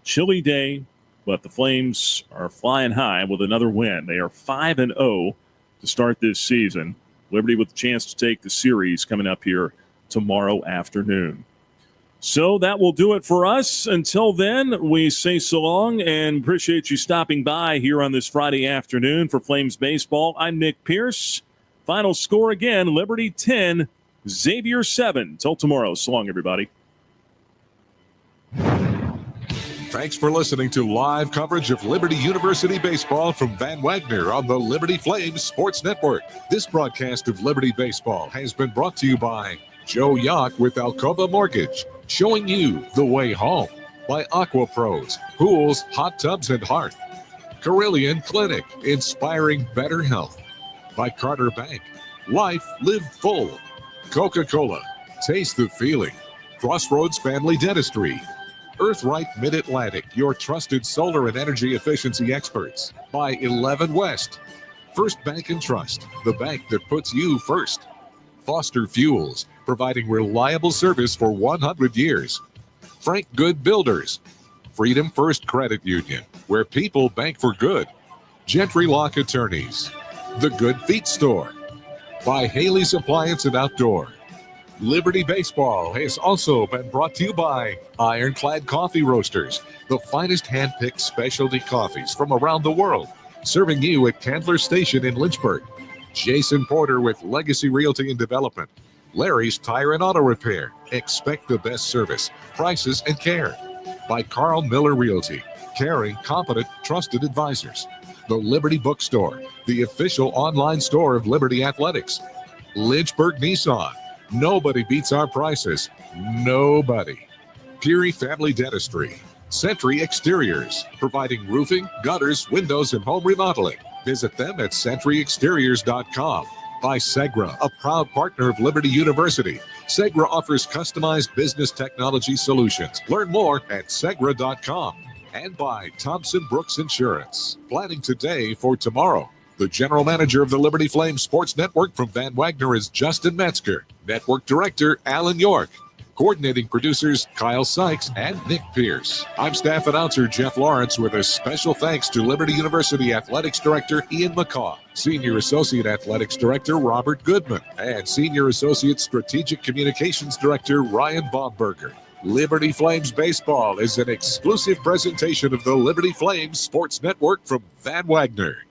Chilly day, but the Flames are flying high with another win. They are 5-0 to start this season. Liberty with a chance to take the series coming up here tomorrow afternoon. So that will do it for us. Until then, we say so long and appreciate you stopping by here on this Friday afternoon for Flames Baseball. I'm Nick Pierce. Final score again, Liberty 10, Xavier 7. Till tomorrow. So long, everybody. Thanks for listening to live coverage of Liberty University baseball from Van Wagner on the Liberty Flames Sports Network. This broadcast of Liberty Baseball has been brought to you by Joe Yock with Alcova Mortgage, showing you the way home. By Aqua Pros, pools, hot tubs, and hearth. Carillion Clinic, inspiring better health. By Carter Bank, life lived full. Coca-Cola, taste the feeling. Crossroads Family Dentistry. Earthright Mid-Atlantic, your trusted solar and energy efficiency experts. By 11 West. First Bank and Trust, the bank that puts you first. Foster Fuels, providing reliable service for 100 years. Frank Good Builders. Freedom First Credit Union, where people bank for good. Gentry Lock Attorneys. The Good Feet Store. By Haley's Appliance and Outdoor. Liberty Baseball has also been brought to you by Ironclad Coffee Roasters, the finest hand-picked specialty coffees from around the world, serving you at Candler Station in Lynchburg. Jason Porter with Legacy Realty and Development. Larry's Tire and Auto Repair. Expect the best service, prices, and care. By Carl Miller Realty. Caring, competent, trusted advisors. The Liberty Bookstore, the official online store of Liberty Athletics. Lynchburg Nissan. Nobody beats our prices. Nobody. Peary Family Dentistry. Century Exteriors, providing roofing, gutters, windows, and home remodeling. Visit them at centuryexteriors.com. By Segra, a proud partner of Liberty University. Segra offers customized business technology solutions. Learn more at segra.com. And by Thompson Brooks Insurance. Planning today for tomorrow. The general manager of the Liberty Flame Sports Network from Van Wagner is Justin Metzger. Network director, Alan York. Coordinating producers Kyle Sykes and Nick Pierce. I'm staff announcer Jeff Lawrence with a special thanks to Liberty University Athletics Director Ian McCaw, Senior Associate Athletics Director Robert Goodman, and Senior Associate Strategic Communications Director Ryan Baumberger. Liberty Flames Baseball is an exclusive presentation of the Liberty Flames Sports Network from Van Wagner.